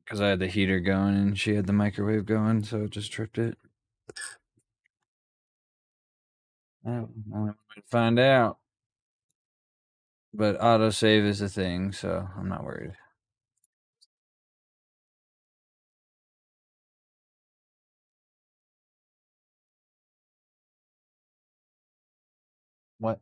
Because I had the heater going and she had the microwave going, so it just tripped it. Oh, only way to find out. But autosave is a thing, so I'm not worried. What?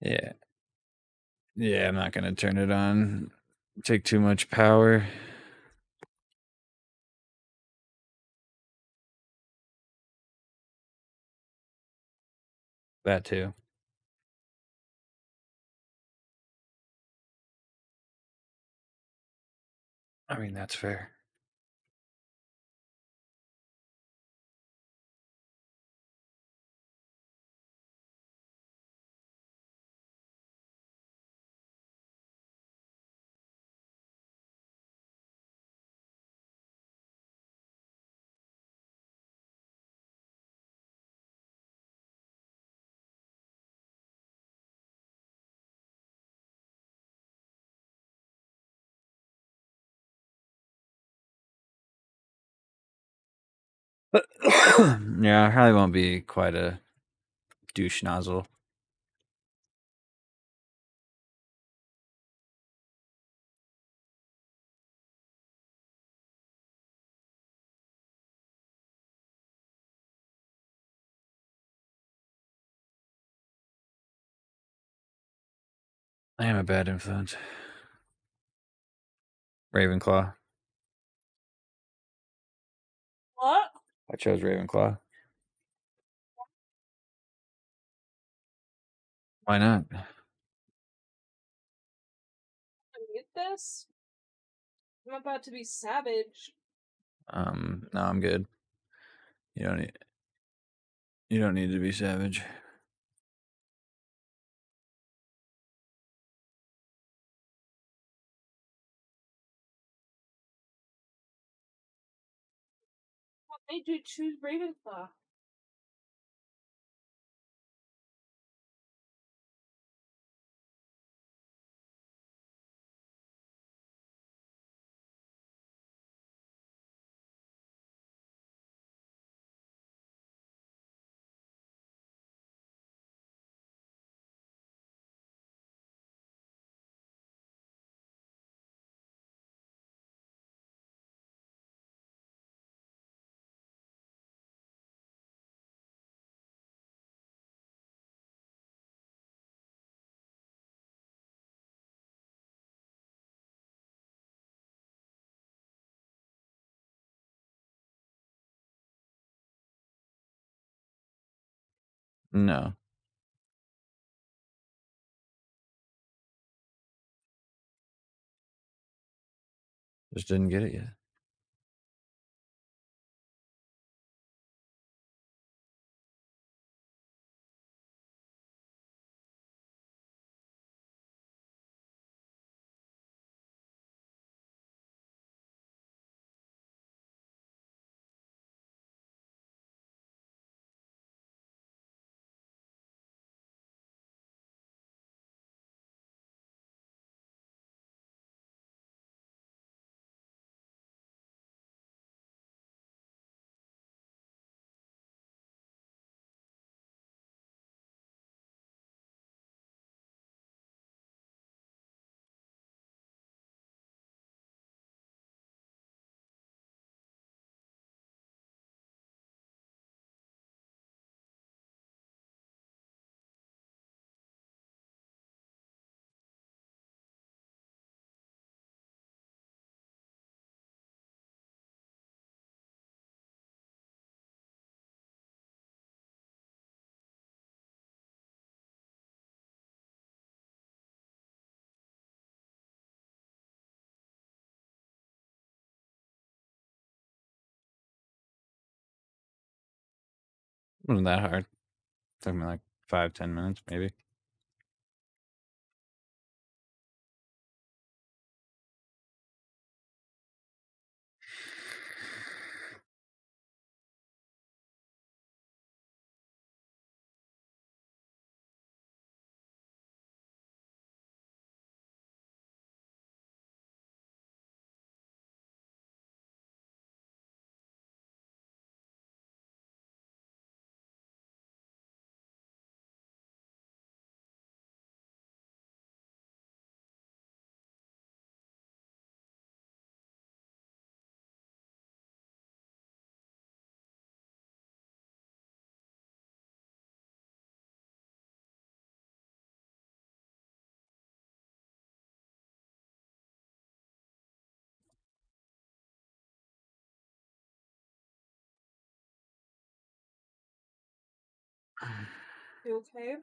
Yeah. Yeah, I'm not going to turn it on. Take too much power. That too. I mean, that's fair. Yeah, I probably won't be quite a douche nozzle. I am a bad influence. Ravenclaw. What? I chose Ravenclaw. Why not? Mute this? I'm about to be savage. No, I'm good. You don't need. You don't need to be savage. What made you choose Ravenclaw? No, just didn't get it yet. It wasn't that hard. Took me like 5-10 minutes, maybe. You okay?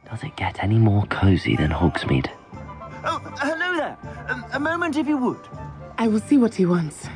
Does it get any more cozy than Hogsmeade? Oh, hello there. A moment, if you would. I will see what he wants.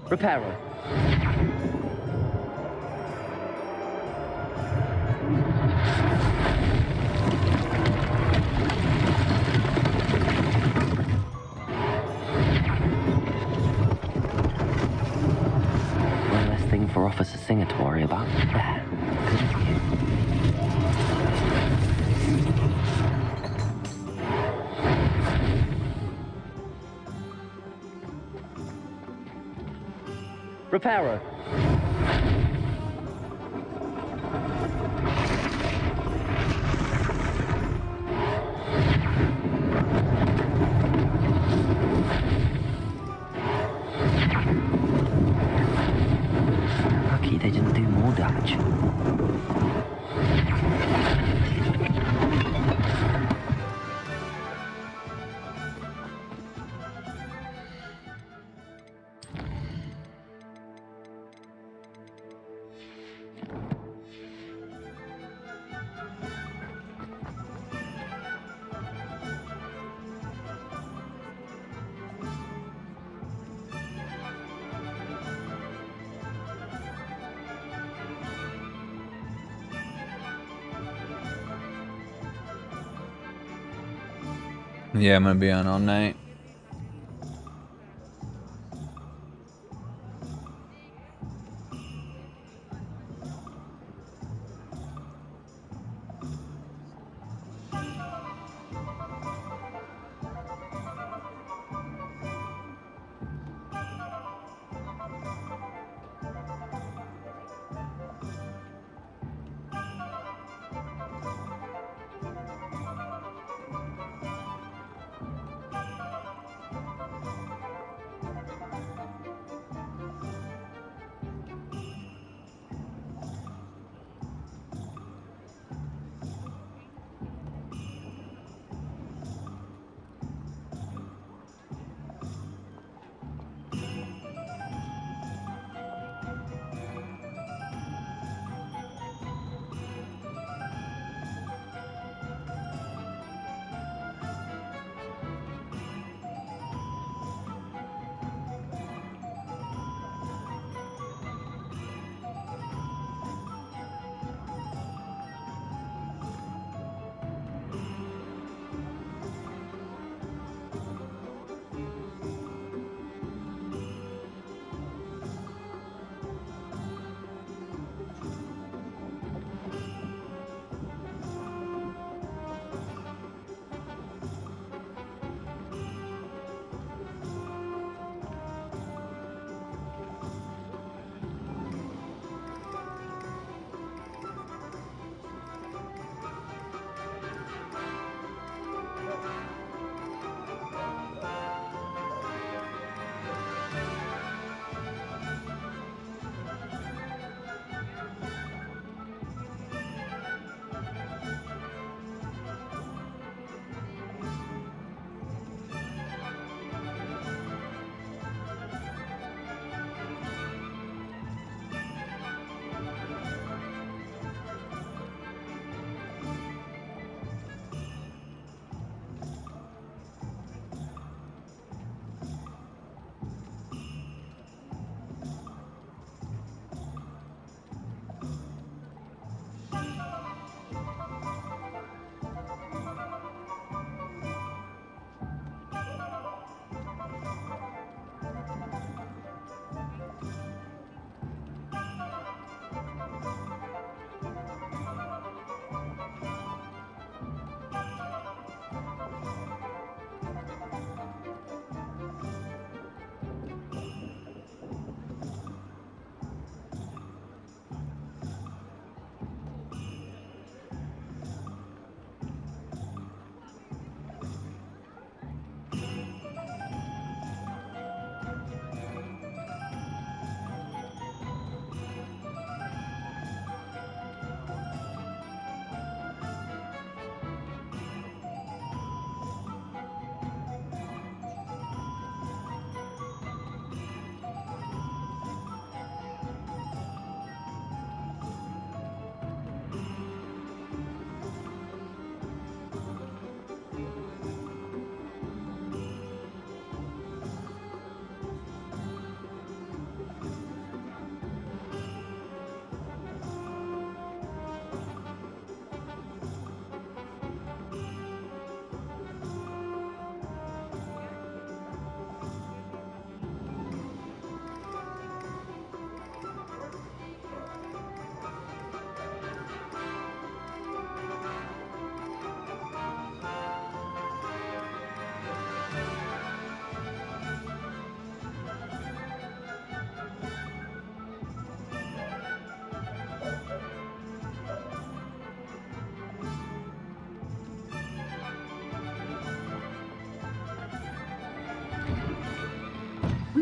Reparo. Good of you. Reparo. Lucky they didn't do more damage. Yeah, I'm gonna be on all night.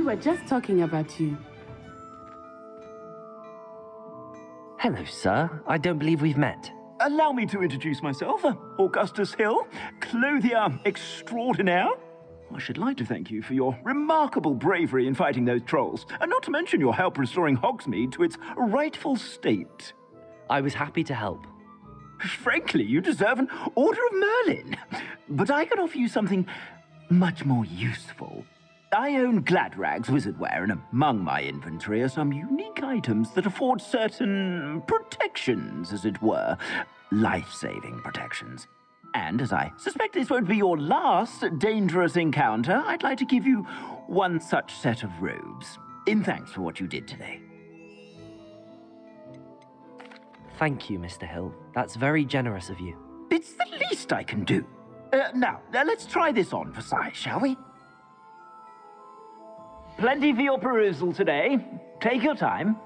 were just talking about you. Hello, sir. I don't believe we've met. Allow me to introduce myself, Augustus Hill, clothier extraordinaire. I should like to thank you for your remarkable bravery in fighting those trolls, and not to mention your help restoring Hogsmeade to its rightful state. I was happy to help. Frankly, you deserve an Order of Merlin. But I can offer you something much more useful. I own Gladrag's wizardware, and among my inventory are some unique items that afford certain protections, as it were. Life-saving protections. And as I suspect this won't be your last dangerous encounter, I'd like to give you one such set of robes, in thanks for what you did today. Thank you, Mr. Hill. That's very generous of you. It's the least I can do. Now, let's try this on for size, shall we? Plenty for your perusal today. Take your time.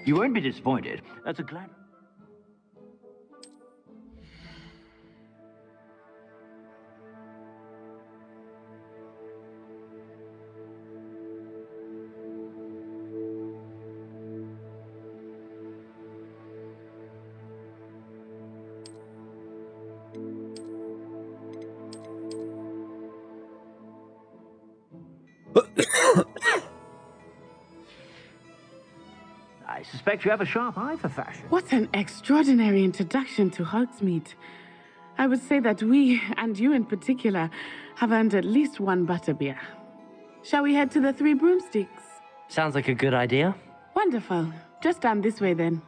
You won't be disappointed. That's a glad... I suspect you have a sharp eye for fashion. What an extraordinary introduction to Hogsmeade. I would say that we, and you in particular, have earned at least one butterbeer. Shall we head to the Three Broomsticks? Sounds like a good idea. Wonderful. Just down this way then.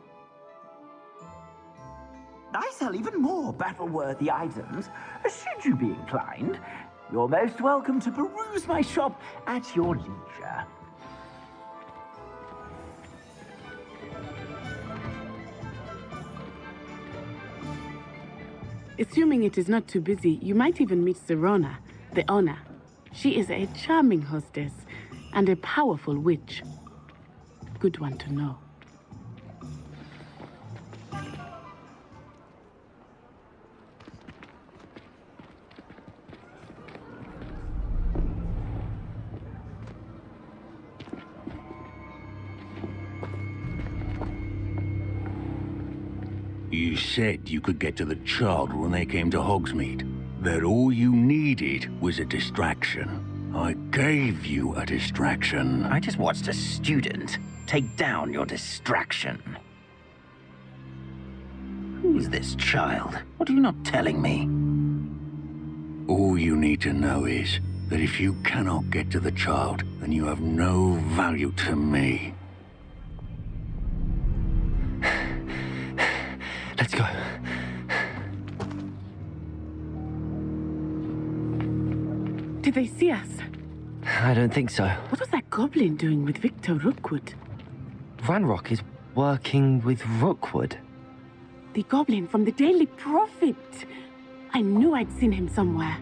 I sell even more battle-worthy items, should you be inclined. You're most welcome to peruse my shop at your leisure. Assuming it is not too busy, you might even meet Serona, the owner. She is a charming hostess and a powerful witch. Good one to know. You said you could get to the child when they came to Hogsmeade. That all you needed was a distraction. I gave you a distraction. I just watched a student take down your distraction. Who's this child? What are you not telling me? All you need to know is that if you cannot get to the child, then you have no value to me. Let's go. Did they see us? I don't think so. What was that goblin doing with Victor Rookwood? Ranrock is working with Rookwood. The goblin from the Daily Prophet. I knew I'd seen him somewhere.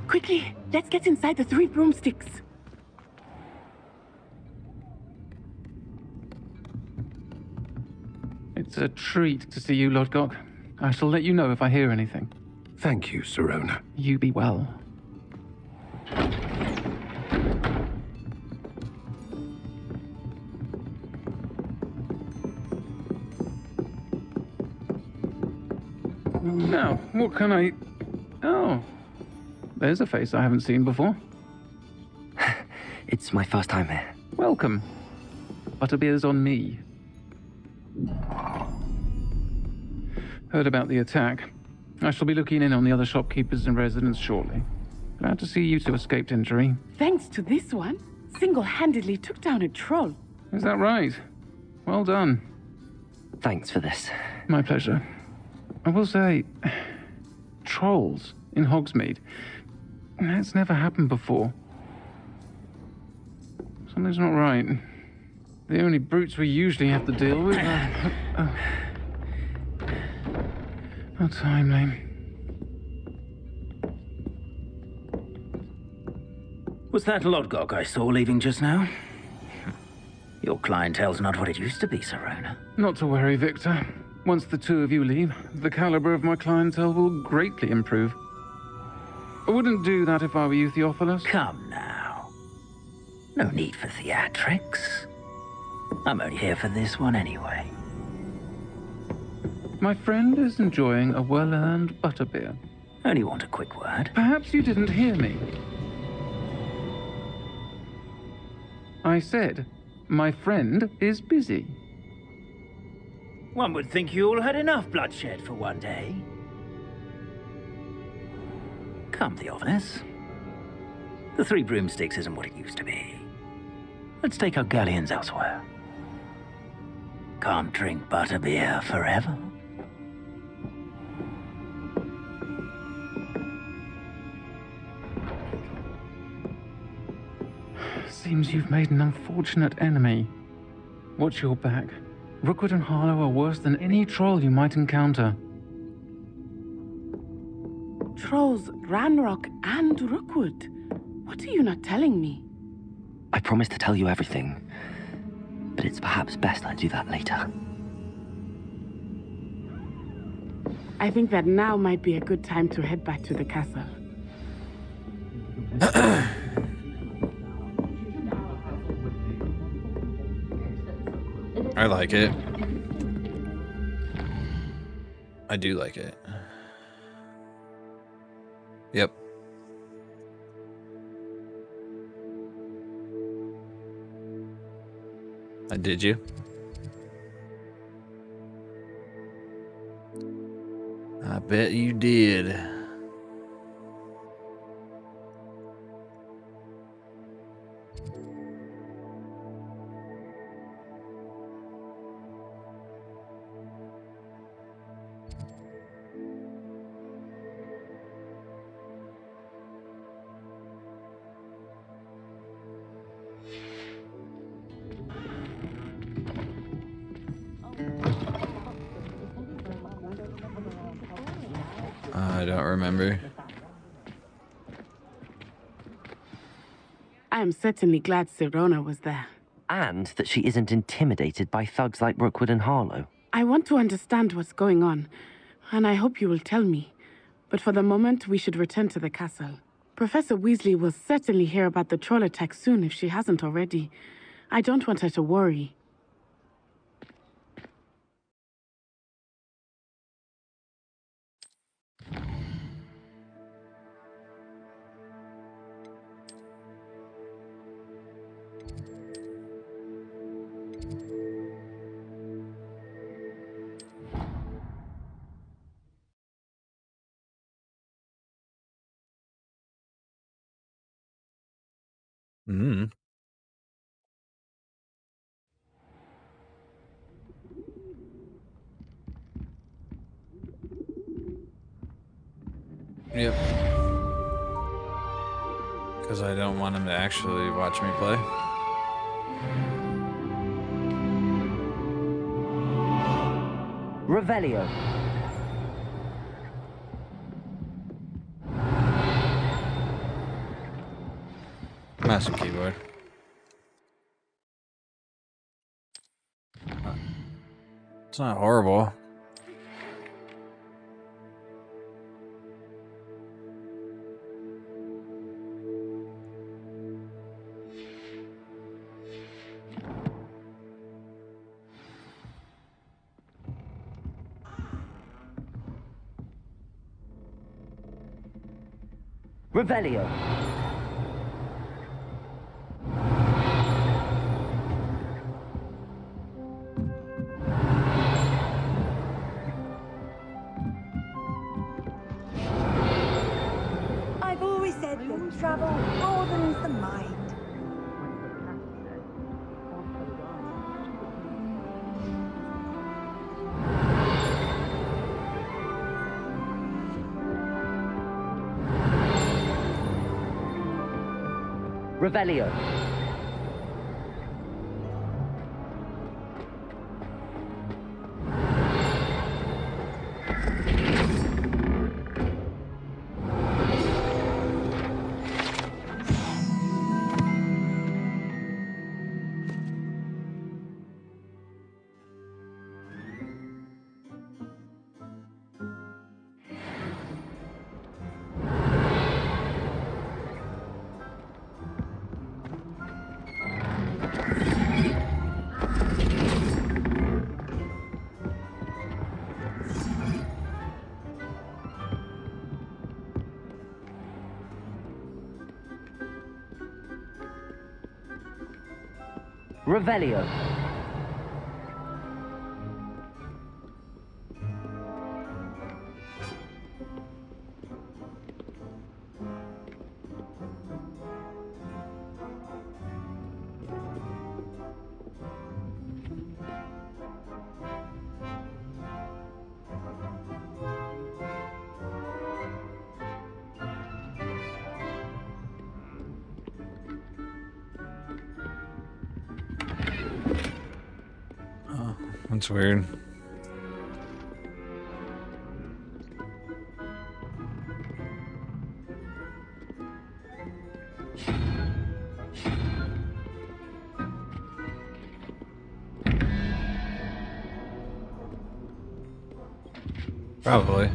Quickly, let's get inside the Three Broomsticks. It's a treat to see you, Lodgok. I shall let you know if I hear anything. Thank you, Serona. You be well. Now, what can I... Oh, there's a face I haven't seen before. It's my first time here. Welcome. Butterbeer's on me. Heard about the attack. I shall be looking in on the other shopkeepers and residents shortly. Glad to see you two escaped injury. Thanks to this one, single-handedly took down a troll. Is that right? Well done. Thanks for this. My pleasure. I will say, trolls in Hogsmeade. That's never happened before. Something's not right. The only brutes we usually have to deal with are... How timely. Was that Lodgok I saw leaving just now? Your clientele's not what it used to be, Serona. Not to worry, Victor. Once the two of you leave, the caliber of my clientele will greatly improve. I wouldn't do that if I were you, Theophilus. Come now. No need for theatrics. I'm only here for this one anyway. My friend is enjoying a well-earned butterbeer. Only want a quick word. Perhaps you didn't hear me. I said, my friend is busy. One would think you all had enough bloodshed for one day. Come, Theophilus. The Three Broomsticks isn't what it used to be. Let's take our galleons elsewhere. Can't drink butterbeer forever. Seems you've made an unfortunate enemy. Watch your back. Rookwood and Harlow are worse than any troll you might encounter. Trolls, Ranrock, and Rookwood. What are you not telling me? I promised to tell you everything, but it's perhaps best I do that later. I think that now might be a good time to head back to the castle. I like it. I do like it. Yep. Did you? I bet you did. I don't remember. I am certainly glad Serona was there. And that she isn't intimidated by thugs like Rookwood and Harlow. I want to understand what's going on, and I hope you will tell me. But for the moment, we should return to the castle. Professor Weasley will certainly hear about the troll attack soon if she hasn't already. I don't want her to worry. Mm. Yep. Because I don't want him to actually watch me play. Revelio. Mouse and keyboard. It's not horrible. Revelio. I've always said that travel broadens the mind. Revelio. Revelio. Oh, that's weird. Probably.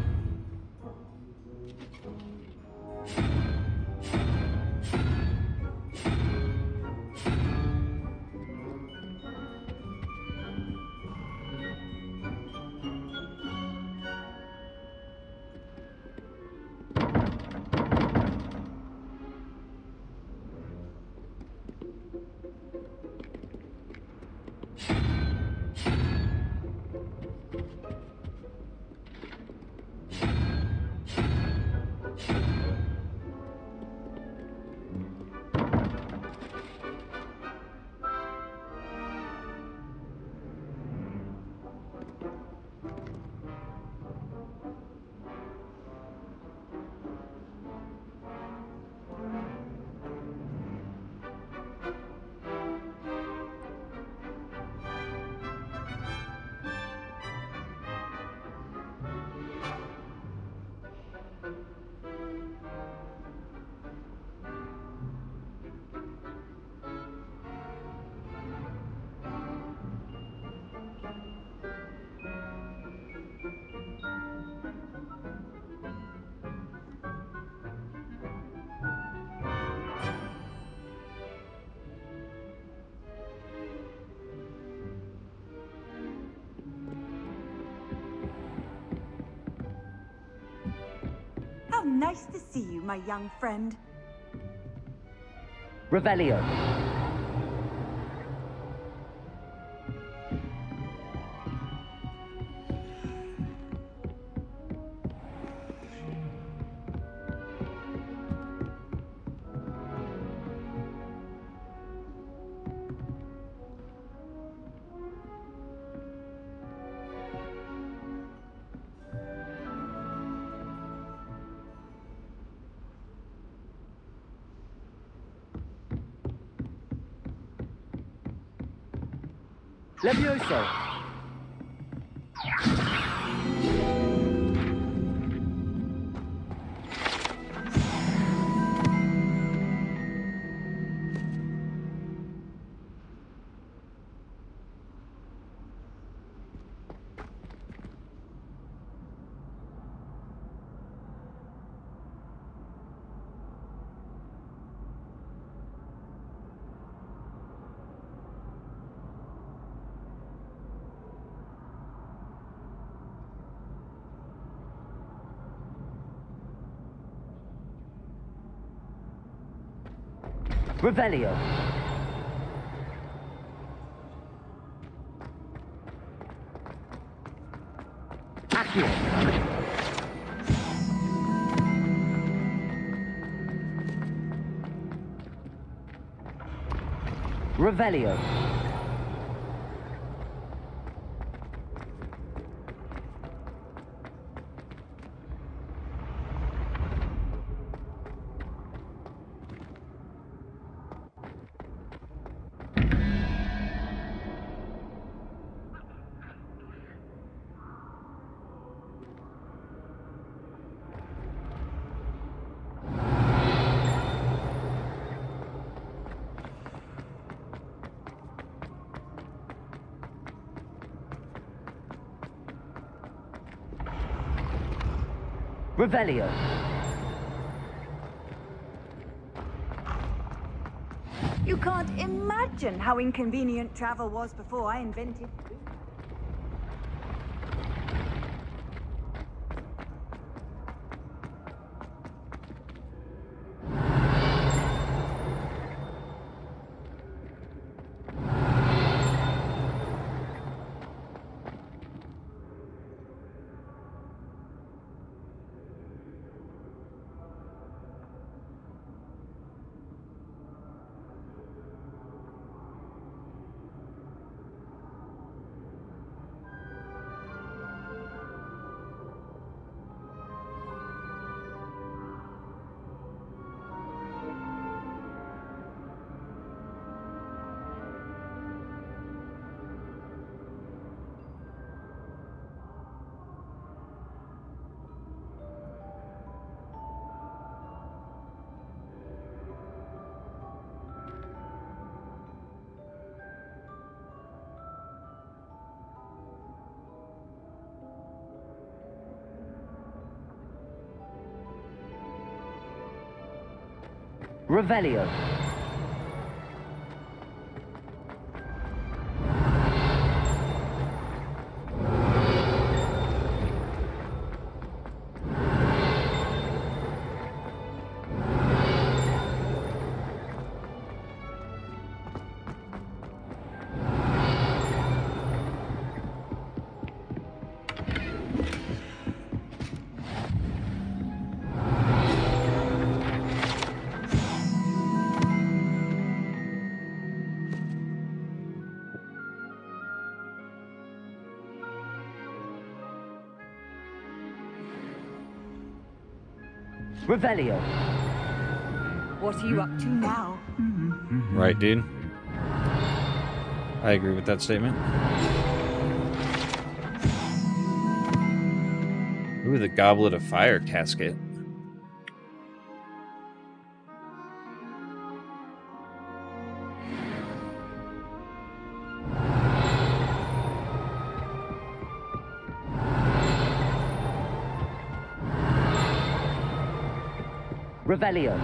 How nice to see you, my young friend. Revelio. Levioso. Revelio. Accio. Revelio. Revelio. You can't imagine how inconvenient travel was before I invented food. Revelio. Revelio. What are you up to now? Right, dude. I agree with that statement. Ooh, the Goblet of Fire casket. Revelio.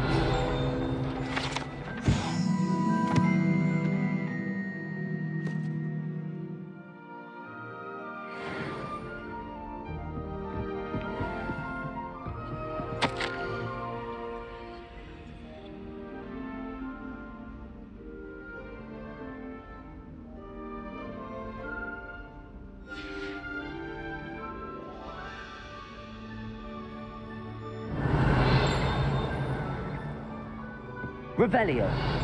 Revelio.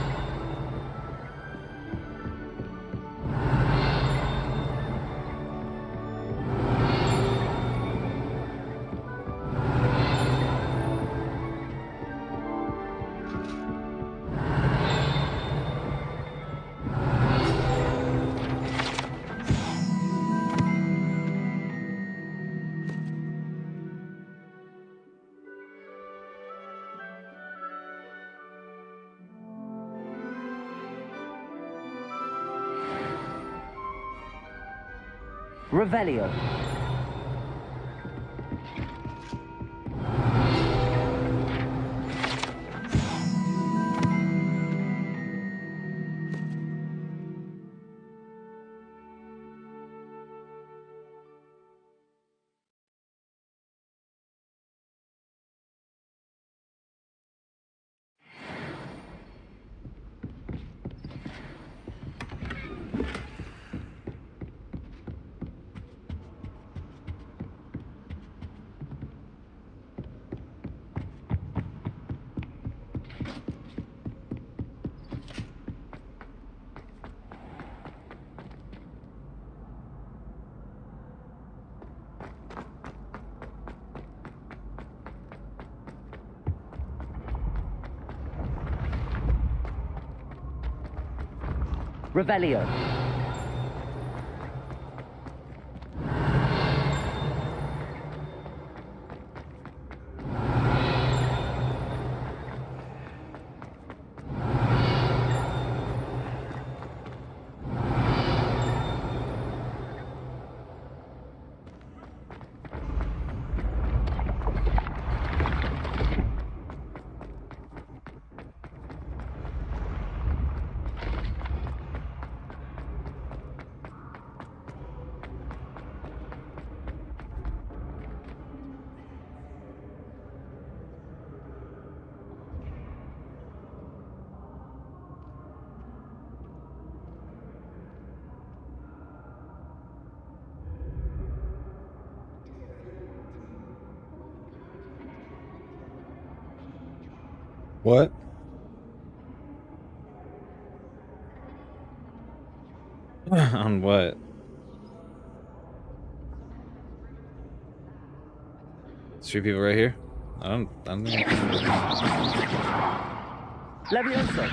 Revelio. Revelio. What? On what? Three people right here? I don't think Levioso.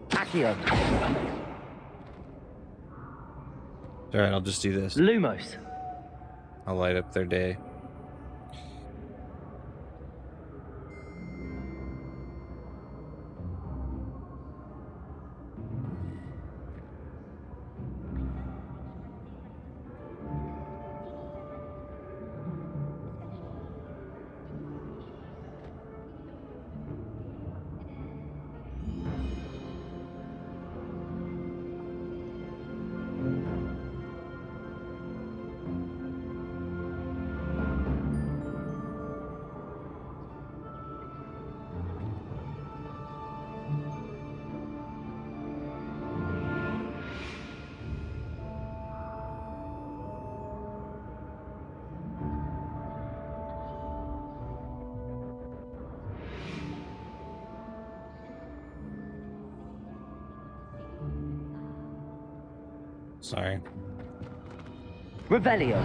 Accio. Alright, I'll just do this. Lumos. I'll light up their day. Sorry. Revelio.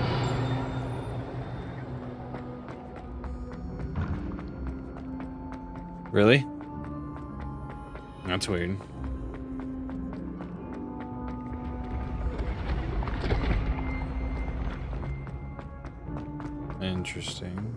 Really? That's weird. Interesting.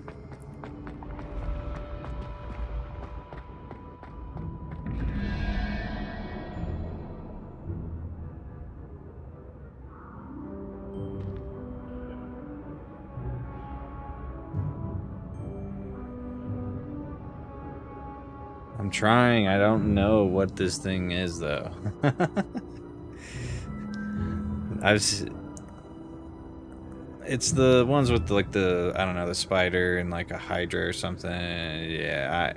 I'm trying. I don't know what this thing is, though. It's the ones with like the, I don't know, the spider and like a hydra or something. Yeah,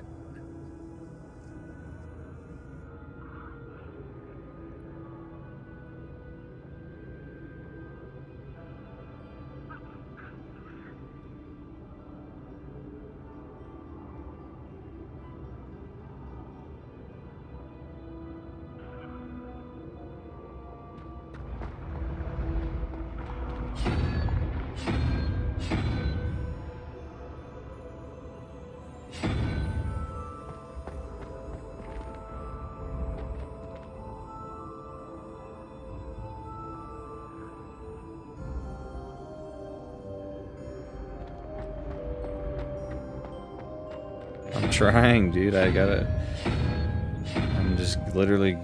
I'm trying, dude. I'm just literally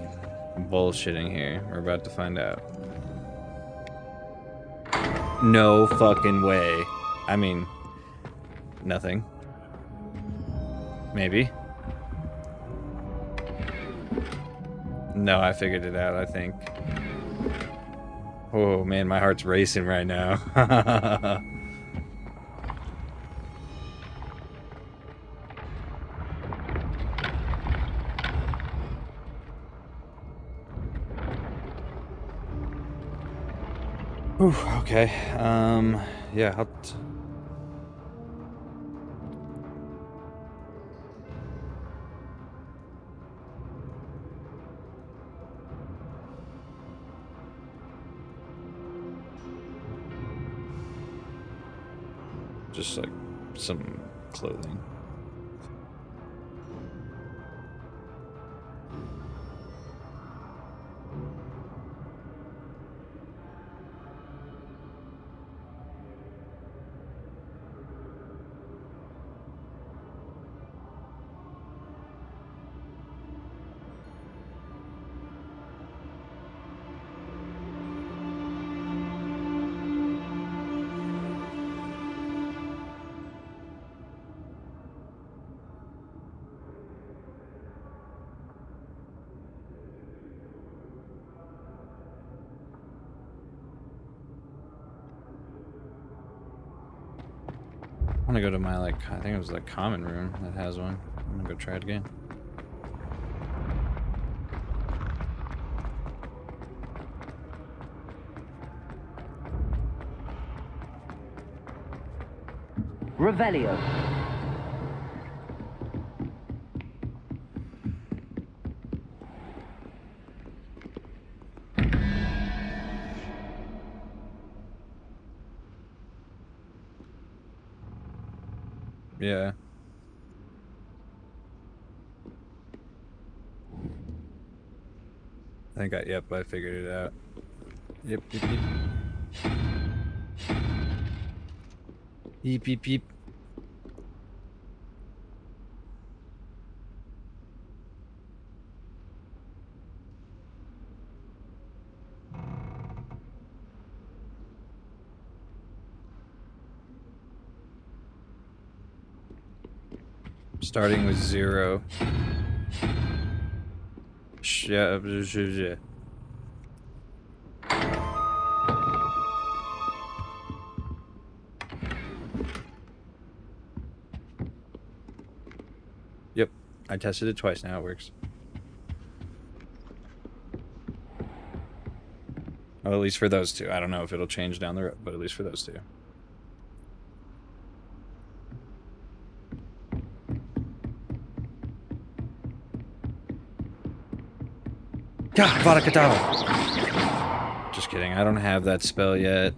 bullshitting here. We're about to find out. No fucking way. I mean, nothing. Maybe. No, I figured it out, I think. Oh man, my heart's racing right now. Ooh, okay. Yeah, just like some clothing. I want to go to my, like, I think it was the common room that has one. I'm gonna go try it again. Revelio. Yeah. Yep, I figured it out. Yep. Beep, beep, beep. Starting with 0. Yeah. Yep, I tested it twice now, it works. Well, at least for those two. I don't know if it'll change down the road, but at least for those two. God, Avada Kedavra. Just kidding, I don't have that spell yet.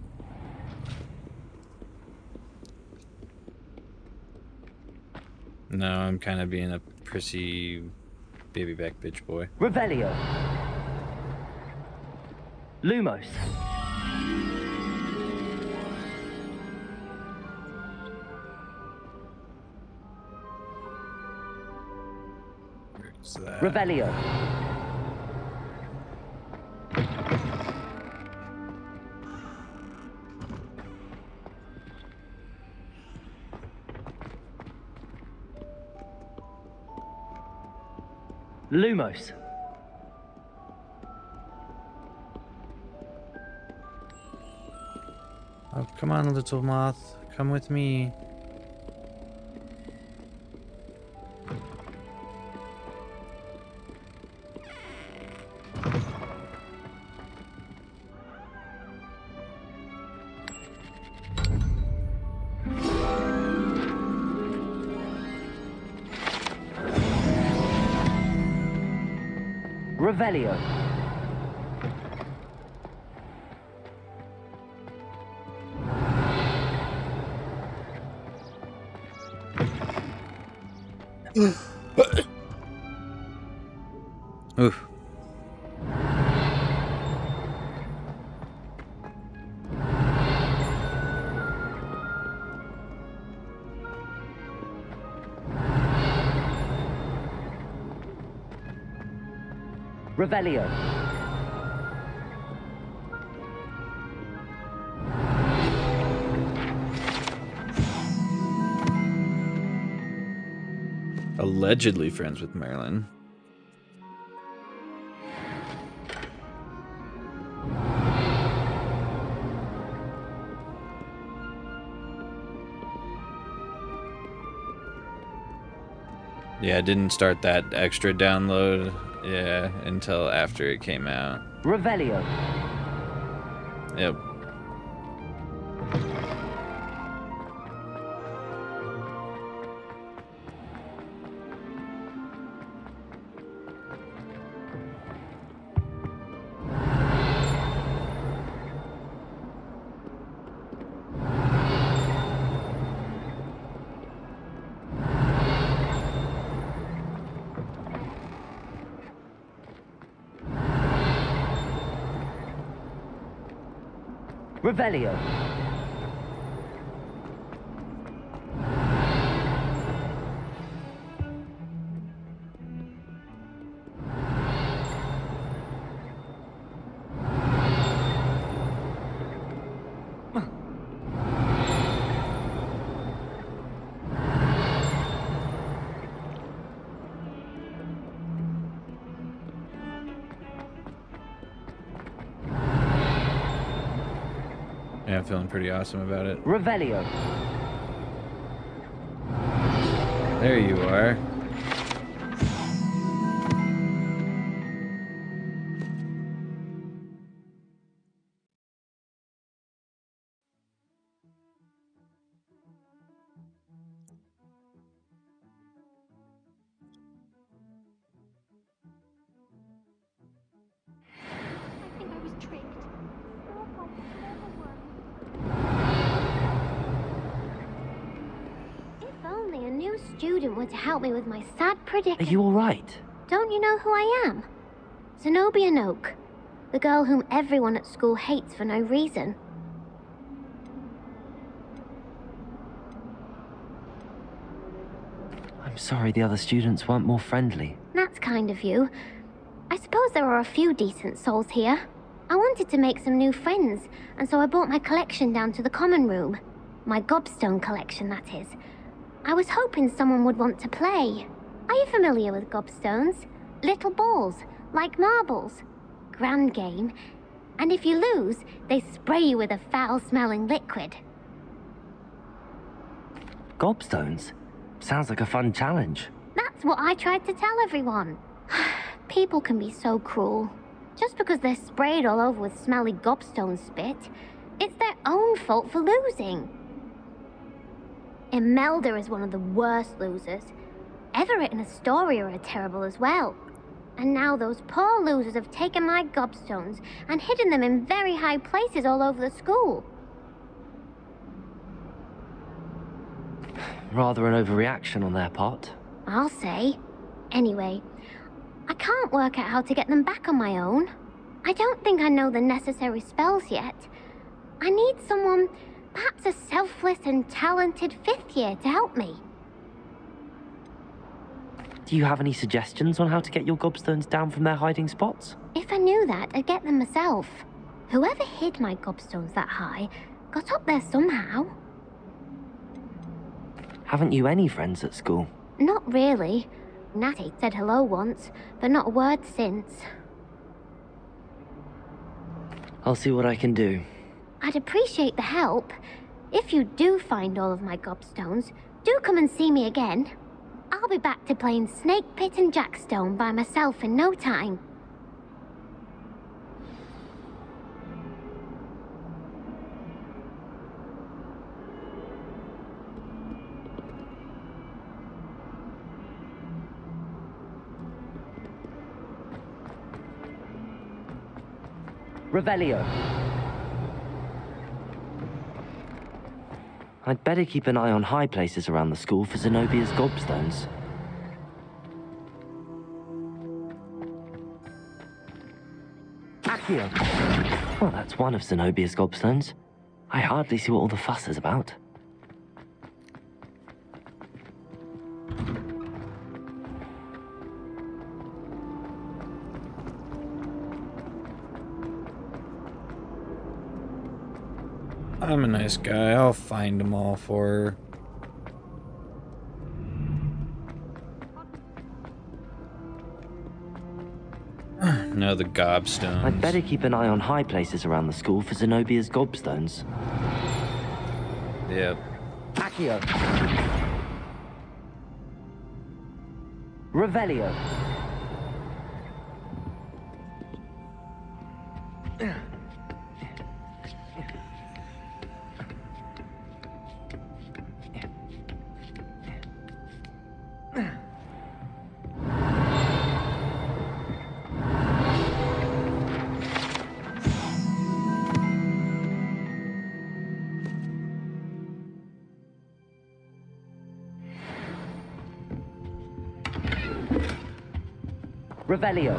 No, I'm kind of being a prissy baby back bitch boy. Revelio. Lumos. Where's that? Revelio. Lumos. Oh, come on, little moth. Come with me. Revelio. Oof. Revelio. Allegedly friends with Merlin. Yeah, I didn't start that extra download, until after it came out. Revelio. Yep. Revelio. Yeah, I'm feeling pretty awesome about it. Revelio. There you are. I think I was tricked. If only a new student were to help me with my sad Are predicament. you alright? Don't you know who I am? Zenobia Noak, the girl whom everyone at school hates for no reason. I'm sorry the other students weren't more friendly. That's kind of you. I suppose there are a few decent souls here. I wanted to make some new friends, and so I brought my collection down to the common room. My gobstone collection, that is. I was hoping someone would want to play. Are you familiar with gobstones? Little balls, like marbles. Grand game. And if you lose, they spray you with a foul-smelling liquid. Gobstones? Sounds like a fun challenge. That's what I tried to tell everyone. People can be so cruel. Just because they're sprayed all over with smelly gobstone spit, it's their own fault for losing. Imelda is one of the worst losers. Everett and Astoria are terrible as well. And now those poor losers have taken my gobstones and hidden them in very high places all over the school. Rather an overreaction on their part. I'll say. Anyway, I can't work out how to get them back on my own. I don't think I know the necessary spells yet. I need someone, perhaps a selfless and talented 5th year to help me. Do you have any suggestions on how to get your gobstones down from their hiding spots? If I knew that, I'd get them myself. Whoever hid my gobstones that high got up there somehow. Haven't you any friends at school? Not really. Natty said hello once, but not a word since. I'll see what I can do. I'd appreciate the help. If you do find all of my gobstones, do come and see me again. I'll be back to playing Snake Pit and Jackstone by myself in no time. Revelio. I'd better keep an eye on high places around the school for Zenobia's gobstones. Accio! Well, that's one of Zenobia's gobstones. I hardly see what all the fuss is about. I'm a nice guy. I'll find them all for her. No, the gobstones. I'd better keep an eye on high places around the school for Zenobia's gobstones. Yep. Accio. Revelio. Revelio.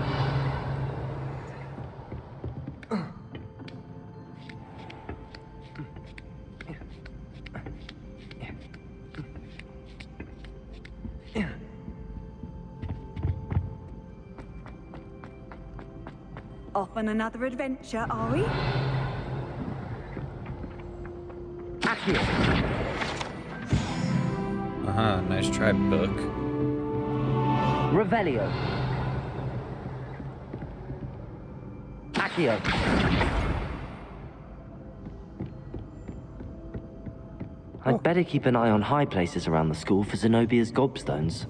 Off on another adventure, are we? Accio. Uh-huh, nice try, book. Revelio. Accio. I'd better keep an eye on high places around the school for Zenobia's gobstones.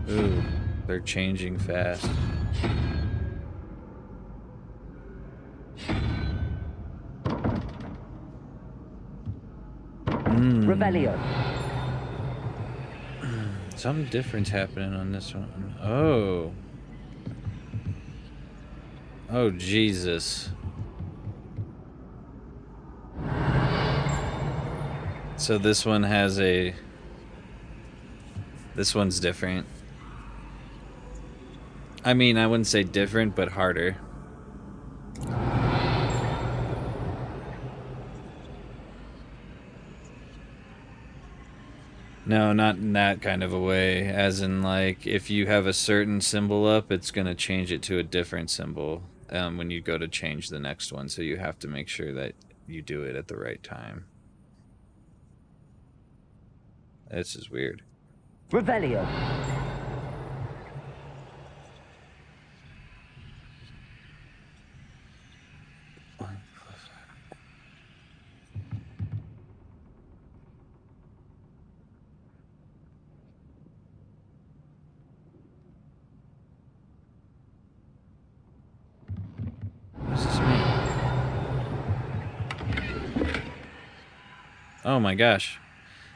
Ooh, they're changing fast. Revelio. Something different's happening on this one. Oh. Oh, Jesus. So this one has a... This one's different. I mean, I wouldn't say different, but harder. No, not in that kind of a way. As in, like, if you have a certain symbol up, it's going to change it to a different symbol when you go to change the next one. So you have to make sure that you do it at the right time. This is weird. Revelio. Oh my gosh.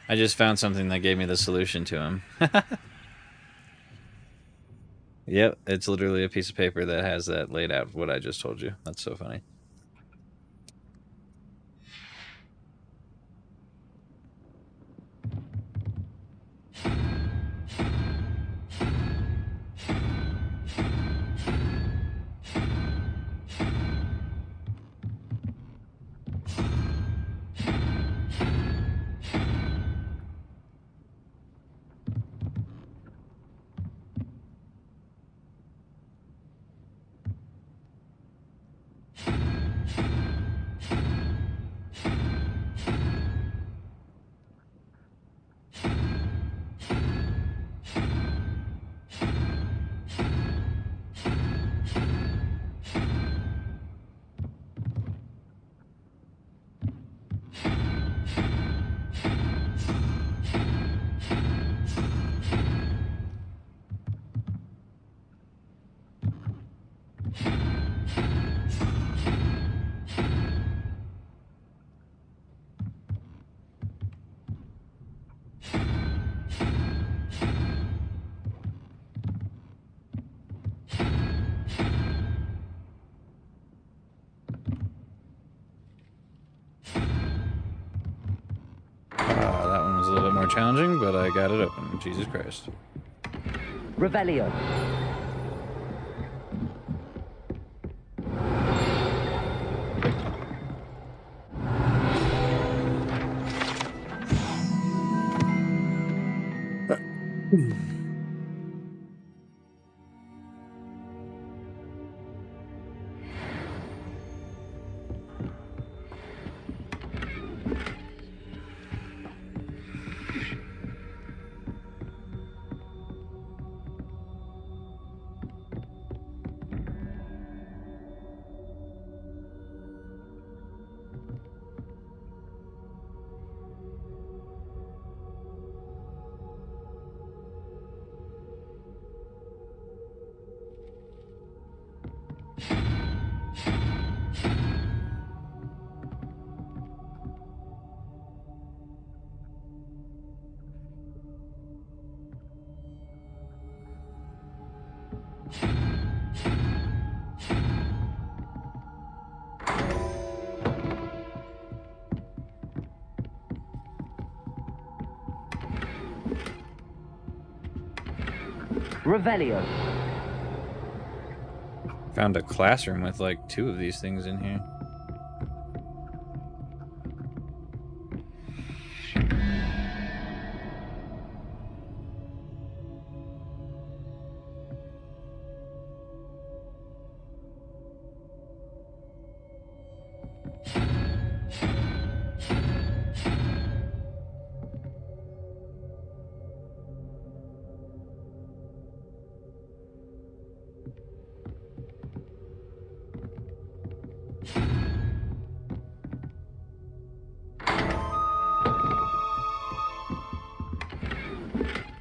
I just found something that gave me the solution to him. Yep, it's literally a piece of paper that has that laid out, what I just told you. That's so funny. That one was a little bit more challenging, but I got it open. Jesus Christ. Revelio. Revelio. Found a classroom with like 2 of these things in here.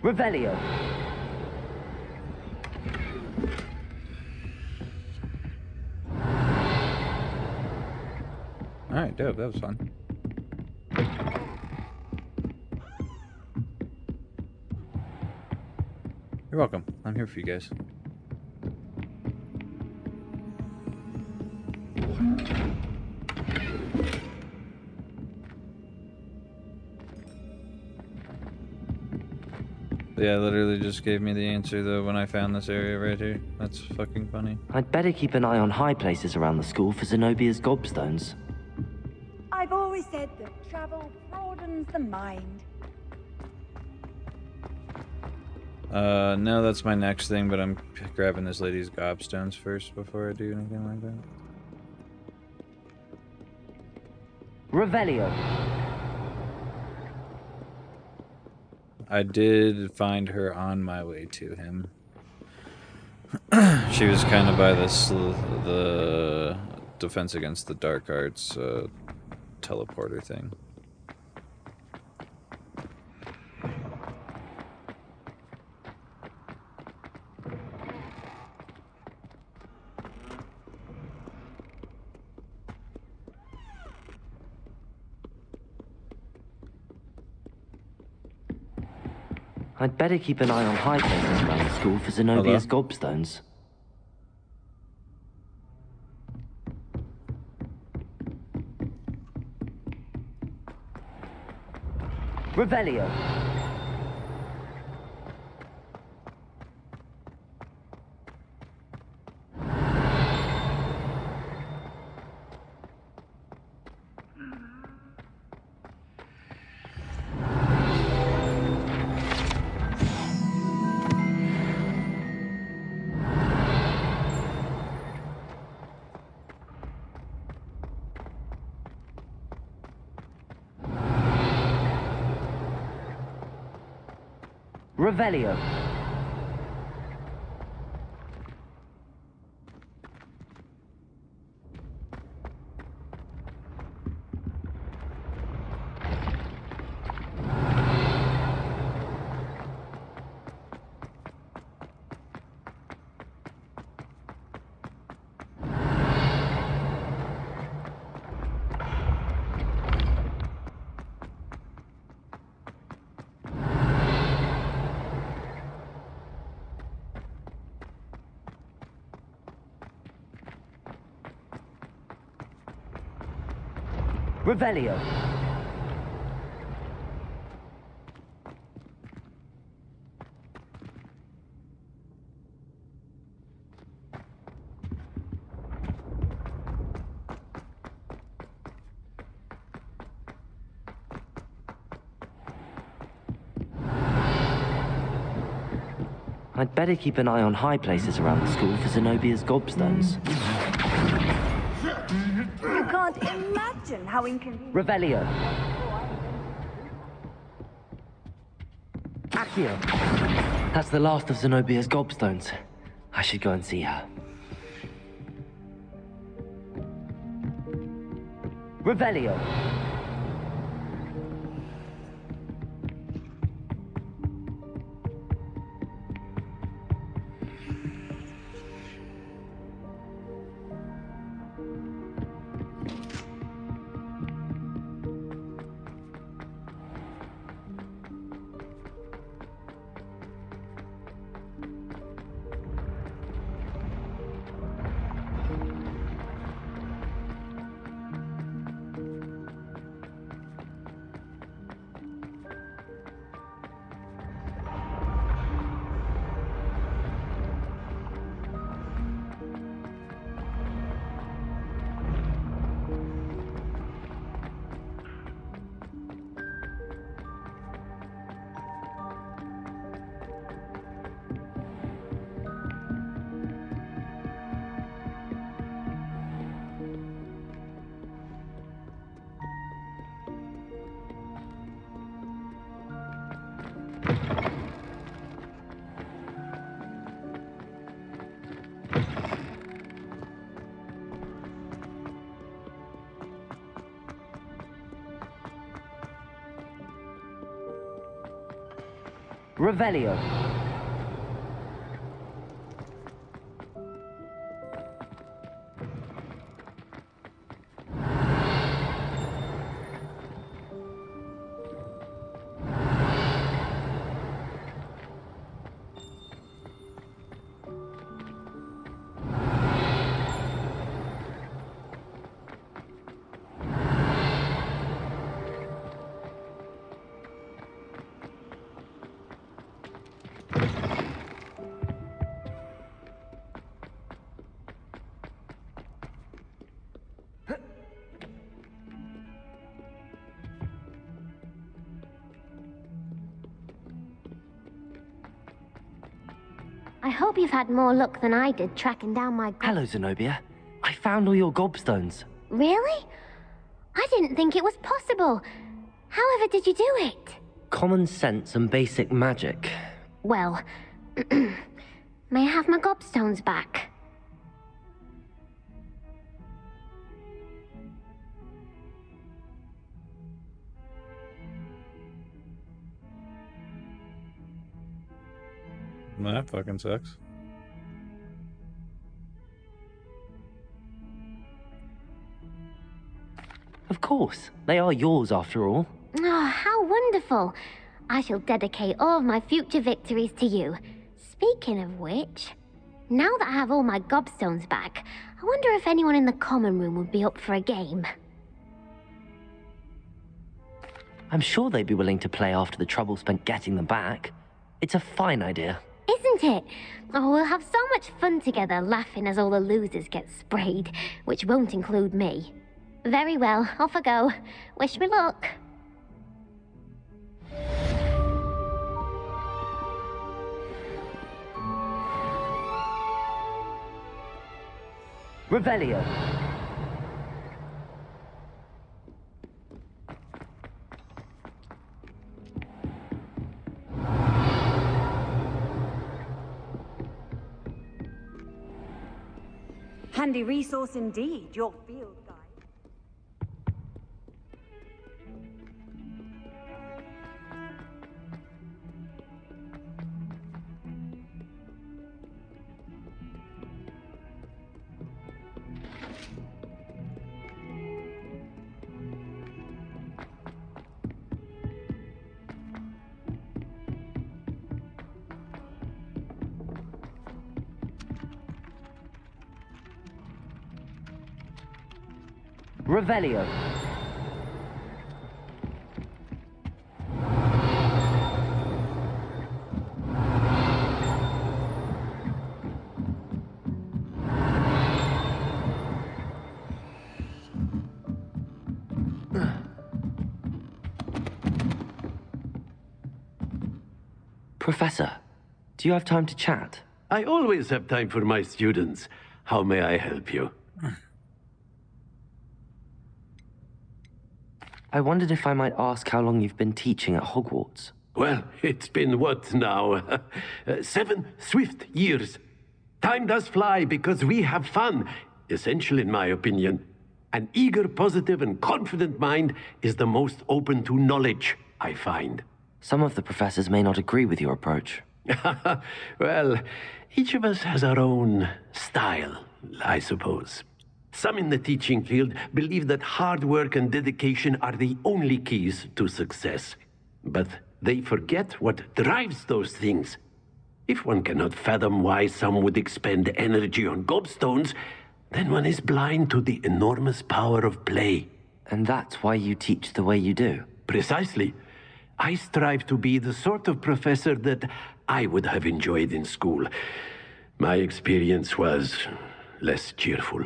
Revelio. Alright, dope. That was fun. You're welcome. I'm here for you guys. Yeah, literally just gave me the answer though when I found this area right here. That's fucking funny. I'd better keep an eye on high places around the school for Zenobia's gobstones. I've always said that travel broadens the mind. No, that's my next thing, but I'm grabbing this lady's gobstones first before I do anything like that. Revelio. I did find her on my way to him. She was kind of by the Defense Against the Dark Arts teleporter thing. I'd better keep an eye on high places around the school for Zenobia's gobstones. Revelio. Revelio. Revelio. I'd better keep an eye on high places around the school for Zenobia's gobstones. You can't imagine how inconvenient... Revelio. Accio. That's the last of Zenobia's gobstones. I should go and see her. Revelio. Revelio. I hope you've had more luck than I did tracking down my... Hello, Zenobia. I found all your gobstones. Really? I didn't think it was possible. However did you do it? Common sense and basic magic. Well, may I have my gobstones back? Well, that fucking sucks. Of course. They are yours after all. Oh, how wonderful. I shall dedicate all of my future victories to you. Speaking of which, now that I have all my gobstones back, I wonder if anyone in the common room would be up for a game. I'm sure they'd be willing to play after the trouble spent getting them back. It's a fine idea. Isn't it? Oh, we'll have so much fun together laughing as all the losers get sprayed, which won't include me. Very well, off I go. Wish me luck. Revelio. Handy resource indeed, your field guide. Revelio. Professor, do you have time to chat? I always have time for my students. How may I help you? I wondered if I might ask how long you've been teaching at Hogwarts. Well, it's been what now? 7 swift years. Time does fly because we have fun. Essential in my opinion. An eager, positive, and confident mind is the most open to knowledge, I find. Some of the professors may not agree with your approach. Well, each of us has our own style, I suppose. Some in the teaching field believe that hard work and dedication are the only keys to success. But they forget what drives those things. If one cannot fathom why some would expend energy on gobstones, then one is blind to the enormous power of play. And that's why you teach the way you do? Precisely. I strive to be the sort of professor that I would have enjoyed in school. My experience was less cheerful.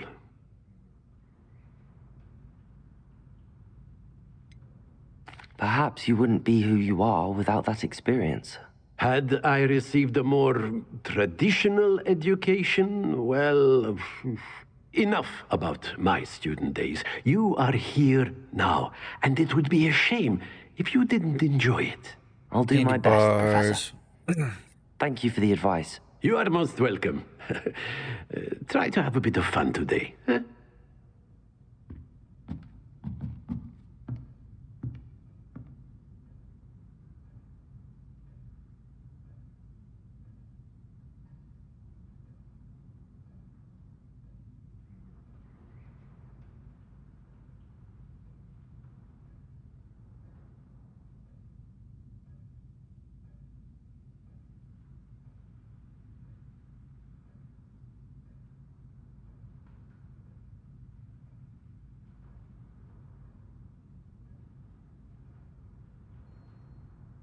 Perhaps you wouldn't be who you are without that experience. Had I received a more traditional education, well, enough about my student days. You are here now, and it would be a shame if you didn't enjoy it. I'll do my best, Professor. Thank you for the advice. You are most welcome. Try to have a bit of fun today. Huh?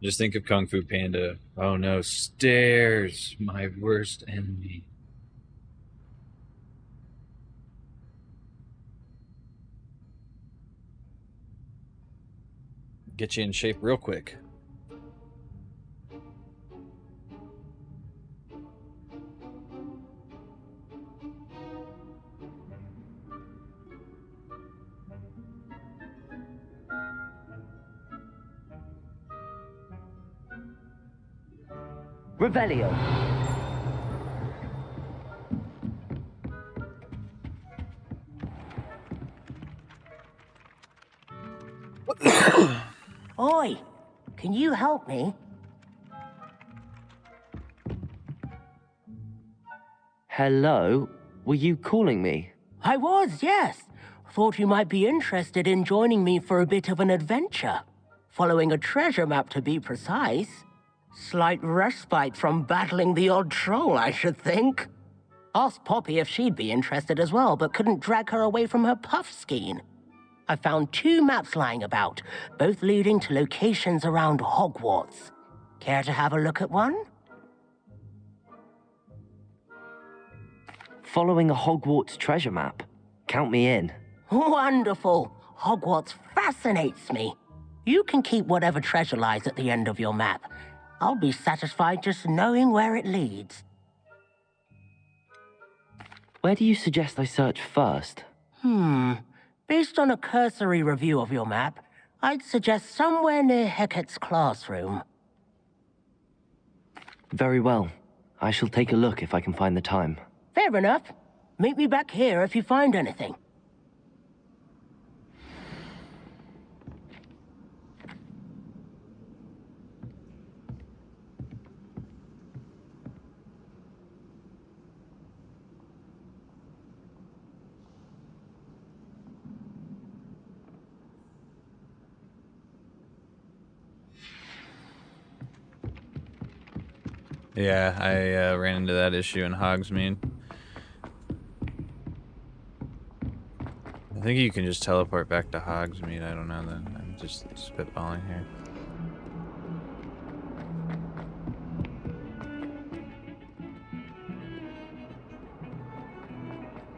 Just think of Kung Fu Panda. Oh no, stairs, my worst enemy. Get you in shape real quick. Revelio. Oi, can you help me? Hello? Were you calling me? I was, yes. Thought you might be interested in joining me for a bit of an adventure. Following a treasure map, to be precise. Slight respite from battling the odd troll, I should think. Asked Poppy if she'd be interested as well, but couldn't drag her away from her puff skein. I found 2 maps lying about, both leading to locations around Hogwarts. Care to have a look at one? Following a Hogwarts treasure map. Count me in. Wonderful. Hogwarts fascinates me. You can keep whatever treasure lies at the end of your map. I'll be satisfied just knowing where it leads. Where do you suggest I search first? Based on a cursory review of your map, I'd suggest somewhere near Hecat's classroom. Very well. I shall take a look if I can find the time. Fair enough. Meet me back here if you find anything. Yeah, I ran into that issue in Hogsmeade. I think you can just teleport back to Hogsmeade. I don't know, then I'm just spitballing here.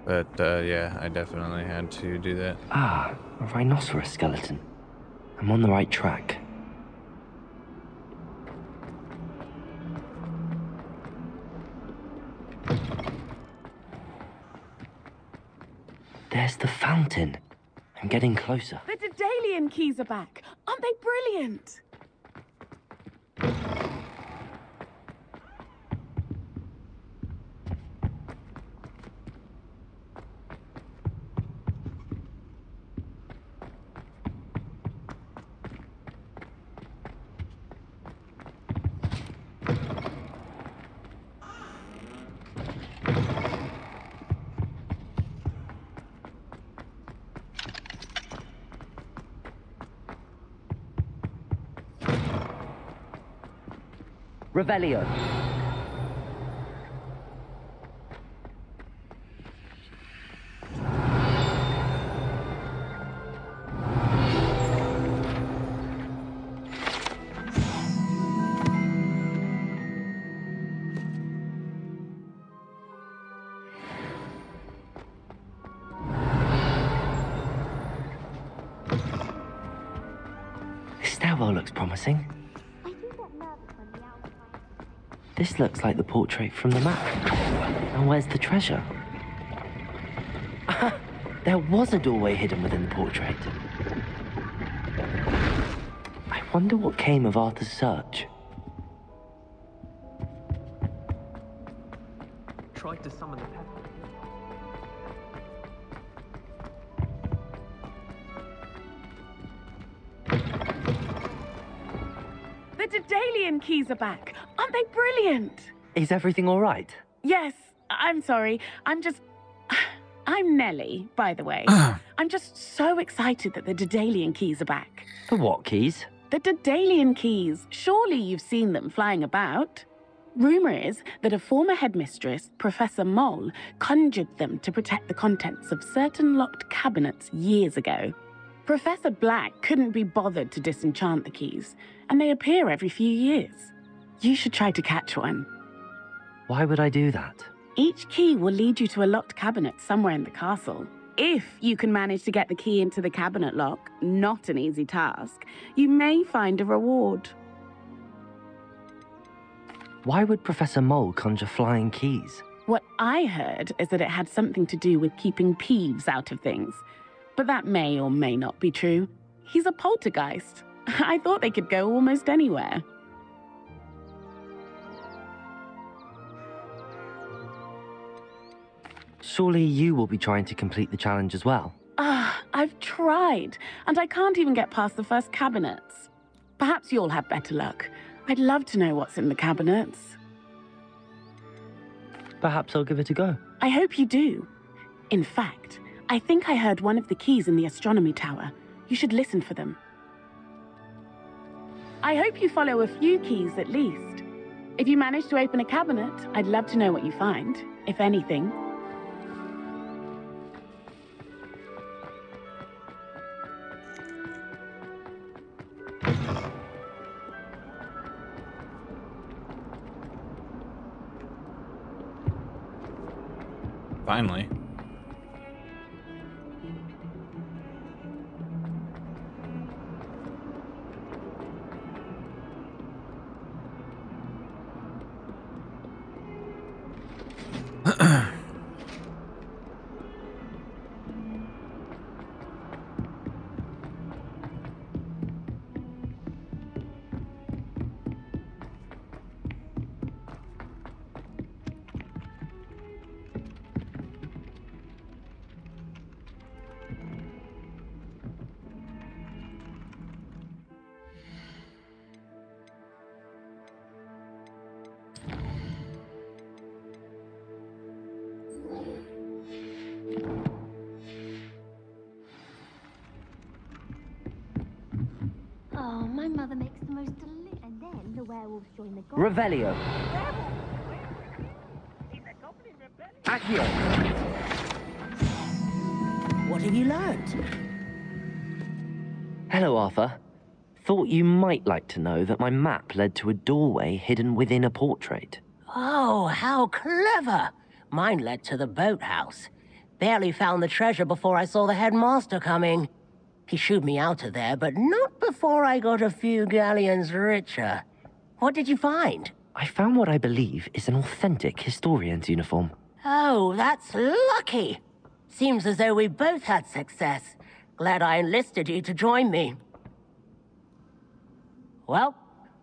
But yeah, I definitely had to do that. Ah, a rhinoceros skeleton. I'm on the right track. There's the fountain. I'm getting closer. The Daedalian keys are back. Aren't they brilliant? Revelio. This stairwell looks promising. This looks like the portrait from the map. And where's the treasure? There was a doorway hidden within the portrait. I wonder what came of Arthur's search. Tried to summon the pet. The Daedalian keys are back. Aren't they brilliant? Is everything all right? Yes, I'm sorry. I'm Nellie, by the way. I'm just so excited that the Daedalian keys are back. The what keys? The Daedalian keys. Surely you've seen them flying about. Rumor is that a former headmistress, Professor Mole, conjured them to protect the contents of certain locked cabinets years ago. Professor Black couldn't be bothered to disenchant the keys, and they appear every few years. You should try to catch one. Why would I do that? Each key will lead you to a locked cabinet somewhere in the castle. If you can manage to get the key into the cabinet lock, not an easy task, you may find a reward. Why would Professor Mole conjure flying keys? What I heard is that it had something to do with keeping Peeves out of things. But that may or may not be true. He's a poltergeist. I thought they could go almost anywhere. Surely you will be trying to complete the challenge as well. I've tried, and I can't even get past the first cabinets. Perhaps you'll have better luck. I'd love to know what's in the cabinets. Perhaps I'll give it a go. I hope you do. In fact, I think I heard one of the keys in the astronomy tower. You should listen for them. I hope you follow a few keys at least. If you manage to open a cabinet, I'd love to know what you find, if anything. Finally. Oh, my mother makes the most delicious. And then the werewolves join the goblins. Revelio. Accio. What have you learned? Hello, Arthur. Thought you might like to know that my map led to a doorway hidden within a portrait. Oh, how clever! Mine led to the boathouse. Barely found the treasure before I saw the headmaster coming. He shooed me out of there, but not before I got a few galleons richer. What did you find? I found what I believe is an authentic historian's uniform. Oh, that's lucky. Seems as though we both had success. Glad I enlisted you to join me. Well,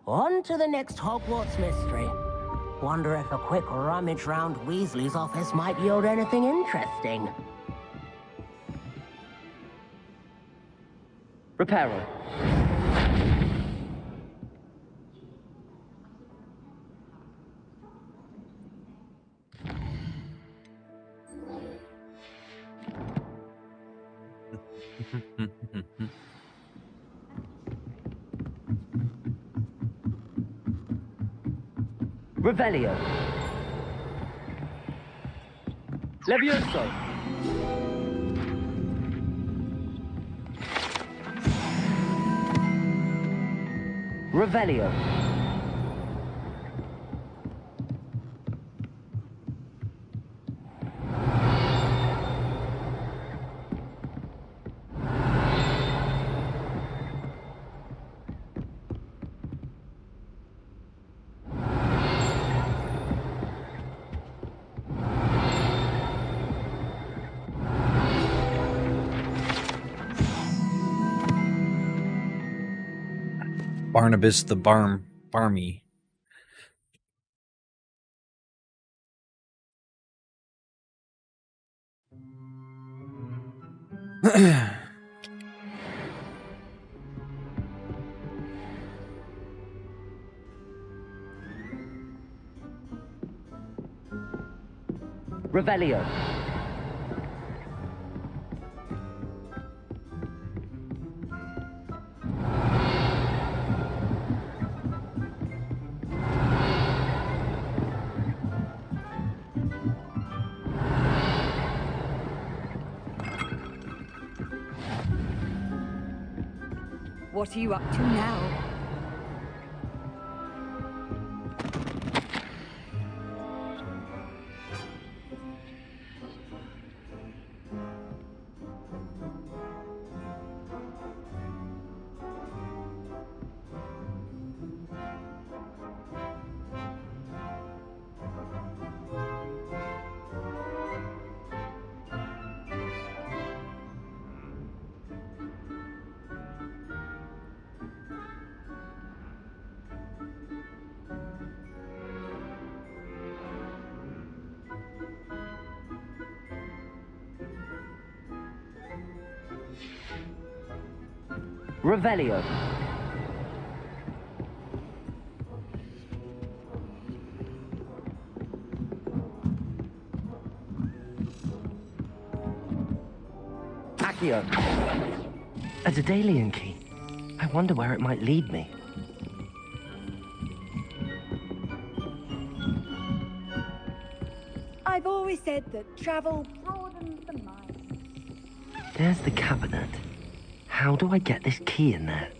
on to the next Hogwarts mystery. Wonder if a quick rummage round Weasley's office might yield anything interesting. Reparo. Revelio. Levioso. Revelio. Barnabas the Barmy. Revelio. What are you up to now? Revelio. Accio. A Daedalian key. I wonder where it might lead me. always said that travel broadens the mind. There's the cabinet. How do I get this key in there?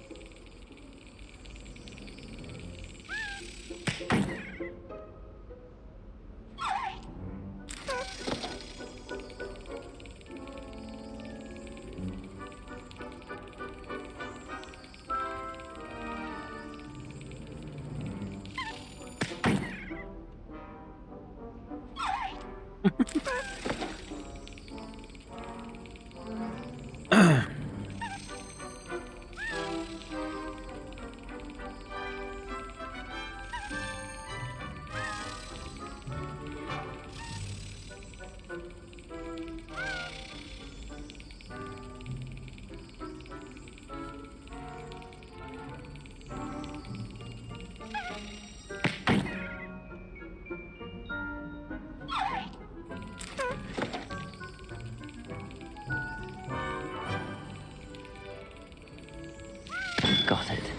Got it.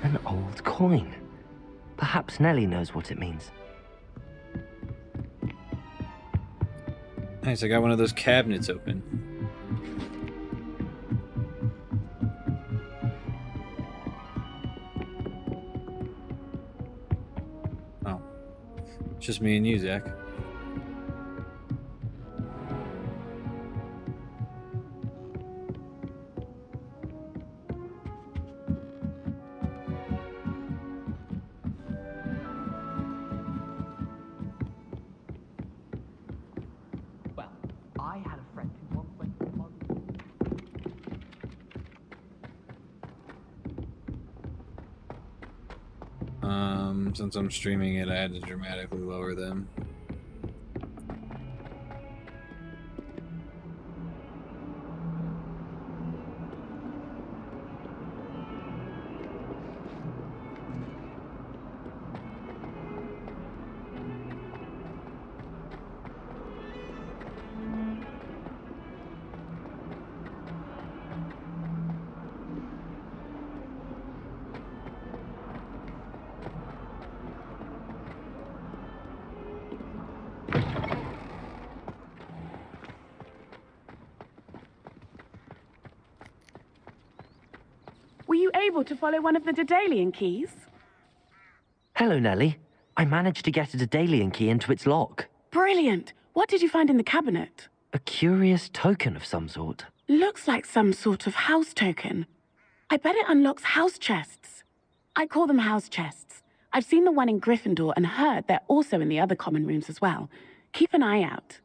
An old coin. Perhaps Nellie knows what it means. Nice, I got one of those cabinets open. Oh. It's just me and you, Zach. I had a friend who once went to Since I'm streaming it, I had to dramatically lower them. Were you able to follow one of the Daedalian keys? Hello, Nellie. I managed to get a Daedalian key into its lock. Brilliant! What did you find in the cabinet? A curious token of some sort. Looks like some sort of house token. I bet it unlocks house chests. I call them house chests. I've seen the one in Gryffindor and heard they're also in the other common rooms as well. Keep an eye out.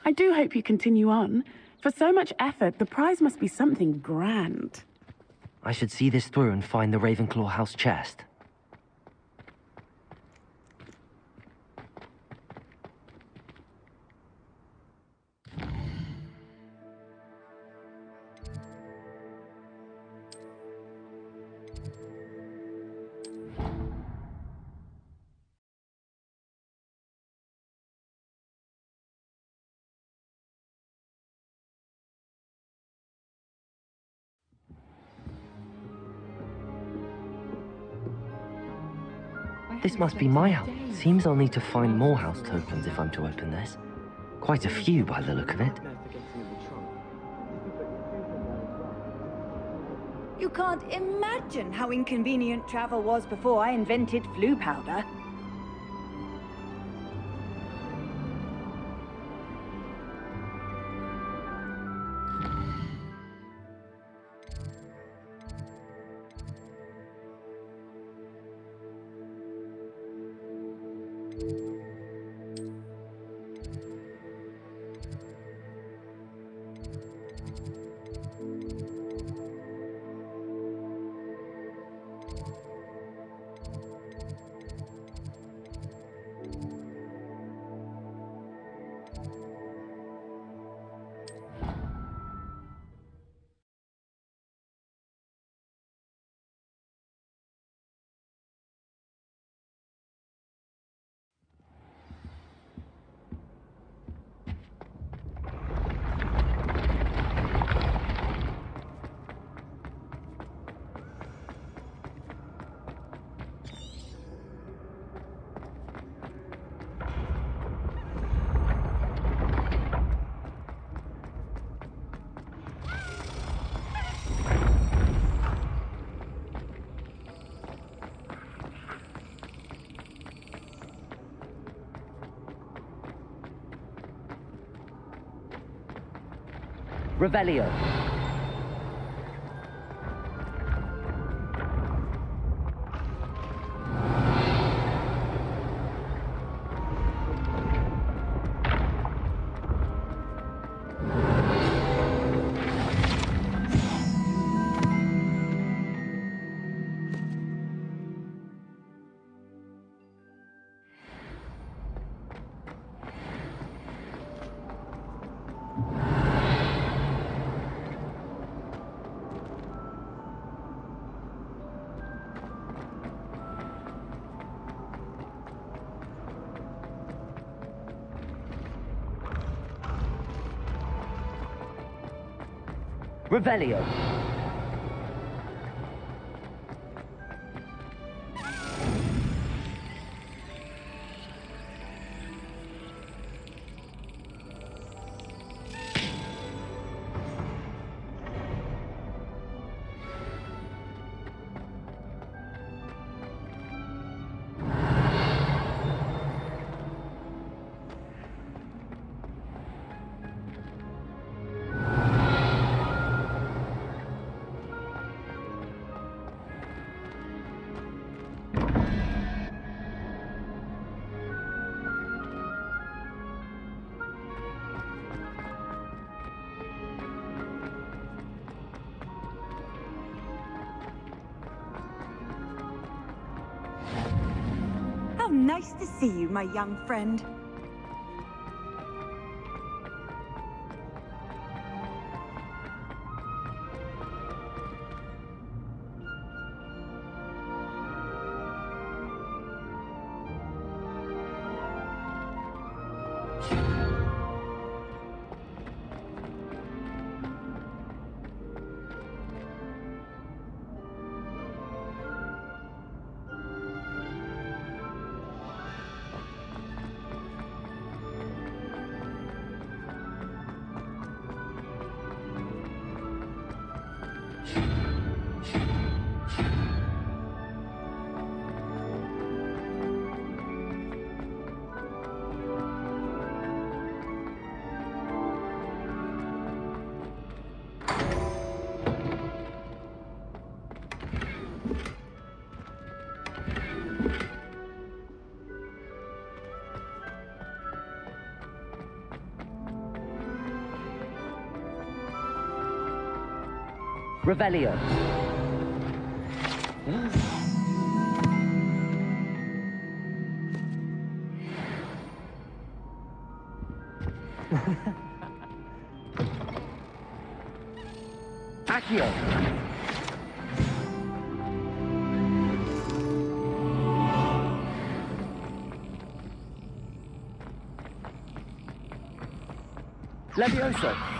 I do hope you continue on. For so much effort, the prize must be something grand. I should see this through and find the Ravenclaw house chest. This must be my house. Seems I'll need to find more house tokens if I'm to open this. Quite a few by the look of it. You can't imagine how inconvenient travel was before I invented flu powder. Revelio. Revelio. How nice to see you, my young friend. Revelio. Accio. Levioso.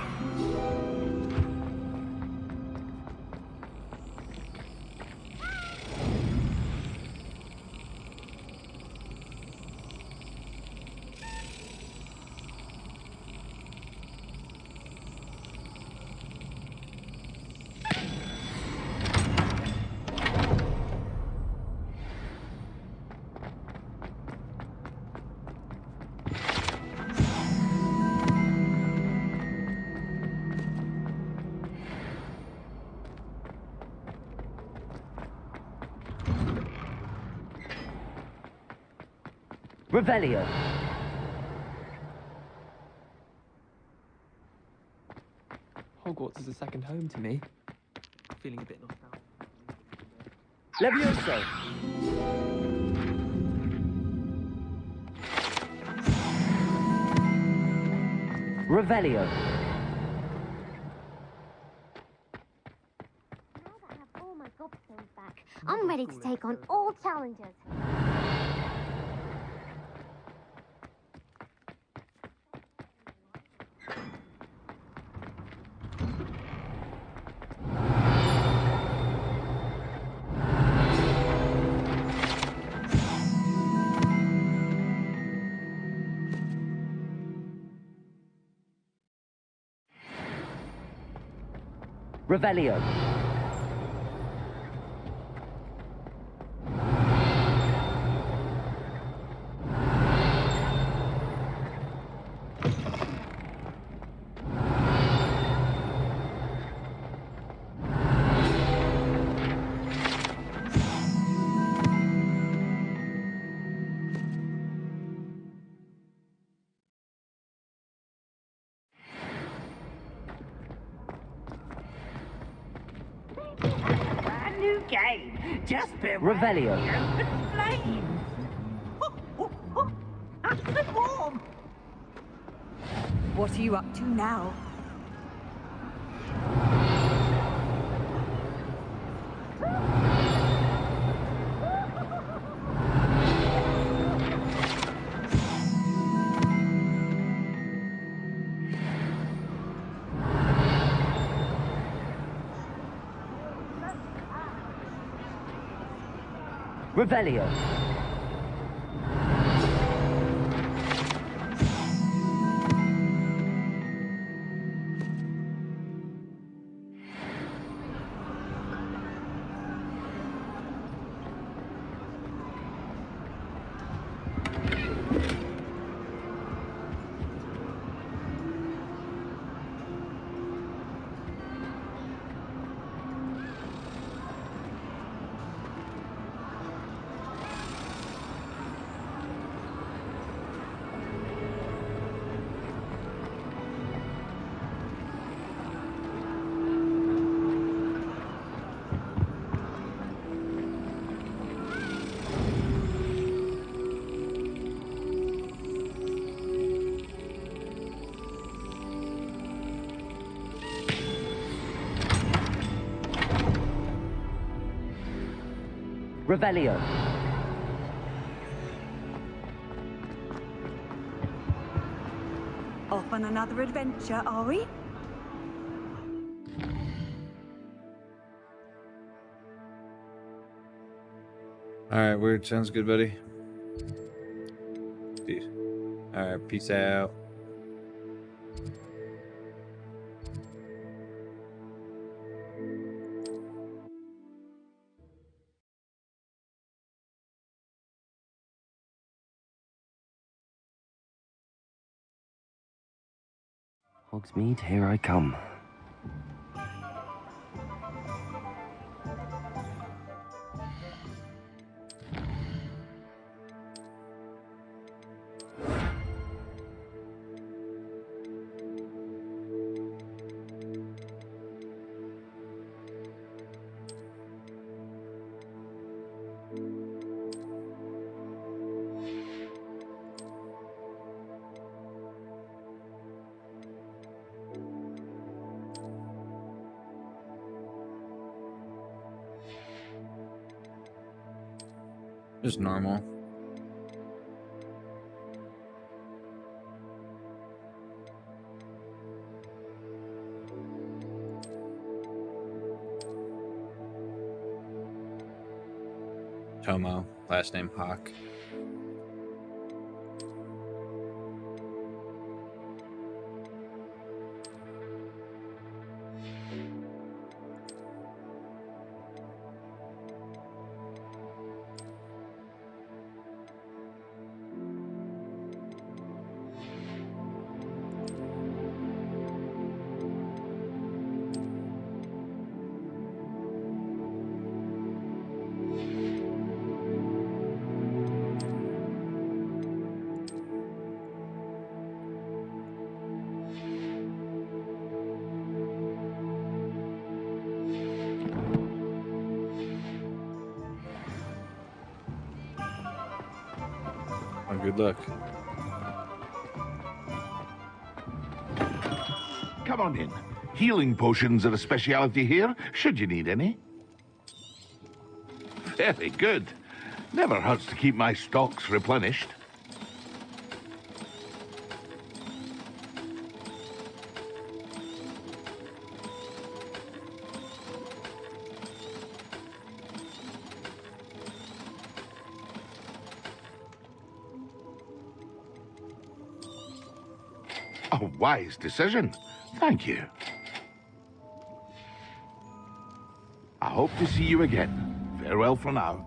Revelio. Hogwarts is a second home to me. Feeling a bit nostalgic. Levioso. Revelio. Now that I have all my gobstones back, I'm ready to take on all challenges. Revelio. game. Just beware Revelio. the open flames. Nice and warm. What are you up to now? Revelio. Revelio. Off on another adventure, are we? Alright, weird. Sounds good, buddy. Alright, peace out. Hogsmeade, here I come. Just normal. Tomo, last name Hawk. Oh, good luck. Come on in. Healing potions are a speciality here, should you need any. Very good. Never hurts to keep my stocks replenished. A wise decision. Thank you. I hope to see you again. Farewell for now.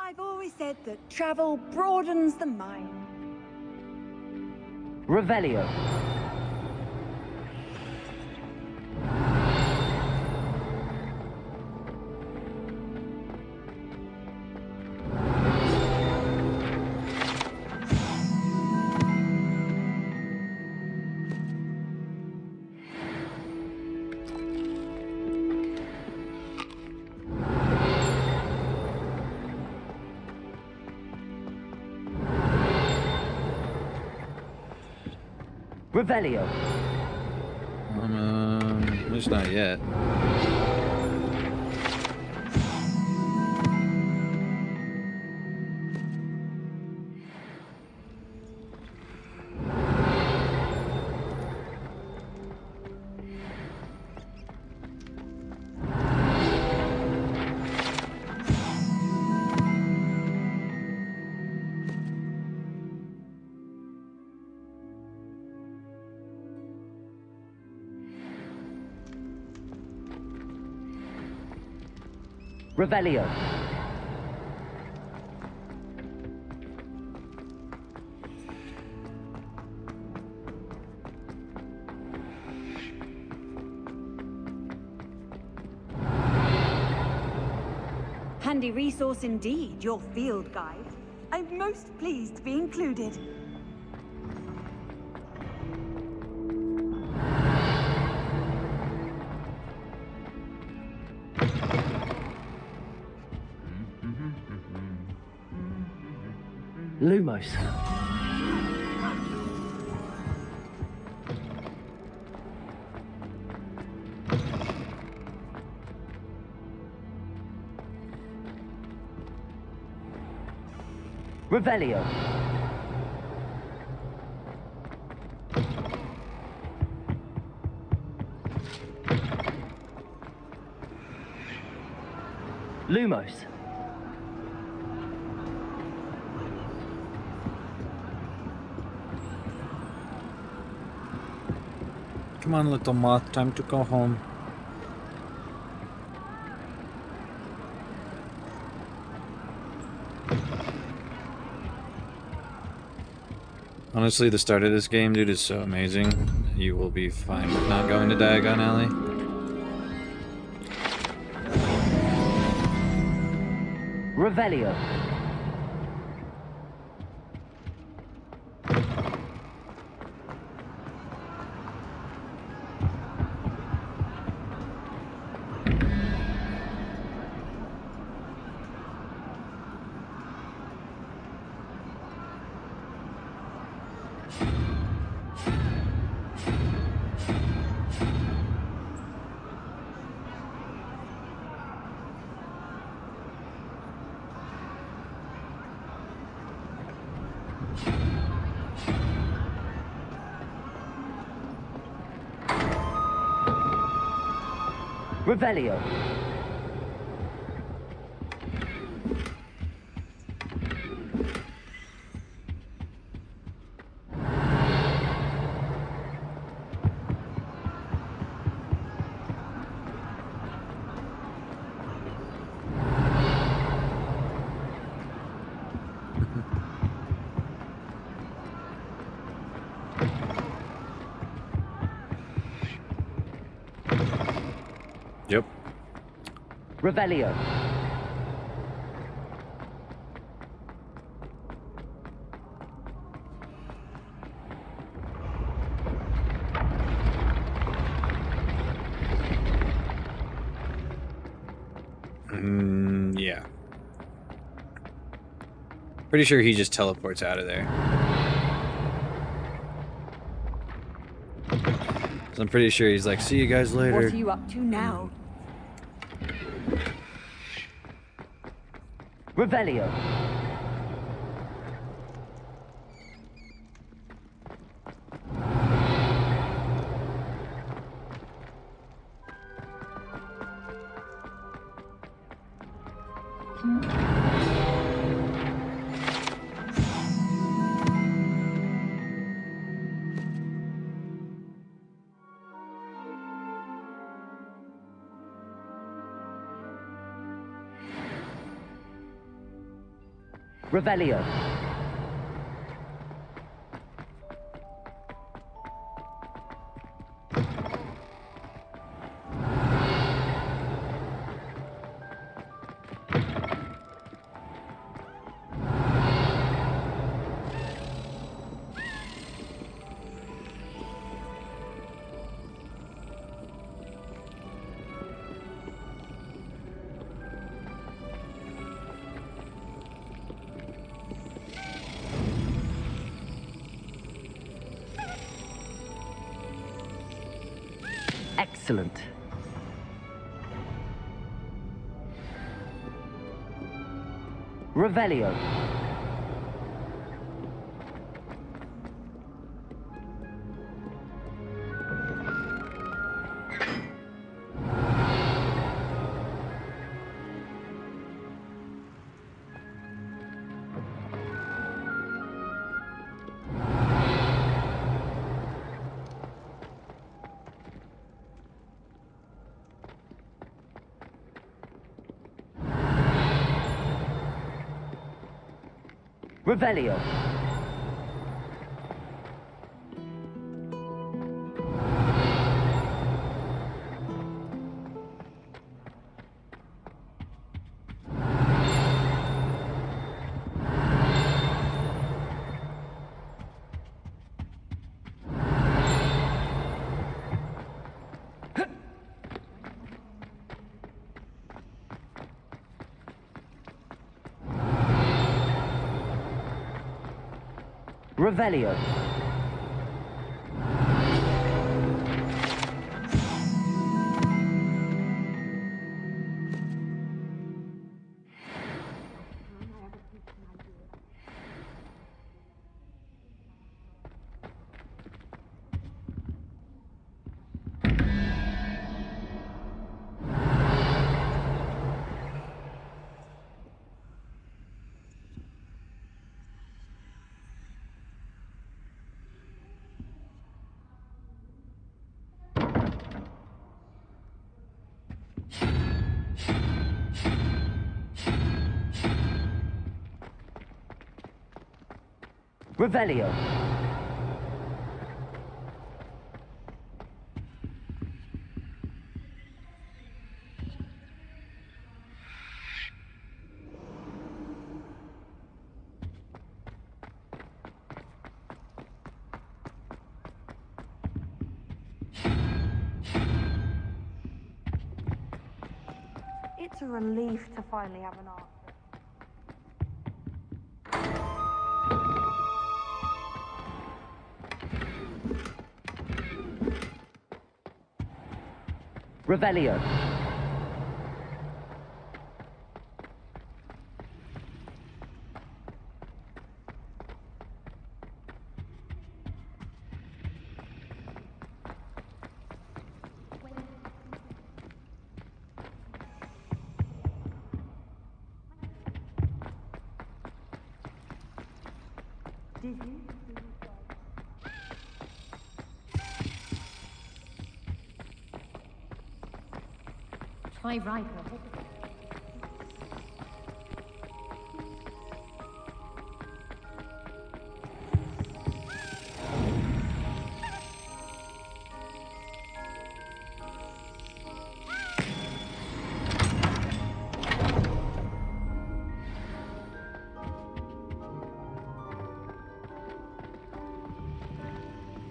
I've always said that travel broadens the mind. Revelio. Revelio. At least not yet. Revelio. Handy resource indeed, your field guide. I'm most pleased to be included. Lumos. Revelio. Lumos. Come on, little moth, time to go home. Honestly, the start of this game, dude, is so amazing. You will be fine with not going to Diagon Alley. Revelio. Revelio. Yep. Revelio. Yeah. Pretty sure he just teleports out of there. So I'm pretty sure he's like, see you guys later. What are you up to now? Revelio. Revelio. Excellent. Revelio. Revelio. Revelio. Revelio. It's a relief to finally have an answer. Revelio. Did you? Try right.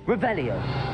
Revelio.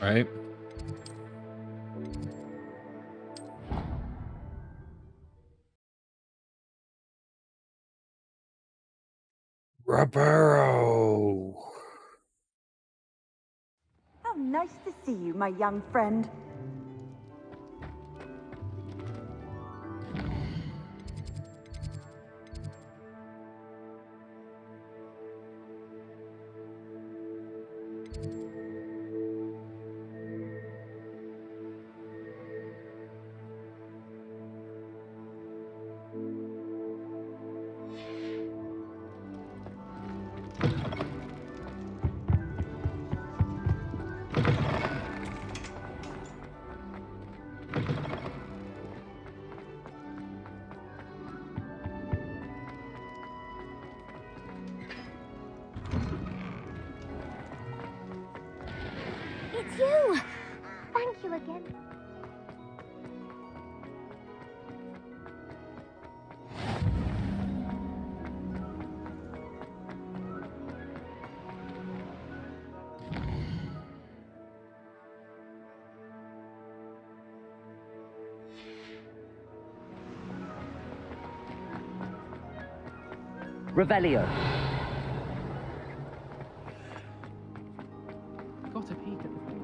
Right? Reparo. How nice to see you, my young friend. It's you! Thank you again. Revelio. Got a peek at the thing.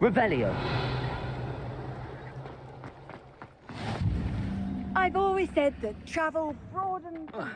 Revelio. I've always said that travel broadens the mind.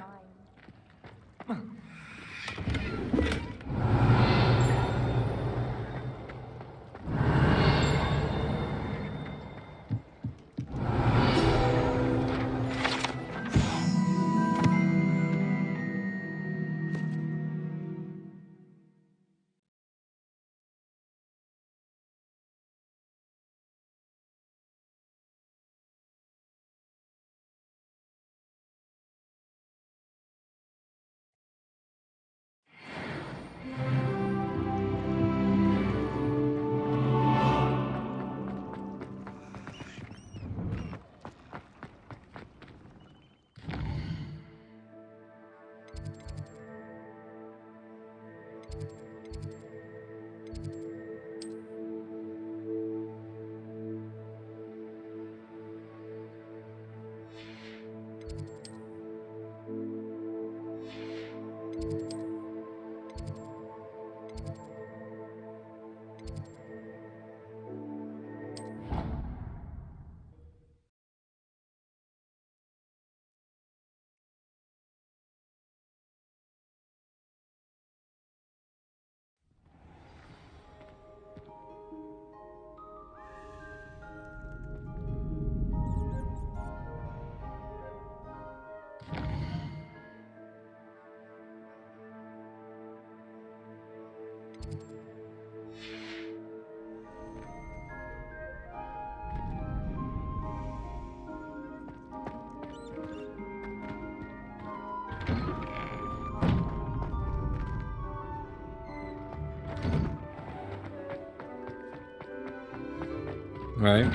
Right.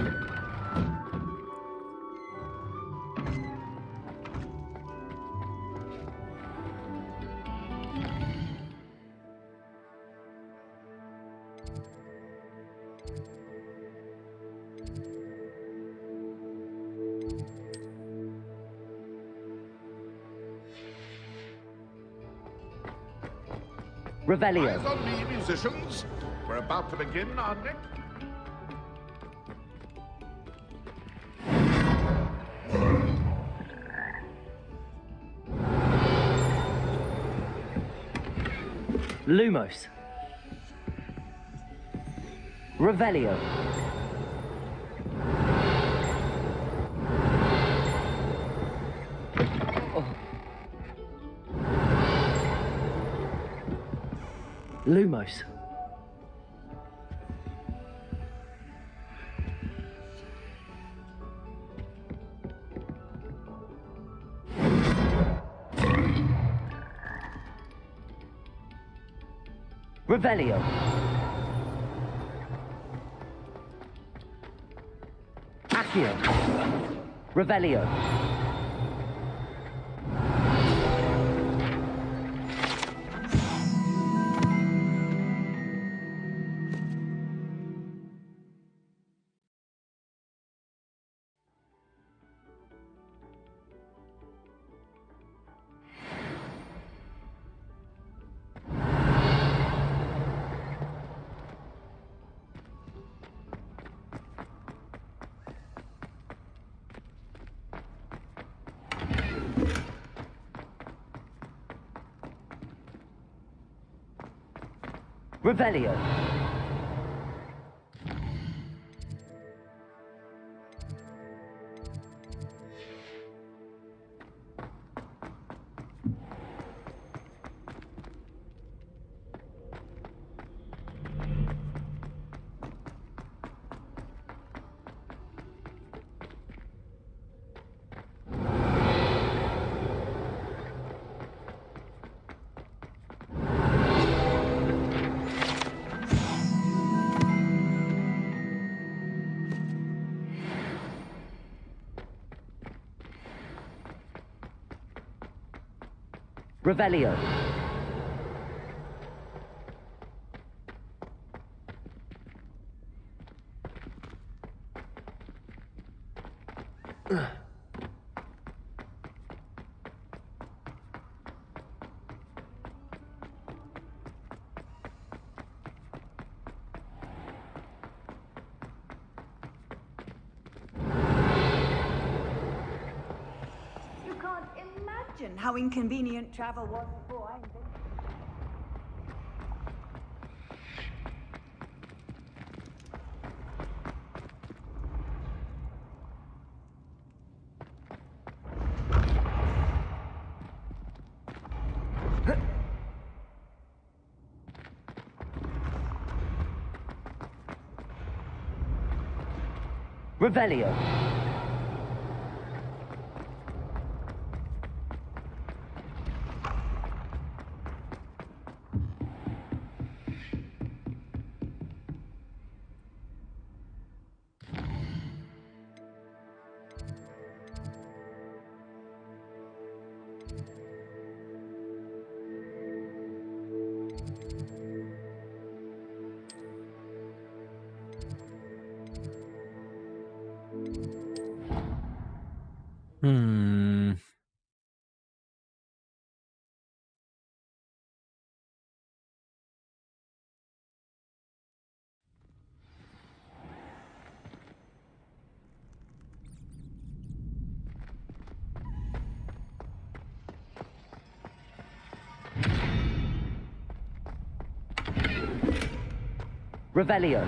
Revelio. Eyes on me, musicians. We're about to begin our next... Lumos. Revelio. Lumos. Revelio. Accio. Revelio. Revelio. Revelio. You can't imagine how inconvenient travel was before I invented it. Revelio. Hmm. Revelio.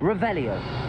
Revelio.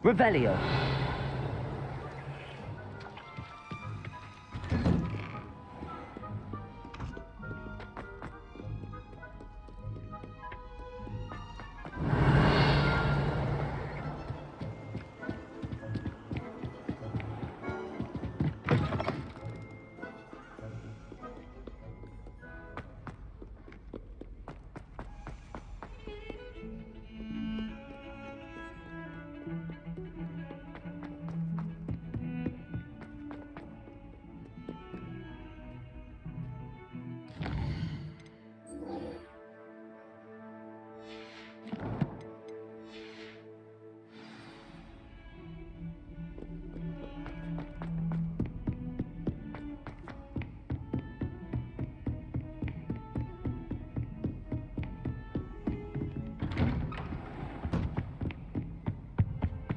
Revelio.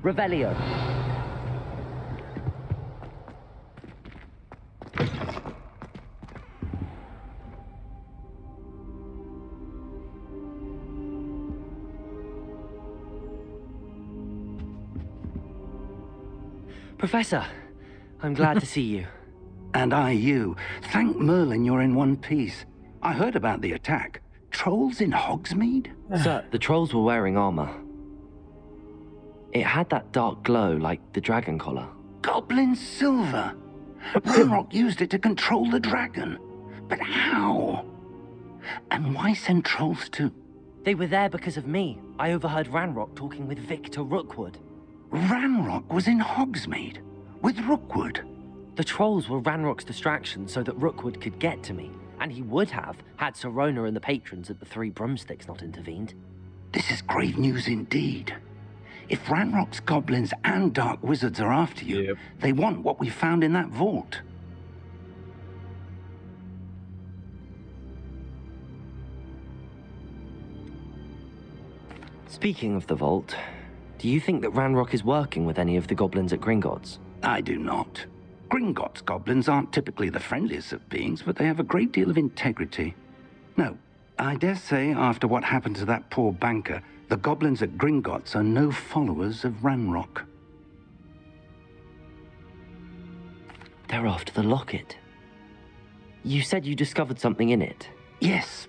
Revelio. Professor, I'm glad to see you. And I you. Thank Merlin you're in one piece. I heard about the attack. Trolls in Hogsmeade? Sir, the trolls were wearing armor. It had that dark glow like the dragon collar. Goblin silver. Ranrock used it to control the dragon. But how? And why send trolls to? They were there because of me. I overheard Ranrock talking with Victor Rookwood. Ranrock was in Hogsmeade with Rookwood. The trolls were Ranrock's distraction so that Rookwood could get to me. And he would have had Sirona and the patrons at the Three Broomsticks not intervened. This is grave news indeed. If Ranrock's goblins and dark wizards are after you, they want what we found in that vault. Speaking of the vault, do you think that Ranrock is working with any of the goblins at Gringotts? I do not. Gringotts goblins aren't typically the friendliest of beings, but they have a great deal of integrity. No, I dare say after what happened to that poor banker, the goblins at Gringotts are no followers of Ranrock. They're after the locket. You said you discovered something in it. Yes.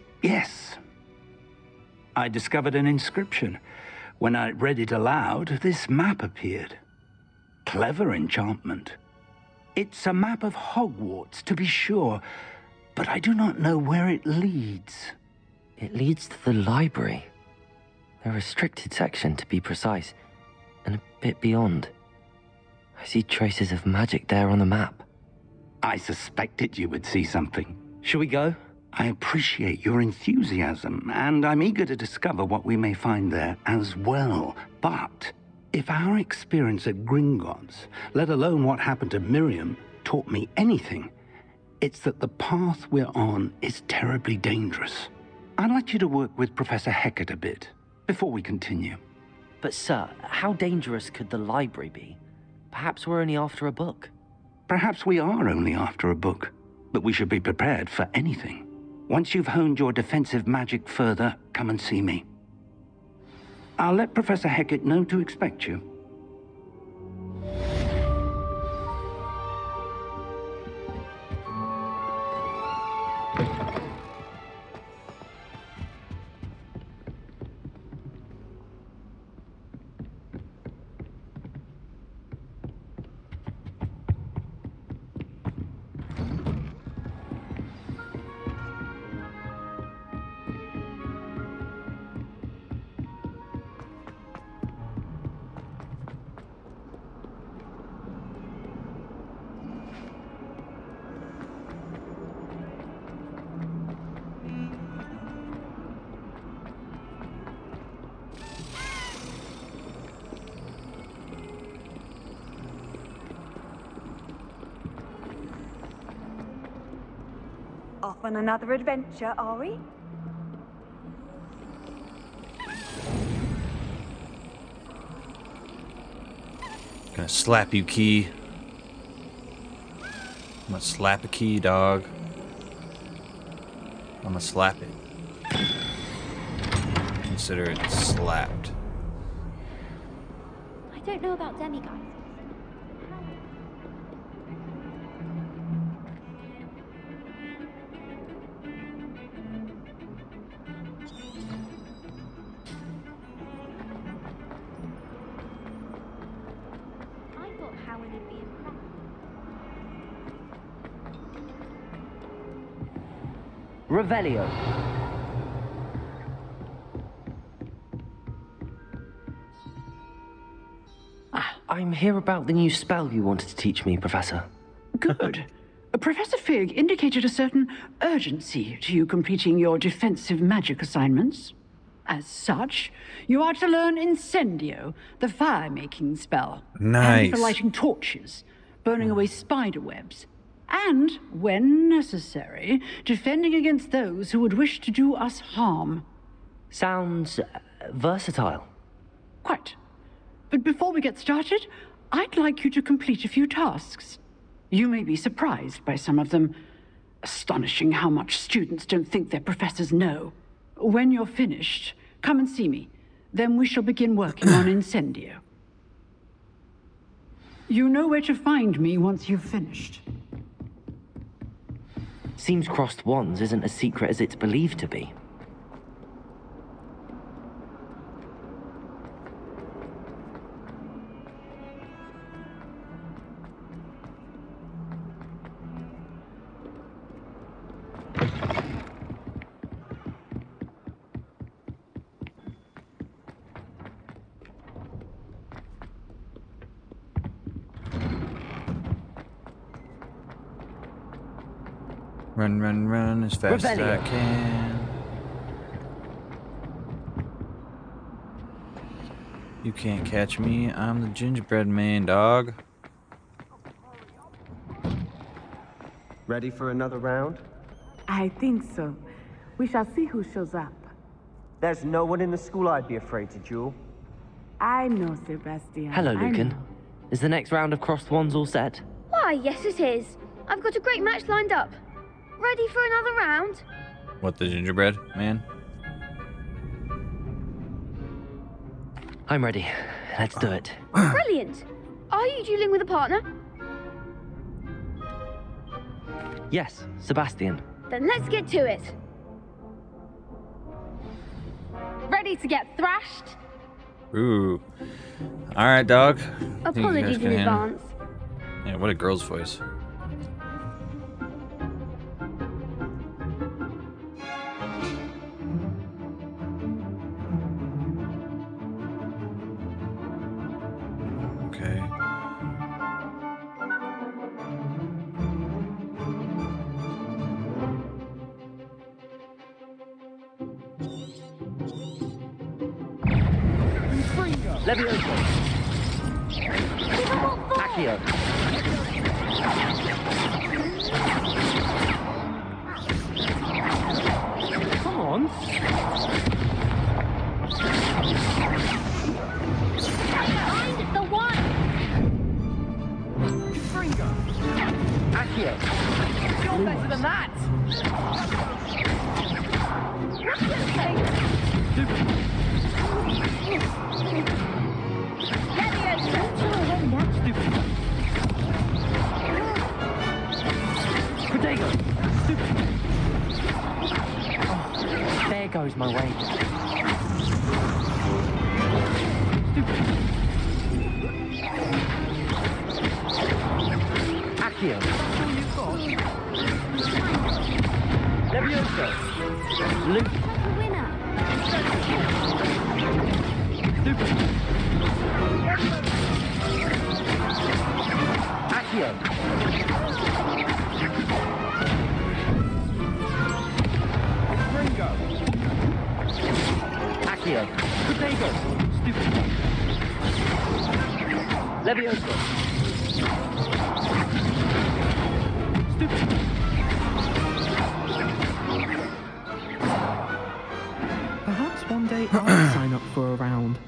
I discovered an inscription. When I read it aloud, this map appeared. Clever enchantment. It's a map of Hogwarts, to be sure, but I do not know where it leads. It leads to the library. A restricted section, to be precise, and a bit beyond. I see traces of magic there on the map. I suspected you would see something. Shall we go? I appreciate your enthusiasm, and I'm eager to discover what we may find there as well. But if our experience at Gringotts, let alone what happened to Miriam, taught me anything, it's that the path we're on is terribly dangerous. I'd like you to work with Professor Hecat a bit before we continue. But sir, how dangerous could the library be? Perhaps we're only after a book. Perhaps we are only after a book, but we should be prepared for anything. Once you've honed your defensive magic further, come and see me. I'll let Professor Hecat know to expect you. Off on another adventure, are we? Gonna slap you, Key. I'm gonna slap a key, dog. I'm gonna slap it. Consider it slapped. I don't know about demigods. I thought Howard would be impressed. Revelio. I'm here about the new spell you wanted to teach me, Professor. Good. Professor Fig indicated a certain urgency to you completing your defensive magic assignments. As such, you are to learn Incendio, the fire-making spell. Nice. And for lighting torches, burning away spider webs, and, when necessary, defending against those who would wish to do us harm. Sounds versatile. Quite. But before we get started, I'd like you to complete a few tasks. You may be surprised by some of them. Astonishing how much students don't think their professors know. When you're finished, come and see me. Then we shall begin working on Incendio. You know where to find me once you've finished. Seems crossed wands isn't as secret as it's believed to be. Run, run, run as fast as I can. You can't catch me. I'm the gingerbread man, dog. Ready for another round? I think so. We shall see who shows up. There's no one in the school I'd be afraid to duel. I know, Sebastian. Hello, I Lucan. know. Is the next round of crossed wands all set? Why, yes it is. I've got a great match lined up. Ready for another round? What, the gingerbread man? I'm ready. Let's do it. Brilliant. Are you dueling with a partner? Yes, Sebastian. Then let's get to it. Ready to get thrashed? Ooh. Alright, dog. Apologies in advance. Yeah, what a girl's voice. Okay. Levioso. Accio. Come on. Find the one. Accio. You're better than that! Protego. There goes my way. Accio. Levioso. Luke. Winner. Accio. Accio. Protego. Levioso. Perhaps one day I'll sign up for a round.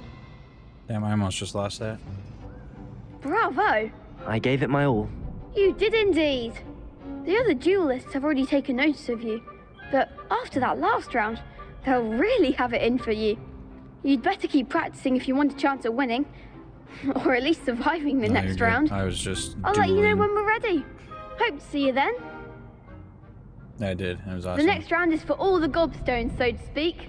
Damn, I almost just lost that. Bravo. I gave it my all. You did indeed. The other duelists have already taken notice of you, but after that last round, they'll really have it in for you. You'd better keep practicing if you want a chance at winning. Or at least surviving the No, next you're good. round. I was just I'll let you know dueling. when we're ready. Hope to see you then. I did. It was awesome. The next round is for all the gobstones, so to speak.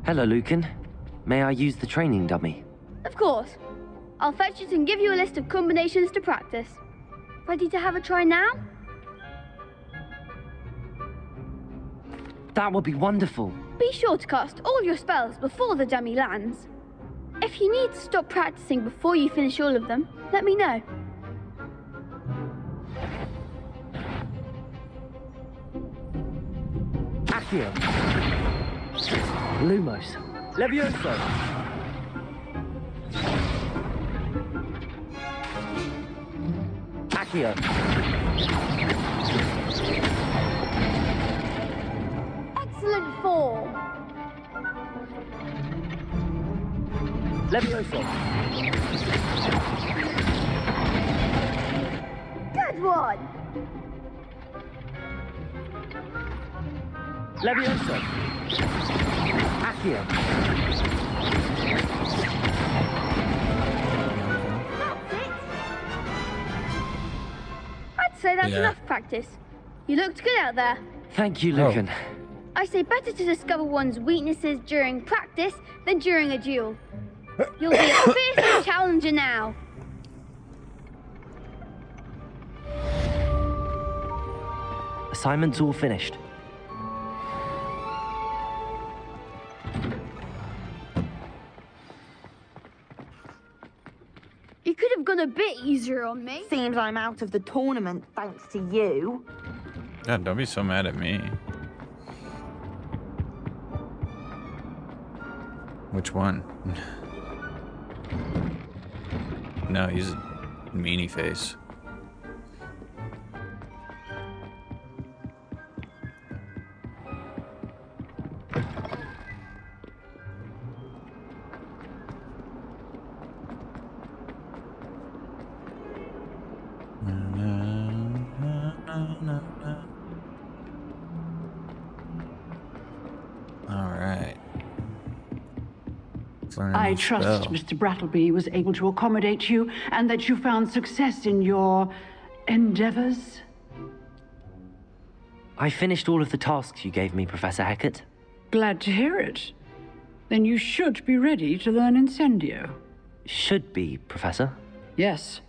Hello, Lucan. May I use the training dummy? Of course. I'll fetch it and give you a list of combinations to practice. Ready to have a try now? That would be wonderful. Be sure to cast all your spells before the dummy lands. If you need to stop practicing before you finish all of them, let me know. Accio. Lumos. Levioso. Accio. Excellent form. Levioso. Good one. Levioso. Accio. I'd say that's Yeah. enough practice. You looked good out there. Thank you, Lucan. I say better to discover one's weaknesses during practice than during a duel. You'll be a fierce challenger now. Assignment's all finished. You could have gone a bit easier on me. Seems I'm out of the tournament thanks to you. God, don't be so mad at me. Which one? No, he's a meanie face. Alright. I trust Mr. Brattleby was able to accommodate you and that you found success in your endeavors. I finished all of the tasks you gave me, Professor Hecat. Glad to hear it. Then you should be ready to learn Incendio. Should be, Professor. Yes.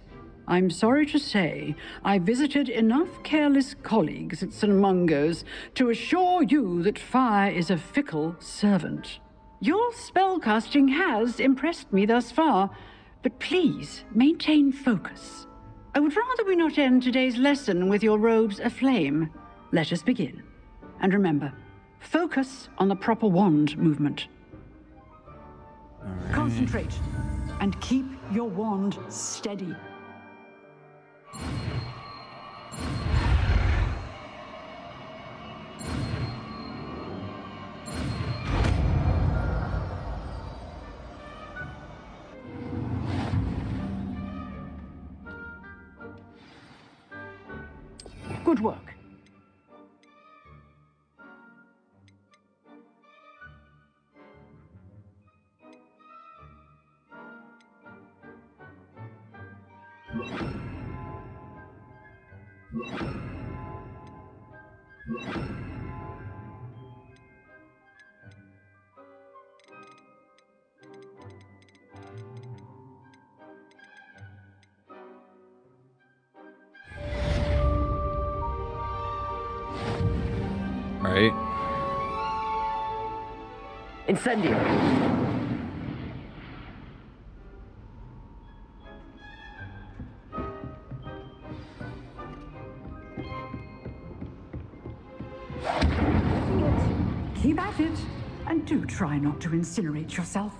I'm sorry to say, I visited enough careless colleagues at St. Mungo's to assure you that fire is a fickle servant. Your spellcasting has impressed me thus far, but please maintain focus. I would rather we not end today's lesson with your robes aflame. Let us begin. And remember, focus on the proper wand movement. Right. Concentrate and keep your wand steady. Good work. Right? Incendio. Keep at it, and do try not to incinerate yourself.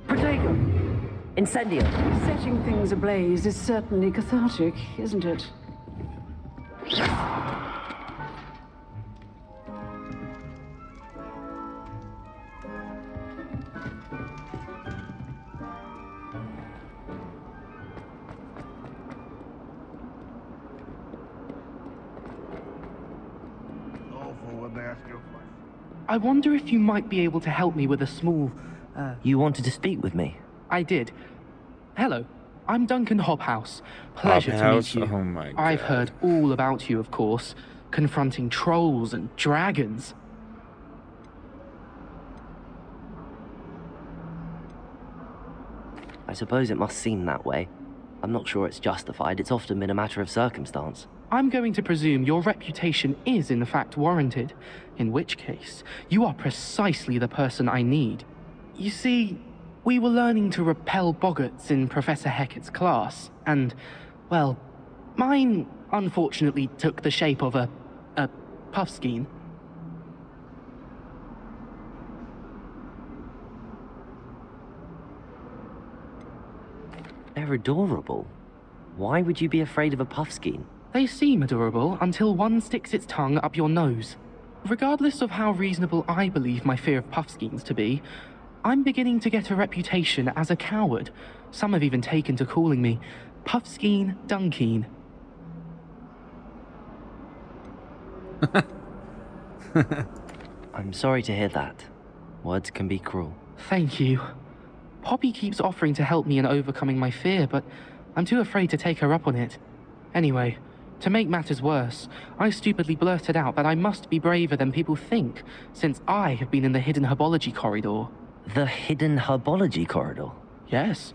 Protego. Incendio. Setting things ablaze is certainly cathartic, isn't it? I wonder if you might be able to help me with a small, You wanted to speak with me? I did. Hello, I'm Duncan Hobhouse. Pleasure to meet you. Oh my God. I've heard all about you, of course, confronting trolls and dragons. I suppose it must seem that way. I'm not sure it's justified. It's often been a matter of circumstance. I'm going to presume your reputation is in fact warranted, in which case, you are precisely the person I need. You see, we were learning to repel boggarts in Professor Hecat's class, and, well, mine unfortunately took the shape of a puffskein. They're adorable. Why would you be afraid of a puffskein? They seem adorable until one sticks its tongue up your nose. Regardless of how reasonable I believe my fear of puffskeins to be, I'm beginning to get a reputation as a coward. Some have even taken to calling me Puffskein Dunkeen. I'm sorry to hear that. Words can be cruel. Thank you. Poppy keeps offering to help me in overcoming my fear, but I'm too afraid to take her up on it. Anyway, to make matters worse, I stupidly blurted out that I must be braver than people think, since I have been in the hidden herbology corridor. The hidden herbology corridor? Yes.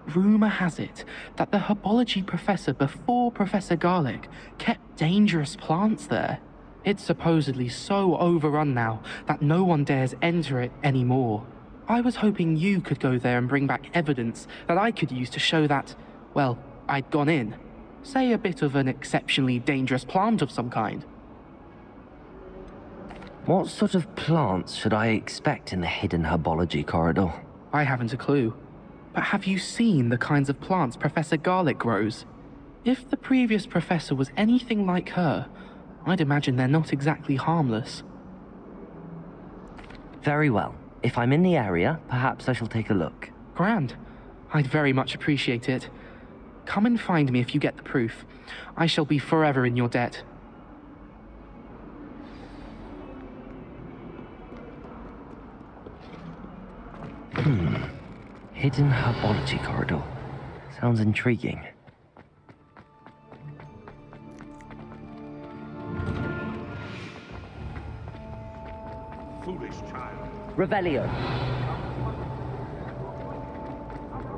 Rumor has it that the herbology professor before Professor Garlic kept dangerous plants there. It's supposedly so overrun now that no one dares enter it anymore. I was hoping you could go there and bring back evidence that I could use to show that, well, I'd gone in. Say a bit of an exceptionally dangerous plant of some kind. What sort of plants should I expect in the hidden herbology corridor? I haven't a clue. But have you seen the kinds of plants Professor Garlic grows? If the previous professor was anything like her, I'd imagine they're not exactly harmless. Very well. If I'm in the area, perhaps I shall take a look. Grand. I'd very much appreciate it. Come and find me if you get the proof. I shall be forever in your debt. Hidden herbology corridor. Sounds intriguing. Foolish child. Revelio.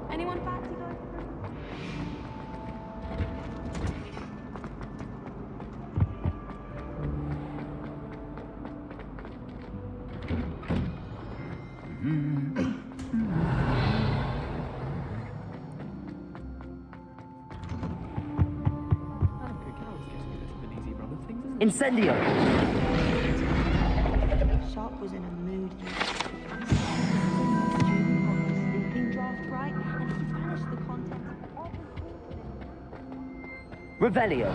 Anyone fancy going? Incendio! Sharp was in a mood. The student got his sleeping draft right, and he vanished the contents of every Revelio.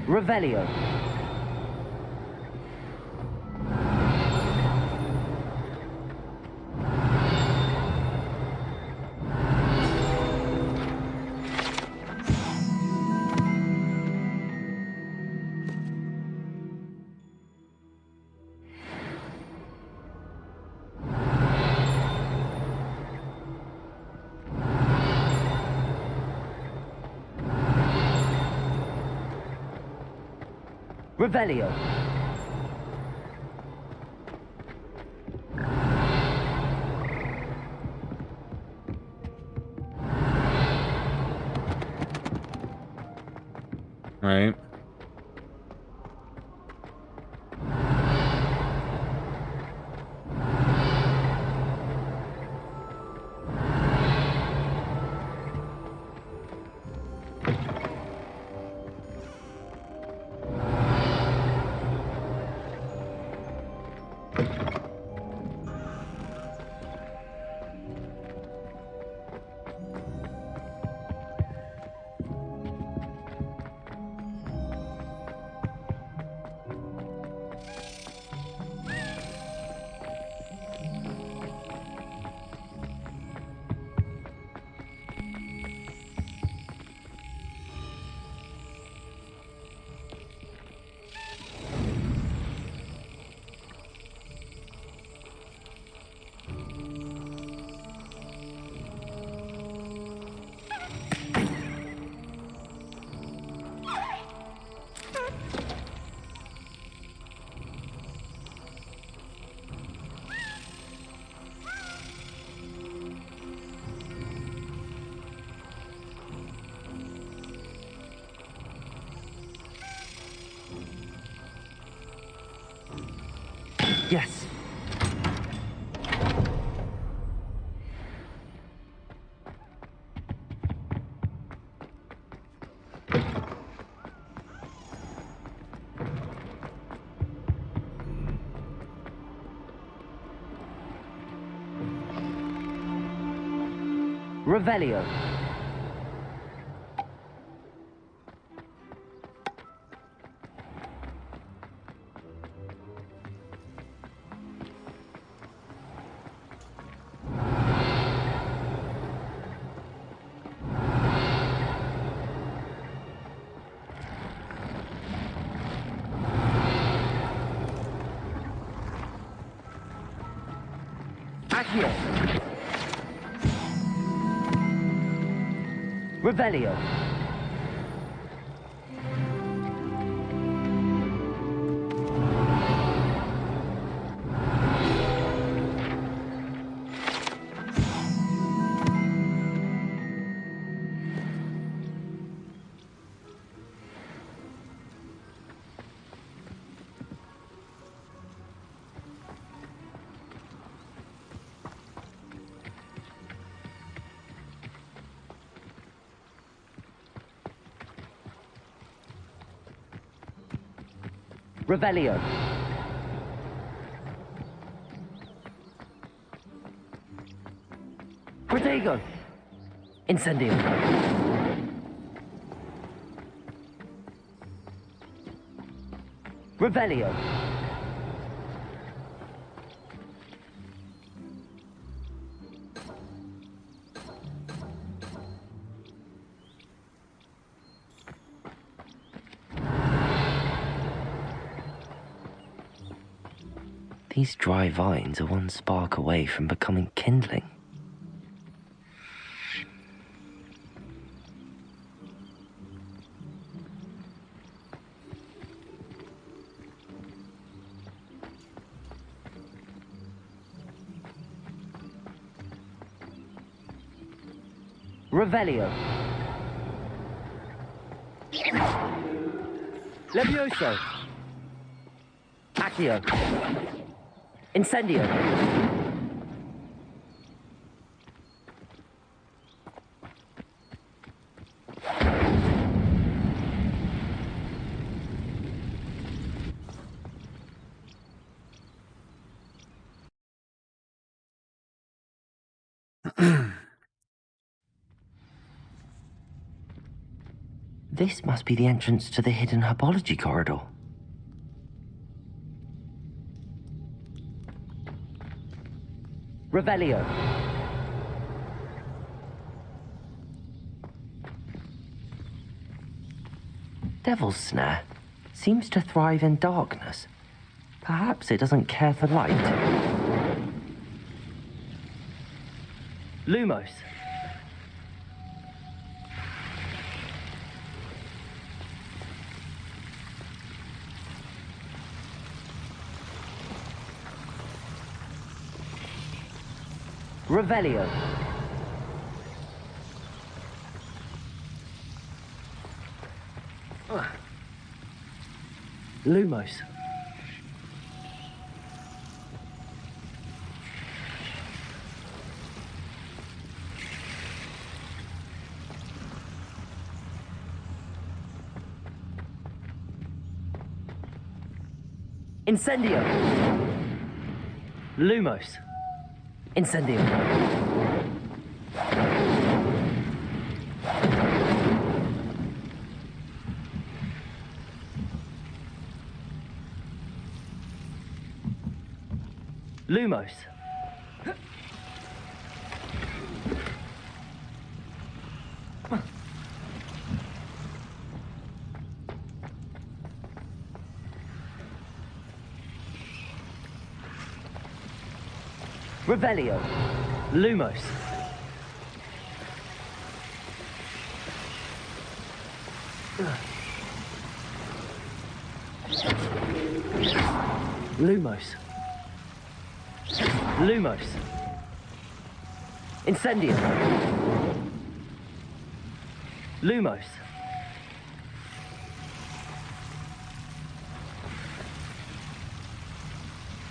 Revelio. Revelio. Right. Yes. Revelio. Accio. Revelio. Revelio. Protego. Incendio. Revelio. These dry vines are one spark away from becoming kindling. Revelio. Levioso. Accio. Incendio. This must be the entrance to the hidden herbology corridor. Revelio. Devil's Snare seems to thrive in darkness. Perhaps it doesn't care for light. Lumos. Revelio. Lumos. Incendio. Lumos. Incendio. Lumos. Revelio. Lumos. Lumos. Lumos. Incendio. Lumos.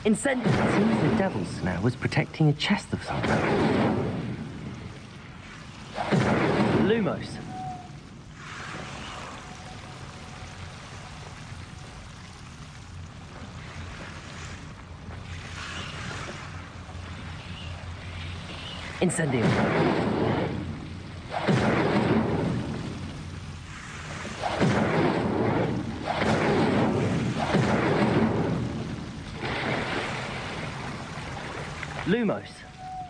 Incendio! It seems the devil's snare was protecting a chest of some kind. Lumos. Incendio. Lumos.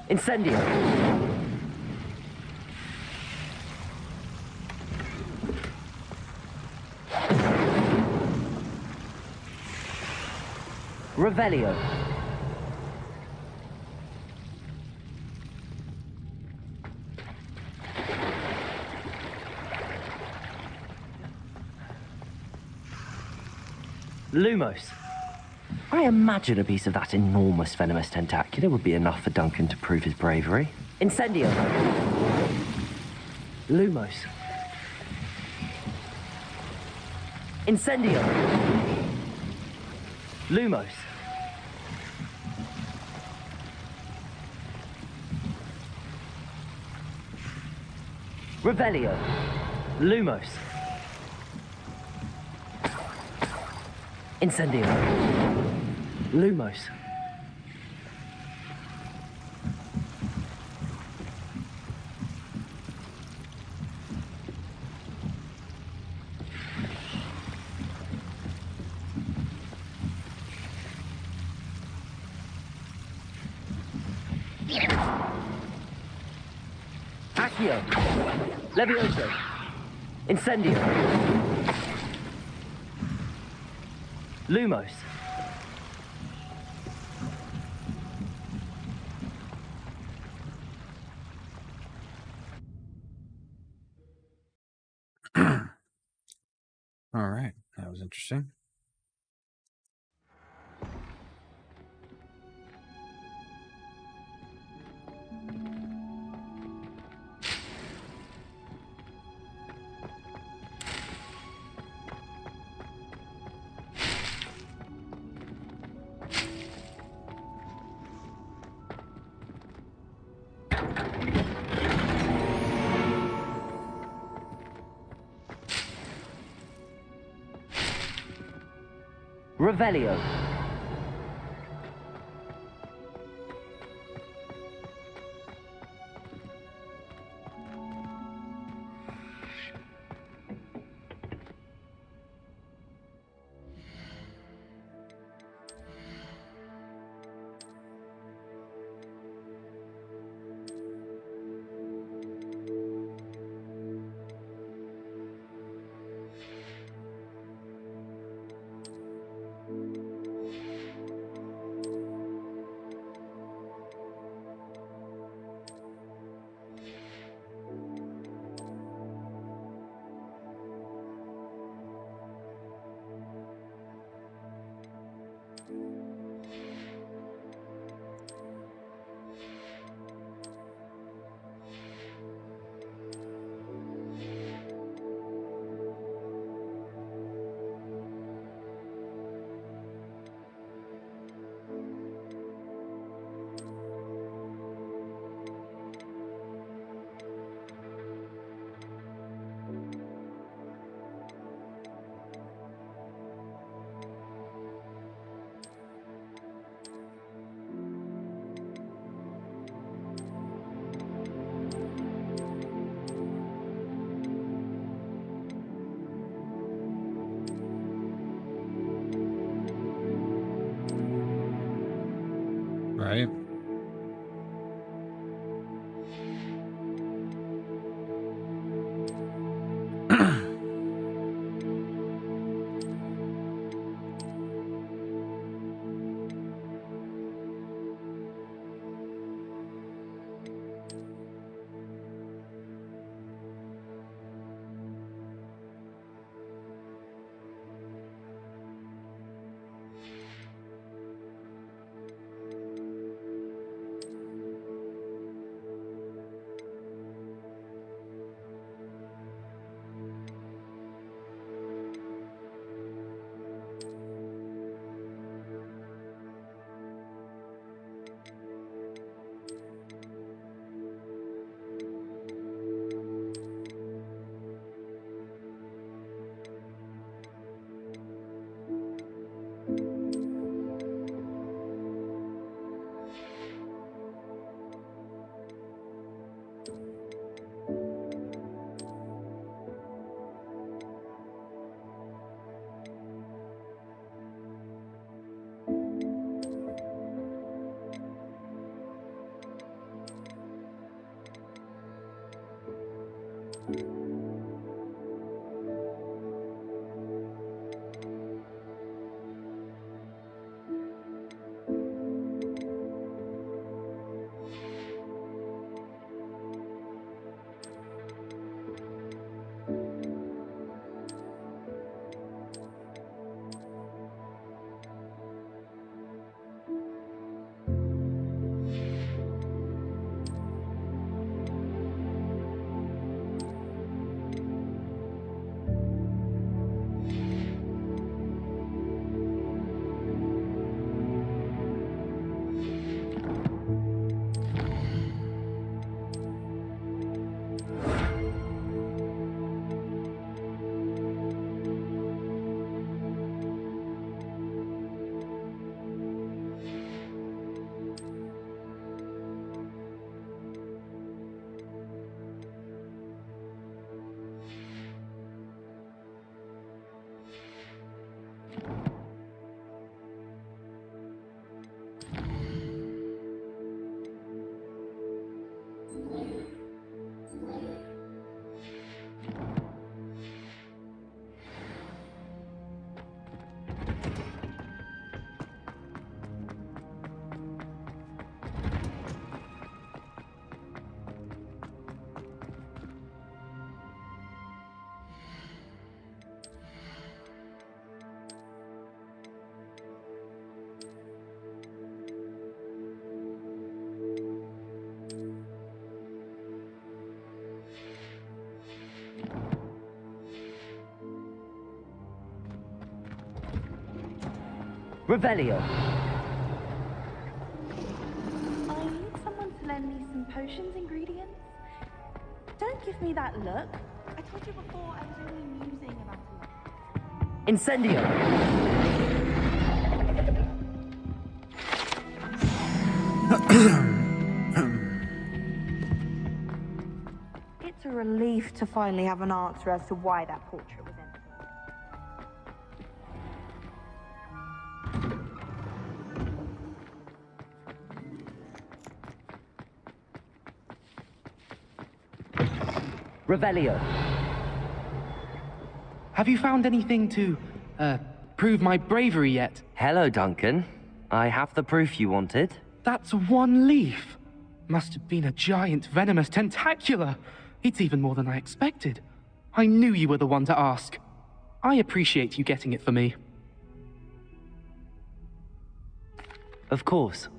Incendio. Revelio. Lumos. I imagine a piece of that enormous venomous tentacular would be enough for Duncan to prove his bravery. Incendio. Lumos. Incendio. Lumos. Revelio. Lumos. Incendio. Lumos. Accio. Levioso. Incendio. Lumos. All right, that was interesting. Revelio. Right. Revelio. I need someone to lend me some potions ingredients. Don't give me that look. I told you before I was only musing about a lot. Incendio. It's a relief to finally have an answer as to why that portrait was empty. Revelio. Have you found anything to, prove my bravery yet? Hello, Duncan. I have the proof you wanted. That's one leaf. Must have been a giant venomous tentacula. It's even more than I expected. I knew you were the one to ask. I appreciate you getting it for me. Of course.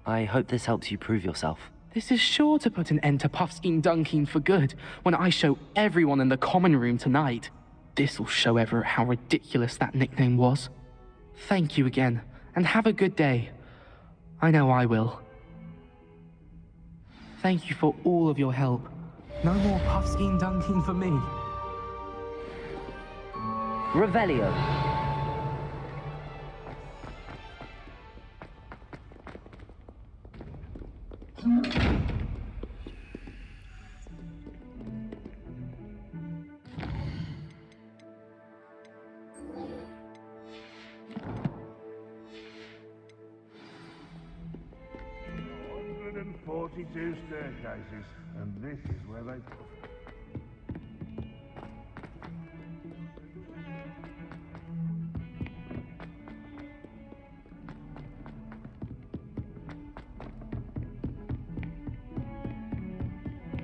I hope this helps you prove yourself. This is sure to put an end to Puffskein Dunkeen for good when I show everyone in the common room tonight. This'll show Everett how ridiculous that nickname was. Thank you again, and have a good day. I know I will. Thank you for all of your help. No more Puffskein Dunkeen for me. Revelio. Staircases, and this is where they put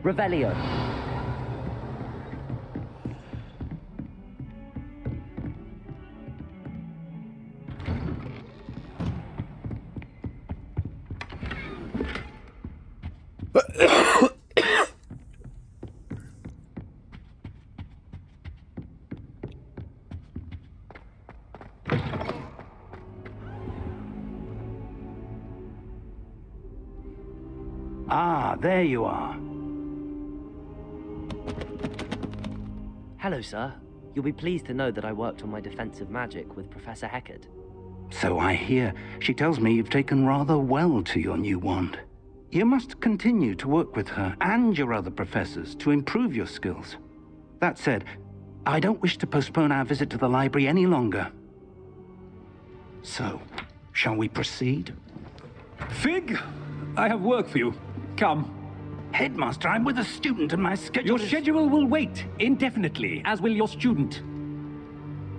Revelio. Ah, there you are. Hello, sir. You'll be pleased to know that I worked on my defensive magic with Professor Heckard. So I hear. She tells me you've taken rather well to your new wand. You must continue to work with her and your other professors to improve your skills. That said, I don't wish to postpone our visit to the library any longer. So, shall we proceed? Fig, I have work for you. Come. Headmaster, I'm with a student and my schedule Your schedule will wait indefinitely, as will your student.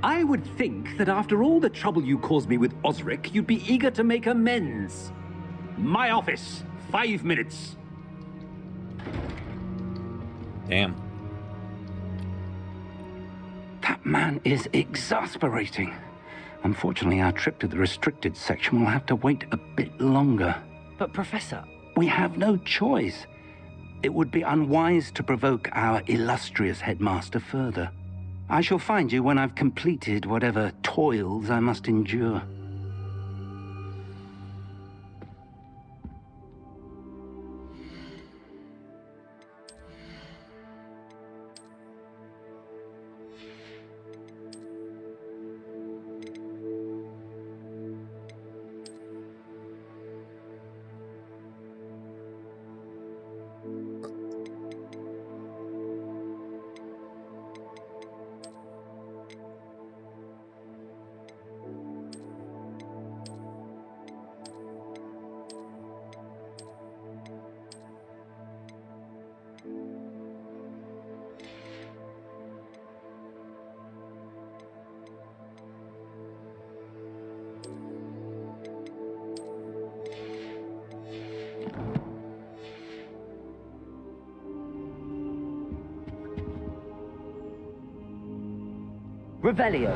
I would think that after all the trouble you caused me with Osric, you'd be eager to make amends. My office, 5 minutes. Damn. That man is exasperating. Unfortunately, our trip to the restricted section will have to wait a bit longer. But, Professor... We have no choice. It would be unwise to provoke our illustrious headmaster further. I shall find you when I've completed whatever toils I must endure. Revelio.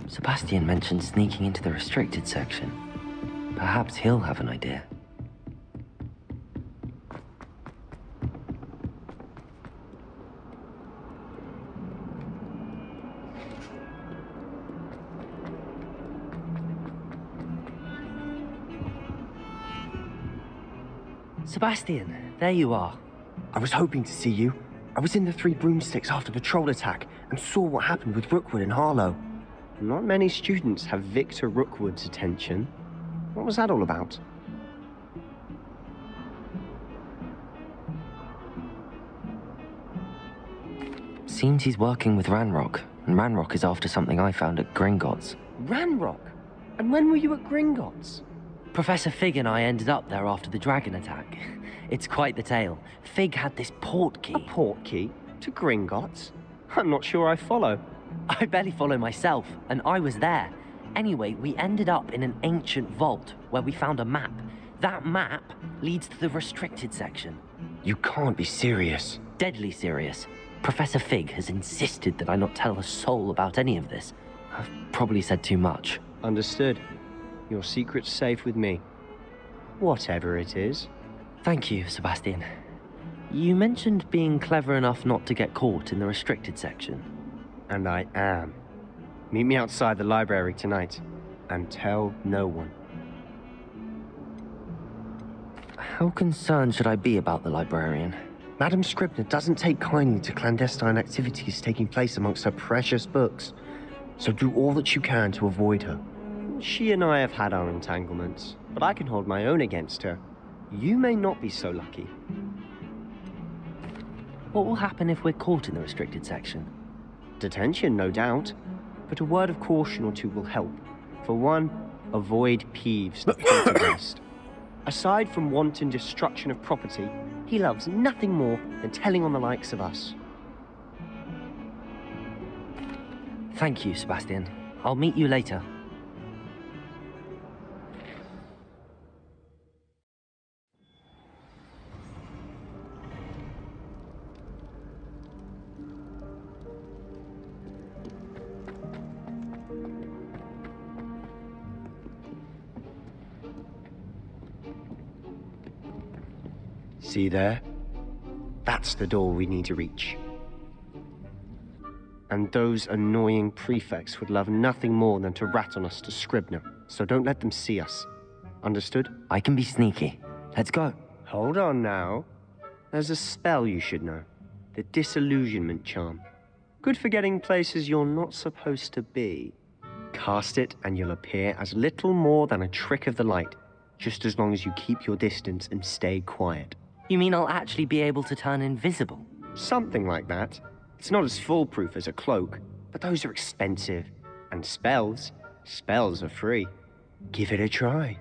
Sebastian mentioned sneaking into the restricted section. Perhaps he'll have an idea. Sebastian, there you are. I was hoping to see you. I was in the Three Broomsticks after the troll attack and saw what happened with Rookwood and Harlow. Not many students have Victor Rookwood's attention. What was that all about? Seems he's working with Ranrock, and Ranrock is after something I found at Gringotts. Ranrock? And when were you at Gringotts? Professor Fig and I ended up there after the dragon attack. It's quite the tale. Fig had this port key. A port key? To Gringotts? I'm not sure I follow. I barely follow myself, and I was there. Anyway, we ended up in an ancient vault where we found a map. That map leads to the restricted section. You can't be serious. Deadly serious. Professor Fig has insisted that I not tell a soul about any of this. I've probably said too much. Understood. Your secret's safe with me. Whatever it is. Thank you, Sebastian. You mentioned being clever enough not to get caught in the restricted section. And I am. Meet me outside the library tonight, and tell no one. How concerned should I be about the librarian? Madam Scribner doesn't take kindly to clandestine activities taking place amongst her precious books, so do all that you can to avoid her. She and I have had our entanglements, but I can hold my own against her. You may not be so lucky. What will happen if we're caught in the restricted section? Detention, no doubt, but a word of caution or two will help. For one, avoid Peeves, the poltergeist. Aside from wanton destruction of property, he loves nothing more than telling on the likes of us. Thank you, Sebastian. I'll meet you later. See there? That's the door we need to reach. And those annoying prefects would love nothing more than to rat on us to Scribner, so don't let them see us. Understood? I can be sneaky. Let's go. Hold on now. There's a spell you should know. The Disillusionment Charm. Good for getting places you're not supposed to be. Cast it and you'll appear as little more than a trick of the light, just as long as you keep your distance and stay quiet. You mean I'll actually be able to turn invisible? Something like that. It's not as foolproof as a cloak, but those are expensive. And spells are free. Give it a try.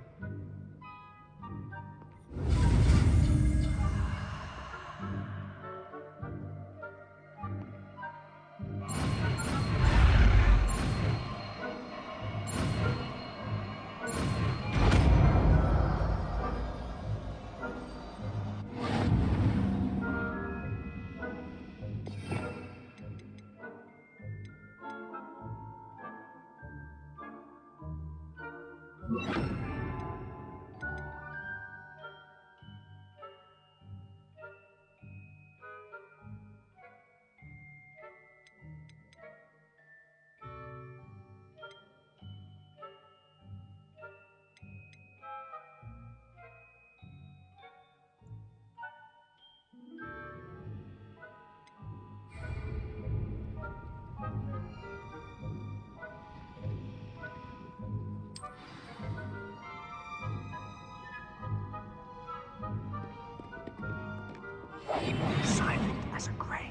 Silent as a grave.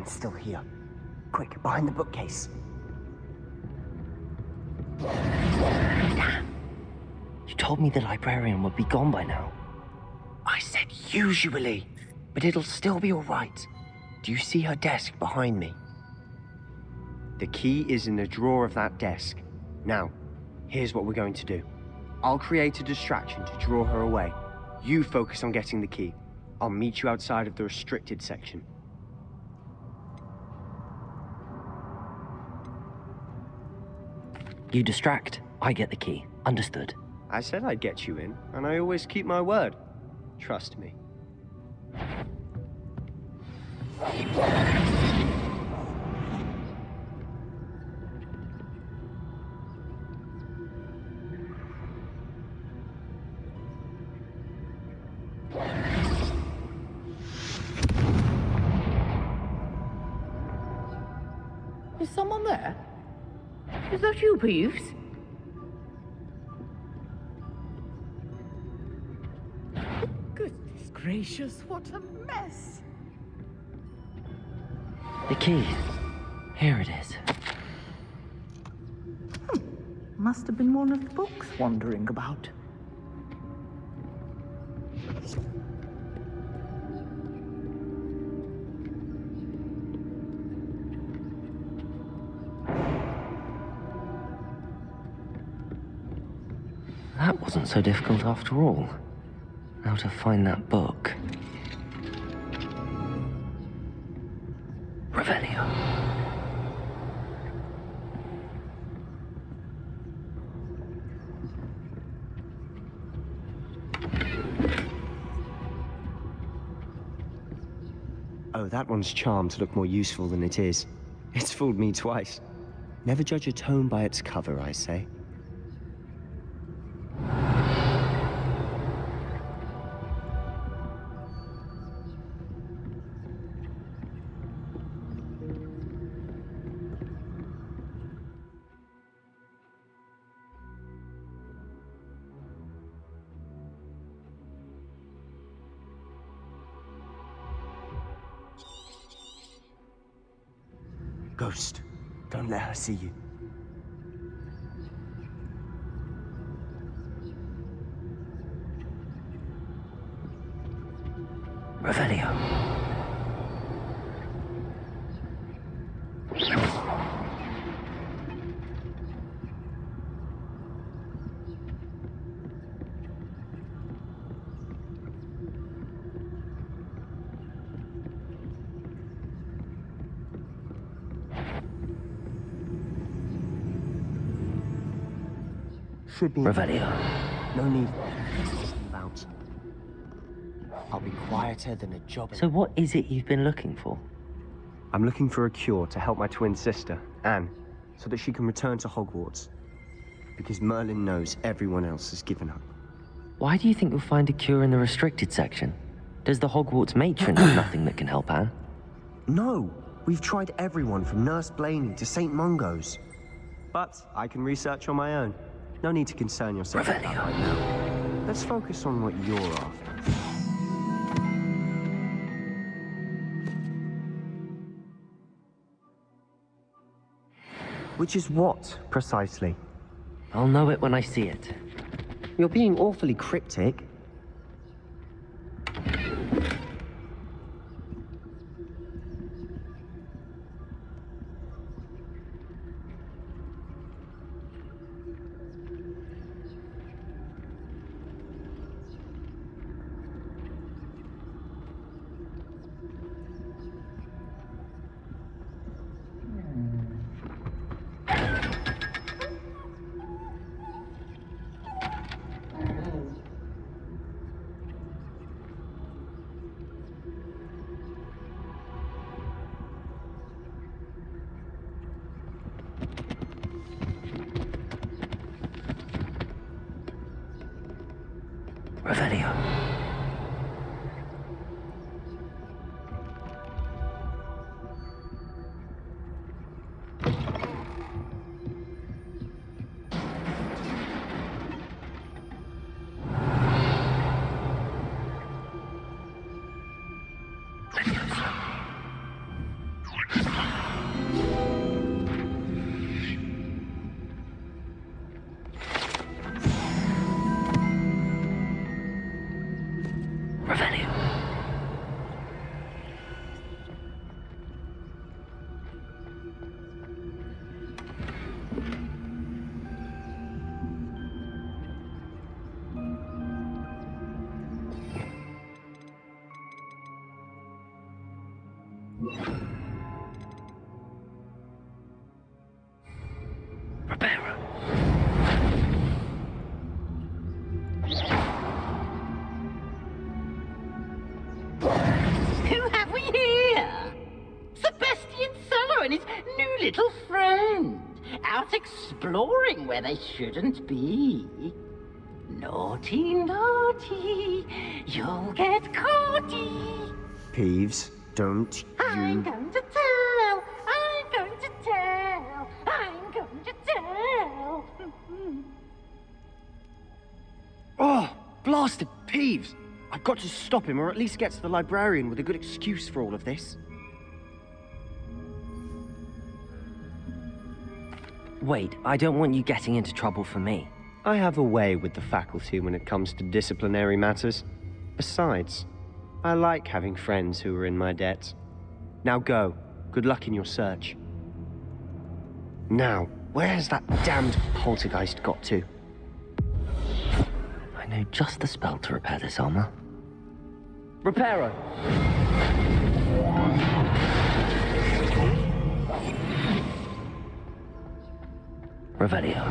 Merlin's still here. Quick, behind the bookcase. Damn. You told me the librarian would be gone by now. I said usually, but it'll still be all right. Do you see her desk behind me? The key is in the drawer of that desk. Now, here's what we're going to do. I'll create a distraction to draw her away. You focus on getting the key. I'll meet you outside of the restricted section. You distract, I get the key. Understood. I said I'd get you in, and I always keep my word. Trust me. Is someone there? Is that you, Peeves? Goodness gracious, what a mess! The key. Here it is. Must have been one of the books wandering about. That wasn't so difficult after all. Now to find that book. Revelio. Oh, that one's charmed to look more useful than it is. It's fooled me twice. Never judge a tome by its cover, I say. Ghost, don't let her see you. Revelio. Should be Revelio. No need about. I'll be quieter than a job. So what is it you've been looking for? I'm looking for a cure to help my twin sister, Anne, so that she can return to Hogwarts. Because Merlin knows everyone else has given up. Why do you think you'll find a cure in the restricted section? Does the Hogwarts matron have nothing that can help Anne? No, we've tried everyone from Nurse Blaney to St. Mungo's. But I can research on my own. No need to concern yourself with that right now. Let's focus on what you're after. Which is what, precisely? I'll know it when I see it. You're being awfully cryptic. Revelio. Revelio. Who have we here? Sebastian Cello and his new little friend, out exploring where they shouldn't be. Naughty, naughty, you'll get caughty. Peeves, don't I'm you... going to tell, I'm going to tell, I'm going to tell. Oh, blasted Peeves! I've got to stop him, or at least get to the librarian with a good excuse for all of this. Wait, I don't want you getting into trouble for me. I have a way with the faculty when it comes to disciplinary matters. Besides, I like having friends who are in my debt. Now go. Good luck in your search. Now, where's that damned poltergeist got to? I know just the spell to repair this armor. Reparo! Revelio.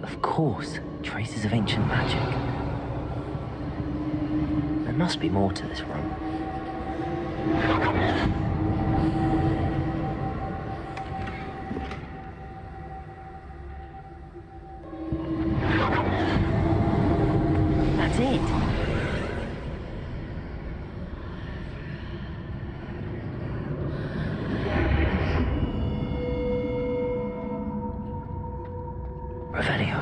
Of course, traces of ancient magic. There must be more to this room. That's it. Revelio.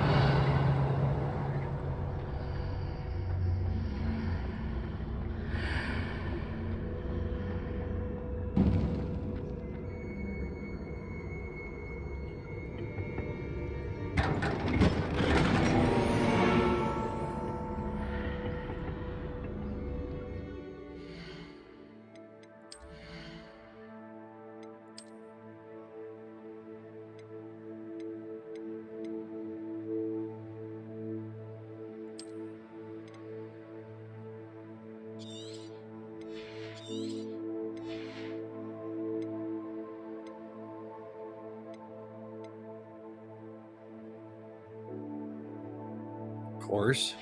Of course.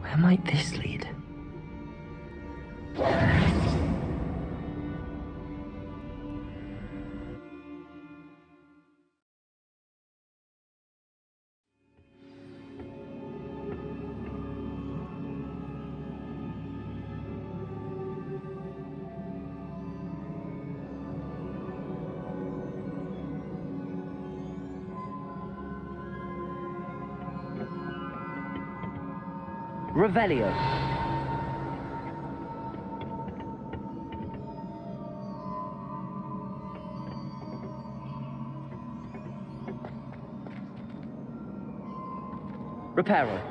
Where might this lead? Revelio. Reparo.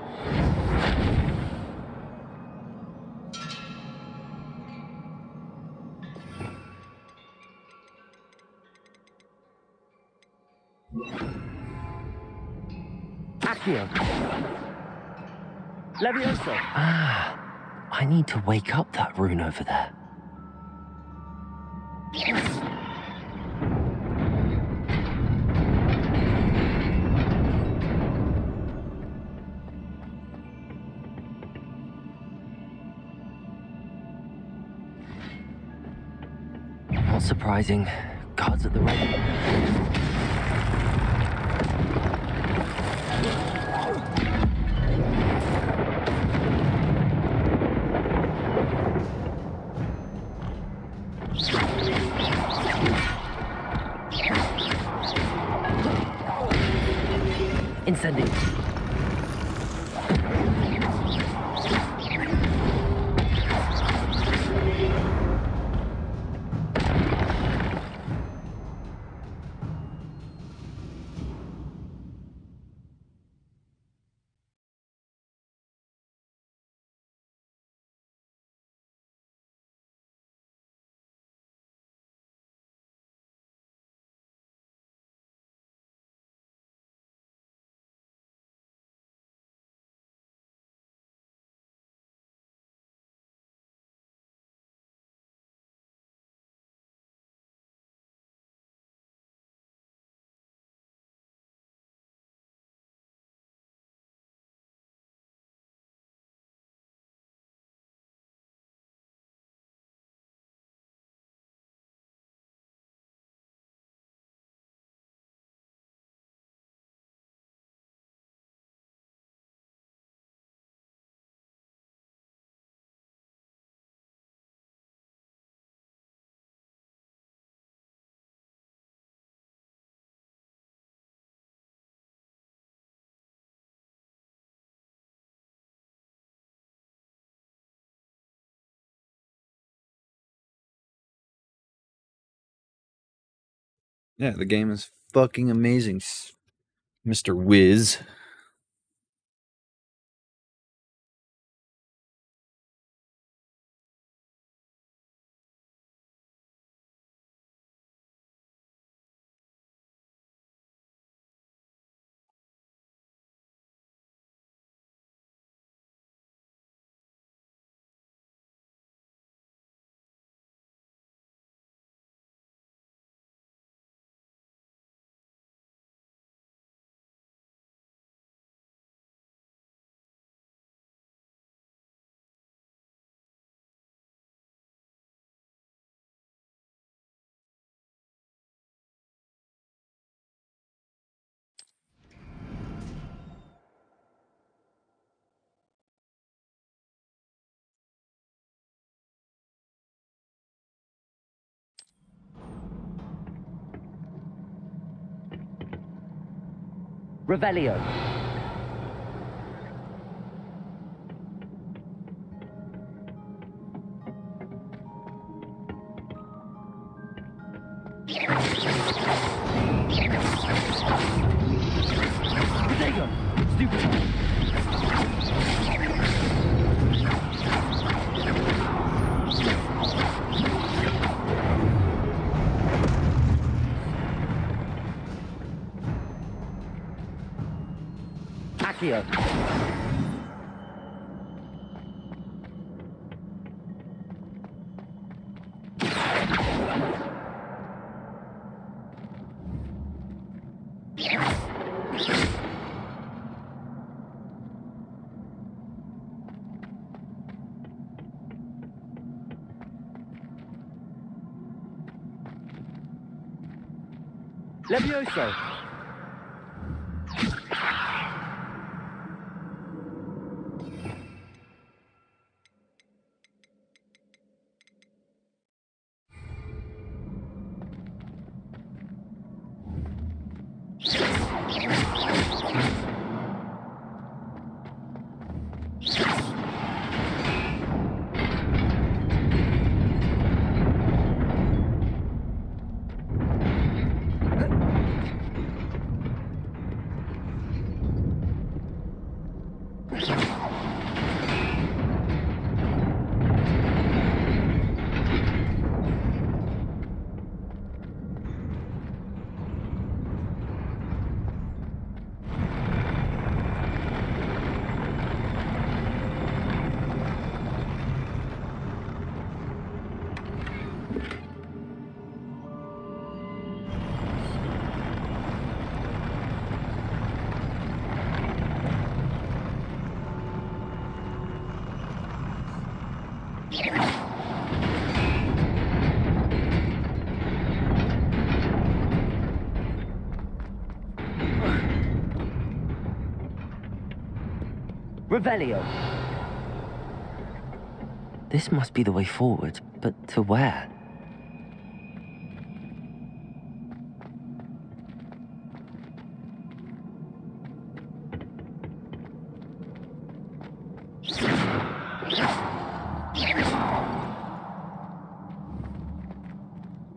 Accio. Levioso. Ah, I need to wake up that rune over there. Not surprising. Guards at the ready. Incendiary. Yeah, the game is fucking amazing, Mr. Wiz. Revelio. Protego. Stupid. Accio. Levioso. Revelio. This must be the way forward, but to where?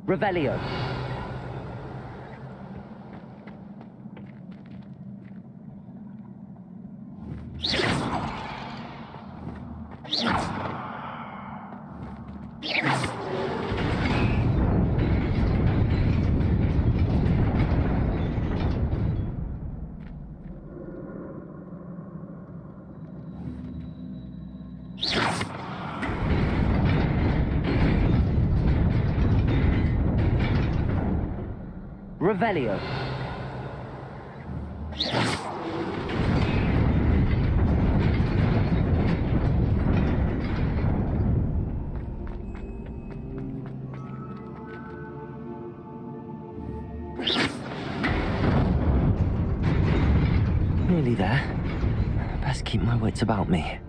Revelio. Revelio. Nearly there. Best keep my wits about me.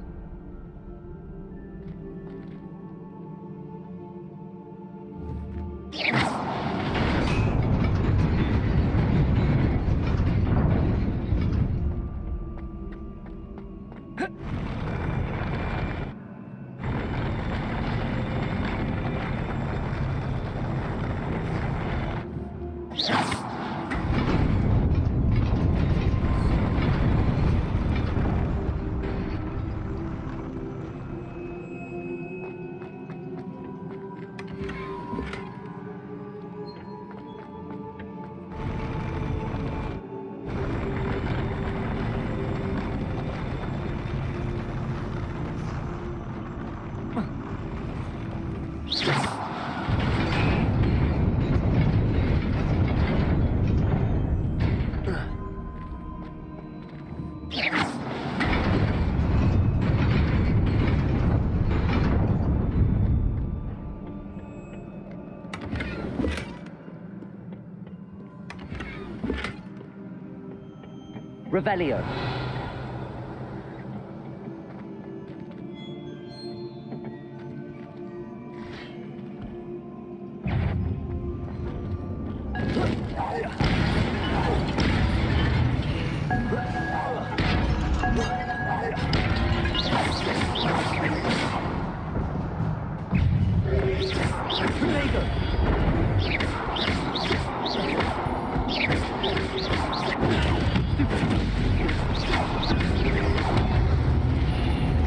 Revelio.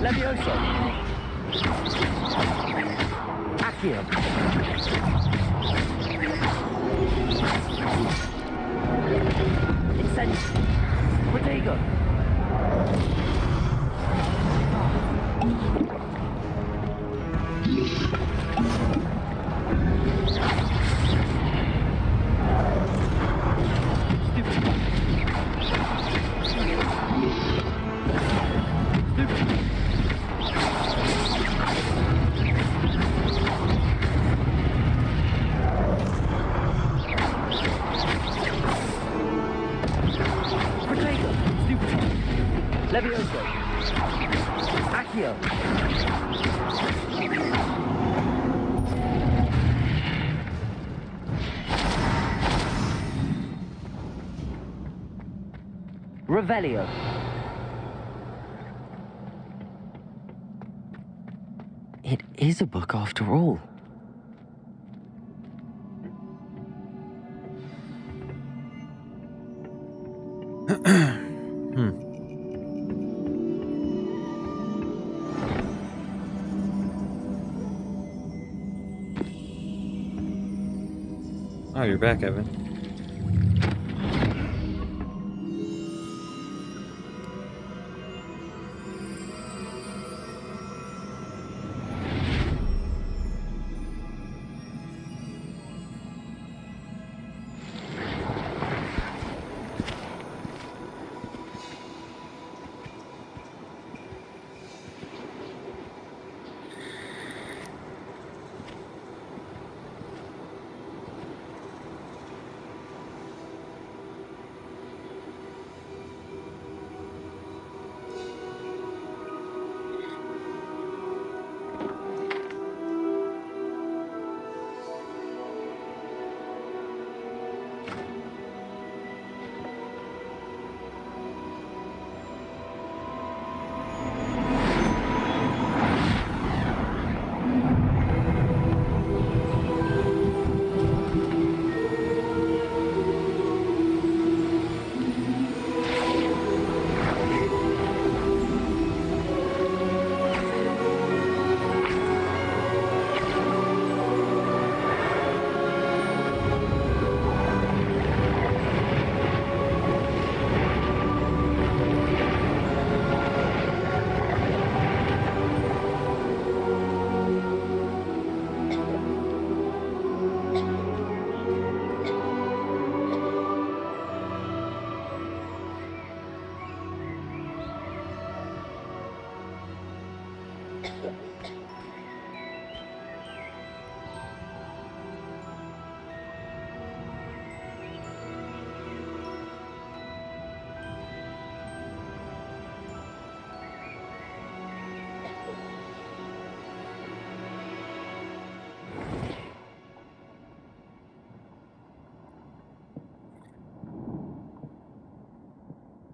Levioso. Accio. Incendio. Protego. Levioso. Accio. Revelio. It is a book after all. Oh, you're back, Evan.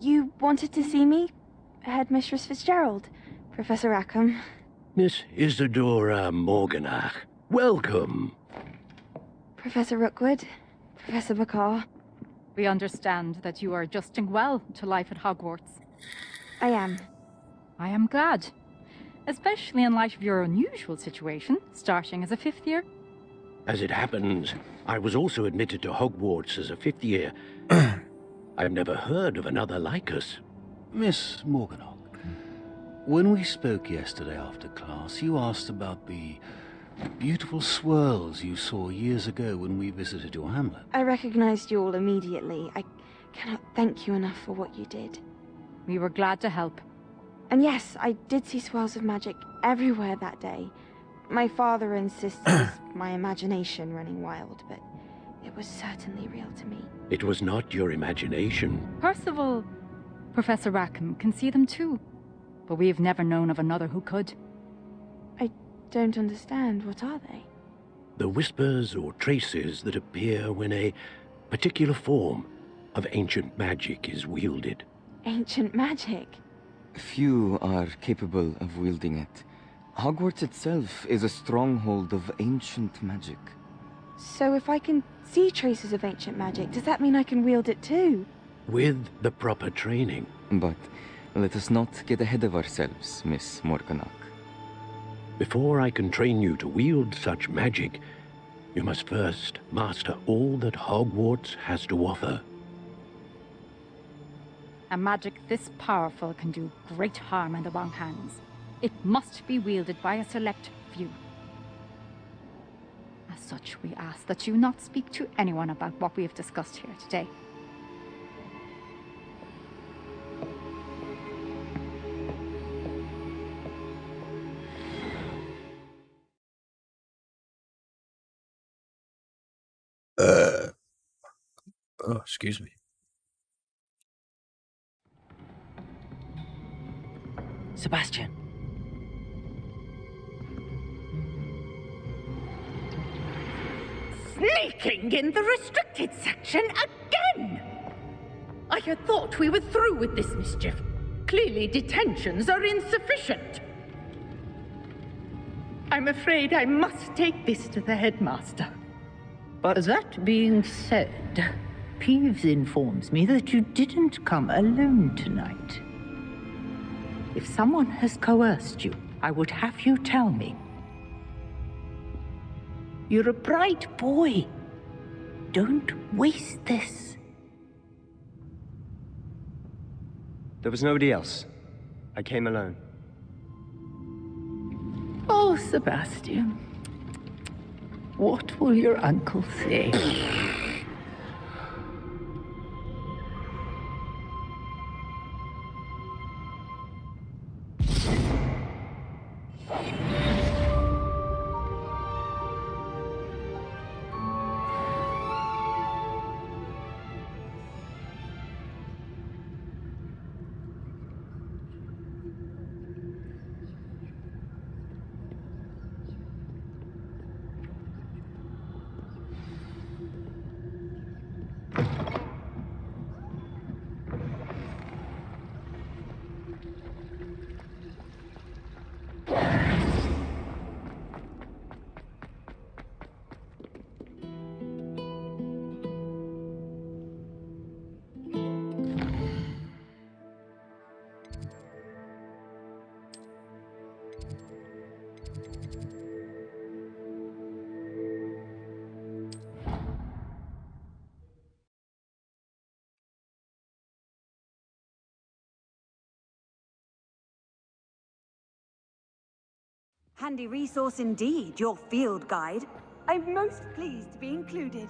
You wanted to see me? Headmistress Fitzgerald, Professor Rackham. Miss Isadora Morganach, welcome. Professor Rookwood, Professor Bakar. We understand that you are adjusting well to life at Hogwarts. I am. I am glad. Especially in light of your unusual situation, starting as a 5th year. As it happens, I was also admitted to Hogwarts as a 5th year. I've never heard of another like us. Miss Morganach, when we spoke yesterday after class, you asked about the beautiful swirls you saw years ago when we visited your hamlet. I recognized you all immediately. I cannot thank you enough for what you did. We were glad to help. And yes, I did see swirls of magic everywhere that day. My father insists it was my imagination running wild, but it was certainly real to me. It was not your imagination. Percival, Professor Rackham can see them too. But we've never known of another who could. I don't understand. What are they? The whispers or traces that appear when a particular form of ancient magic is wielded. Ancient magic? Few are capable of wielding it. Hogwarts itself is a stronghold of ancient magic. So if I can see traces of ancient magic, does that mean I can wield it too? With the proper training. But let us not get ahead of ourselves, Miss Morganach. Before I can train you to wield such magic, you must first master all that Hogwarts has to offer. A magic this powerful can do great harm in the wrong hands. It must be wielded by a select few. As such, we ask that you not speak to anyone about what we have discussed here today. Oh, excuse me. Sebastian. Sneaking in the restricted section again! I had thought we were through with this mischief. Clearly detentions are insufficient. I'm afraid I must take this to the headmaster. But that being said, Peeves informs me that you didn't come alone tonight. If someone has coerced you, I would have you tell me. You're a bright boy. Don't waste this. There was nobody else. I came alone. Oh, Sebastian. What will your uncle say? Handy resource indeed, your field guide. I'm most pleased to be included.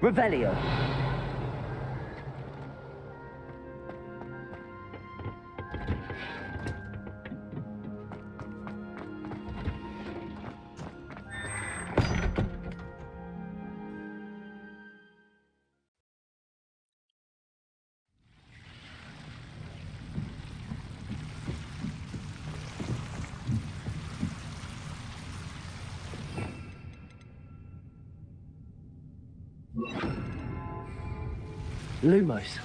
Revelio. Lumos.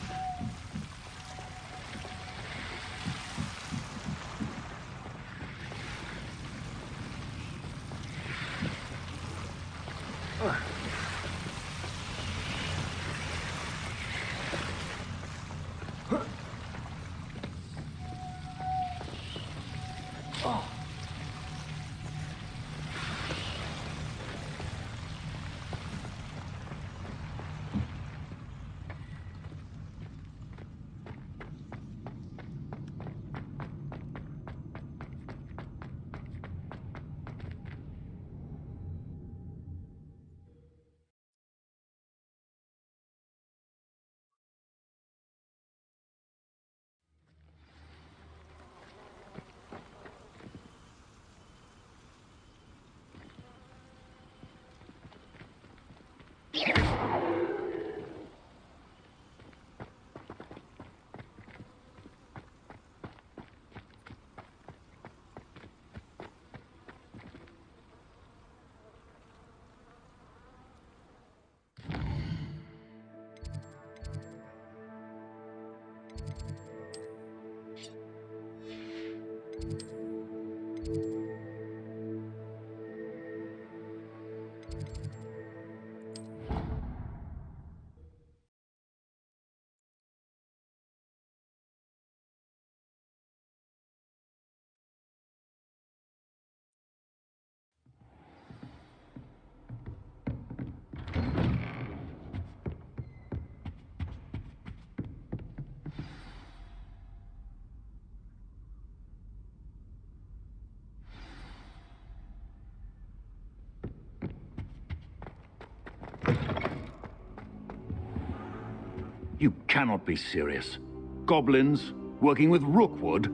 You cannot be serious. Goblins working with Rookwood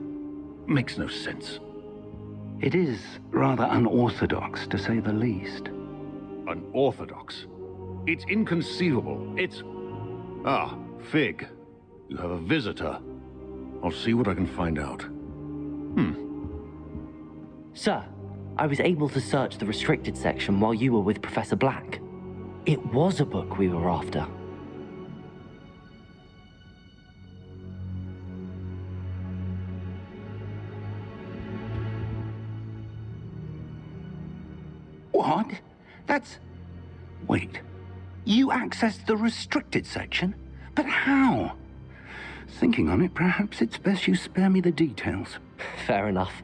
makes no sense. It is rather unorthodox, to say the least. Unorthodox? It's inconceivable. It's... Ah, Fig. You have a visitor. I'll see what I can find out. Sir, I was able to search the restricted section while you were with Professor Black. It was a book we were after. What? That's... Wait. You accessed the restricted section? But how? Thinking on it, perhaps it's best you spare me the details. Fair enough.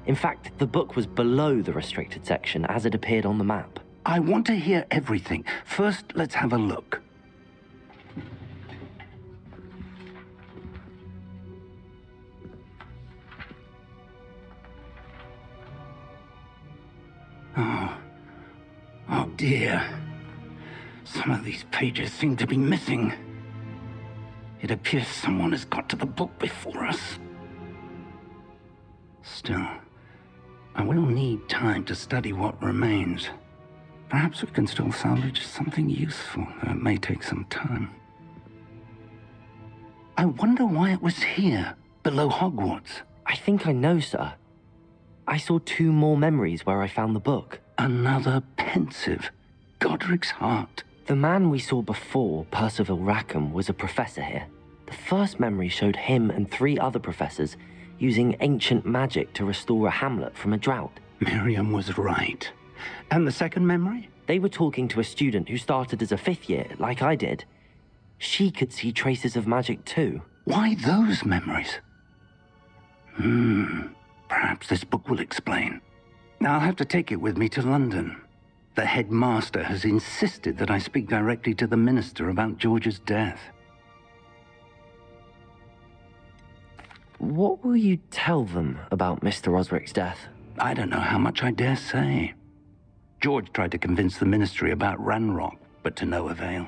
In fact, the book was below the restricted section as it appeared on the map. I want to hear everything. First, let's have a look. Oh dear. Some of these pages seem to be missing. It appears someone has got to the book before us. Still, I will need time to study what remains. Perhaps we can still salvage something useful, though it may take some time. I wonder why it was here, below Hogwarts. I think I know, sir. I saw 2 more memories where I found the book. Another pensive. Godric's heart. The man we saw before, Percival Rackham, was a professor here. The first memory showed him and 3 other professors using ancient magic to restore a hamlet from a drought. Miriam was right. And the second memory? They were talking to a student who started as a 5th year, like I did. She could see traces of magic too. Why those memories? Perhaps this book will explain. I'll have to take it with me to London. The headmaster has insisted that I speak directly to the minister about George's death. What will you tell them about Mr. Osric's death? I don't know how much I dare say. George tried to convince the ministry about Ranrock, but to no avail.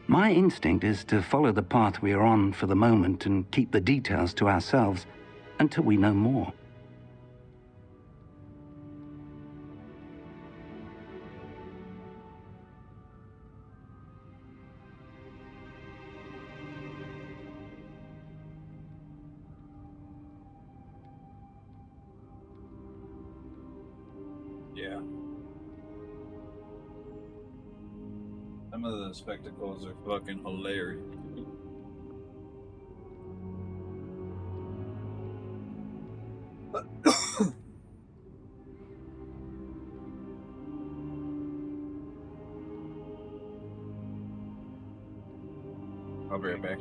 My instinct is to follow the path we are on for the moment and keep the details to ourselves until we know more. Yeah. Some of the spectacles are fucking hilarious. I'll be right back.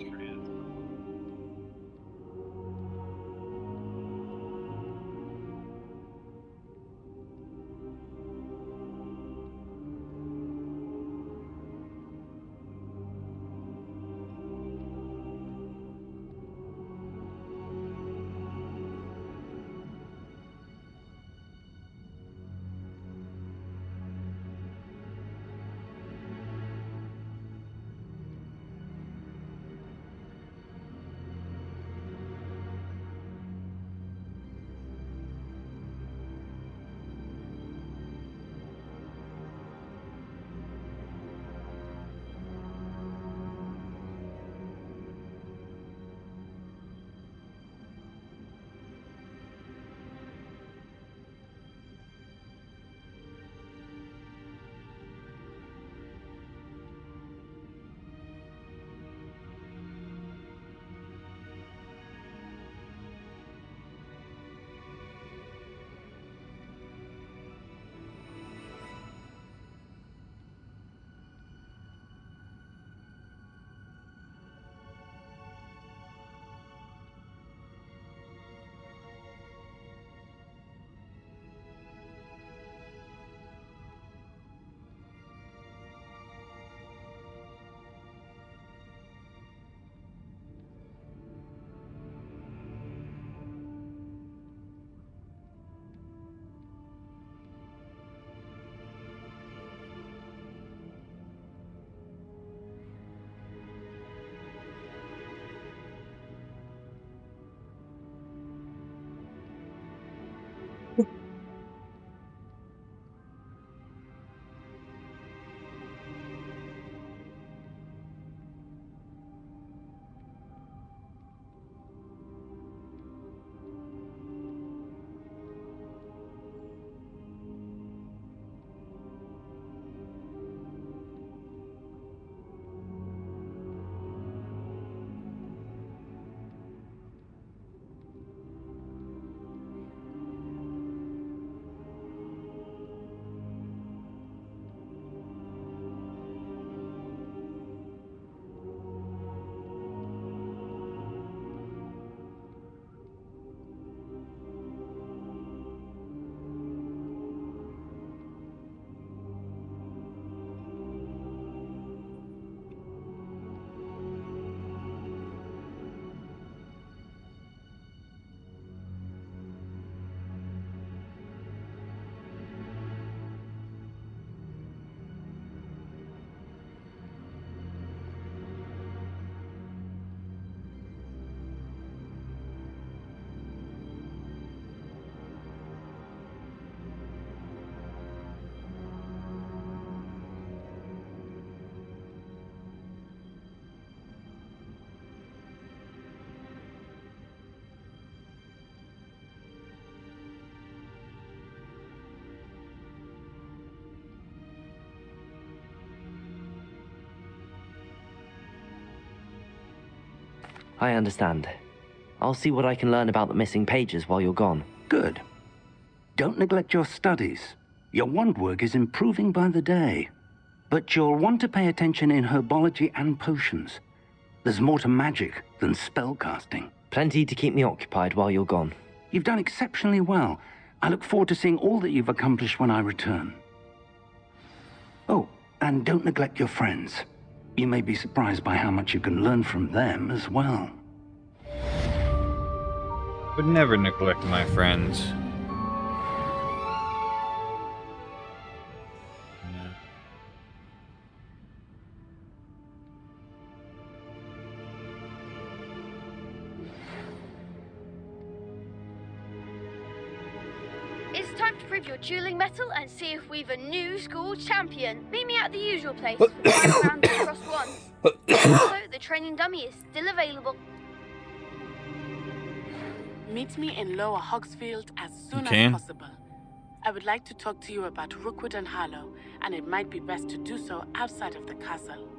I understand. I'll see what I can learn about the missing pages while you're gone. Good. Don't neglect your studies. Your wand work is improving by the day. But you'll want to pay attention in herbology and potions. There's more to magic than spellcasting. Plenty to keep me occupied while you're gone. You've done exceptionally well. I look forward to seeing all that you've accomplished when I return. Oh, and don't neglect your friends. You may be surprised by how much you can learn from them as well. Would never neglect my friends. It's time to prove your dueling mettle and see if we've a new school champion. Meet me at the usual place for 5 rounds across one. Also, the training dummy is still available. Meet me in Lower Hogsfield as soon Okay. as possible. I would like to talk to you about Rookwood and Harlow, and it might be best to do so outside of the castle.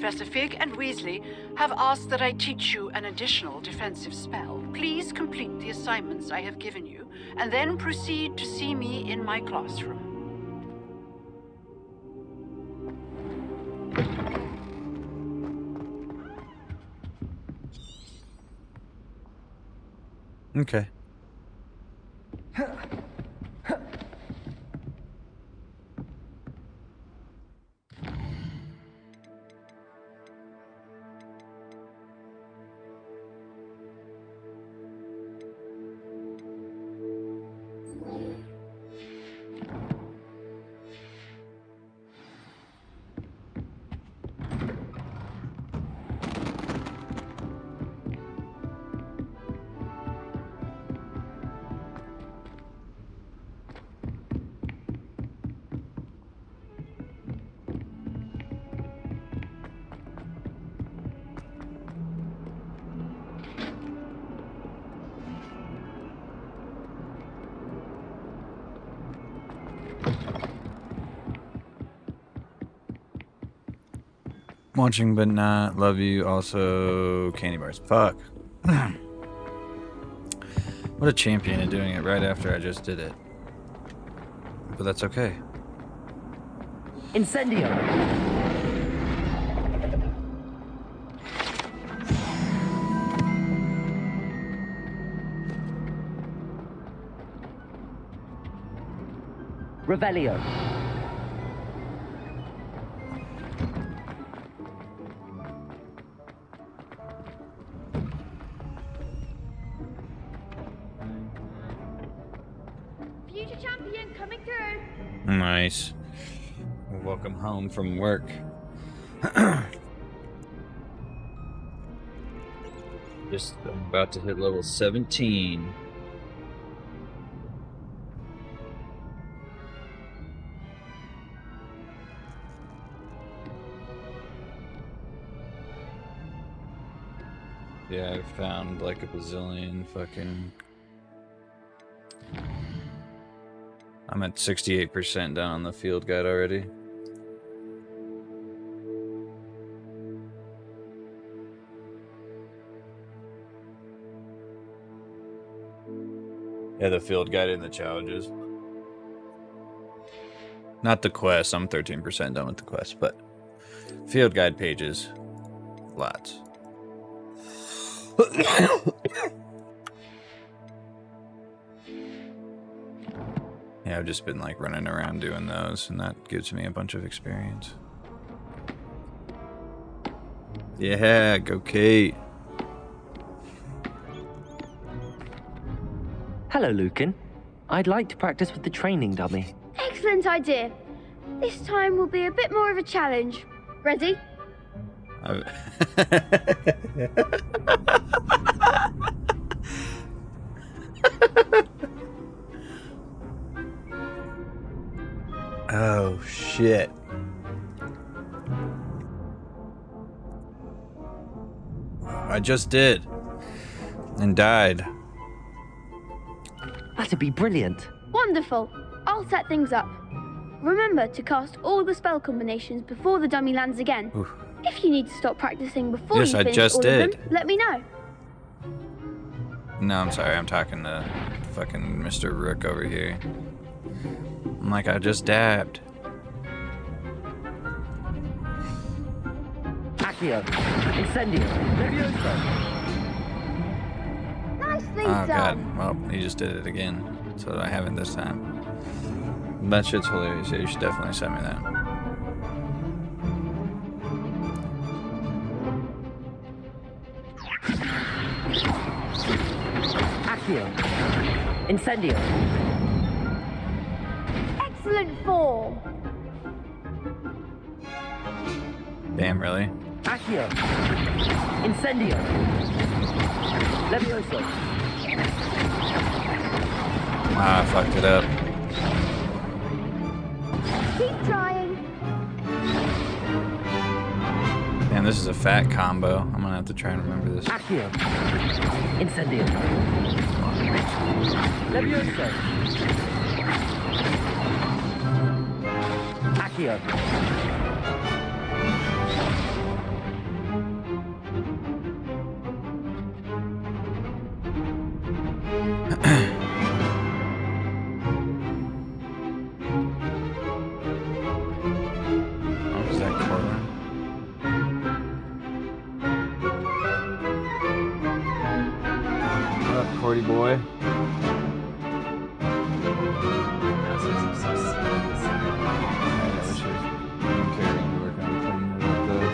Professor Fig and Weasley have asked that I teach you an additional defensive spell. Please complete the assignments I have given you, and then proceed to see me in my classroom. Okay. Watching but not. Love you. Also, candy bars. Fuck. What a champion at doing it right after I just did it. But that's okay. Incendio! Revelio. Future champion coming through. Nice. Welcome home from work. Just about to hit level 17. Yeah, I've found like a bazillion fucking... I'm at 68% down on the field guide already. Yeah, the field guide and the challenges. Not the quest. I'm 13% done with the quest, but field guide pages, lots. Yeah, I've just been like running around doing those, and that gives me a bunch of experience. Yeah, go Kate. Hello, Lucan. I'd like to practice with the training dummy. Excellent idea. This time will be a bit more of a challenge. Ready? Oh, shit. I just did. And died. That'd be brilliant. Wonderful. I'll set things up. Remember to cast all the spell combinations before the dummy lands again. Oof. If you need to stop practicing before Yes, you I finish just all did. of them, let me know. No, I'm sorry. I'm talking to fucking Mr. Rook over here. I'm like, I just dabbed. Accio. Incendio. Levioso. Nicely Oh, done. God. Well, he just did it again. So I haven't this time. That shit's hilarious. Yeah, you should definitely send me that. Accio. Incendio. Excellent form. Damn, really? Accio. Incendio. Levioso. Ah, I fucked it up. Keep trying. Man, this is a fat combo. I'm gonna have to try and remember this. Accio. Incendio. Levioso. Accio. Cordy boy. It's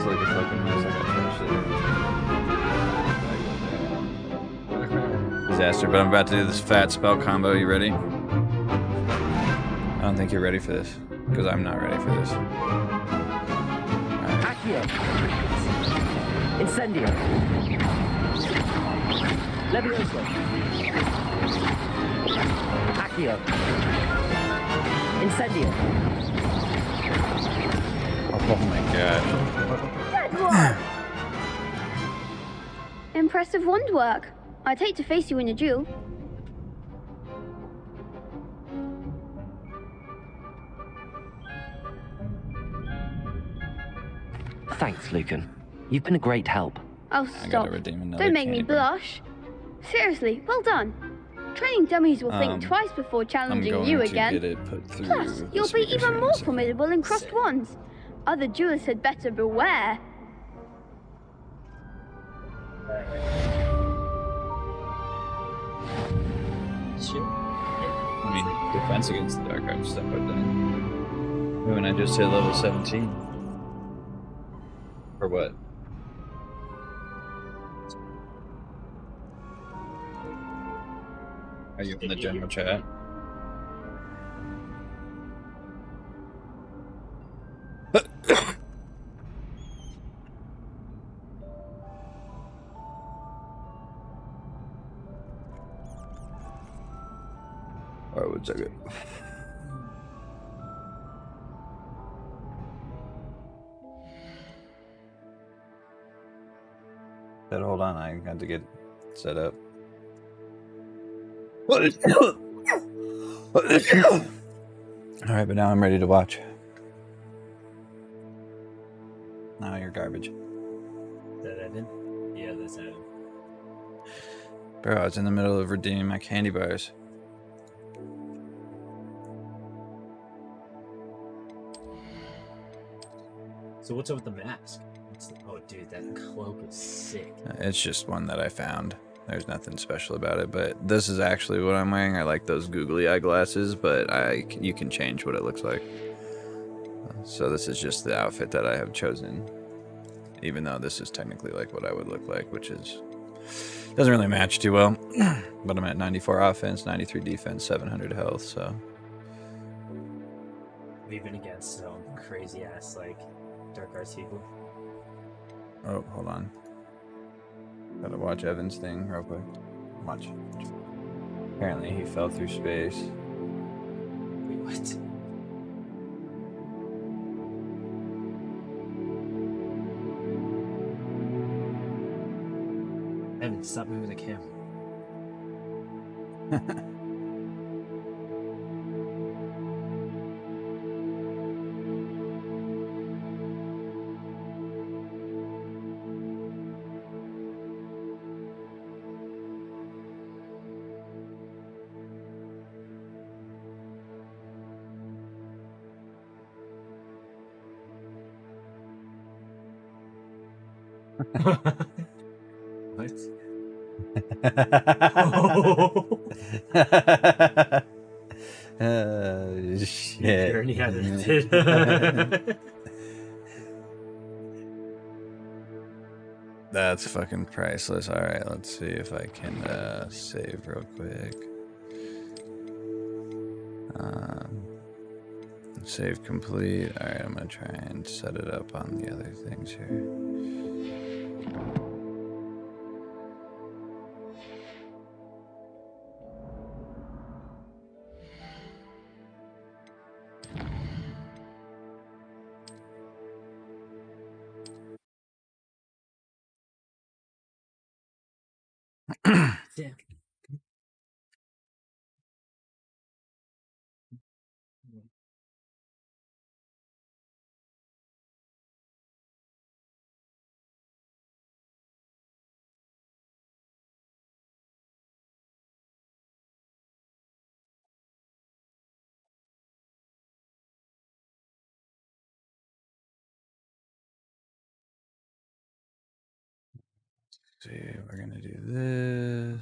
like a fucking mess. I got trash shit. Disaster, but I'm about to do this fat spell combo. You ready? I don't think you're ready for this, because I'm not ready for this. Accio! Incendio! Levioso! Accio! Incendio! Oh my god. Good work! Impressive wand work. I'd hate to face you in a duel. Thanks, Lucan. You've been a great help. Oh, stop. Don't make me blush. Seriously, well done. Training dummies will think twice before challenging you again. Plus, you'll be even more formidable in crossed wands. Other duelists had better beware. I mean, defense against the dark arts stuff I've done. When I just hit level 17. Or what? Are you in the general chat? Alright, 1 second. Hold on, I got to get set up. Alright, but now I'm ready to watch. Now you're garbage. Is that Evan? Yeah, that's Evan. Bro, I was in the middle of redeeming my candy bars. So what's up with the mask? Oh, dude, that cloak is sick. It's just one that I found. There's nothing special about it, but this is actually what I'm wearing. I like those googly eye glasses, but you can change what it looks like. So this is just the outfit that I have chosen, even though this is technically like what I would look like, which is doesn't really match too well. But I'm at 94 offense, 93 defense, 700 health. So We've been against some crazy ass like dark arts people. oh, hold on. Gotta watch Evan's thing real quick. Watch. Apparently he fell through space. Wait, what? Evan, stop moving the camera. What? Shit. Already had it. That's fucking priceless. Alright, let's see if I can save real quick. Save complete. Alright, I'm gonna try and set it up on the other things here. Damn. See, we're gonna do this.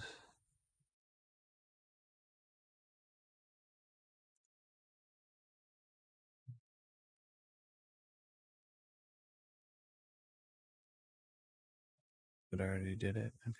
But I already did it. Okay.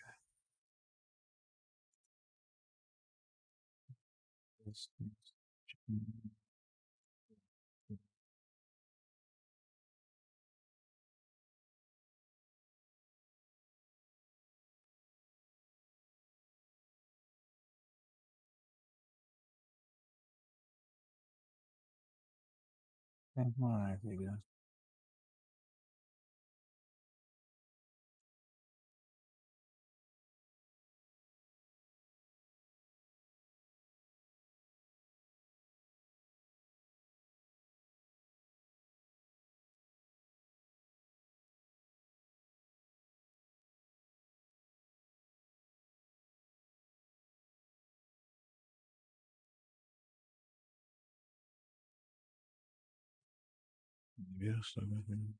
Come on, there you go. Yes, everything.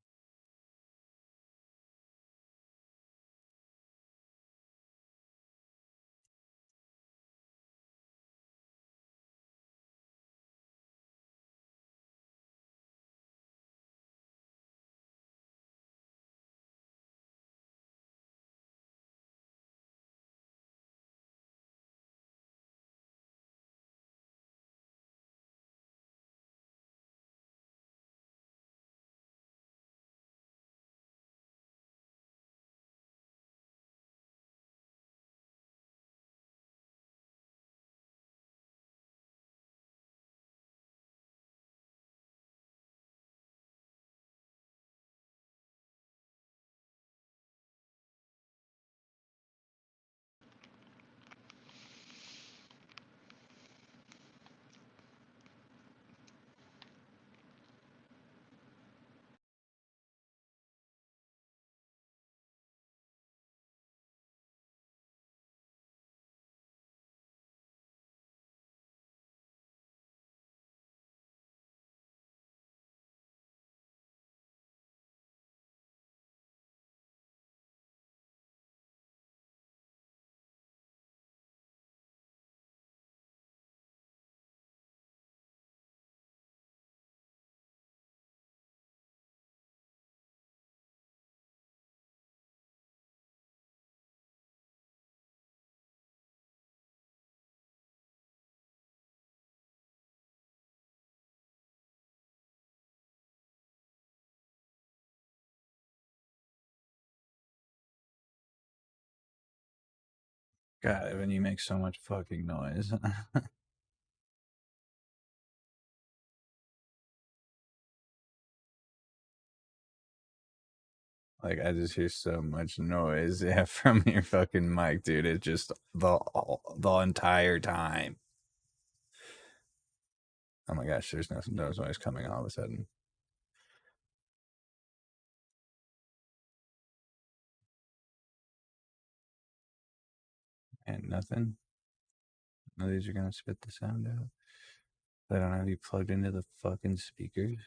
God, Evan, you make so much fucking noise. Like, I just hear so much noise, yeah, from your fucking mic, dude. It's just the entire time. Oh my gosh, there's no noise coming all of a sudden. And nothing. None of these are gonna spit the sound out. I don't have you plugged into the fucking speakers.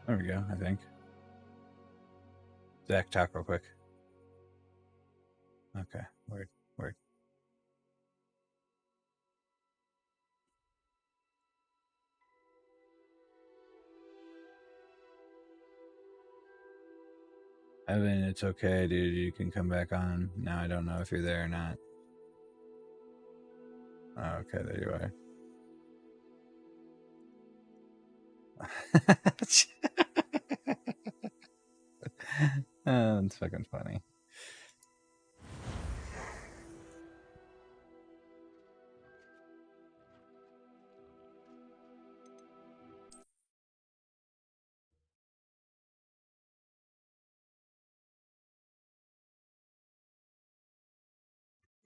There we go, I think. Zach, talk real quick. Okay, word. Evan, it's okay, dude. You can come back on. Now I don't know if you're there or not. Oh, okay, there you are. Oh, it's fucking funny.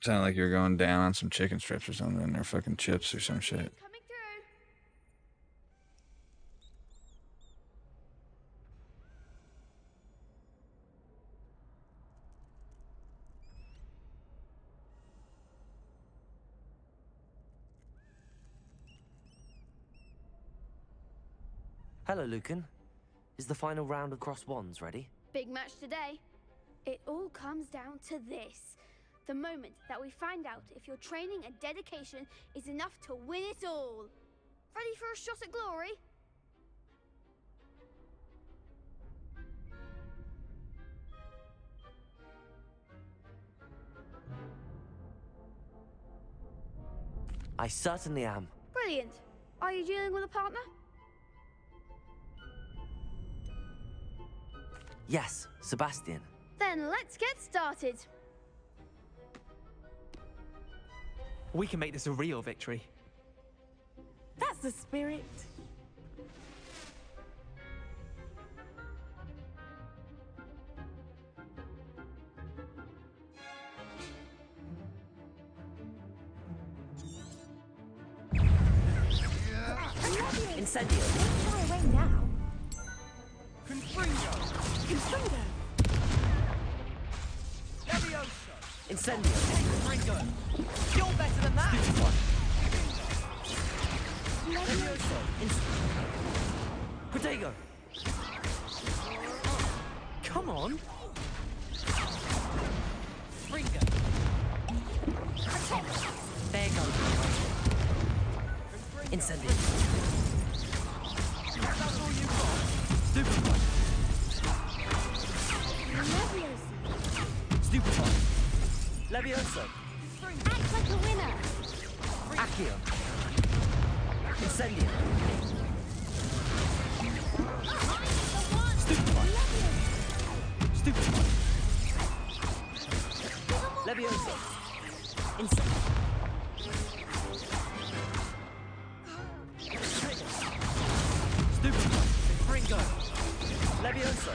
Sounded like you're going down on some chicken strips or something, or fucking chips or some shit. Hello, Lucan. Is the final round of crossed wands ready? Big match today. It all comes down to this. The moment that we find out if your training and dedication is enough to win it all. Ready for a shot at glory? I certainly am. Brilliant. Are you dealing with a partner? Yes, Sebastian. Then let's get started. We can make this a real victory. That's the spirit. Incendio. Far away now. Confringo. Confringo. Levioso. Incendio. Confringo. You're better than that. Levioso. Protego. Come on. Fringo. There goes. Incendio. That's all you got. Stupefy. Stupefy. Levioso. Act like a winner. Accio. Incendio. Stupefy. Stupefy. Levioso. Incendio. Stupefy. Fringo. Levioso.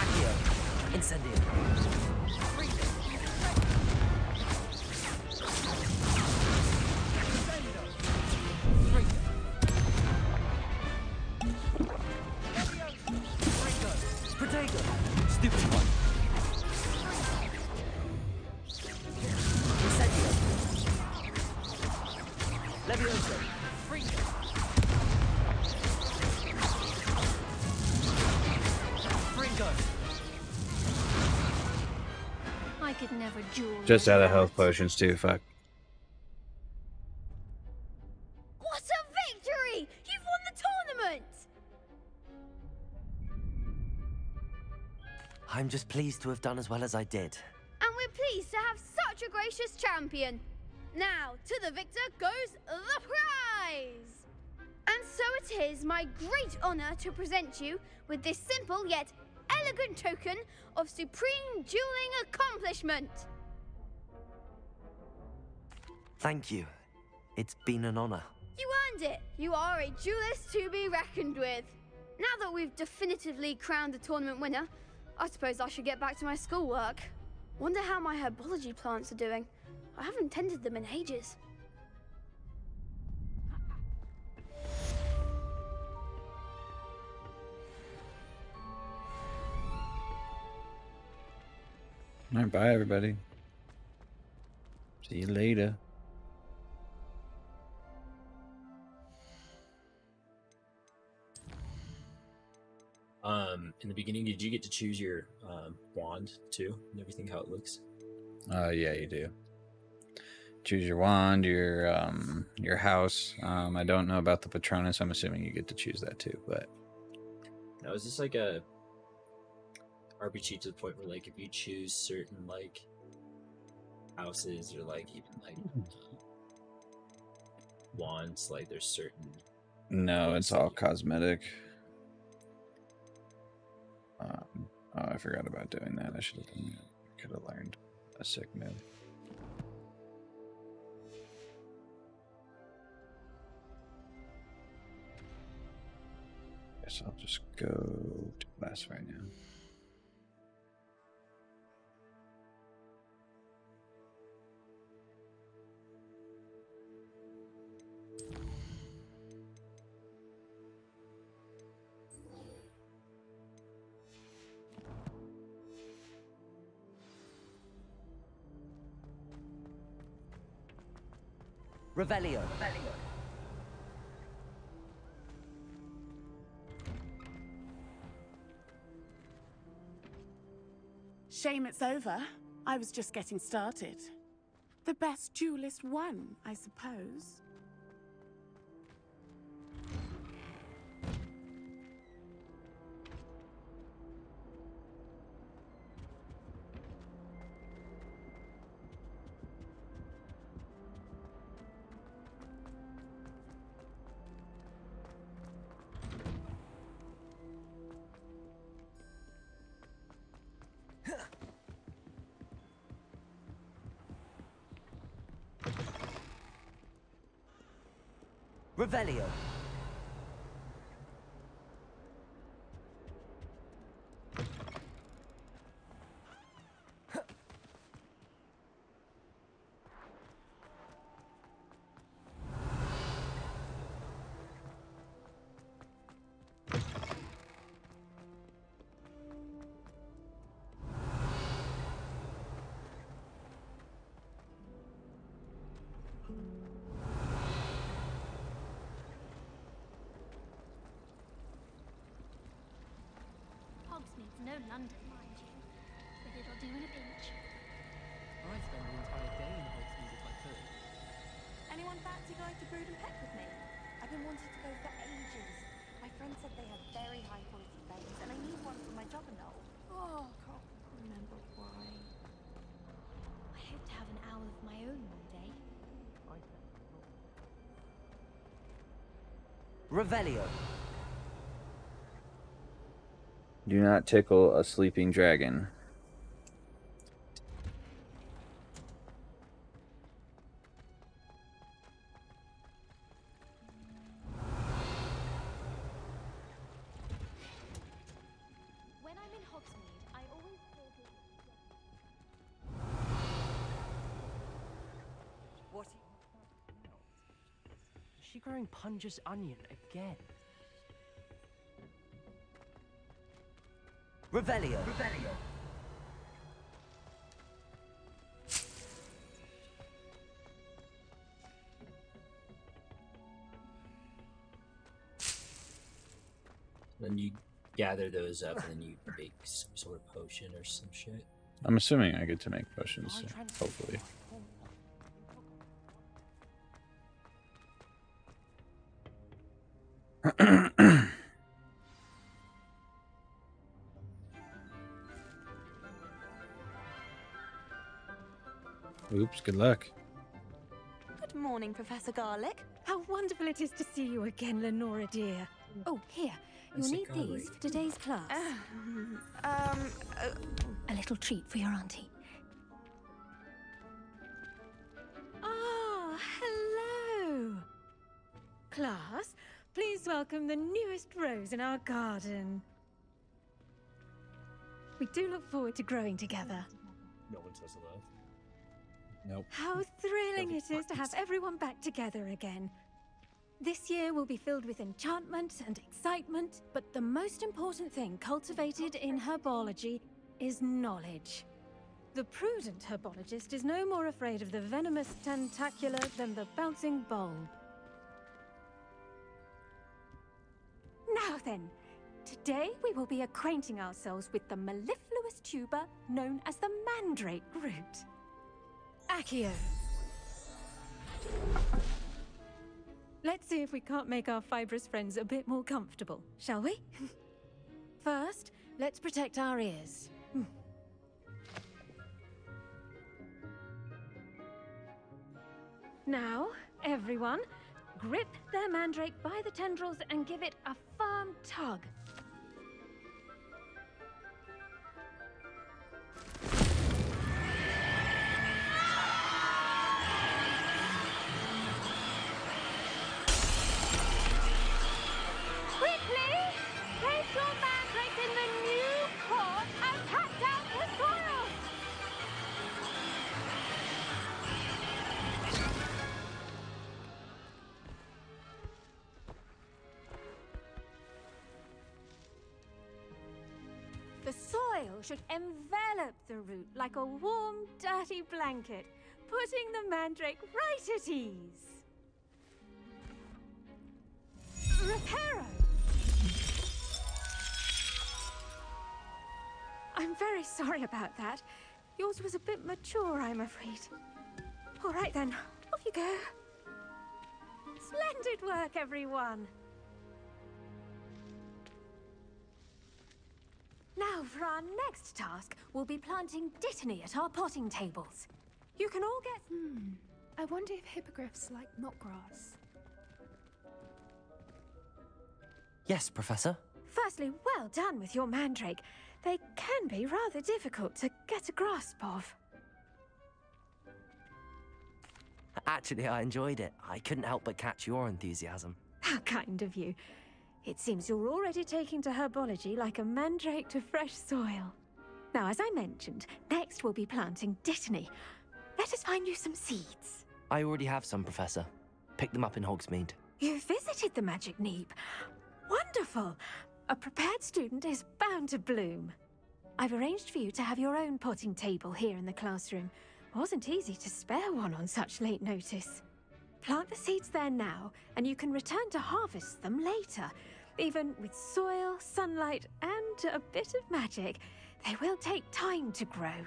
Accio. Incendio. Fringo. Fringo. Fringo. Protego. Stupefy. Incendio. Levioso. Fringo. Fringo. I could never duel. Just like out of that. health potions too. Fuck. What a victory! You've won the tournament! I'm just pleased to have done as well as I did. And we're pleased to have such a gracious champion. Now, to the victor goes the prize! And so it is my great honor to present you with this simple yet elegant token of supreme dueling accomplishment. Thank you. It's been an honor. You earned it. You are a duelist to be reckoned with. Now that we've definitively crowned the tournament winner, I suppose I should get back to my schoolwork. Wonder how my herbology plants are doing. I haven't tended them in ages. All right, bye everybody. See you later. In the beginning, did you get to choose your wand too, and everything, how it looks? Yeah, you do. Choose your wand, your house. I don't know about the Patronus. I'm assuming you get to choose that too. But now, is this like a RPG to the point where, like, if you choose certain like houses or like even like wands, like there's certain. no, it's all cosmetic. Oh, I forgot about doing that. I should have done that. Could have learned a sick move. Guess I'll just go to class right now. Revelio. Shame it's over. I was just getting started. The best duelist won, I suppose. Revelio. Hogsmeade's no London, mind you, but it'll do in a pinch. I'd spend the entire day in Hogsmeade if I could. Anyone fancy going to Brood and Peck with me? I've been wanting to go for ages. My friend said they have very high quality beds, and I need one for my juggernaut. Oh, can't remember why. I hope to have an owl of my own one day. Revelio. Do not tickle a sleeping dragon. When I'm in Hogsmeade, I always feel What? Is she growing Punja's onion again? Revelio. Revelio. Then you gather those up and then you make some sort of potion or some shit. I'm assuming I get to make potions, hopefully. Oops, good luck. Good morning, Professor Garlic. How wonderful it is to see you again, Lenora dear. Oh, here. You'll need these for today's class. A little treat for your auntie. Ah, hello. Class, please welcome the newest rose in our garden. We do look forward to growing together. No one says hello. Nope. How thrilling it is to have everyone back together again. This year will be filled with enchantment and excitement, but the most important thing cultivated in herbology is knowledge. The prudent herbologist is no more afraid of the venomous tentacular than the bouncing bulb. Now then, today we will be acquainting ourselves with the mellifluous tuber known as the mandrake root. Accio. Let's see if we can't make our fibrous friends a bit more comfortable, shall we? First, let's protect our ears. Now, everyone, grip their mandrake by the tendrils and give it a firm tug. Quickly! Place your mandrake in the new pot and cut down the soil! The soil should envelop the root like a warm, dirty blanket, putting the mandrake right at ease. Reparo! I'm very sorry about that. Yours was a bit mature, I'm afraid. All right then, off you go. Splendid work, everyone. Now, for our next task, we'll be planting dittany at our potting tables. You can all get... I wonder if hippogriffs like knotgrass. Yes, Professor. Firstly, well done with your mandrake. They can be rather difficult to get a grasp of. Actually, I enjoyed it. I couldn't help but catch your enthusiasm. How kind of you. It seems you're already taking to herbology like a mandrake to fresh soil. Now, as I mentioned, next we'll be planting dittany. Let us find you some seeds. I already have some, Professor. Picked them up in Hogsmeade. You visited the Magic Neep. Wonderful! A prepared student is bound to bloom. I've arranged for you to have your own potting table here in the classroom. Wasn't easy to spare one on such late notice. Plant the seeds there now, and you can return to harvest them later. Even with soil, sunlight, and a bit of magic, they will take time to grow.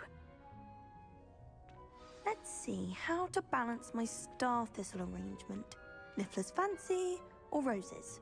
Let's see how to balance my star thistle arrangement. Niffler's fancy or roses?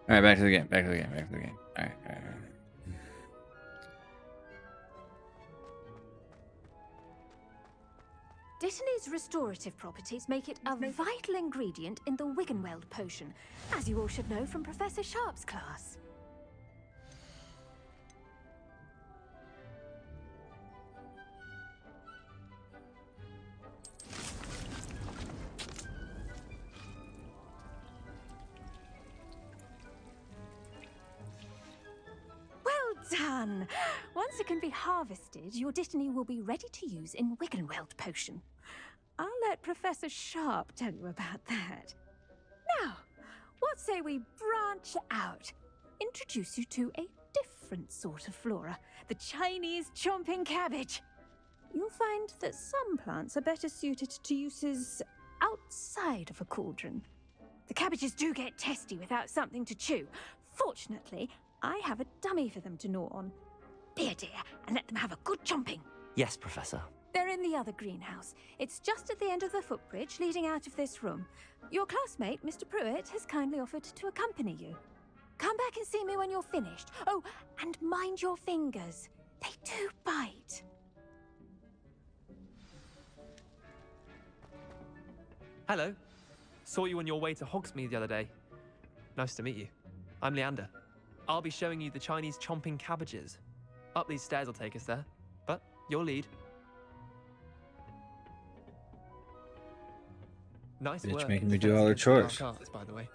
All right, back to the game. Back to the game. Back to the game. All right. All right. All right. Dittany's restorative properties make it a vital ingredient in the Wiggenweld potion, as you all should know from Professor Sharp's class. Well done! Once it can be harvested, your Dittany will be ready to use in Wiggenweld potion. I'll let Professor Sharp tell you about that. Now, what say we branch out? Introduce you to a different sort of flora, the Chinese chomping cabbage. You'll find that some plants are better suited to uses outside of a cauldron. The cabbages do get testy without something to chew. Fortunately, I have a dummy for them to gnaw on. Be a dear and let them have a good chomping. Yes, Professor. They're in the other greenhouse. It's just at the end of the footbridge leading out of this room. Your classmate, Mr. Pruitt, has kindly offered to accompany you. Come back and see me when you're finished. Oh, and mind your fingers. They do bite. Hello. Saw you on your way to Hogsmeade the other day. Nice to meet you. I'm Leander. I'll be showing you the Chinese chomping cabbages. Up these stairs will take us there, but you'll lead. Nice Bitch work. making me do all her chores. Dark arts, by the way.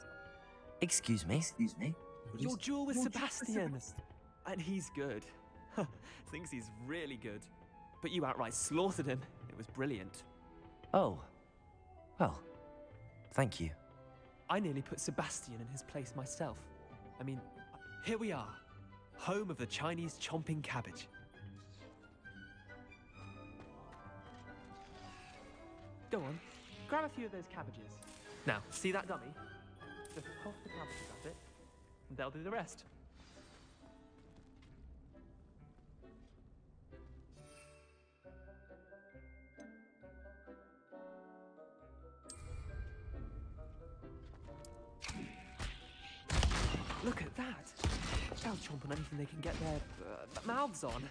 Excuse me? Excuse me? Your duel with Sebastian! And he's good. Thinks he's really good. But you outright slaughtered him. It was brilliant. Oh. Well, thank you. I nearly put Sebastian in his place myself. I mean, here we are. Home of the Chinese chomping cabbage. Go on. Grab a few of those cabbages. Now, see that dummy? Just toss the cabbages at it, and they'll do the rest. Look at that! They'll chomp on anything they can get their mouths on.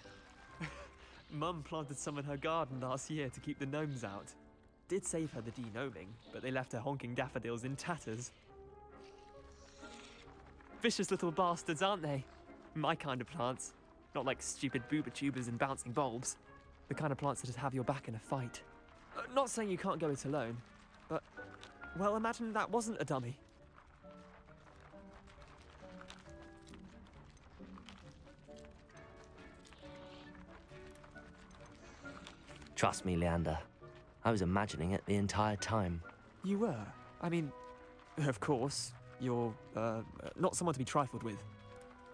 Mum planted some in her garden last year to keep the gnomes out. Did save her the de-gnoming, but they left her honking daffodils in tatters. Vicious little bastards, aren't they? My kind of plants. Not like stupid booba tubers and bouncing bulbs. The kind of plants that just have your back in a fight. Not saying you can't go it alone, but, well, imagine that wasn't a dummy. Trust me, Leander. I was imagining it the entire time. You were? I mean, of course, you're, not someone to be trifled with.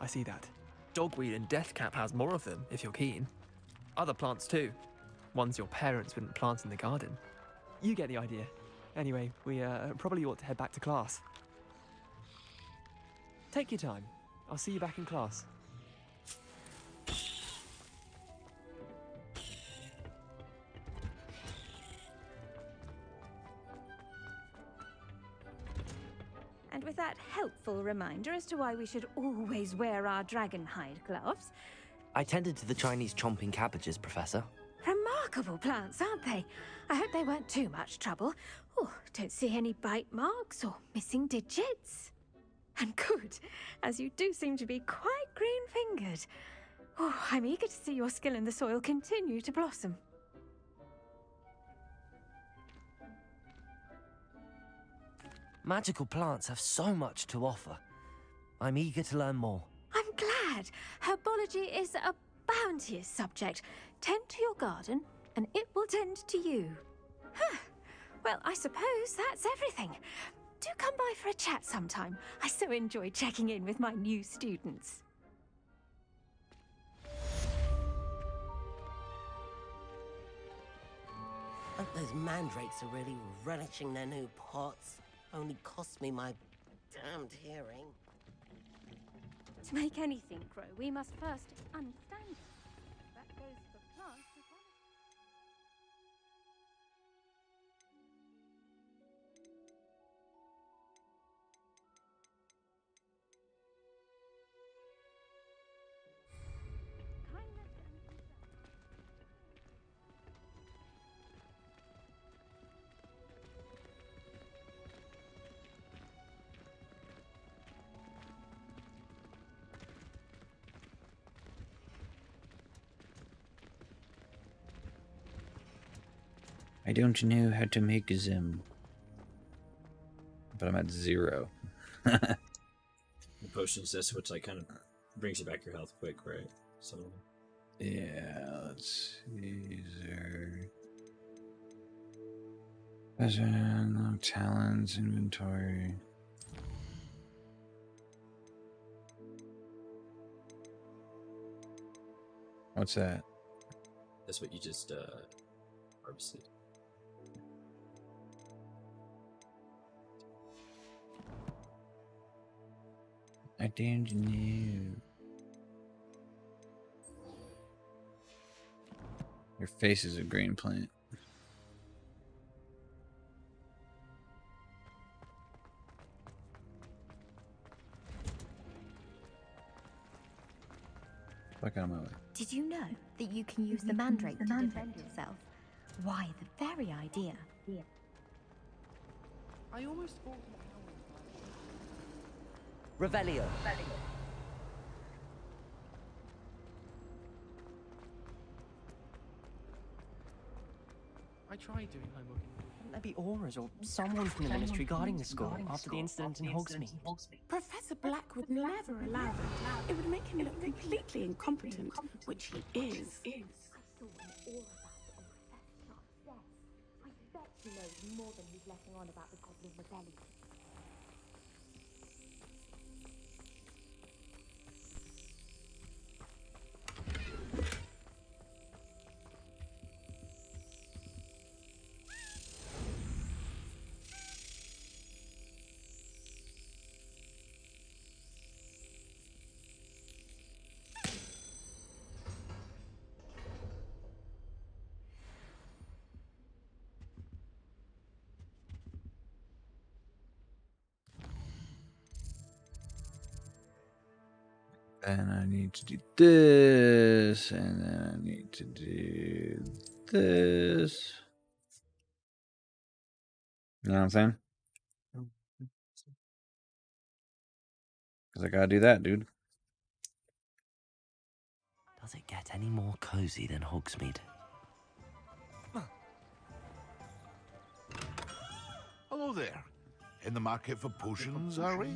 I see that. Dogweed and deathcap has more of them, if you're keen. Other plants too. Ones your parents wouldn't plant in the garden. You get the idea. Anyway, we, probably ought to head back to class. Take your time. I'll see you back in class. And with that helpful reminder as to why we should always wear our dragonhide gloves. I tended to the Chinese chomping cabbages, Professor. Remarkable plants, aren't they? I hope they weren't too much trouble. Oh, don't see any bite marks or missing digits. And good, as you do seem to be quite green-fingered. Oh, I'm eager to see your skill in the soil continue to blossom. Magical plants have so much to offer. I'm eager to learn more. I'm glad. Herbology is a bounteous subject. Tend to your garden, and it will tend to you. Huh. Well, I suppose that's everything. Do come by for a chat sometime. I so enjoy checking in with my new students. Hope those mandrakes are really relishing their new pots. Only cost me my damned hearing. To make anything grow, we must first understand it. That goes for plants as well. I don't know how to make them. But I'm at 0. The potions this, which like kind of brings you back your health quick, right? So yeah, let's see. Vision, talents, inventory. What's that? That's what you just harvested. I don't know. Your face is a green plant. Fuck out of my way. Did you know that you can use the mandrake to defend yourself? Why, the very idea. I almost thought. Revelio. I tried doing homework. There be auras or someone from the ministry guarding the school after the incident in Hogsmeade. Professor Black would never allow that. It would make him look completely incompetent, which he is. I saw an aura about it on Professor Sharp's desk. I bet he knows more than he's letting on about the Goblin Rebellion. And I need to do this, and then I need to do this. You know what I'm saying? Because I gotta do that, dude. Does it get any more cozy than Hogsmeade? Hello there. In the market for potions, are we?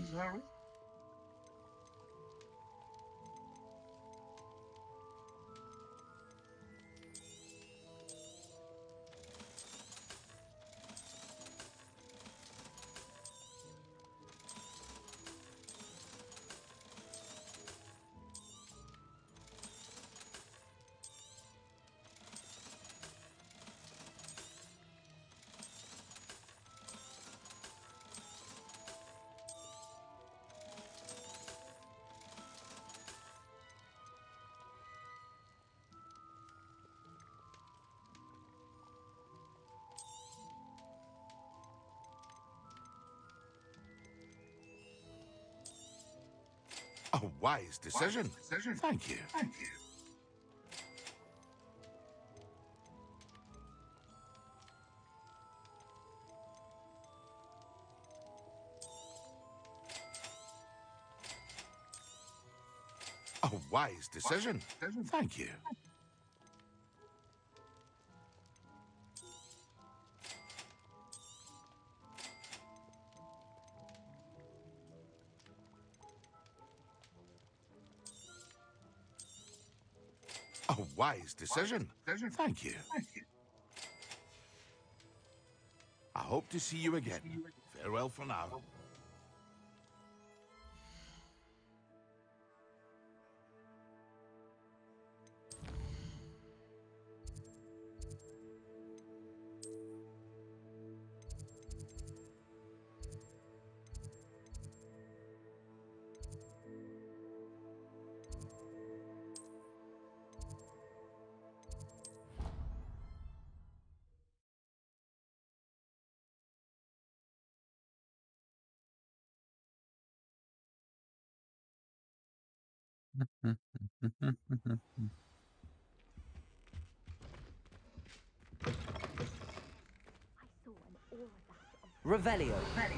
A wise decision. Thank you. A wise decision. Thank you. A wise decision. Thank you. I hope to see you again. Farewell for now. Revelio. I bet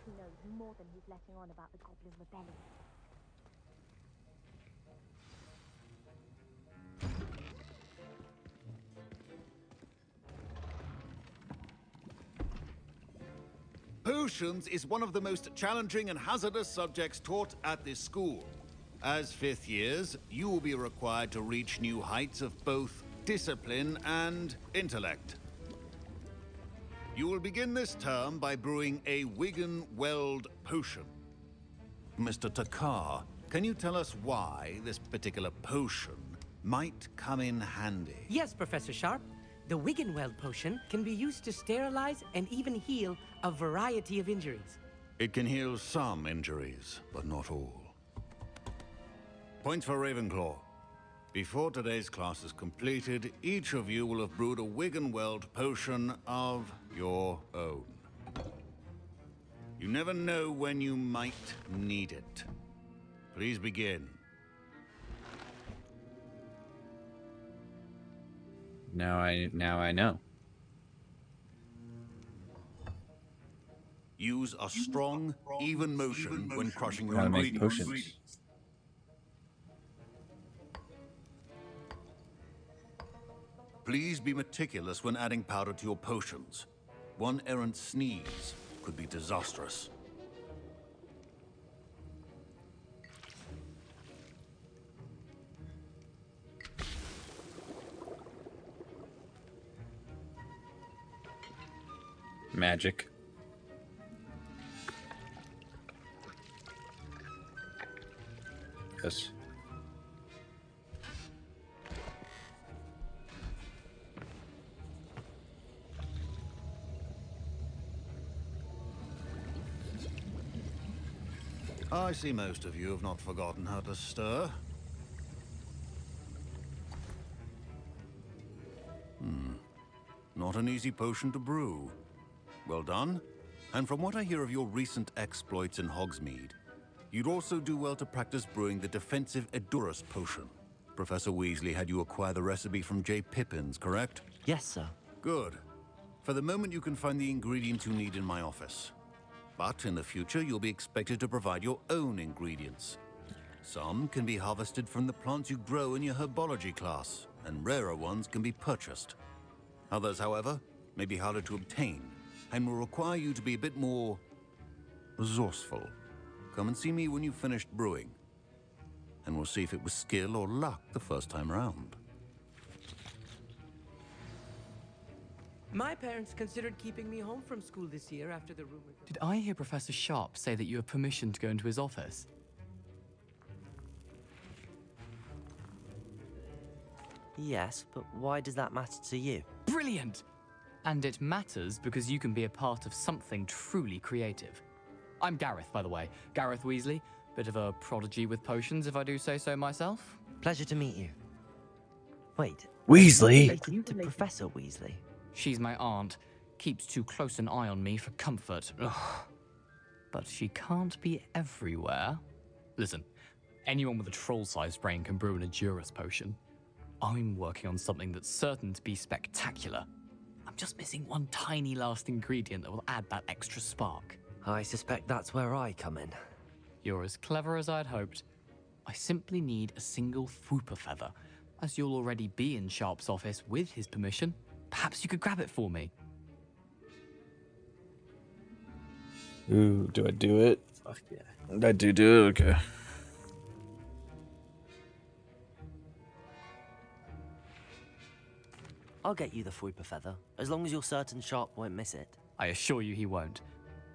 he knows more than he's letting on about the Goblin Rebellion. Potions is one of the most challenging and hazardous subjects taught at this school. As 5th years, you will be required to reach new heights of both discipline and intellect. You will begin this term by brewing a Wigan-Weld potion. Mr. Takar, can you tell us why this particular potion might come in handy? Yes, Professor Sharp. The Wigan-Weld potion can be used to sterilize and even heal a variety of injuries. It can heal some injuries, but not all. Points for Ravenclaw. Before today's class is completed, each of you will have brewed a Wigan-Weld potion of your own. You never know when you might need it. Please begin. Now I know. Use a strong, even motion when crushing your Gotta make ingredients. potions. Please be meticulous when adding powder to your potions. One errant sneeze could be disastrous. Magic. Yes. I see most of you have not forgotten how to stir. Not an easy potion to brew. Well done. And from what I hear of your recent exploits in Hogsmeade, you'd also do well to practice brewing the defensive Edurus potion. Professor Weasley had you acquire the recipe from J. Pippins, correct? Yes, sir. Good. For the moment, you can find the ingredients you need in my office. But in the future, you'll be expected to provide your own ingredients. Some can be harvested from the plants you grow in your herbology class, and rarer ones can be purchased. Others, however, may be harder to obtain, and will require you to be a bit more resourceful. Come and see me when you've finished brewing, and we'll see if it was skill or luck the first time round. My parents considered keeping me home from school this year after the rumor. Did I hear Professor Sharp say that you have permission to go into his office? Yes, but why does that matter to you? Brilliant! And it matters because you can be a part of something truly creative. I'm Gareth, by the way. Gareth Weasley. Bit of a prodigy with potions, if I do say so myself. Pleasure to meet you. Wait. Weasley? Related to Professor Weasley? She's my aunt. Keeps too close an eye on me for comfort. Ugh. But she can't be everywhere. Listen, anyone with a troll-sized brain can brew an Edurus potion. I'm working on something that's certain to be spectacular. I'm just missing one tiny last ingredient that will add that extra spark. I suspect that's where I come in. You're as clever as I'd hoped. I simply need a single Fwooper feather. As you'll already be in Sharp's office with his permission, perhaps you could grab it for me. Ooh, do I do it? Fuck yeah. I do it? Okay. I'll get you the Fwooper feather, as long as you're certain Sharp won't miss it. I assure you he won't.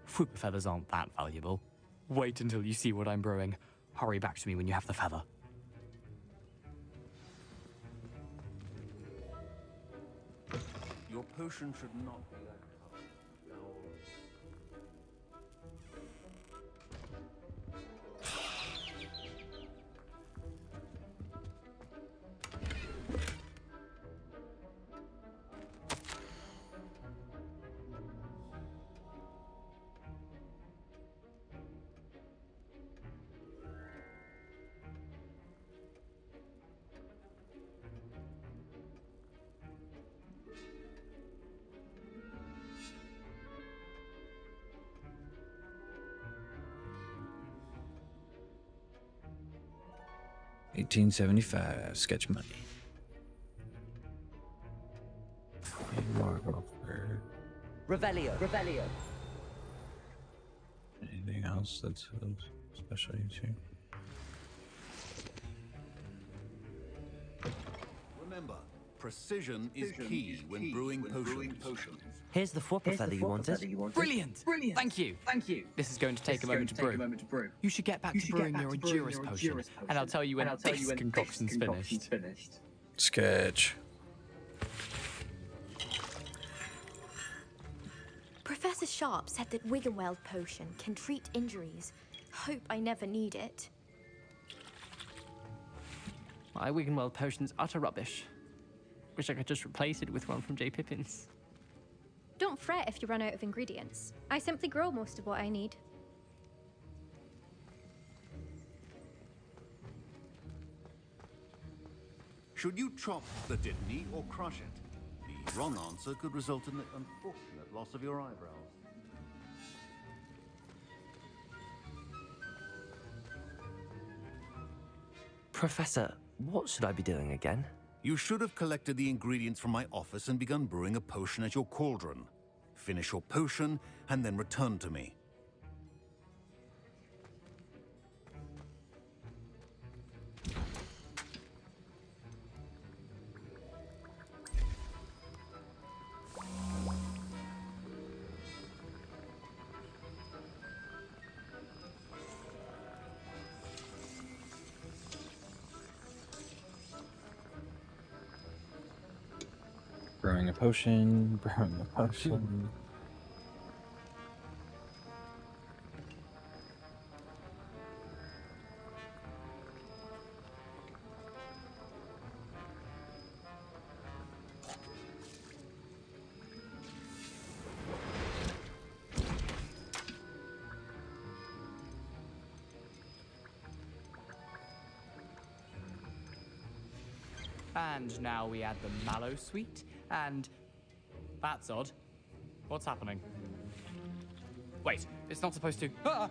Fwooper feathers aren't that valuable. Wait until you see what I'm brewing. Hurry back to me when you have the feather. Your potion should not be that color. $18.75 sketch money. Revelio. Anything else that's of special use here? Remember, precision is key when brewing potions. Here's the Fwopper feather you wanted. Brilliant! Thank you! This is going to take a moment to brew. You should get back to brewing your Endurance potion, and I'll tell you when this concoction's finished. Sketch. Professor Sharp said that Wiggenweld potion can treat injuries. Hope I never need it. My Wiggenweld potion's utter rubbish. Wish I could just replace it with one from J. Pippin's. Don't fret if you run out of ingredients. I simply grow most of what I need. Should you chop the Dittany or crush it? The wrong answer could result in the unfortunate loss of your eyebrows. Professor, what should I be doing again? You should have collected the ingredients from my office and begun brewing a potion at your cauldron. Finish your potion and then return to me. Brewing a potion, brewing a potion. And now we add the mallow sweet, and... That's odd. What's happening? Wait, it's not supposed to... Ah!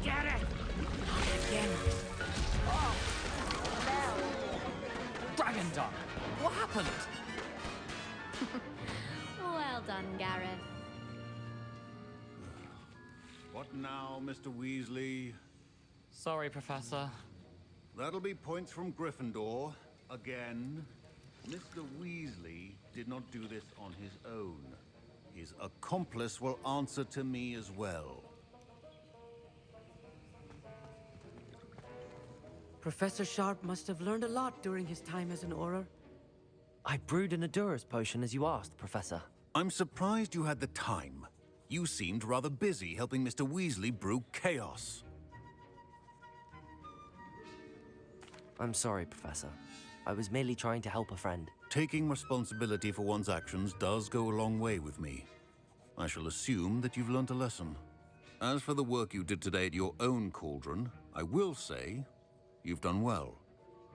Get it! Again. Oh! Dragon Dung! What happened? Well done, Gareth. What now, Mr. Weasley? Sorry, Professor. That'll be points from Gryffindor. Again. Mr. Weasley did not do this on his own. His accomplice will answer to me as well. Professor Sharp must have learned a lot during his time as an Auror. I brewed an Endurance potion as you asked, Professor. I'm surprised you had the time. You seemed rather busy helping Mr. Weasley brew chaos. I'm sorry, Professor. I was merely trying to help a friend. Taking responsibility for one's actions does go a long way with me. I shall assume that you've learnt a lesson. As for the work you did today at your own cauldron, I will say you've done well.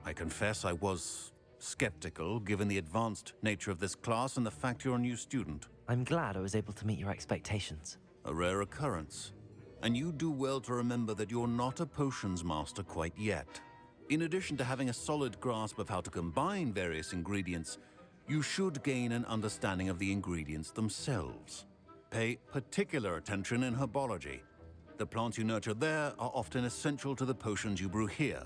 I confess I was skeptical, given the advanced nature of this class and the fact you're a new student. I'm glad I was able to meet your expectations. A rare occurrence. And you do well to remember that you're not a potions master quite yet. In addition to having a solid grasp of how to combine various ingredients, you should gain an understanding of the ingredients themselves. Pay particular attention in herbology. The plants you nurture there are often essential to the potions you brew here.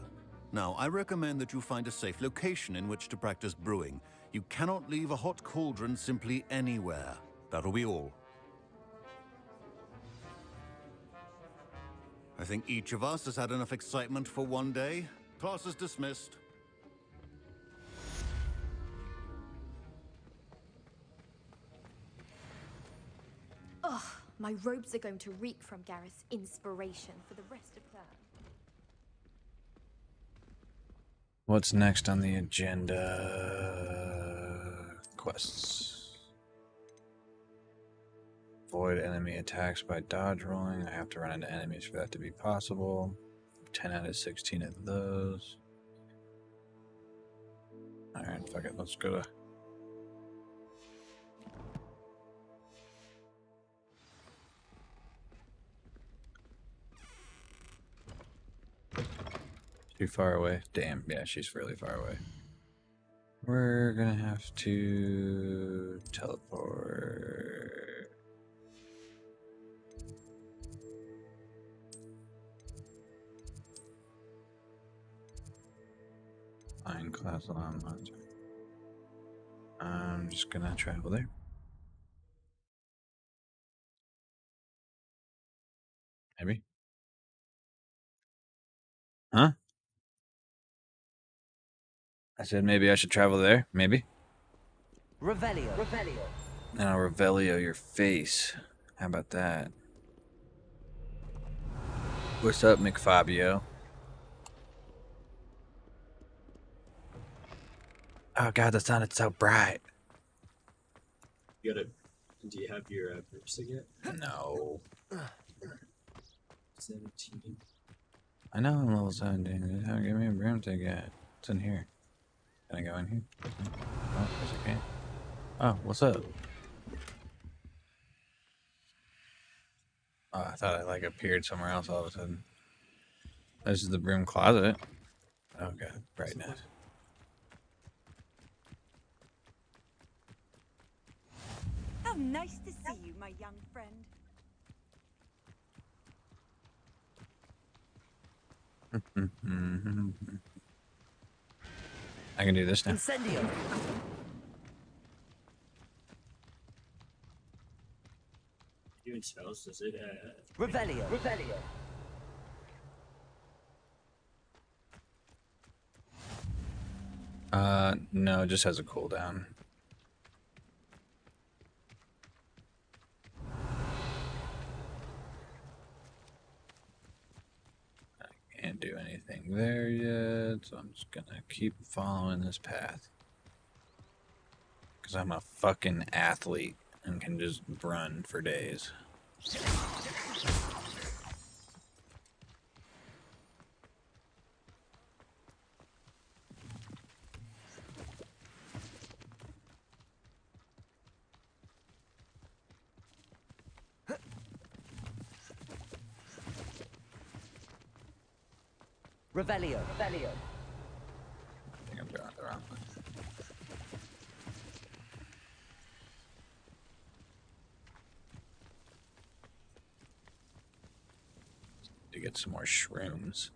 Now, I recommend that you find a safe location in which to practice brewing. You cannot leave a hot cauldron simply anywhere. That'll be all. I think each of us has had enough excitement for one day. Class is dismissed. Ugh, my robes are going to reek from Gareth's inspiration for the rest of term. What's next on the agenda? Quests. Avoid enemy attacks by dodge rolling. I have to run into enemies for that to be possible. 10 out of 16 of those. Alright, fuck it. Let's go to... Too far away. Damn, yeah, she's really far away. We're gonna have to teleport. Flying class alarm monster. I'm just gonna travel there. Maybe. Huh? I said maybe I should travel there. Maybe. Revelio. And I'll Revelio your face. How about that? What's up, McFabio? Oh god, the sun is so bright. You gotta. Do you have your broomstick yet? No. 17. I know I'm level 17. Just haven't given me a broomstick yet. It's in here. Can I go in here? Oh, yes I can. Oh, what's up? Oh, I thought I like appeared somewhere else all of a sudden. This is the broom closet. Oh god, brightness. How nice to see you, my young friend. I can do this now. Incendio. Doing spells, does it? Revelio. No, it just has a cooldown. I can't do anything there yet, so I'm just gonna keep following this path. Because I'm a fucking athlete and can just run for days. Revelio. I think I'm going the wrong way. To get some more shrooms.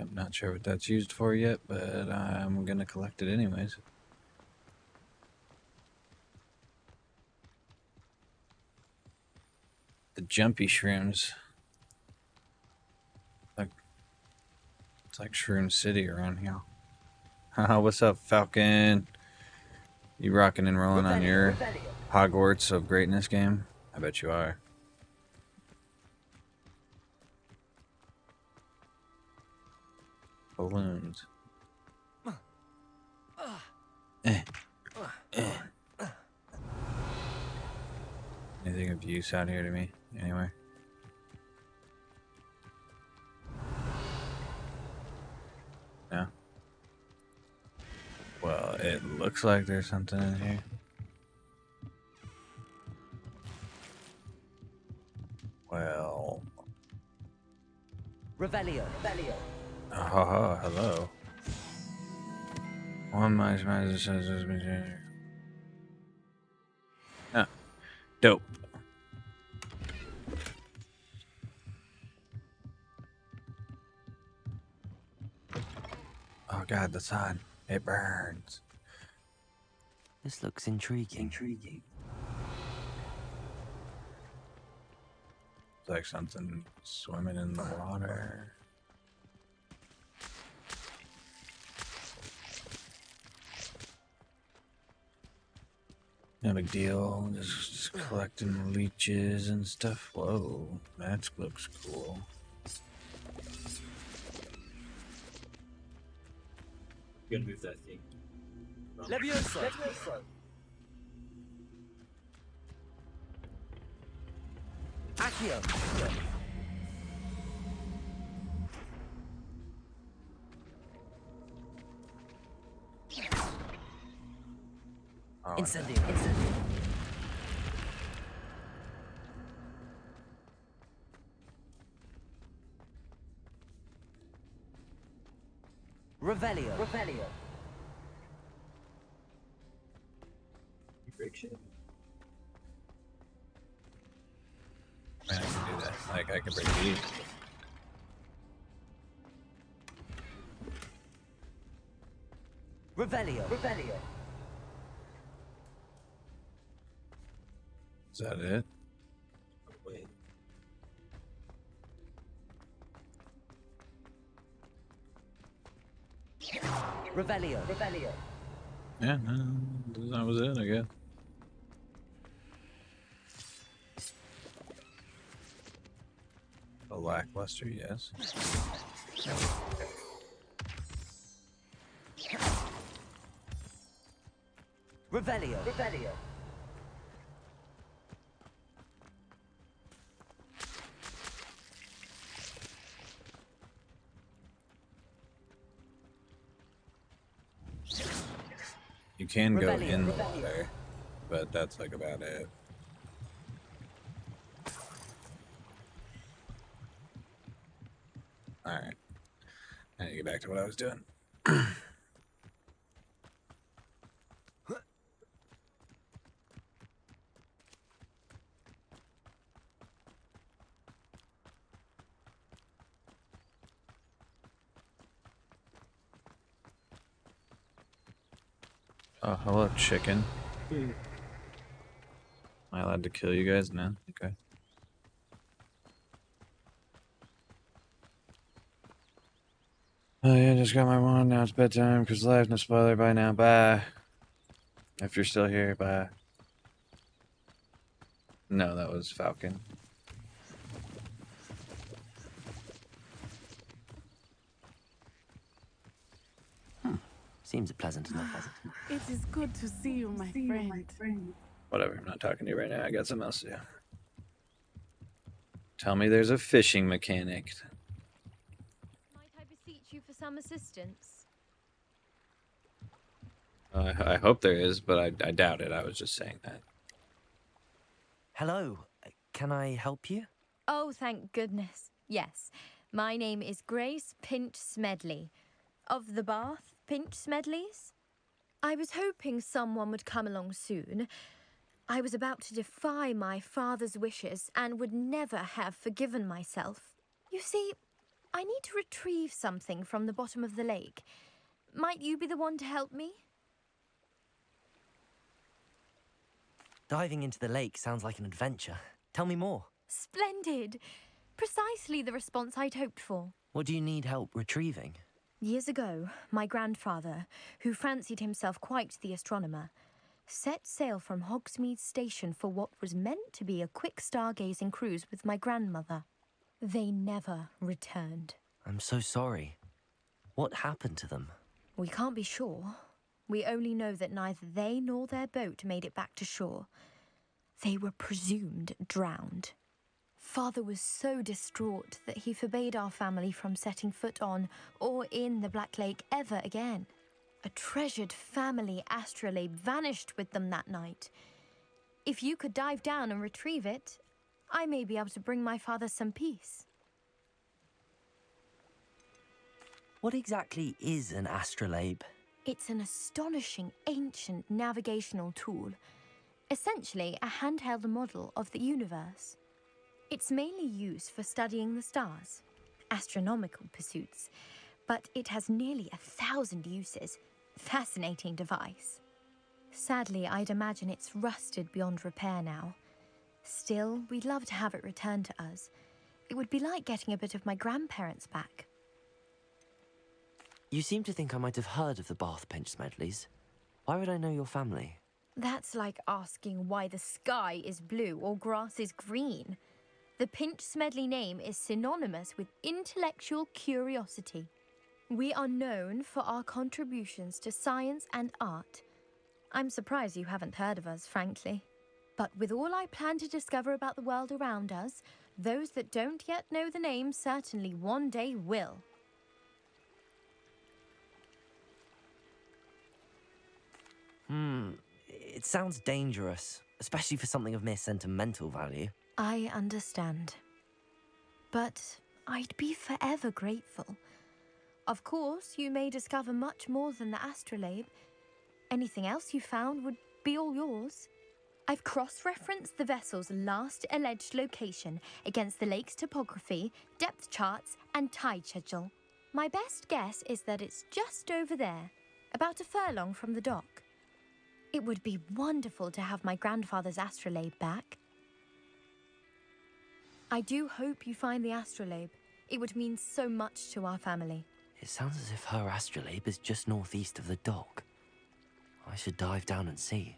I'm not sure what that's used for yet, but I'm gonna collect it anyways. The jumpy shrooms. It's like Shroom City around here. Haha, what's up, Falcon? You rocking and rolling on your Hogwarts of Greatness game? I bet you are. Balloons. Anything of use out here to me? Anywhere? No? Well, it looks like there's something in here. Well... Revelio. Oh, hello. One mice says there's been change. Ah, dope. Oh god, the sun. It burns. This looks intriguing. It's like something swimming in the water. No big deal. Just collecting leeches and stuff. Whoa, that looks cool. You gotta move that thing. Levioso. Accio. Oh, Incendio. Revelio. You break shit. I can do that. Like, I can break these. Revelio. Revelio. Is that it? Wait. Revelio. Revelio. Yeah, no, that was it, I guess. A lackluster, yes. Revelio. Revelio. You can go in the water, but that's like about it. Alright. I need to get back to what I was doing. Oh, hello, chicken. Am I allowed to kill you guys now? Okay. Oh yeah, just got my wand. Now it's bedtime because live. No spoiler. Bye now. Bye. If you're still here, bye. No, that was Falcon. Seems pleasant enough. It is good to see you, my friend. Whatever, I'm not talking to you right now. I got something else to do. Tell me there's a fishing mechanic. Might I beseech you for some assistance? I hope there is, but I doubt it. I was just saying that. Hello, can I help you? Oh, thank goodness. Yes. My name is Grace Pinch Smedley. Of the Bath Pinch Smedleys? I was hoping someone would come along soon. I was about to defy my father's wishes and would never have forgiven myself. You see, I need to retrieve something from the bottom of the lake. Might you be the one to help me? Diving into the lake sounds like an adventure. Tell me more. Splendid! Precisely the response I'd hoped for. What do you need help retrieving? Years ago, my grandfather, who fancied himself quite the astronomer, set sail from Hogsmeade Station for what was meant to be a quick stargazing cruise with my grandmother. They never returned. I'm so sorry. What happened to them? We can't be sure. We only know that neither they nor their boat made it back to shore. They were presumed drowned. Father was so distraught that he forbade our family from setting foot on or in the Black Lake ever again. A treasured family astrolabe vanished with them that night. If you could dive down and retrieve it, I may be able to bring my father some peace. What exactly is an astrolabe? It's an astonishing ancient navigational tool. Essentially a handheld model of the universe. It's mainly used for studying the stars, astronomical pursuits, but it has nearly 1,000 uses. Fascinating device. Sadly, I'd imagine it's rusted beyond repair now. Still, we'd love to have it returned to us. It would be like getting a bit of my grandparents back. You seem to think I might have heard of the Bath Pinch Smedleys. Why would I know your family? That's like asking why the sky is blue or grass is green. The Pinch Smedley name is synonymous with intellectual curiosity. We are known for our contributions to science and art. I'm surprised you haven't heard of us, frankly. But with all I plan to discover about the world around us, those that don't yet know the name certainly one day will. It sounds dangerous, especially for something of mere sentimental value. I understand. But I'd be forever grateful. Of course, you may discover much more than the astrolabe. Anything else you found would be all yours. I've cross-referenced the vessel's last alleged location against the lake's topography, depth charts, and tide schedule. My best guess is that it's just over there, about a furlong from the dock. It would be wonderful to have my grandfather's astrolabe back. I do hope you find the astrolabe. It would mean so much to our family. It sounds as if her astrolabe is just northeast of the dock. I should dive down and see.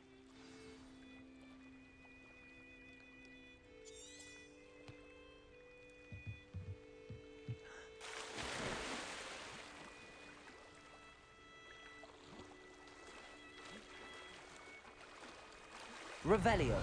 Revelio.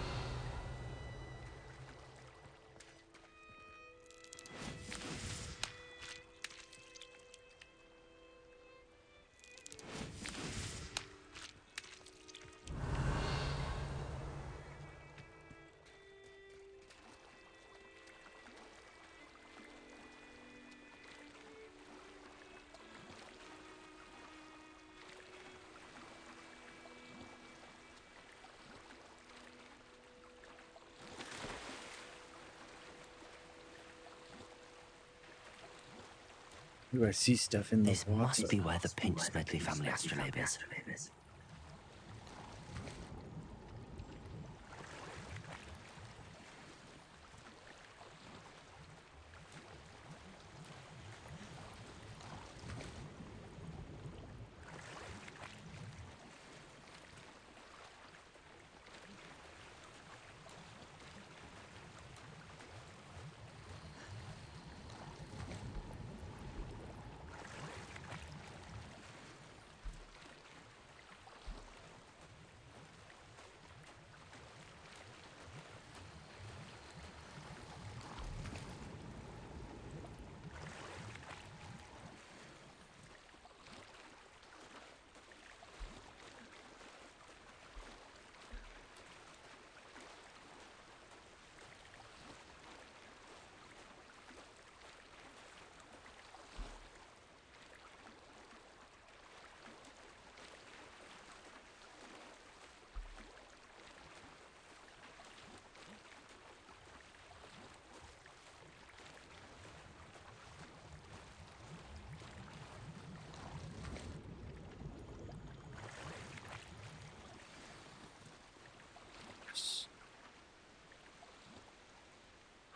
Ooh, I see stuff in the This water. must be where the Pinch Smedley family astrolabe is.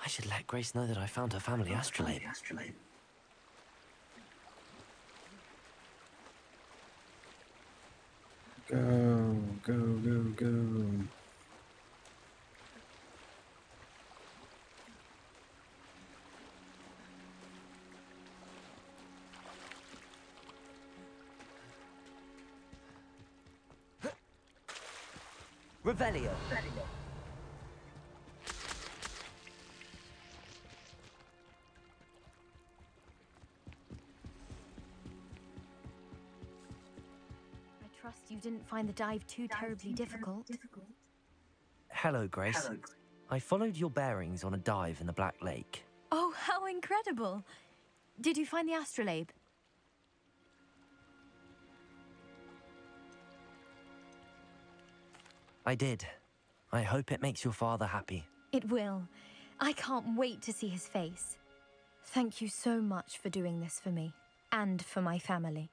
I should let Grace know that I found her family astrolabe. Go, go, go, go. Revelio. I trust you didn't find the dive too terribly difficult. Hello, Grace. I followed your bearings on a dive in the Black Lake. Oh, how incredible! Did you find the astrolabe? I did. I hope it makes your father happy. It will. I can't wait to see his face. Thank you so much for doing this for me, and for my family.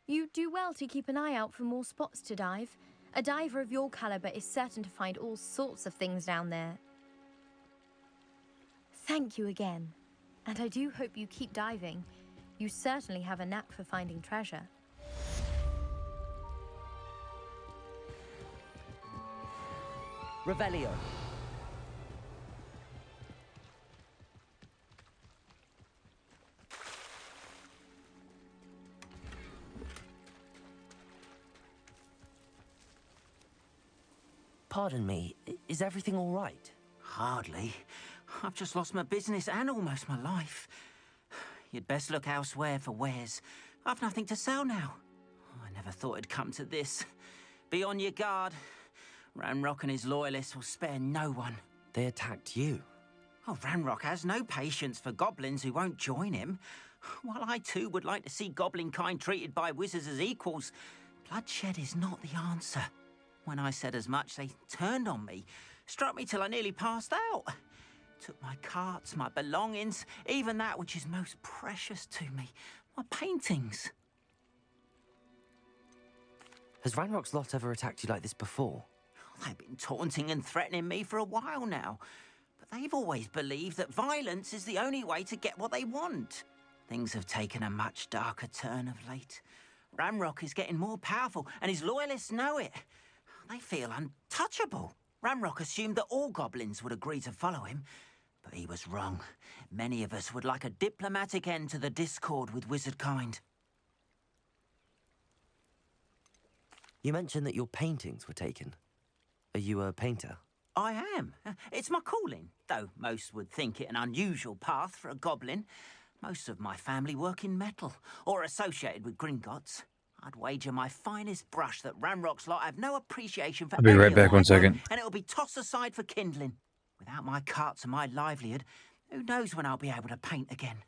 You do well to keep an eye out for more spots to dive. A diver of your caliber is certain to find all sorts of things down there. Thank you again. And I do hope you keep diving. You certainly have a knack for finding treasure. Revelio. Pardon me, is everything all right? Hardly. I've just lost my business and almost my life. You'd best look elsewhere for wares. I've nothing to sell now. I never thought it'd come to this. Be on your guard. Ranrock and his loyalists will spare no one. They attacked you? Oh, Ranrock has no patience for goblins who won't join him. While I too would like to see goblin kind treated by wizards as equals, bloodshed is not the answer. When I said as much, they turned on me, struck me till I nearly passed out. Took my carts, my belongings, even that which is most precious to me, my paintings. Has Ranrock's lot ever attacked you like this before? They've been taunting and threatening me for a while now, but they've always believed that violence is the only way to get what they want. Things have taken a much darker turn of late. Ramrock is getting more powerful, and his loyalists know it. They feel untouchable. Ramrock assumed that all goblins would agree to follow him, but he was wrong. Many of us would like a diplomatic end to the discord with wizardkind. You mentioned that your paintings were taken. Are you a painter? I am. It's my calling, though most would think it an unusual path for a goblin. Most of my family work in metal, or associated with Gringotts. I'd wager my finest brush that Ramrock's lot have no appreciation for I'll be any right of back, my 1 work, second. and it'll be tossed aside for kindling. Without my carts and my livelihood, who knows when I'll be able to paint again?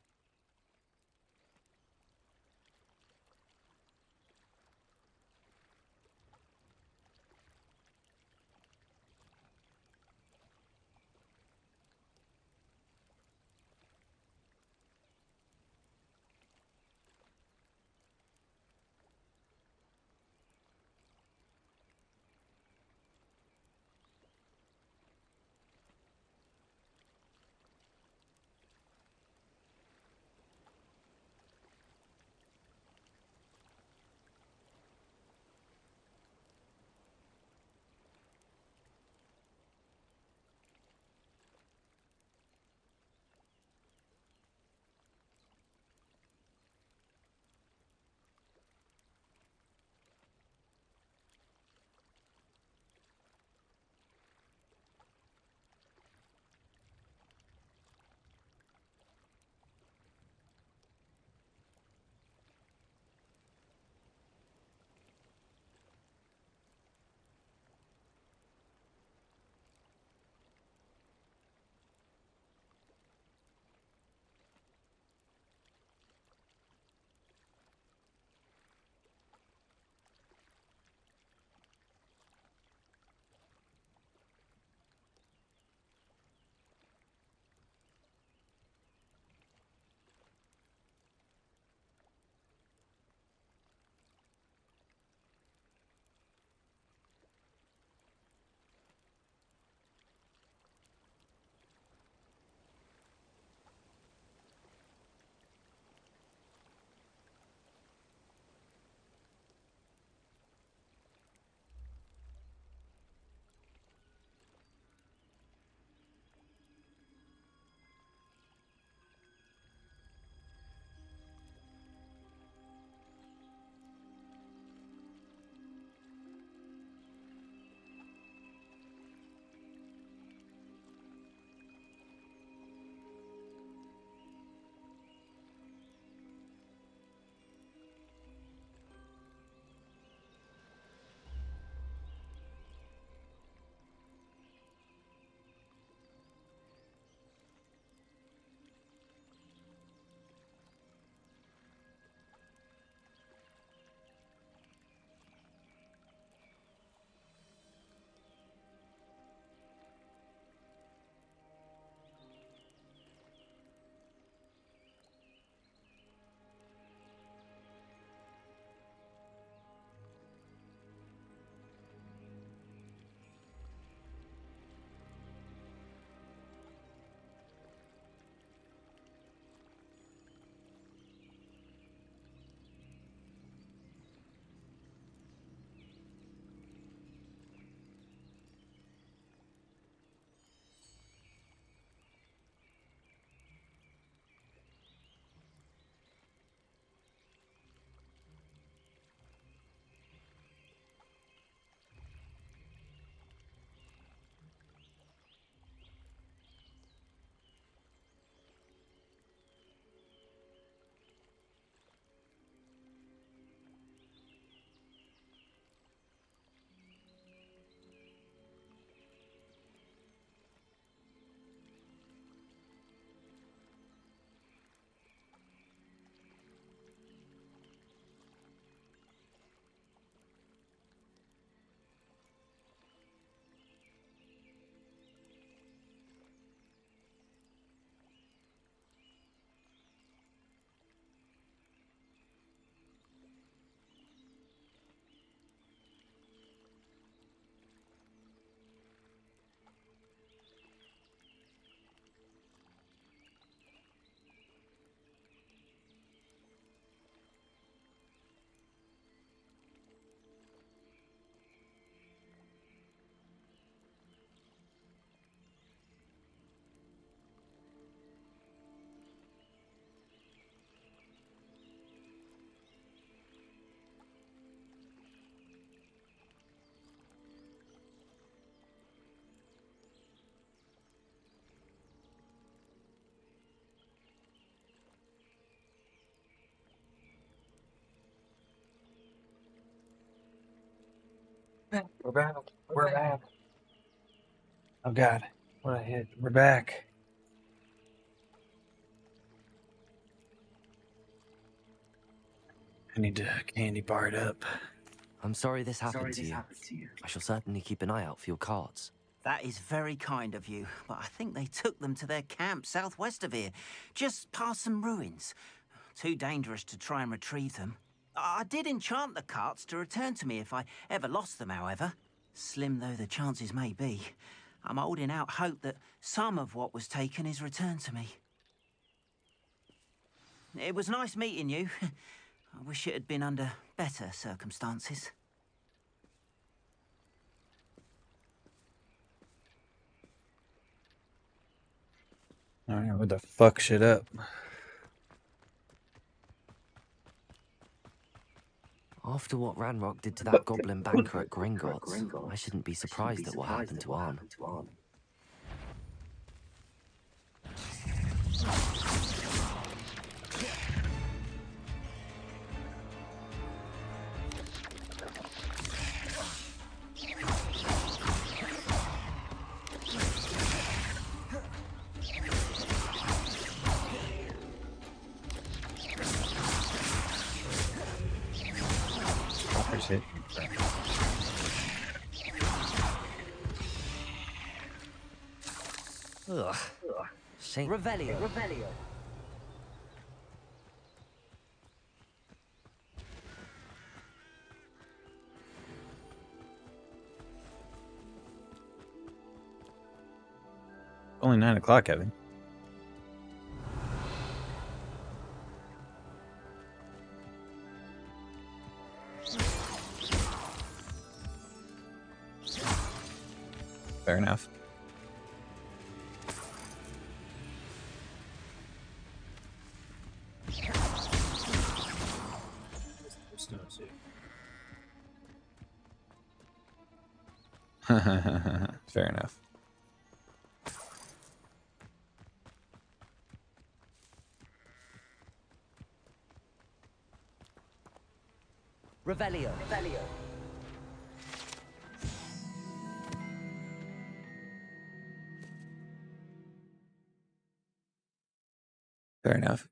We're back. We're back. Oh God, what I hit. We're back. I need to candy bar it up. I'm sorry this happened to you. I shall certainly keep an eye out for your cards. That is very kind of you, but I think they took them to their camp southwest of here, just past some ruins. Too dangerous to try and retrieve them. I did enchant the carts to return to me if I ever lost them, however. Slim though the chances may be, I'm holding out hope that some of what was taken is returned to me. It was nice meeting you. I wish it had been under better circumstances. Alright, what the fuck shit up? After what Ranrock did to that goblin banker at Gringotts, I shouldn't be surprised at what happened to Arn. Shit. Ugh. Shame. Revelio. Only 9 o'clock, Evan. Fair enough. Fair enough. Revelio. Fair enough.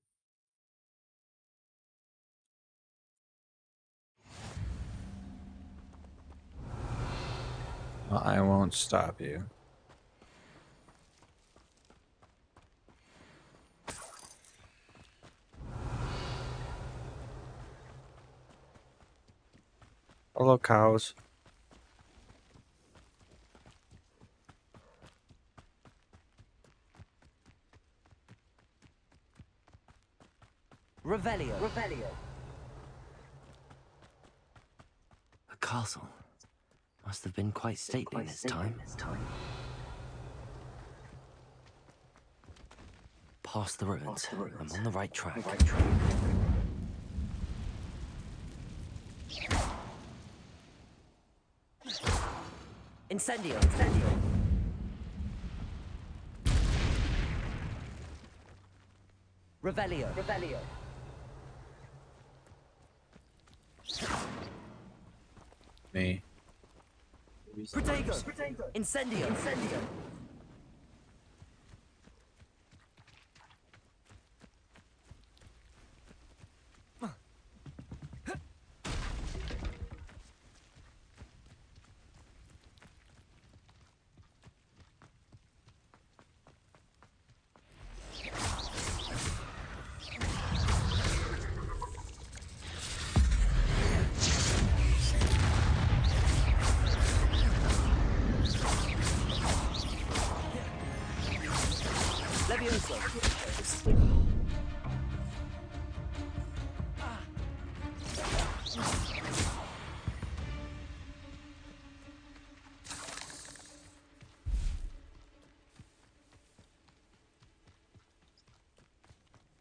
Well, I won't stop you. Hello, cows. Revelio. A castle. Must have been quite stately this time. Past the ruins. I'm on the right track. Incendio. Revelio. Me. Protego. Incendio.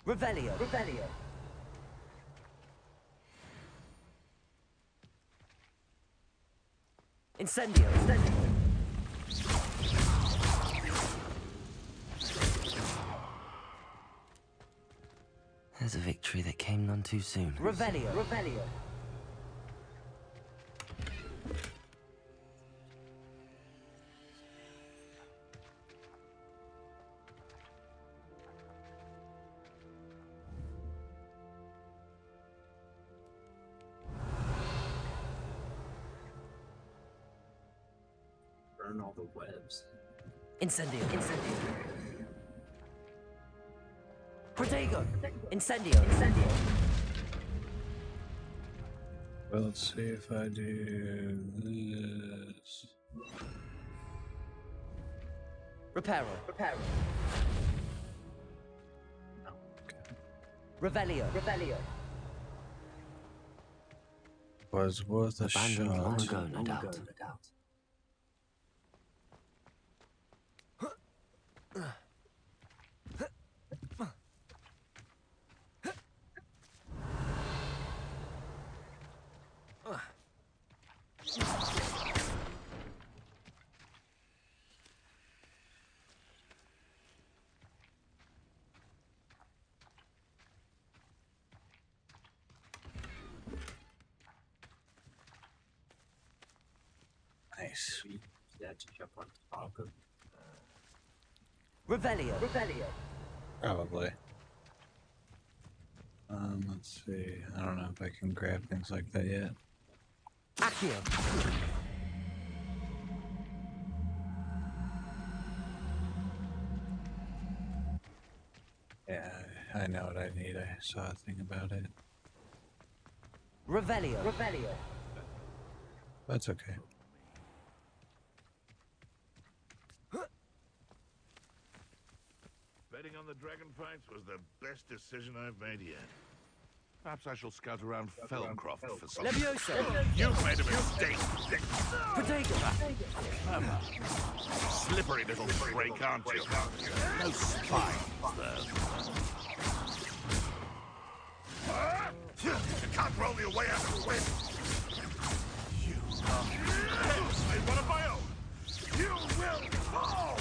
Revelio. Incendio. There's a victory that came none too soon. Revelio. burn all the webs. Incendio. Protego. Incendio. Well, let's see if I do this. Reparo. Revelio. Was worth a Abandoned shot. long ago, no doubt. Nice. Yeah, to jump on top of. Revelio. Probably. Let's see. I don't know if I can grab things like that yet. Accio. Yeah, I know what I need. I saw a thing about it. Revelio. That's okay. Betting on the dragon fights was the best decision I've made yet. Perhaps I shall scout around Felcroft for some. Leviosa. You've made a mistake, Dick. Protego. Slippery little freak, aren't you? No spine, though. You can't roll your way out of the wind. You are one of my own. You will fall.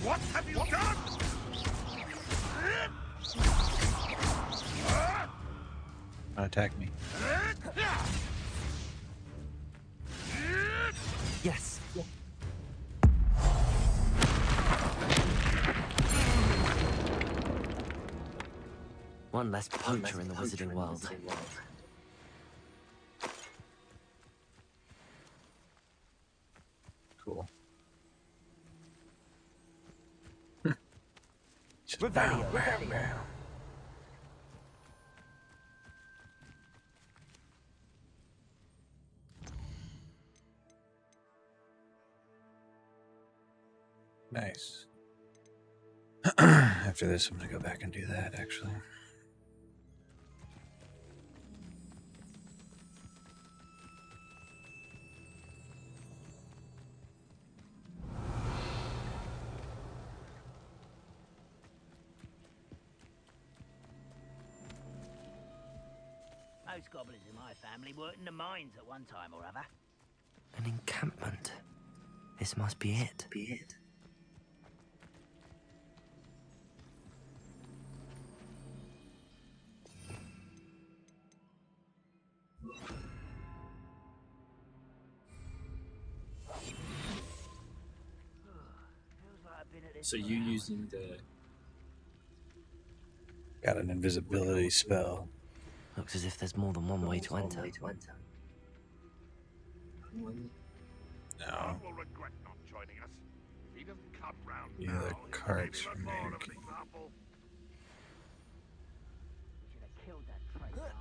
What have you done? Attack me. Yes. One less poacher in the wizarding world. Cool. Revelio. Nice. After this, I'm gonna go back and do that, actually. Most goblins in my family worked in the mines at one time or other. An encampment. This must be it. So you using the... Got an invisibility spell. Looks as if there's more than one way to enter. No. Will regret not joining us. If he doesn't come round Yeah, now, the he'll carts maybe from more of an Hank. example. We should have killed that traitor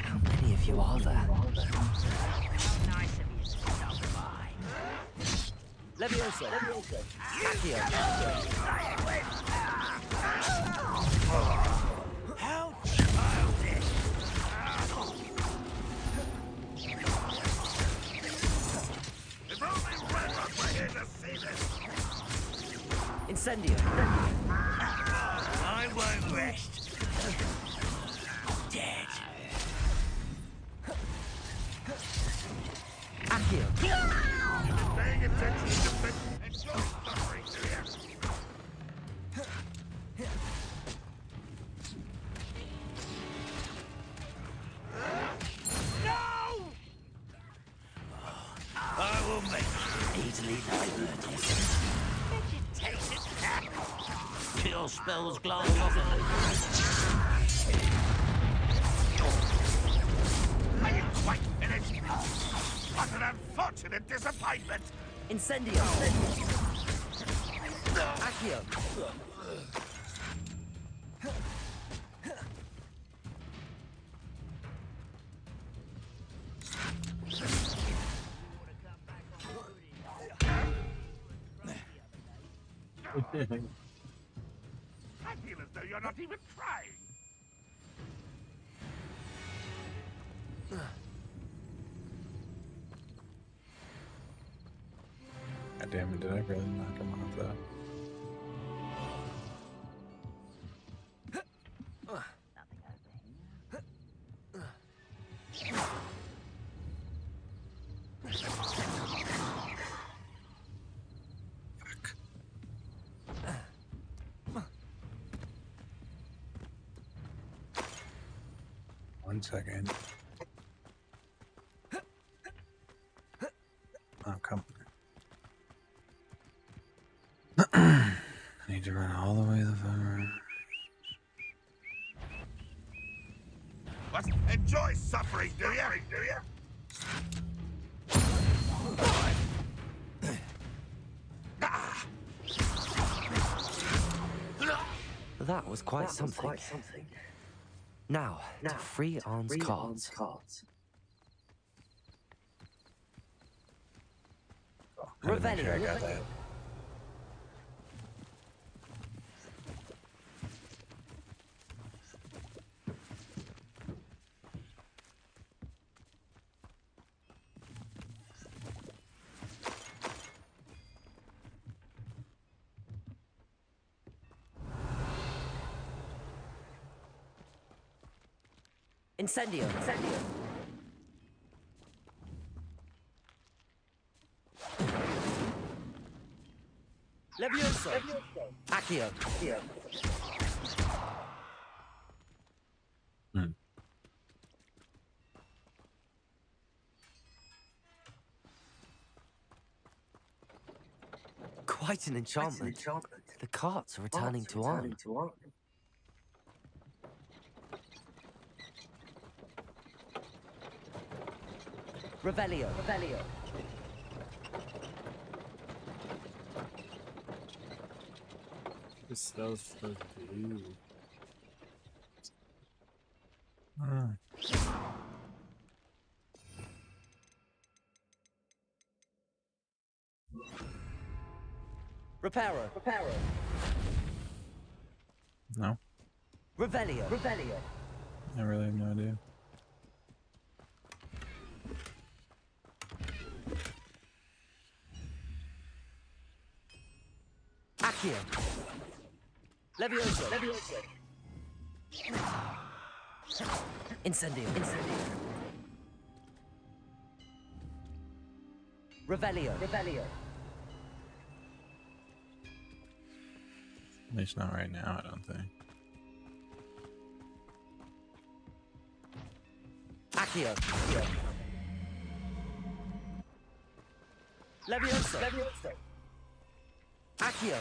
How many of you are there? How nice of you to stop by. Leviosa. Accio. How childish! If only Red Rock were here to see this. Incendio. I won't rest. Dead. Accio. Paying attention to this and you're suffering, do you? only. Easily diverted. Vegetation. Cure spells glance off it. Are you quite finished? What an unfortunate disappointment. Incendio. Accio. I feel as though you're not even trying. God damn it, did I really knock him off though? One second. Oh, come on. I need to run all the way the fuck around. What? Enjoy suffering, do you? That was quite something. Now, to free Arn's cards. Revelio. I got that. Incendio. Levioso. Accio. Quite an enchantment. The carts are returning to Arn. Revelio. The spell's for blue. Reparo. No, Revelio. I really have no idea. Accio. Levioso. Incendio. Revelio. At least not right now, I don't think. Accio. Levioso. Accio.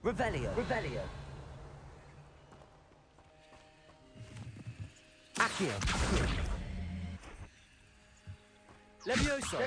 Revelio. Accio. Levioso.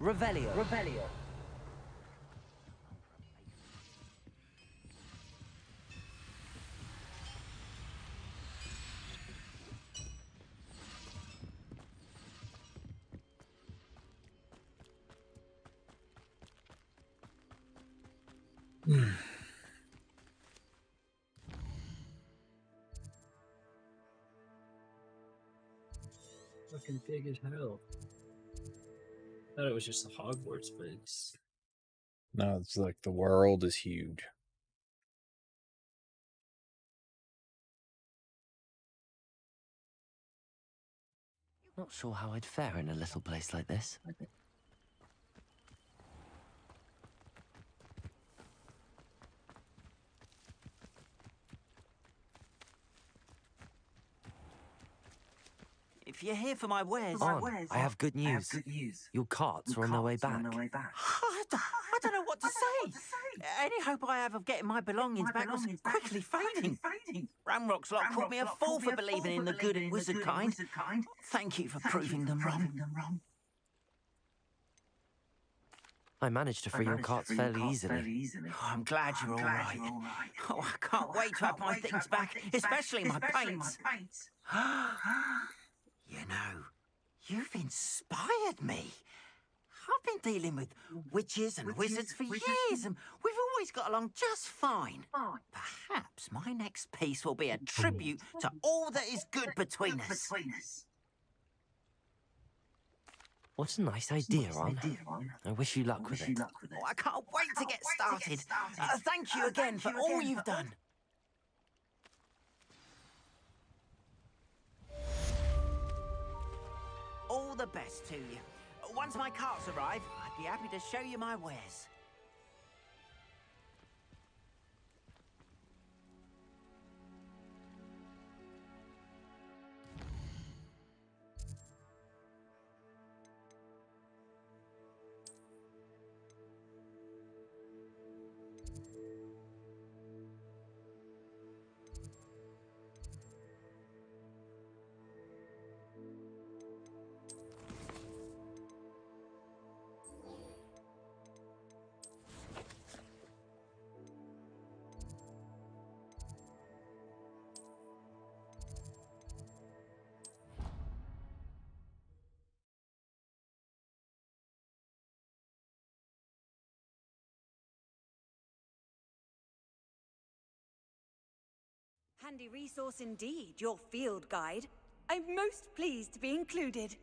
Revelio. Fucking big as hell. I thought it was just the Hogwarts, but it's... No, it's like the world is huge. Not sure how I'd fare in a little place like this. If you're here for my wares... I have good news. Your carts are on their way back. I don't know what to say. Any hope I have of getting my belongings back was quickly fading. Ramrock's lot called me a fool for believing in the good and wizard kind. Thank you for proving them wrong. I managed to free your carts fairly easily. Oh, I'm glad you're all right. Oh, I can't wait to have my things back, especially my paints. You know, you've inspired me. I've been dealing with witches and wizards for years, and we've always got along just fine. Perhaps my next piece will be a tribute to all that is good between us. What a nice idea, Ron. I wish you luck with it. Oh, I can't wait to get started. Thank you again for all you've done. All the best to you. Once my carts arrive, I'd be happy to show you my wares. Handy resource indeed, your field guide. I'm most pleased to be included.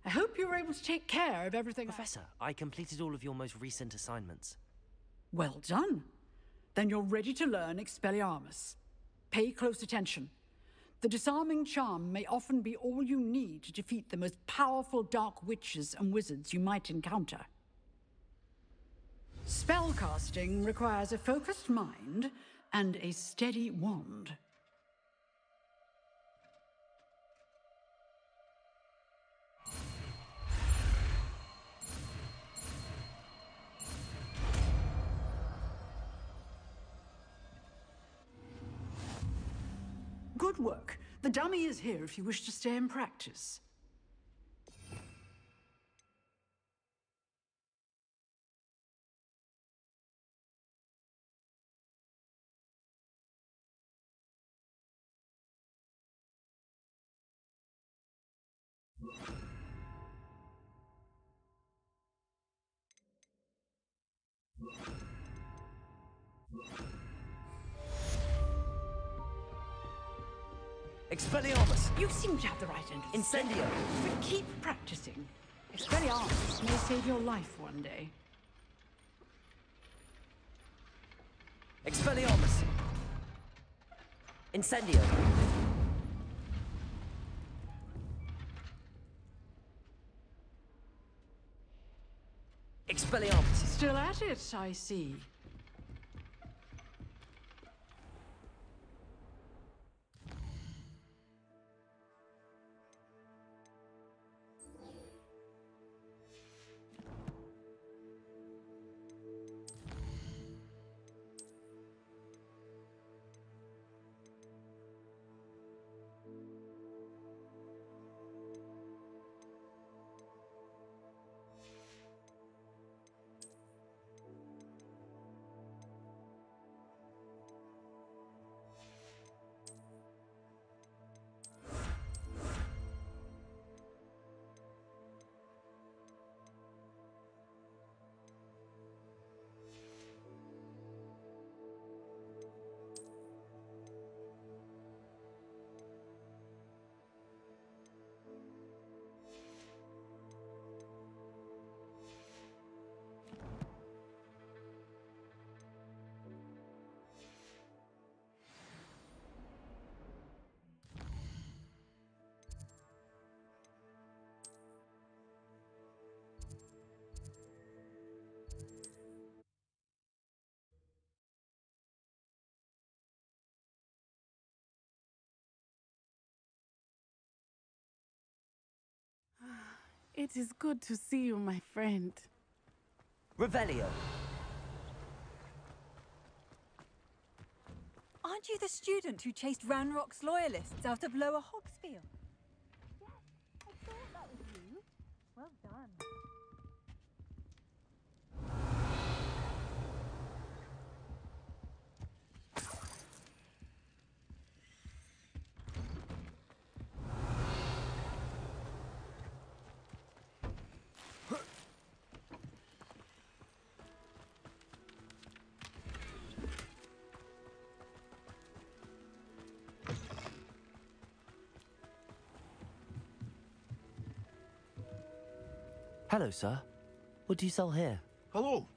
I hope you were able to take care of everything. Professor, I completed all of your most recent assignments. Well done. Then you're ready to learn Expelliarmus. Pay close attention. The disarming charm may often be all you need to defeat the most powerful dark witches and wizards you might encounter. Spellcasting requires a focused mind and a steady wand. Good work. The dummy is here if you wish to stay and practice. Expelliarmus! You seem to have the right end of the Incendio! But keep practicing. Expelliarmus may save your life one day. Expelliarmus! Incendio! Expelliarmus! Still at it, I see. It is good to see you, my friend. Revelio! Aren't you the student who chased Ranrock's loyalists out of Lower Hogsfield? Yes, I thought that was you. Well done. Hello, sir. What do you sell here? Hello,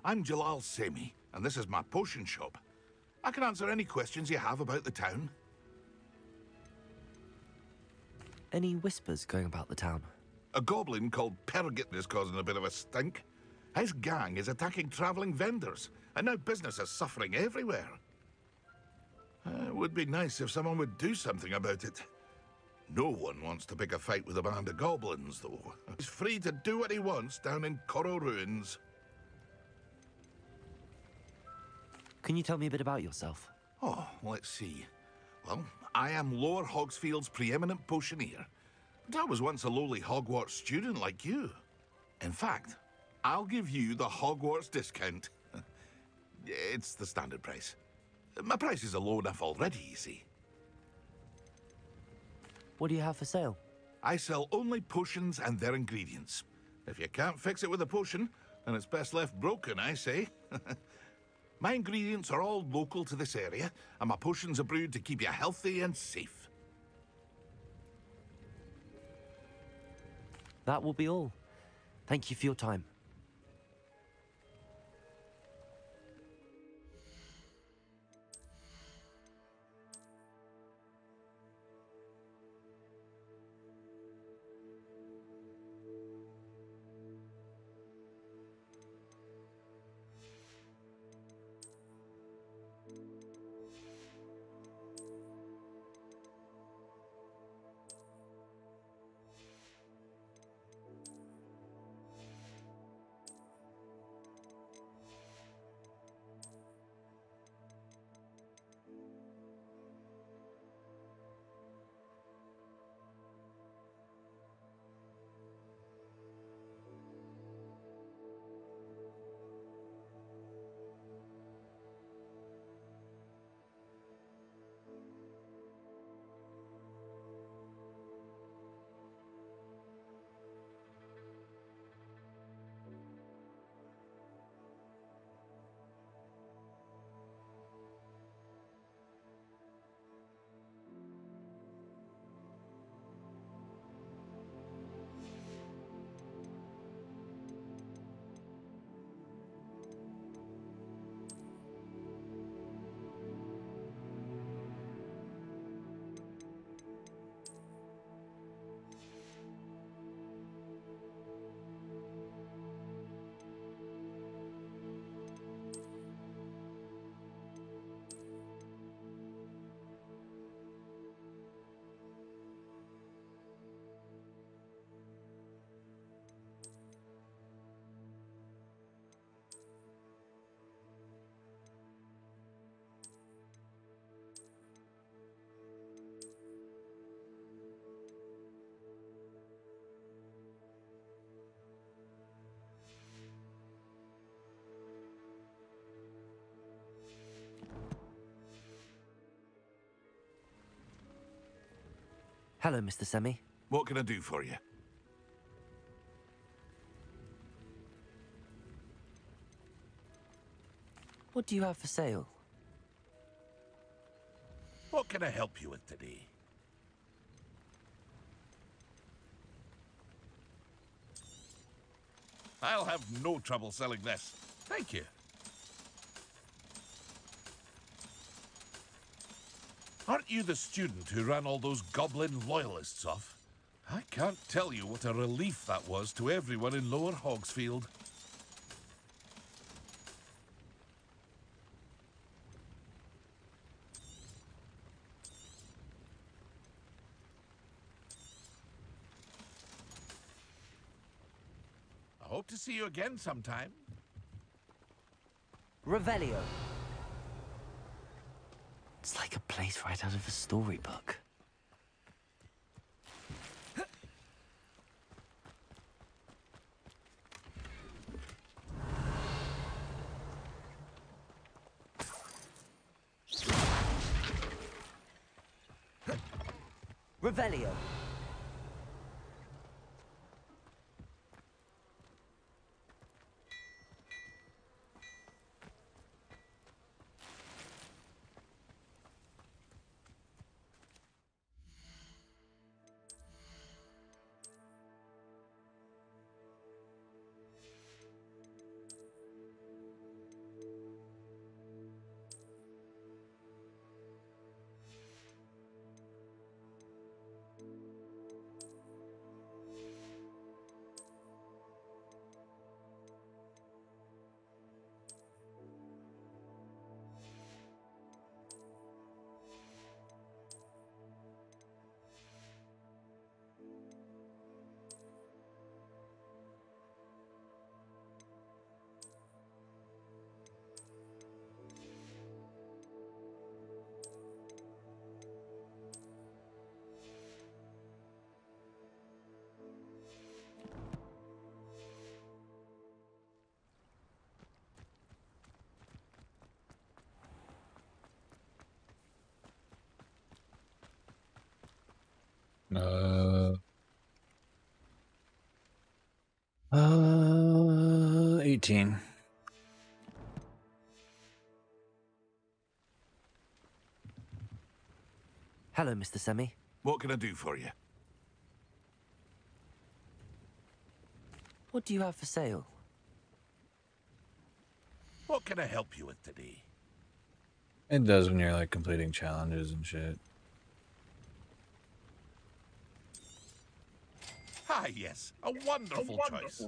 I'm Jalal Semi, and this is my potion shop. I can answer any questions you have about the town. Any whispers going about the town? A goblin called Pergit is causing a bit of a stink. His gang is attacking travelling vendors, and now business is suffering everywhere. It would be nice if someone would do something about it. No one wants to pick a fight with a band of goblins, though. He's free to do what he wants down in Corro Ruins. Can you tell me a bit about yourself? Oh, let's see. Well, I am Lower Hogsfield's preeminent potioneer. But I was once a lowly Hogwarts student like you. In fact, I'll give you the Hogwarts discount. It's the standard price. My prices are low enough already, you see. What do you have for sale? I sell only potions and their ingredients. If you can't fix it with a potion, then it's best left broken, I say. My ingredients are all local to this area, and my potions are brewed to keep you healthy and safe. That will be all. Thank you for your time. Hello, Mr. Semi. What can I do for you? What do you have for sale? What can I help you with today? I'll have no trouble selling this. Thank you. Aren't you the student who ran all those goblin loyalists off? I can't tell you what a relief that was to everyone in Lower Hogsfield. I hope to see you again sometime. Revelio. It's like a place right out of a storybook. Revelio. Uh, 18. Hello, Mr. Semi. What can I do for you? What do you have for sale? What can I help you with today? It does when you're like completing challenges and shit. Ah, yes. A wonderful choice.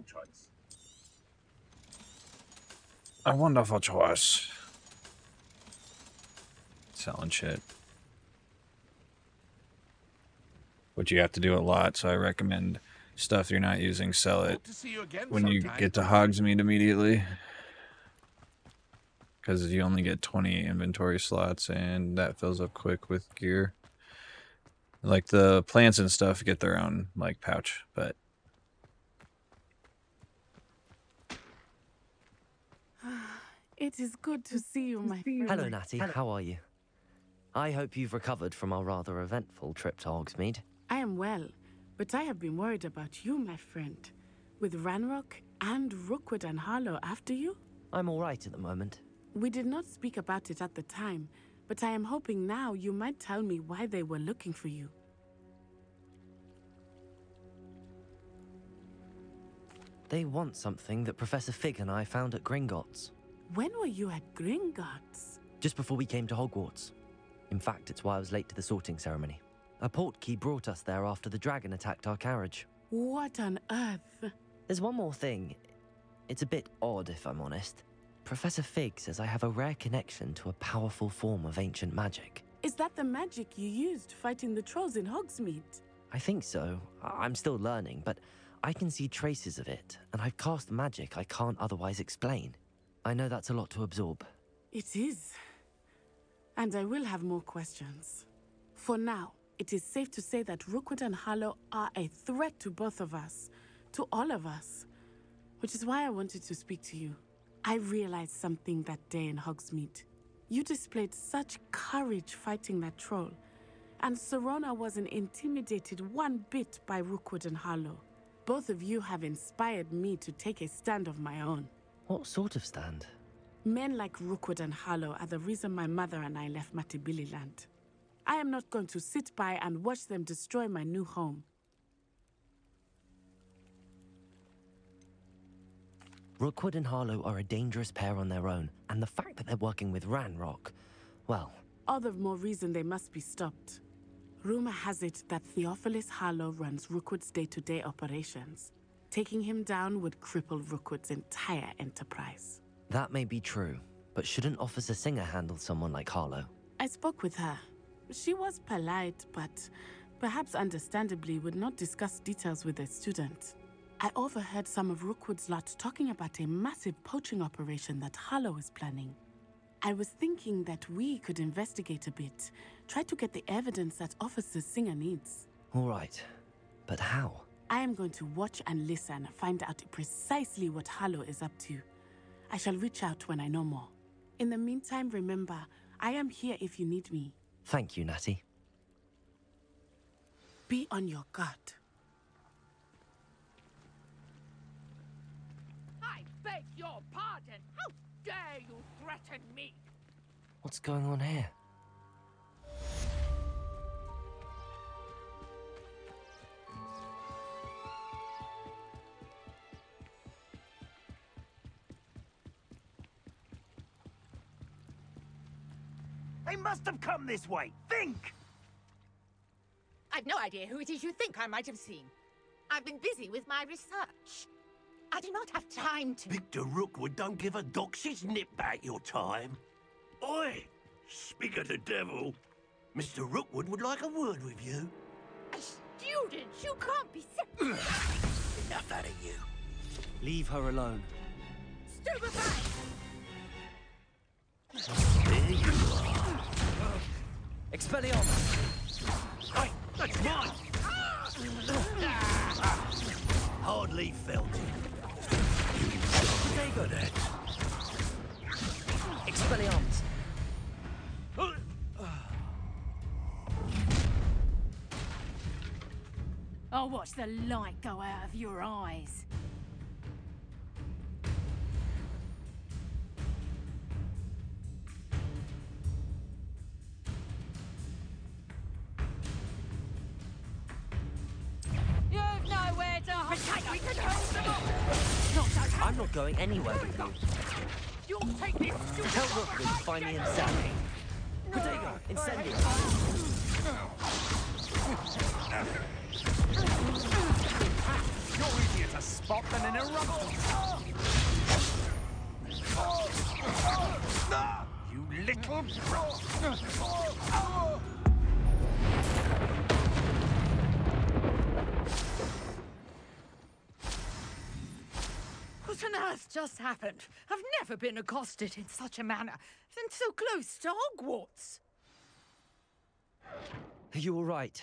A wonderful choice. Selling shit. But you have to do a lot, so I recommend stuff you're not using, sell it when you get to Hogsmeade immediately. Because you only get 20 inventory slots, and that fills up quick with gear. Like the plants and stuff get their own like pouch, but It is good to see you, my friend. Hello, Natty. How are you? I hope you've recovered from our rather eventful trip to Hogsmeade. I am well, but I have been worried about you, my friend. With Ranrock and Rookwood and Harlow after you? I'm all right at the moment. We did not speak about it at the time, but I am hoping now you might tell me why they were looking for you. They want something that Professor Fig and I found at Gringotts. When were you at Gringotts? Just before we came to Hogwarts. In fact, it's why I was late to the sorting ceremony. A portkey brought us there after the dragon attacked our carriage. What on earth? There's one more thing. It's a bit odd, if I'm honest. Professor Fig says I have a rare connection to a powerful form of ancient magic. Is that the magic you used fighting the trolls in Hogsmeade? I think so. I'm still learning, but I can see traces of it, and I've cast magic I can't otherwise explain. I know that's a lot to absorb. It is. And I will have more questions. For now, it is safe to say that Rookwood and Harlow are a threat to both of us, to all of us, which is why I wanted to speak to you. I realized something that day in Hogsmeade. You displayed such courage fighting that troll, And Serona wasn't intimidated one bit by Rookwood and Harlow. Both of you have inspired me to take a stand of my own. What sort of stand? Men like Rookwood and Harlow are the reason my mother and I left Matibili land. I am not going to sit by and watch them destroy my new home. Rookwood and Harlow are a dangerous pair on their own, and the fact that they're working with Ranrock, well... All the more reason they must be stopped. Rumor has it that Theophilus Harlow runs Rookwood's day-to-day operations. Taking him down would cripple Rookwood's entire enterprise. That may be true, but shouldn't Officer Singer handle someone like Harlow? I spoke with her. She was polite, but perhaps understandably would not discuss details with a student. I overheard some of Rookwood's lot talking about a massive poaching operation that Harlow is planning. I was thinking that we could investigate a bit, try to get the evidence that Officer Singer needs. All right, but how? I am going to watch and listen, find out precisely what Harlow is up to. I shall reach out when I know more. In the meantime, remember, I am here if you need me. Thank you, Natty. Be on your guard. I beg your pardon. How dare you threaten me? What's going on here? They must have come this way. Think! I've no idea who it is you think I might have seen. I've been busy with my research. I do not have time to... Victor Rookwood don't give a doxy's nip back your time. Oi! Speak of the devil. Mr. Rookwood would like a word with you. A student? You can't be... Enough out of you. Leave her alone. Stupefy! There you are. Expelliarmus! Hey, that's mine! Hardly felt it. You got that. Expelliarmus! I'll watch the light go out of your eyes. You've nowhere to hide. We can hold them off. Not so I'm not going anywhere with you. You'll take this. Tell Rookwood to find me insanity. Protego, incendio. You're easier to spot than an eruption. You little brat. What on earth just happened? I've never been accosted in such a manner, and so close to Hogwarts. Are you all right?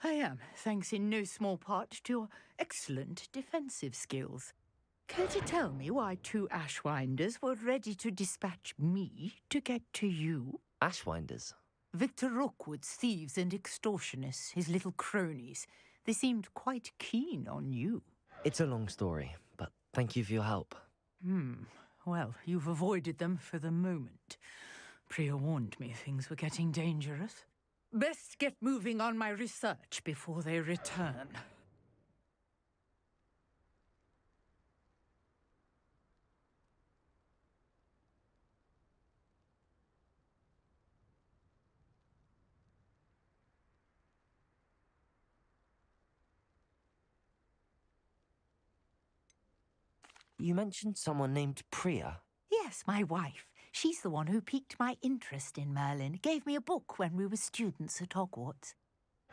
I am, thanks in no small part to your excellent defensive skills. Care to tell me why two Ashwinders were ready to dispatch me to get to you? Ashwinders? Victor Rookwood's thieves and extortionists, his little cronies. They seemed quite keen on you. It's a long story, but thank you for your help. Well, you've avoided them for the moment. Priya warned me things were getting dangerous. Best get moving on my research before they return. You mentioned someone named Priya. Yes, my wife. She's the one who piqued my interest in Merlin. Gave me a book when we were students at Hogwarts.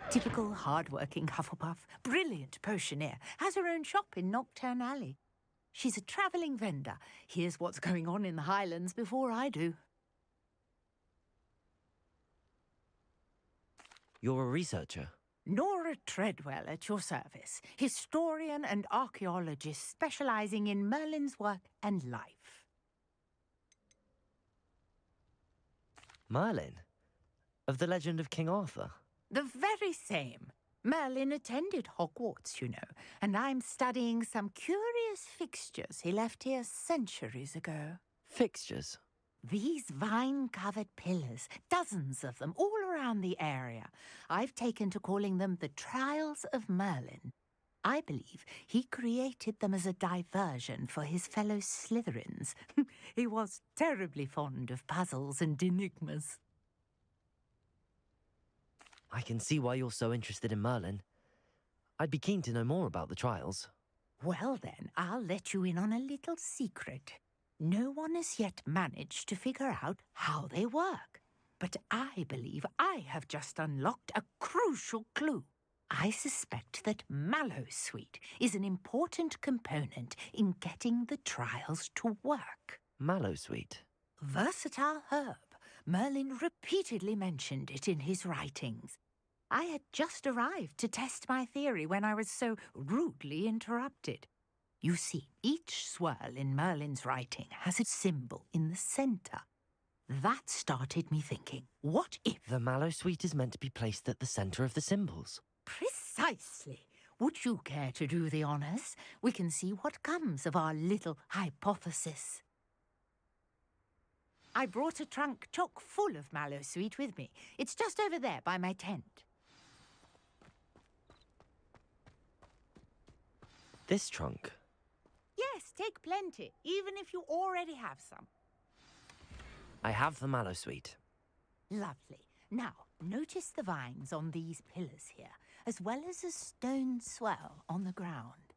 Typical hard-working Hufflepuff, brilliant potioneer, has her own shop in Knockturn Alley. She's a travelling vendor. Hears what's going on in the Highlands before I do. You're a researcher? Nora Treadwell at your service, historian and archaeologist specialising in Merlin's work and life. Merlin? Of the legend of King Arthur? The very same. Merlin attended Hogwarts, you know, and I'm studying some curious fixtures he left here centuries ago. Fixtures? These vine-covered pillars, dozens of them, all around the area. I've taken to calling them the Trials of Merlin. I believe he created them as a diversion for his fellow Slytherins. He was terribly fond of puzzles and enigmas. I can see why you're so interested in Merlin. I'd be keen to know more about the trials. Well then, I'll let you in on a little secret. No one has yet managed to figure out how they work. But I believe I have just unlocked a crucial clue. I suspect that Mallowsweet is an important component in getting the trials to work. Mallowsweet? Versatile herb. Merlin repeatedly mentioned it in his writings. I had just arrived to test my theory when I was so rudely interrupted. You see, each swirl in Merlin's writing has a symbol in the center. That started me thinking, what if... The Mallowsweet is meant to be placed at the center of the symbols. Precisely. Would you care to do the honors? We can see what comes of our little hypothesis. I brought a trunk chock full of Mallowsweet with me. It's just over there by my tent. This trunk? Yes, take plenty, even if you already have some. I have the Mallowsweet. Lovely. Now, notice the vines on these pillars here, as well as a stone swell on the ground.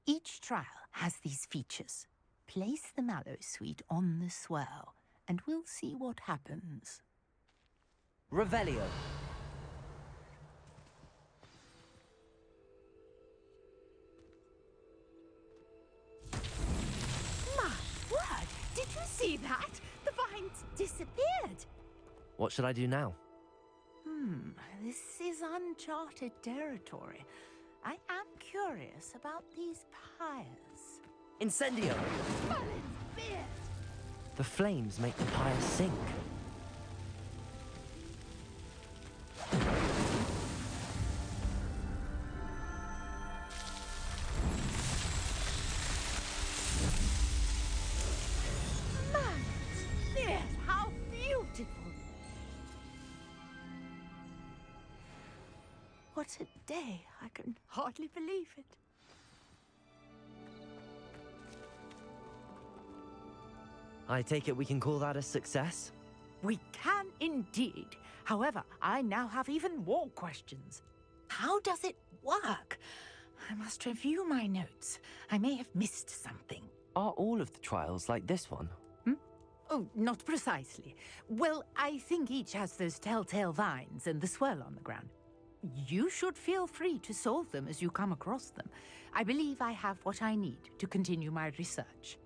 Each trial has these features. Place the Mallowsweet on the swell, and we'll see what happens. Revelio. My word! Did you see that? The vines disappeared. What should I do now? This is uncharted territory. I am curious about these pyres. Incendio! Merlin's beard! The flames make the pyres sink. Merlin's beard! How beautiful! What a day! I can hardly believe it. I take it we can call that a success? We can indeed. However, I now have even more questions. How does it work? I must review my notes. I may have missed something. Are all of the trials like this one? Oh, not precisely. Well, I think each has those telltale vines and the swirl on the ground. You should feel free to solve them as you come across them. I believe I have what I need to continue my research.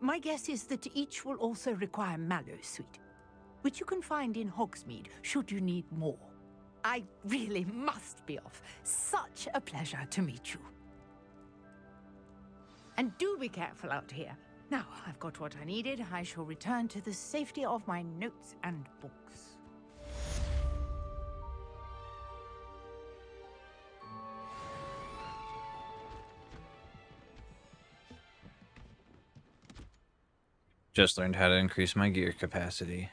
My guess is that each will also require Mallowsweet, which you can find in Hogsmeade should you need more. I really must be off. Such a pleasure to meet you. And do be careful out here. Now, I've got what I needed. I shall return to the safety of my notes and books. Just learned how to increase my gear capacity.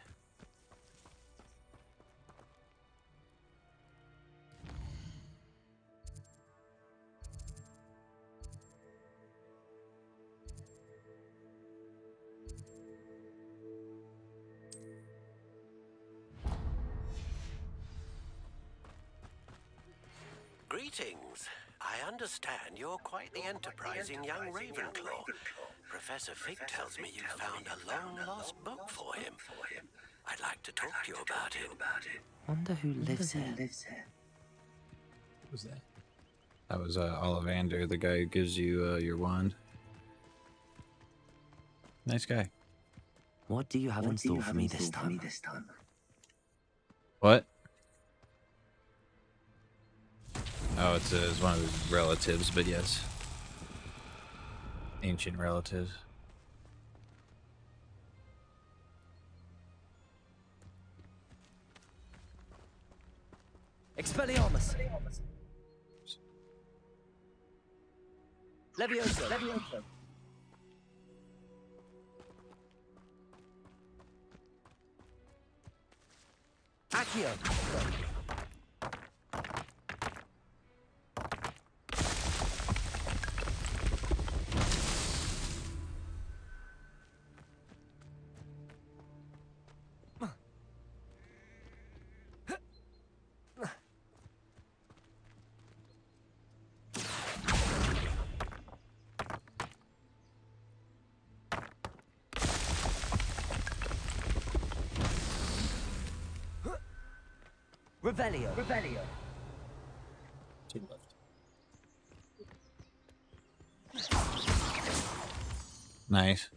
Greetings. I understand you're quite the enterprising young Ravenclaw. Professor Fig tells me you found a long-lost book for him. I'd like to talk to you about it. Wonder who lives here. What was that? That was Ollivander, the guy who gives you your wand. Nice guy. What do you have in store for me this time? What? Oh, it's one of his relatives, but yes. Ancient relatives. Expelliarmus! Levioso! Levioso! Accio! Revelio. Revelio. To the left. Nice.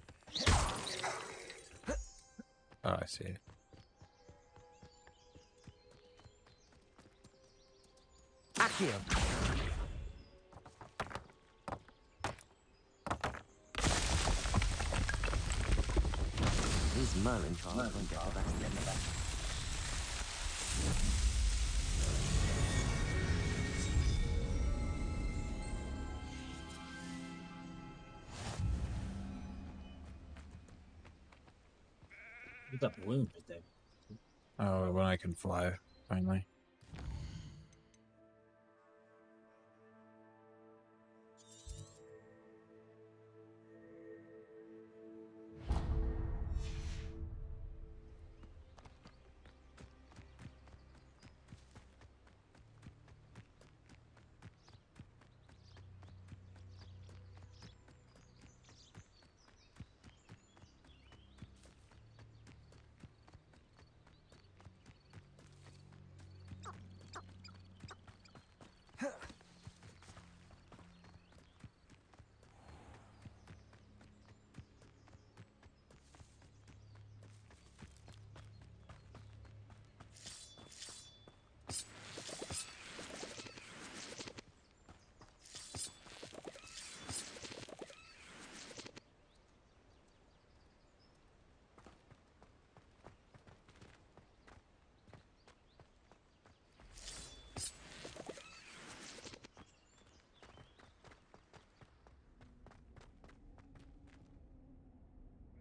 Oh, I see. Accio. These Merlin cards won't get the best of the best. Look at that balloon right there. Oh, when I can fly, finally.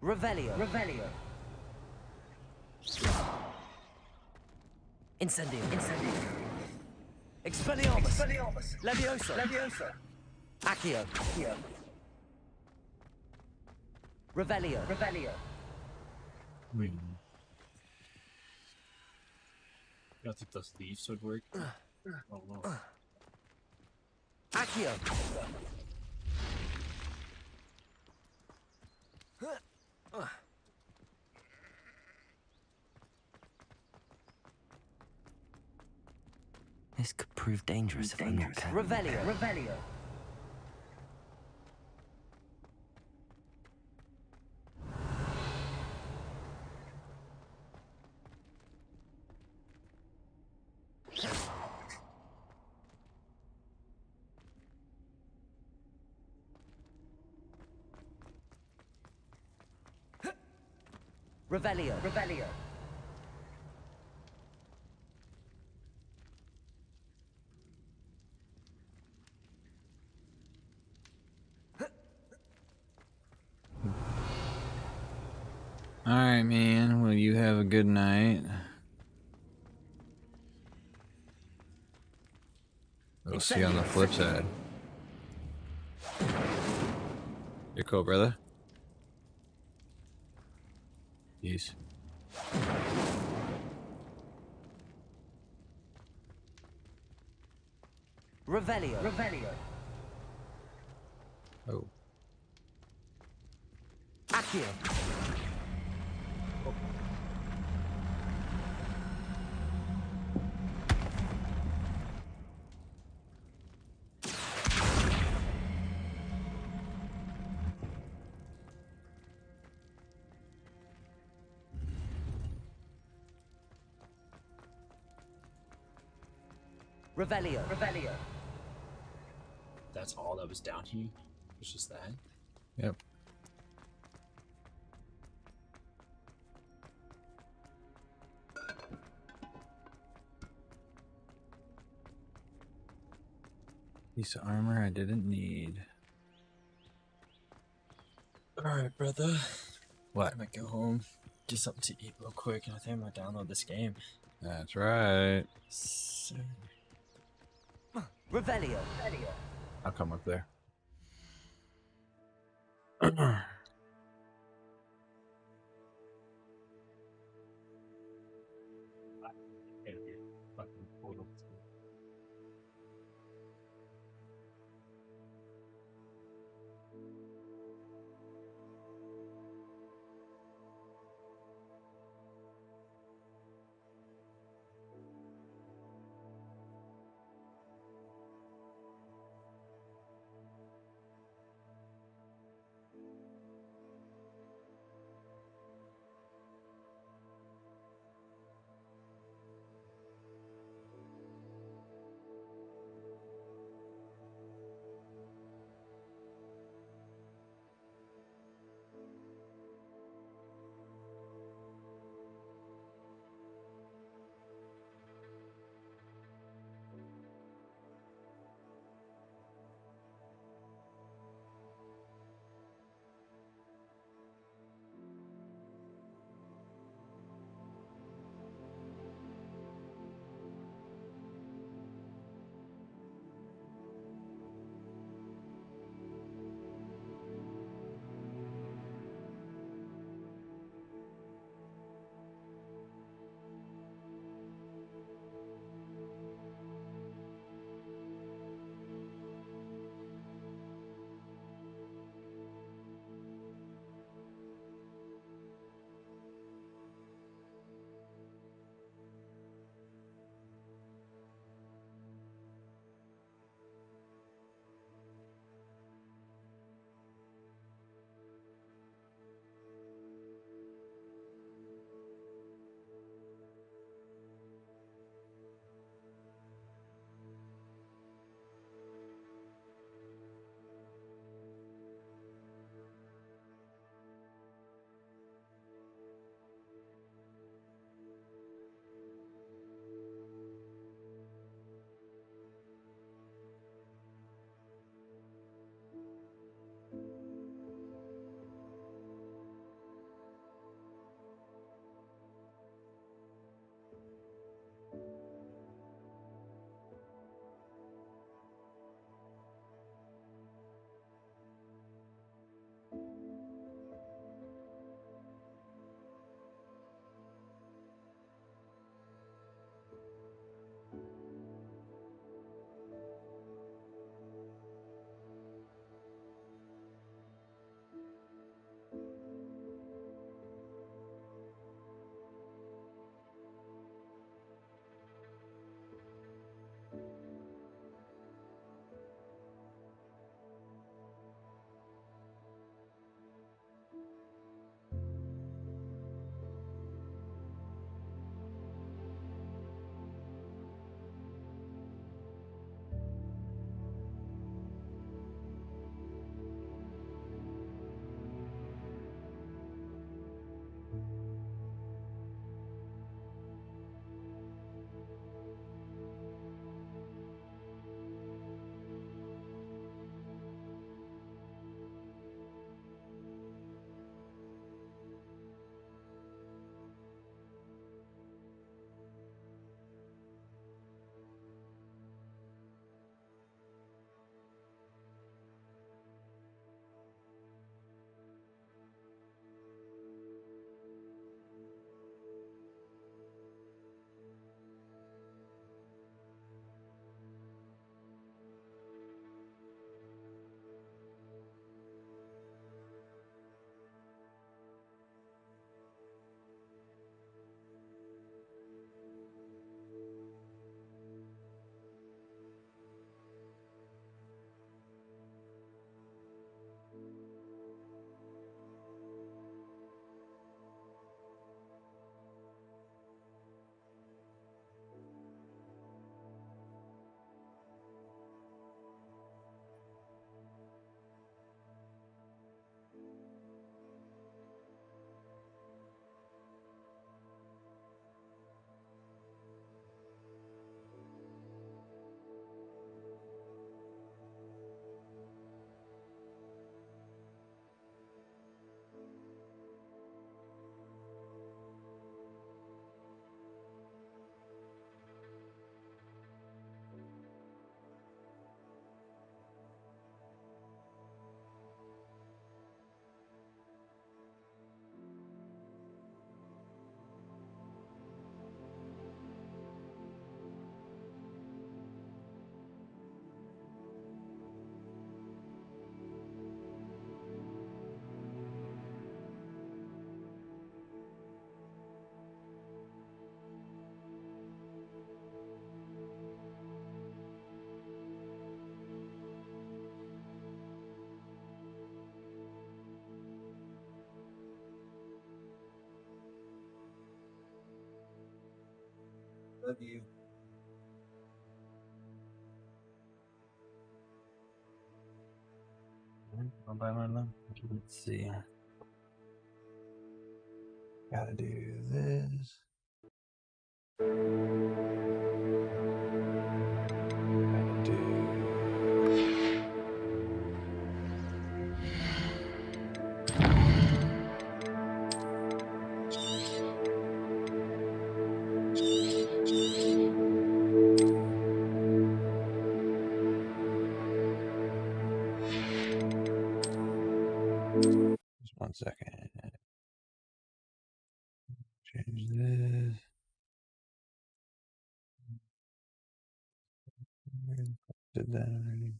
Revelio. Revelio. Incendio. Incendio. Expelliarmus. Expelliarmus. Levioso. Levioso. Accio. Accio. Revelio. Revelio. I think those leaves would work. Oh no. Accio. This could prove dangerous if I'm not careful. Revelio. Revelio. Revelio. Revelio. Alright, man. Well, you have a good night. We'll see you on the flip side. You're cool, brother. Peace. Revelio. Revelio. Oh. Accio. Revelio. Revelio. That's all that was down here? It's just that? Yep. Piece of armor I didn't need. Alright, brother. What? I'm gonna go home, get something to eat real quick, and I think I'm gonna download this game. That's right. So... Revelio. I'll come up there. Love you. One by one. Let's see. Gotta do this. Gotta do. Just 1 second. Change this. Did that already.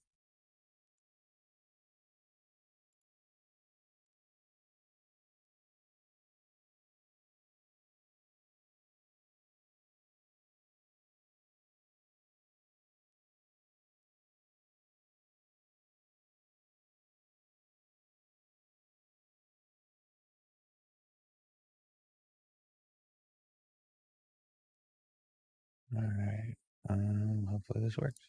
All right. Hopefully this works.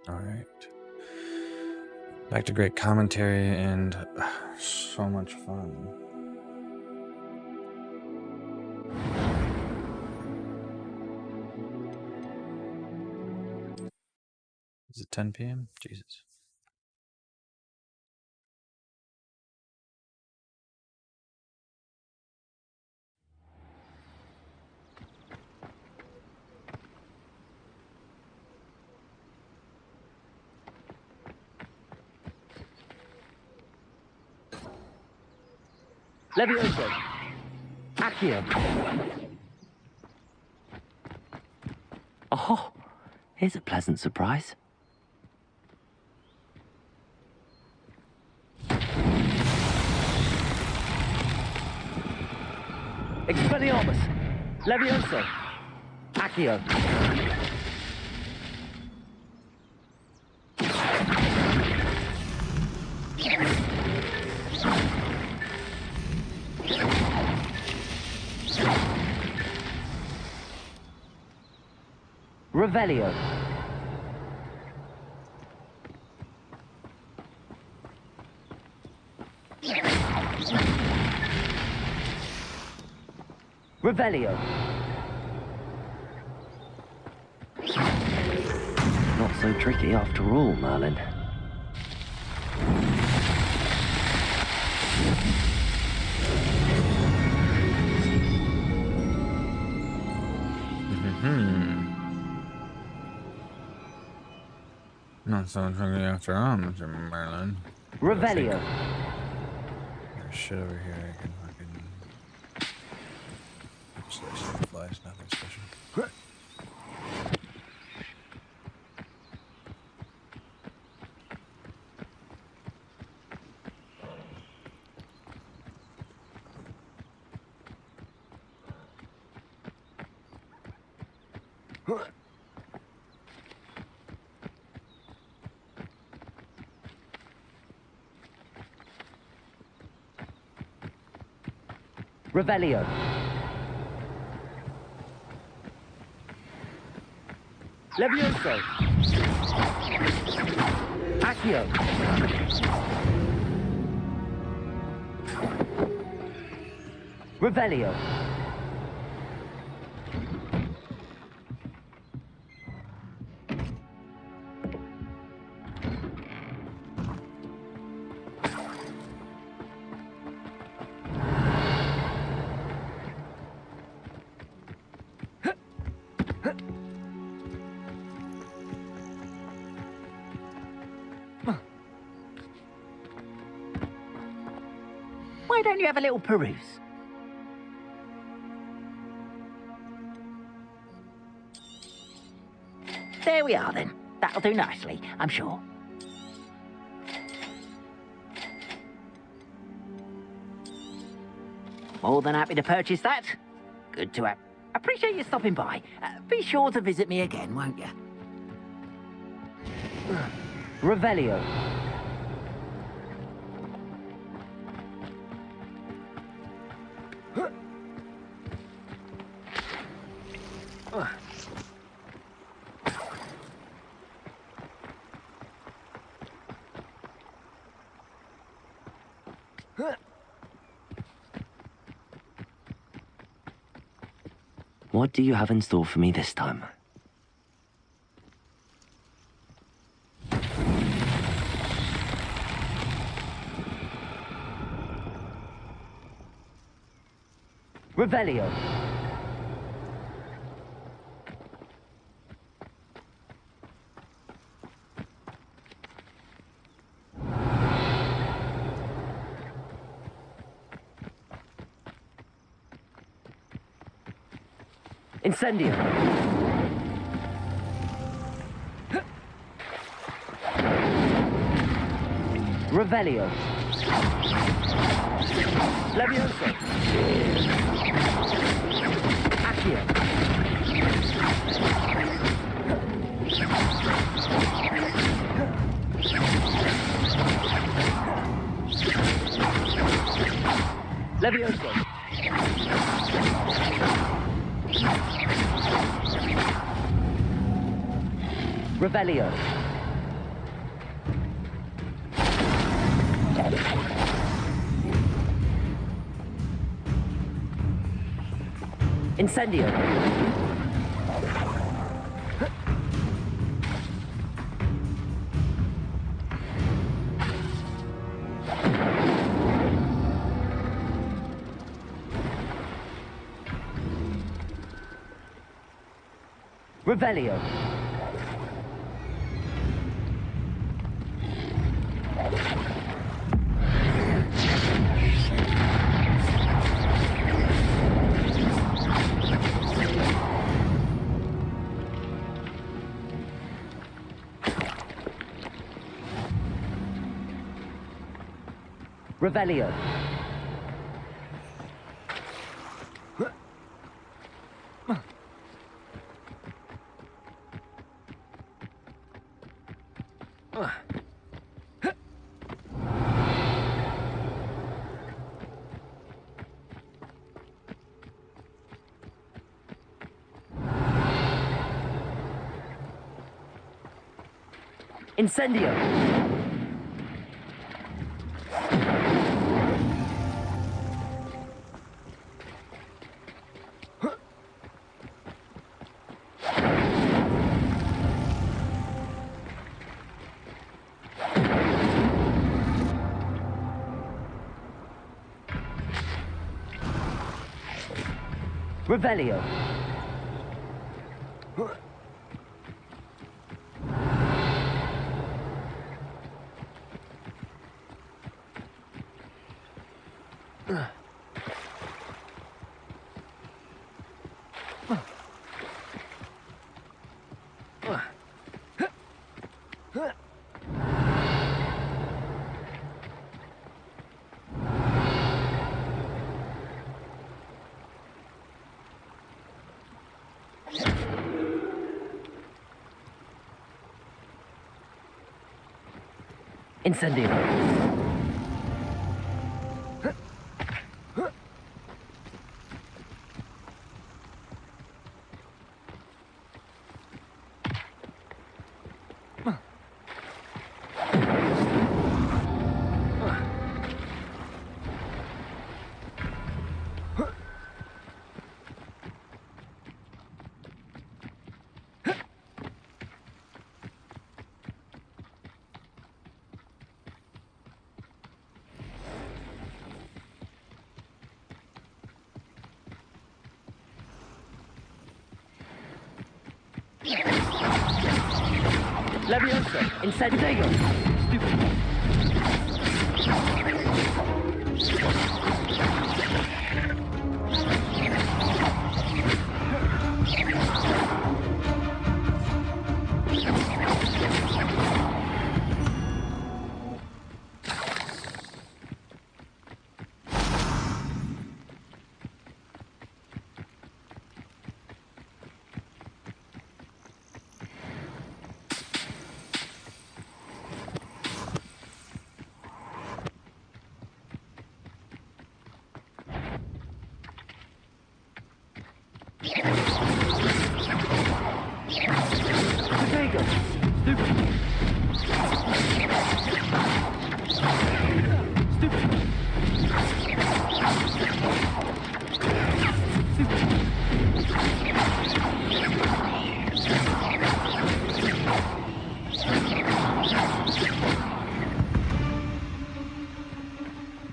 All right. Back to great commentary and so much fun. Is it 10 p.m.? Jesus. Levioso! Accio! Oh, here's a pleasant surprise. Expelliarmus! Levioso! Accio! Revelio. Revelio. Not so tricky after all, Merlin. Not so tricky after all, Mr. Merlin. Revelio. There's shit over here I can fucking... Slice and flies, nothing special. Revelio. Levioso. Accio. Revelio. Why don't you have a little peruse? There we are then. That'll do nicely, I'm sure. More than happy to purchase that. Good to have. Appreciate you stopping by. Be sure to visit me again, won't you? Revelio. What do you have in store for me this time? Revelio. Incendio. Revelio. Levioso. Accio. Levioso. Revelio. Incendio. Revelio. Revelio. Incendio. Revelio. Incendio. Levioso. Incendio. Stupid.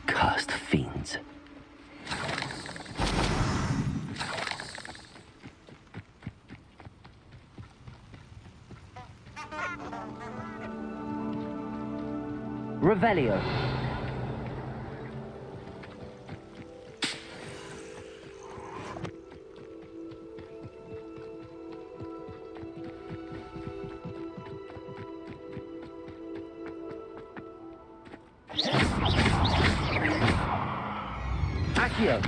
Cursed fiends. Revelio. Accio.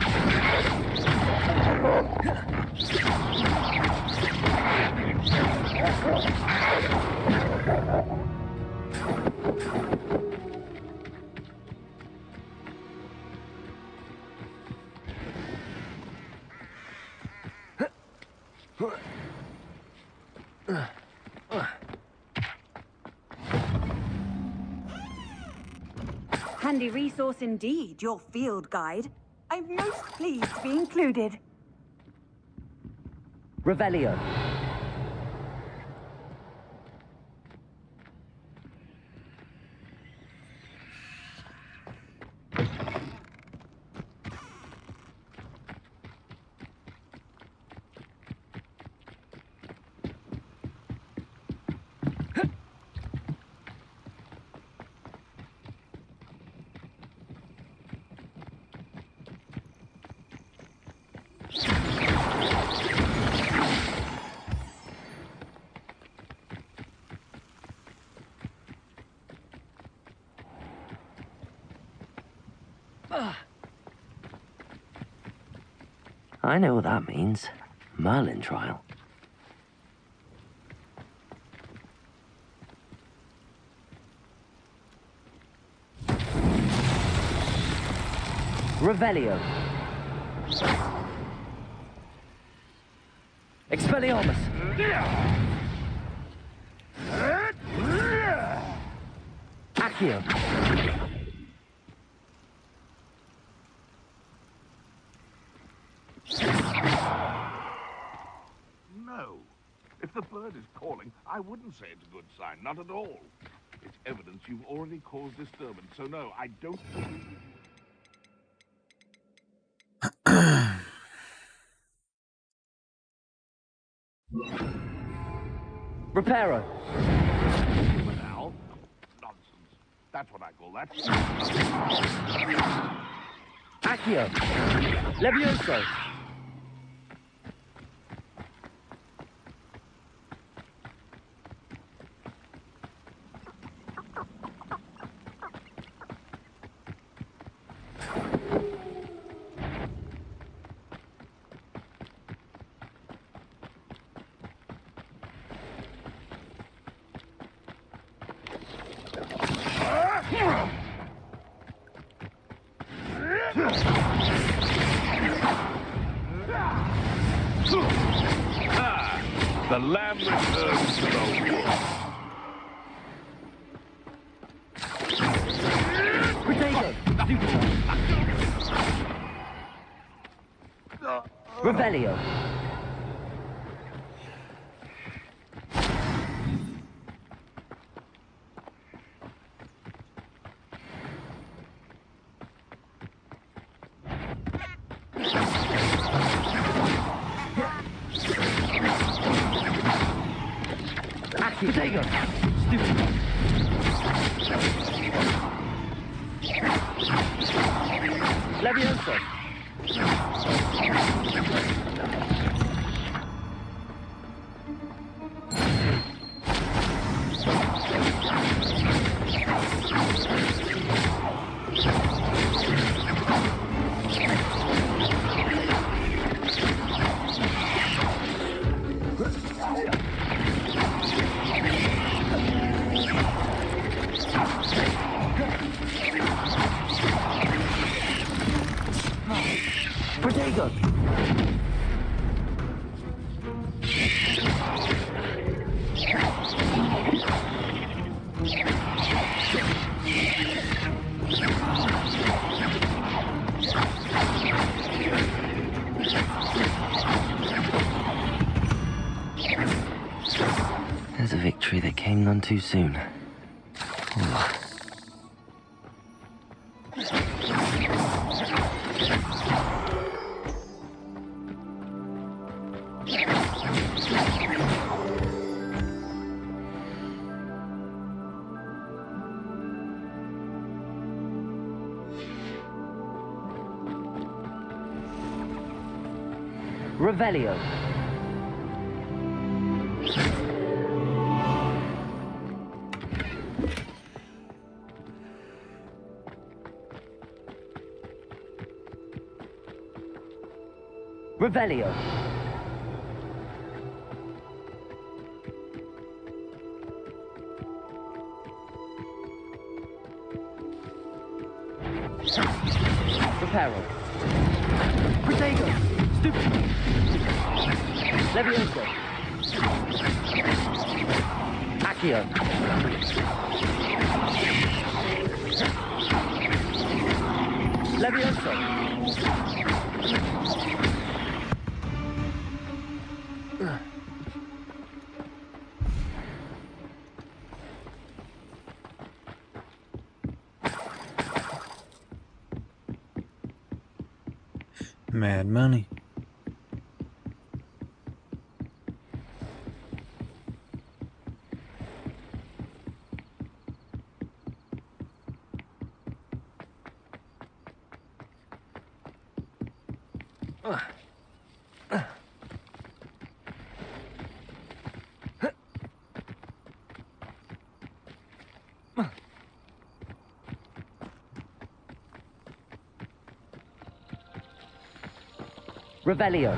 Handy resource indeed, your field guide. I'm most pleased to be included. Revelio. I know what that means. Merlin trial. Revelio. Expelliarmus. Accio. No. If the bird is calling, I wouldn't say it's a good sign. Not at all. It's evidence you've already caused disturbance. So no, I don't agree with you. Reparo. Al? Nonsense. That's what I call that. Accio. Levioso. The lamb returns to the wood. Revelio. Potato. Stupid. Levioso. Potato. none too soon. Revelio. Revelio. Reparo. Protego. Stupid. Levioso. Accio. Levioso. Mad money. Revelio.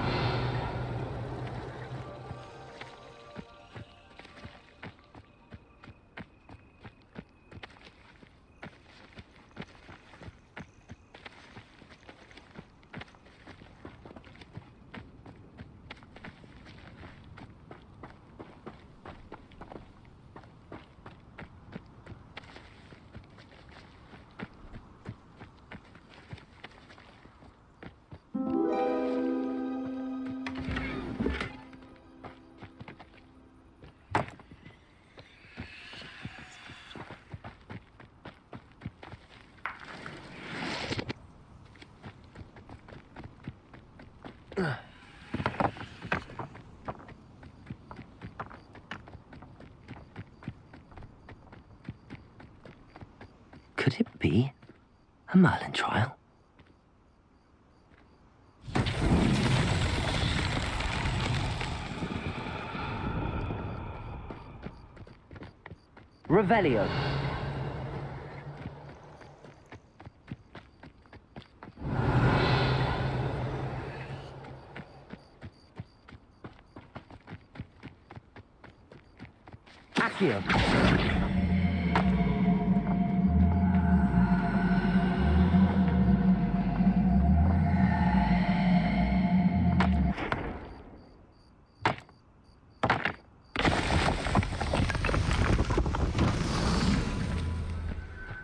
Could it be a Merlin trial? Revelio. Accio.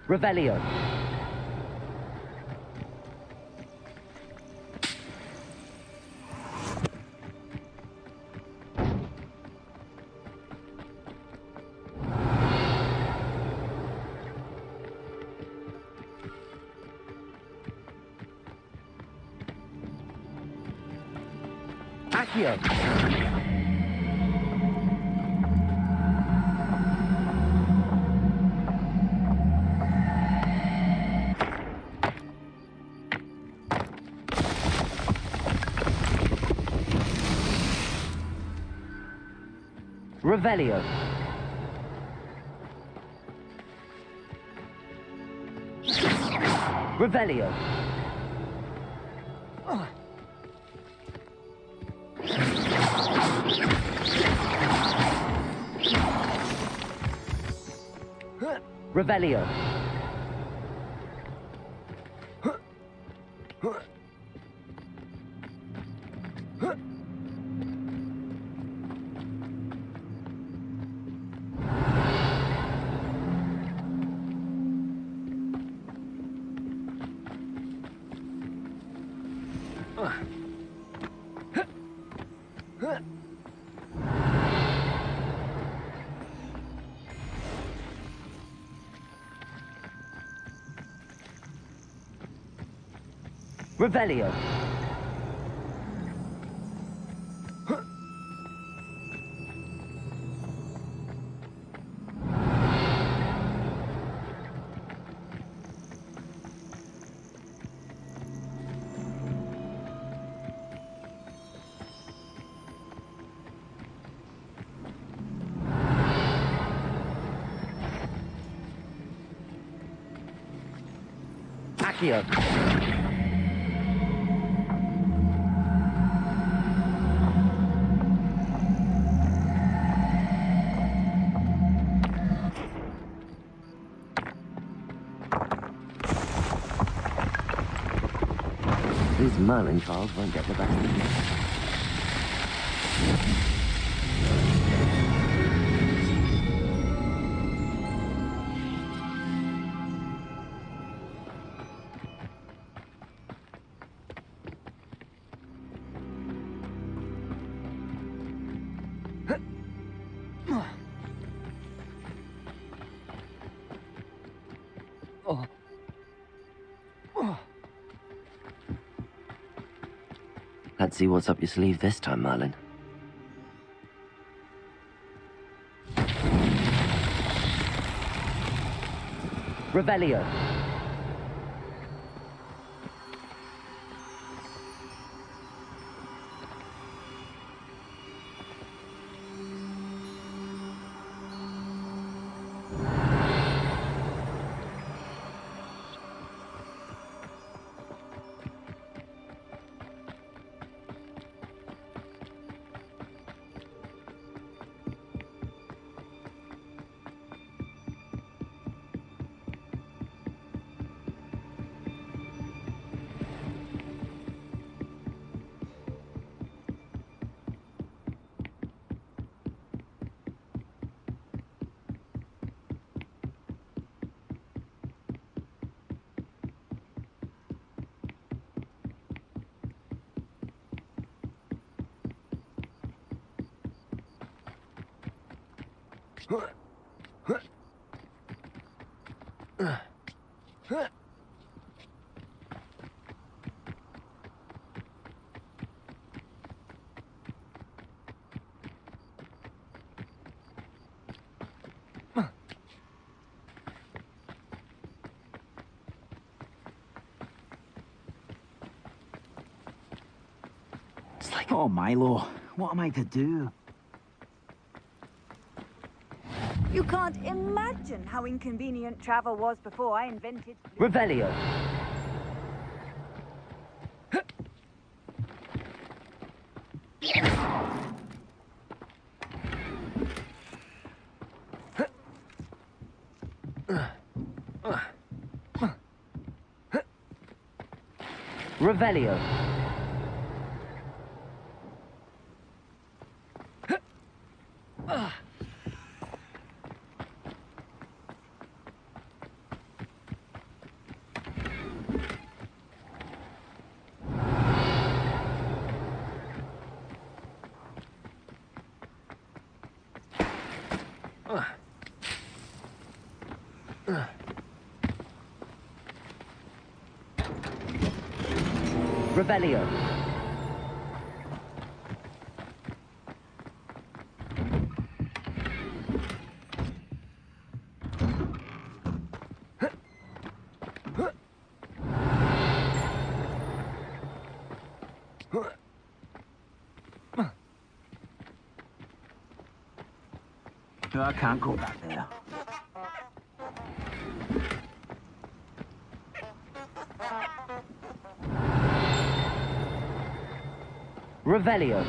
Revelio. Accio. Revelio. Revelio. Revelio. Revelio. Accio. These Merlin trials won't get the best of me. Let's see what's up your sleeve this time, Merlin. Revelio. It's like, oh, Milo, what am I to do? You can't imagine how inconvenient travel was before I invented... Revelio. Revelio. Revelio. No, I can't go back there. Revelio.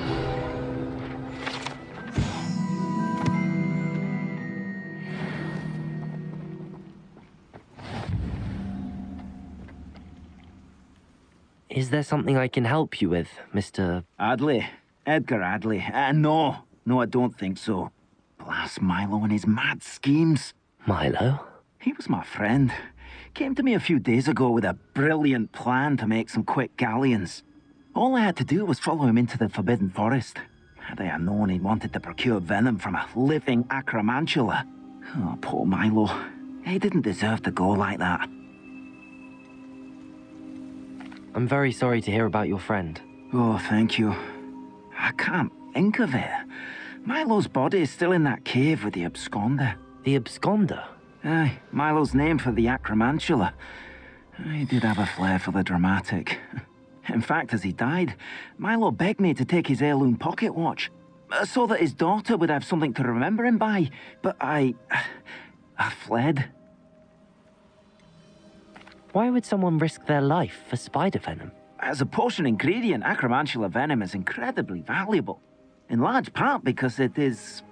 Is there something I can help you with, Mr. Adley? Edgar Adley? No, I don't think so. Blast Milo and his mad schemes. Milo? He was my friend. Came to me a few days ago with a brilliant plan to make some quick galleons. All I had to do was follow him into the Forbidden Forest. Had I known he wanted to procure venom from a living acromantula. Oh, poor Milo. He didn't deserve to go like that. I'm very sorry to hear about your friend. Oh, thank you. I can't think of it. Milo's body is still in that cave with the absconder. The absconder? Aye, Milo's name for the acromantula. He did have a flair for the dramatic. In fact, as he died, Milo begged me to take his heirloom pocket watch, so that his daughter would have something to remember him by. But I fled. Why would someone risk their life for spider venom? As a potion ingredient, acromantula venom is incredibly valuable. In large part because it is,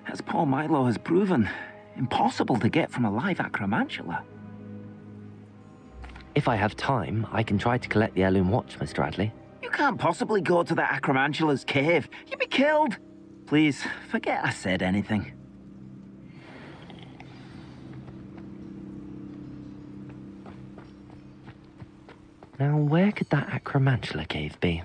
as poor Milo has proven, impossible to get from a live acromantula. If I have time, I can try to collect the heirloom watch, Mr. Radley. You can't possibly go to the acromantula's cave. You'd be killed. Please, forget I said anything. Now, where could that acromantula cave be?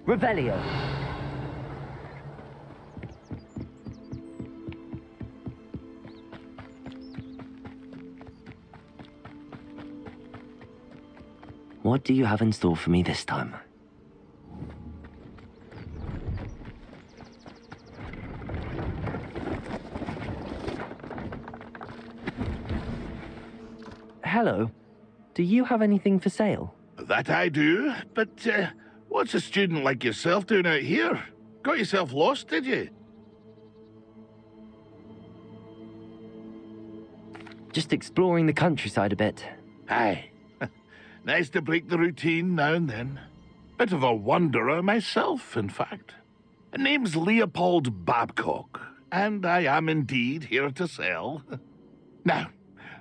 Revelio. What do you have in store for me this time? Hello. Do you have anything for sale? That I do, but what's a student like yourself doing out here? Got yourself lost, did you? Just exploring the countryside a bit. Aye. Nice to break the routine now and then. Bit of a wanderer myself, in fact. Name's Leopold Babcock, and I am indeed here to sell. Now,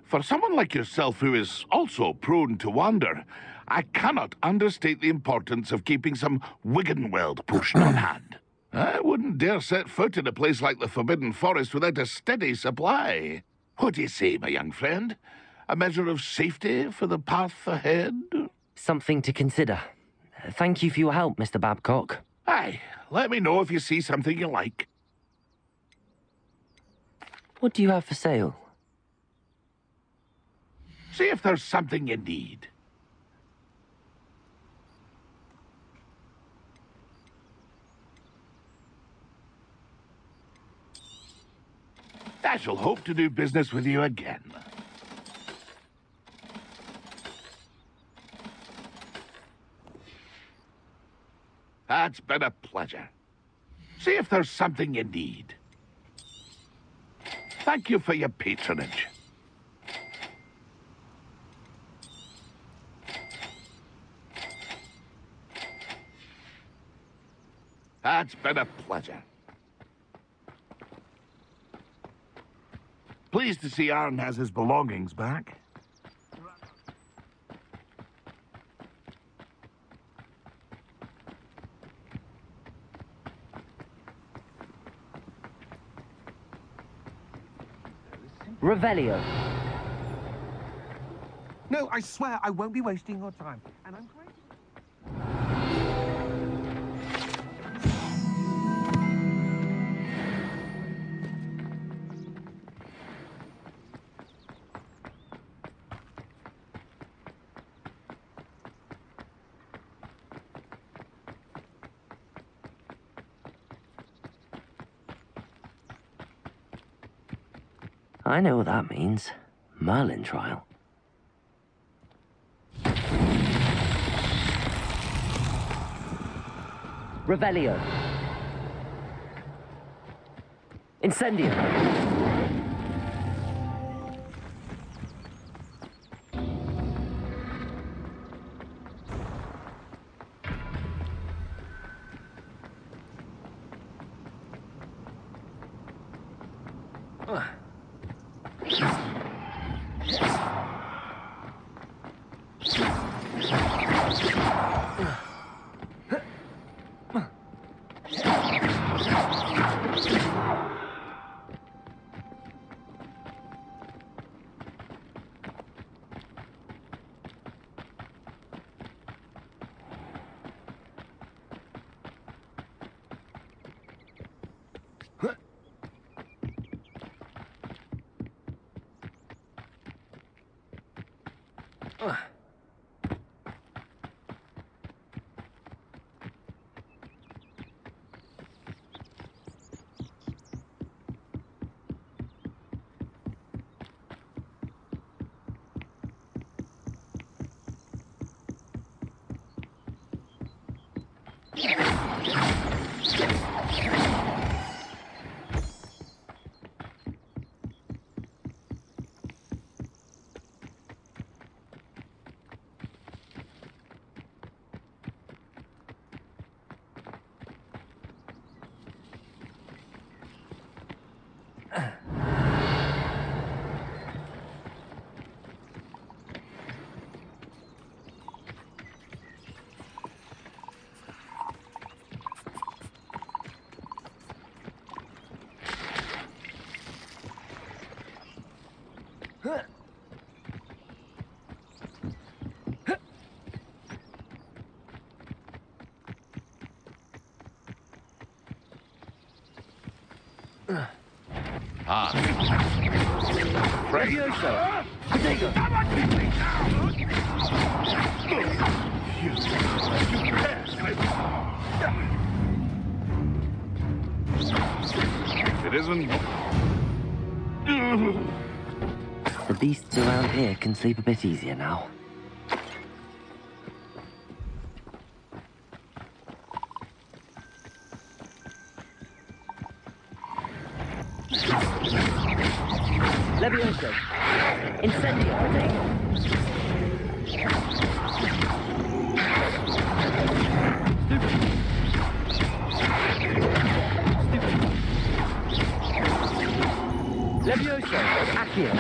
for someone like yourself who is also prone to wander, I cannot understate the importance of keeping some Wiggenweld potion on hand. I wouldn't dare set foot in a place like the Forbidden Forest without a steady supply. What do you say, my young friend? A measure of safety for the path ahead? Something to consider. Thank you for your help, Mr. Babcock. Aye, let me know if you see something you like. What do you have for sale? See if there's something you need. I shall hope to do business with you again. That's been a pleasure. See if there's something you need. Thank you for your patronage. That's been a pleasure. Pleased to see Arn has his belongings back. Revelio. No, I swear I won't be wasting your time. And I'm great. I know what that means. Merlin trial. Revelio. Incendio. Right. It isn't. The beasts around here can sleep a bit easier now. Levioso. Incendio. Levioso. Accio.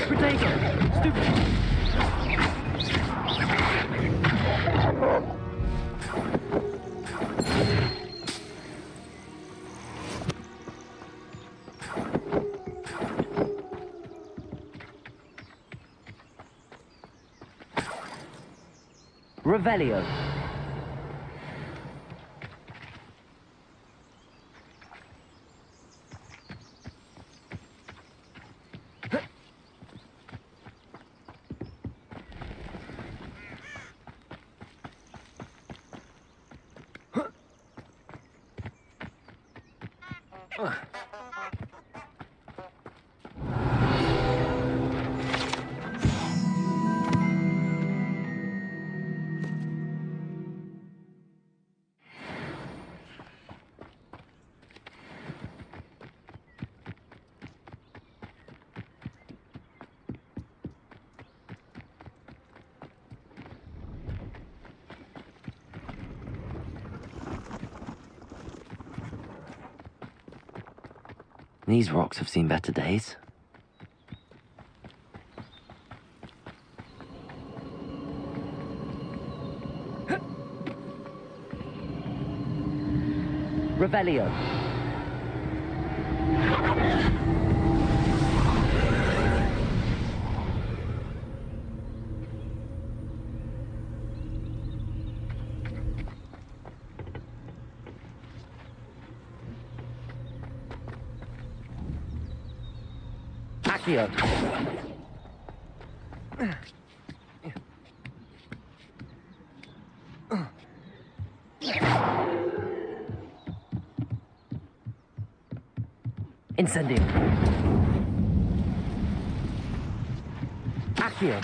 Protego. Stupid. Revelio. These rocks have seen better days. Revelio. Accio. Incendio. Accio.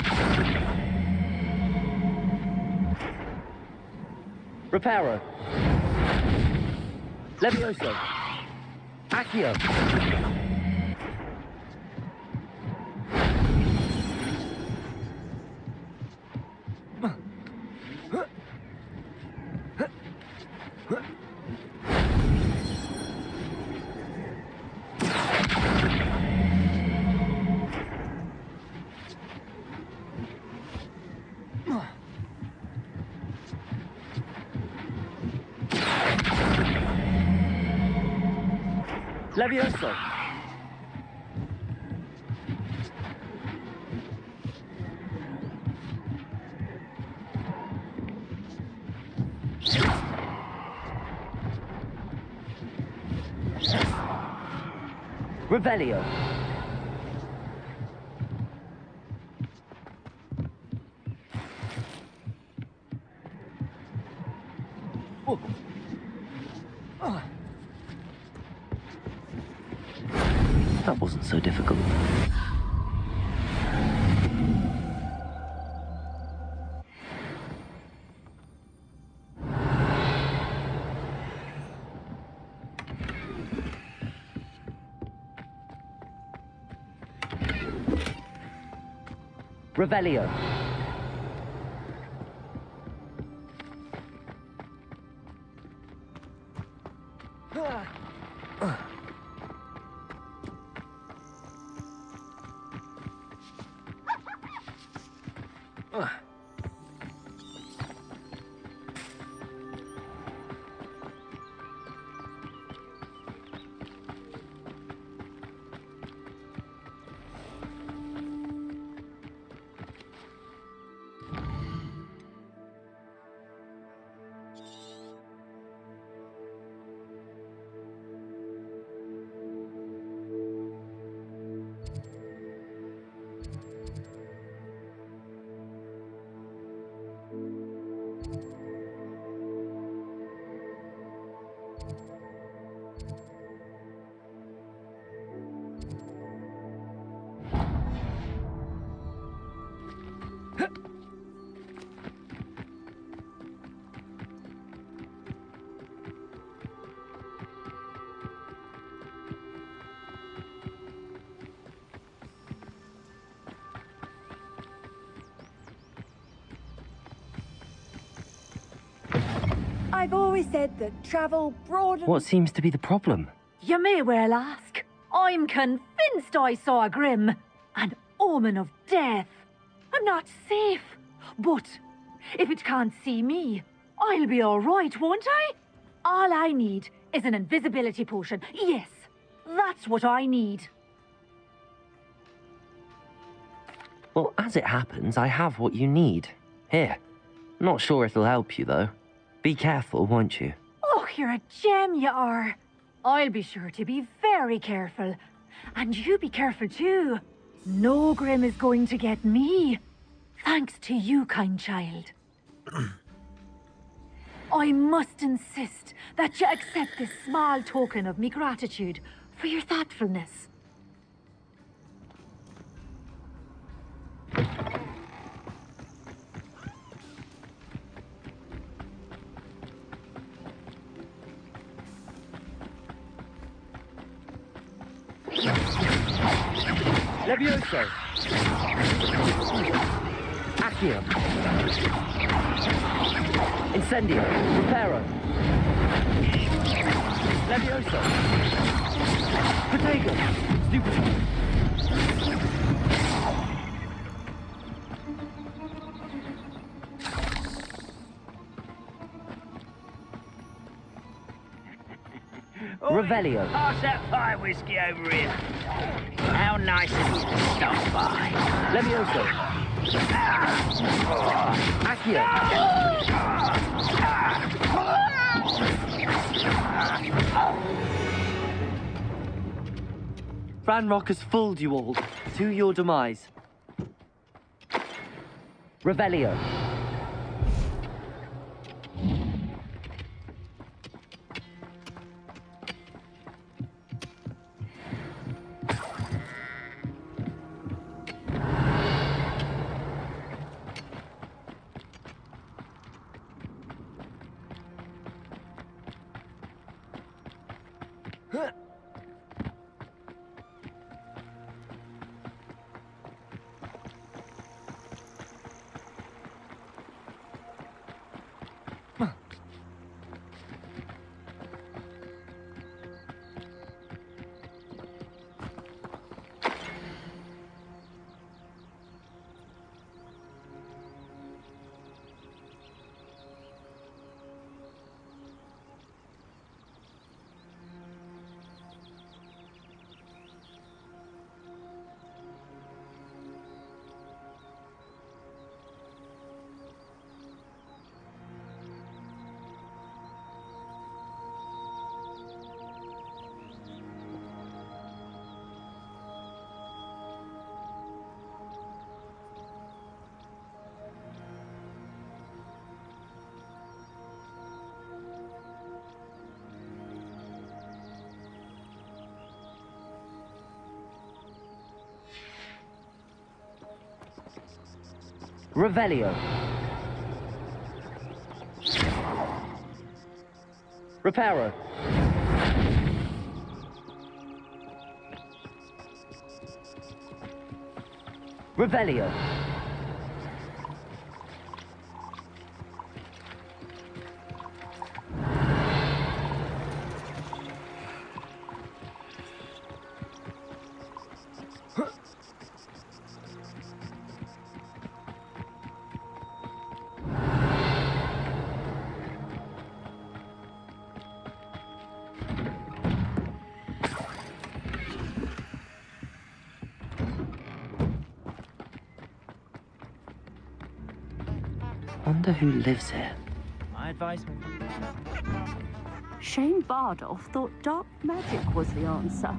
Reparo. Levioso. Accio. Levioso. Revelio. That wasn't so difficult. Revelio. I've always said that travel broadens... What seems to be the problem? You may well ask. I'm convinced I saw a grim, an omen of death. I'm not safe, but if it can't see me, I'll be all right, won't I? All I need is an invisibility potion. Yes, that's what I need. Well, as it happens, I have what you need. Here. Not sure it'll help you, though. Be careful, won't you? Oh, you're a gem, you are. I'll be sure to be very careful. And you be careful, too. No grim is going to get me. Thanks to you, kind child. I must insist that you accept this small token of me gratitude for your thoughtfulness. Levioso. Accio. Incendio. Reparo. Levioso. Potato. Stupid. Revelio. Pass that fire whiskey over here. How nice of you to stop by. Levioso. Accio. Ranrock has fooled you all. To your demise. Revelio. Revelio. Reparo. Revelio. Wonder who lives here. My advice. Shane Bardolph thought dark magic was the answer.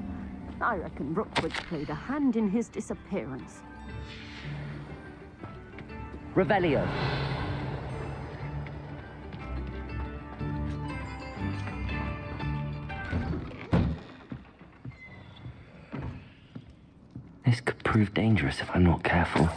I reckon Rookwood played a hand in his disappearance. Revelio. This could prove dangerous if I'm not careful.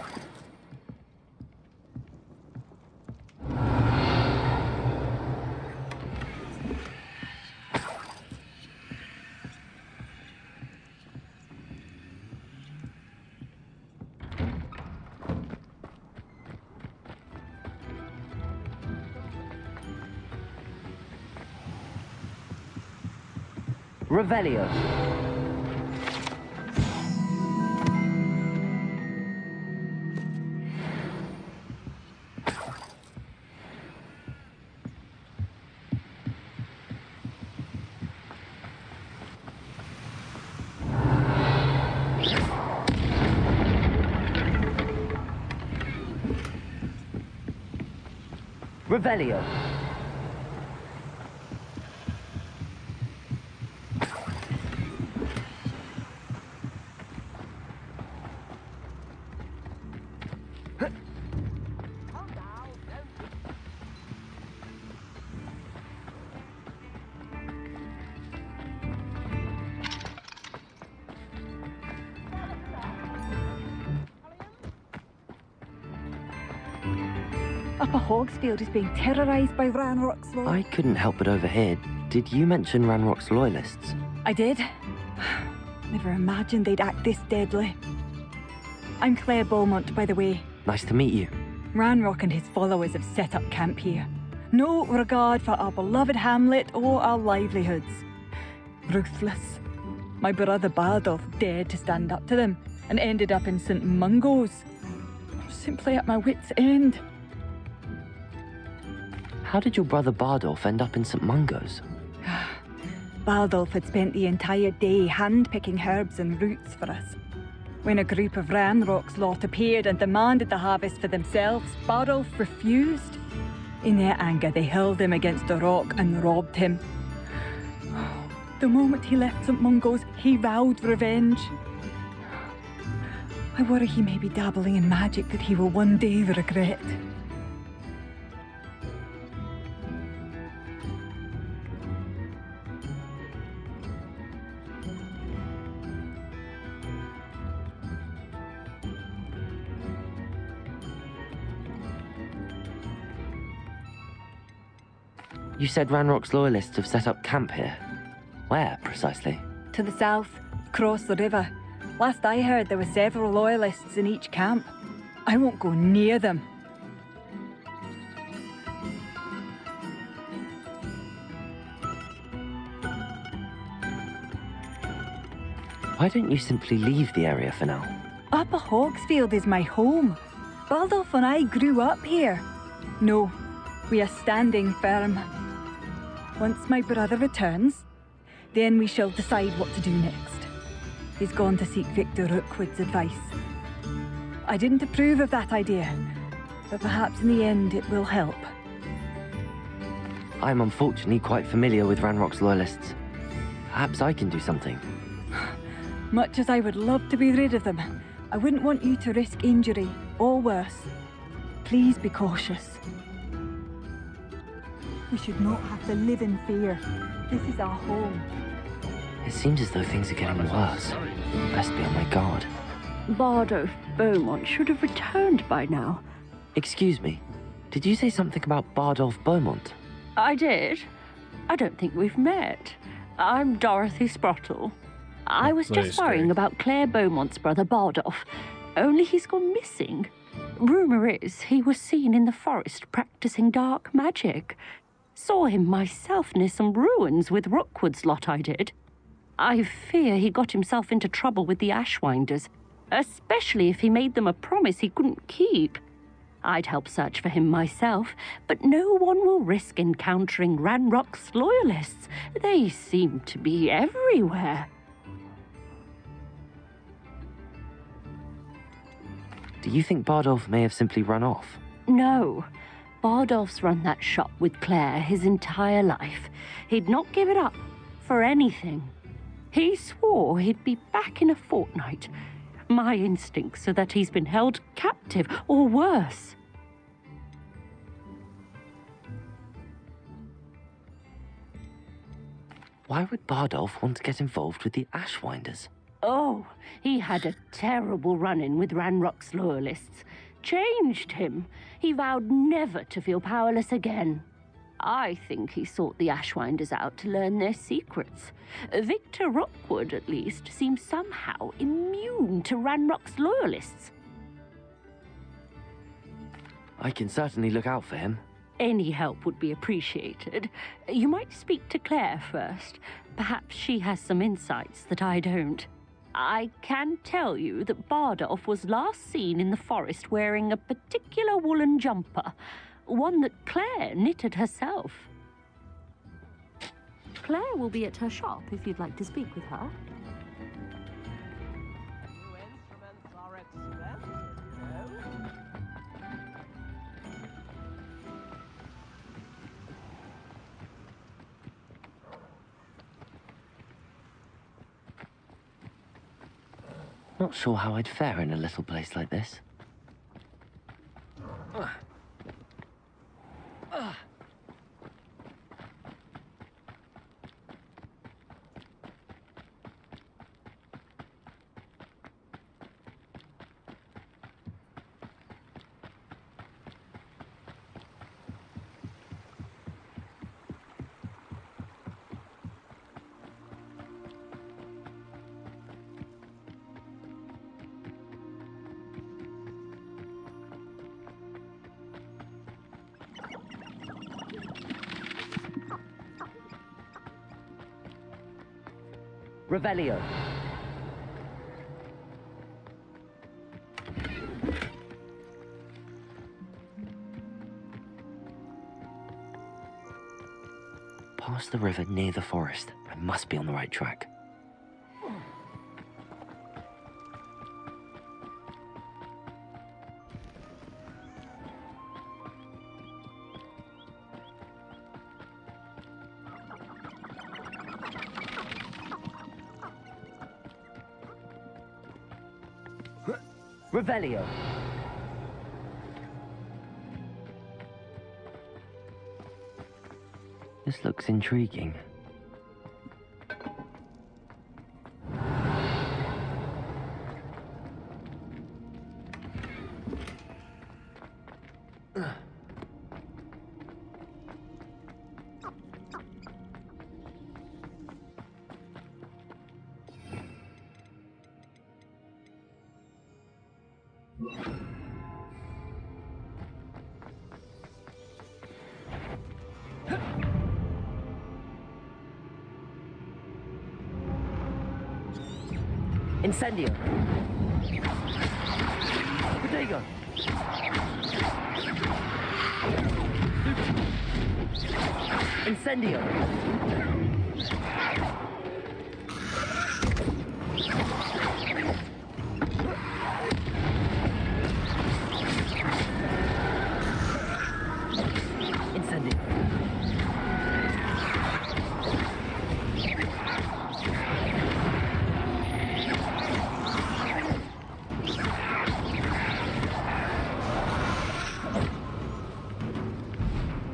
Revelio. Revelio. Upper Hogsfield is being terrorised by Ranrock's law. I couldn't help but overhear. Did you mention Ranrock's loyalists? I did. Never imagined they'd act this deadly. I'm Claire Beaumont, by the way. Nice to meet you. Ranrock and his followers have set up camp here. No regard for our beloved hamlet or our livelihoods. Ruthless. My brother Bardolph dared to stand up to them and ended up in St. Mungo's. I'm simply at my wit's end. How did your brother Bardolph end up in St. Mungo's? Bardolph had spent the entire day hand-picking herbs and roots for us. When a group of Ranrock's lot appeared and demanded the harvest for themselves, Bardolph refused. In their anger, they hurled him against a rock and robbed him. The moment he left St. Mungo's, he vowed revenge. I worry he may be dabbling in magic that he will one day regret. You said Ranrock's loyalists have set up camp here. Where, precisely? To the south, across the river. Last I heard, there were several loyalists in each camp. I won't go near them. Why don't you simply leave the area for now? Upper Hogsfield is my home. Bardolph and I grew up here. No, we are standing firm. Once my brother returns, then we shall decide what to do next. He's gone to seek Victor Rookwood's advice. I didn't approve of that idea, but perhaps in the end it will help. I'm unfortunately quite familiar with Ranrock's loyalists. Perhaps I can do something. Much as I would love to be rid of them, I wouldn't want you to risk injury, or worse. Please be cautious. We should not have to live in fear. This is our home. It seems as though things are getting worse. Best be on my guard. Bardolph Beaumont should have returned by now. Excuse me, did you say something about Bardolph Beaumont? I did. I don't think we've met. I'm Dorothy Sprottle. I was just worrying about Claire Beaumont's brother Bardolph, only he's gone missing. Rumour is he was seen in the forest practicing dark magic. Saw him myself near some ruins with Rookwood's lot I did. I fear he got himself into trouble with the Ashwinders, especially if he made them a promise he couldn't keep. I'd help search for him myself, but no one will risk encountering Ranrock's loyalists. They seem to be everywhere. Do you think Bardolph may have simply run off? No. Bardolph's run that shop with Claire his entire life. He'd not give it up for anything. He swore he'd be back in a fortnight. My instincts are that he's been held captive, or worse. Why would Bardolph want to get involved with the Ashwinders? Oh, he had a terrible run-in with Ranrock's loyalists. Changed him. He vowed never to feel powerless again. I think he sought the Ashwinders out to learn their secrets. Victor Rookwood, at least, seems somehow immune to Ranrock's loyalists. I can certainly look out for him. Any help would be appreciated. You might speak to Claire first. Perhaps she has some insights that I don't. I can tell you that Bardolph was last seen in the forest wearing a particular woolen jumper, one that Claire knitted herself. Claire will be at her shop if you'd like to speak with her. Not sure how I'd fare in a little place like this. Revelio. Past the river near the forest. I must be on the right track. Revelio. This looks intriguing. Incendio. Bodega. Incendio. Incendio.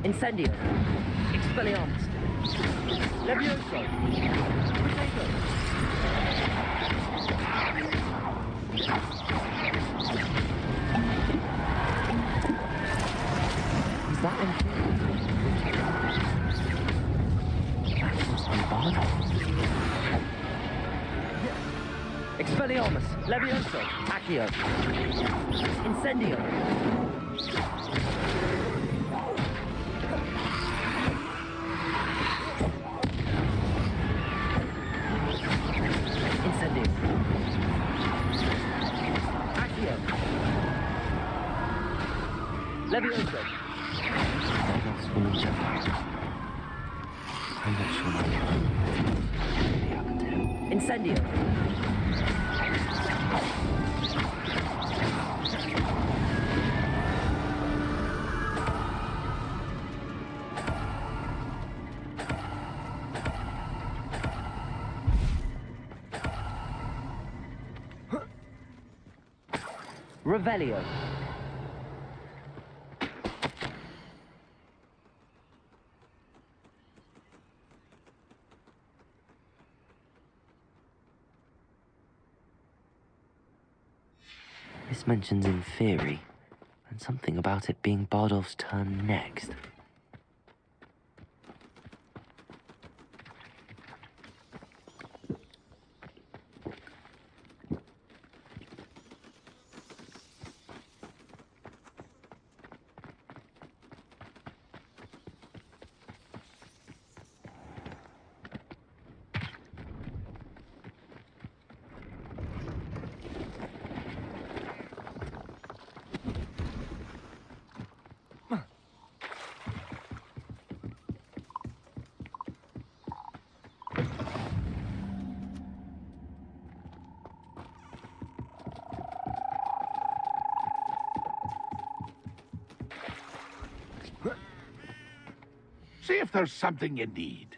Incendio. Expelliarmus. Levioso. Potato. Levioso! Accio! Incendio! Incendio! Accio! Levioso! That's one of them. I'm not sure what happened to him. Incendio! Revelio. This mentions in theory, and something about it being Bardolph's turn next. See if there's something you need.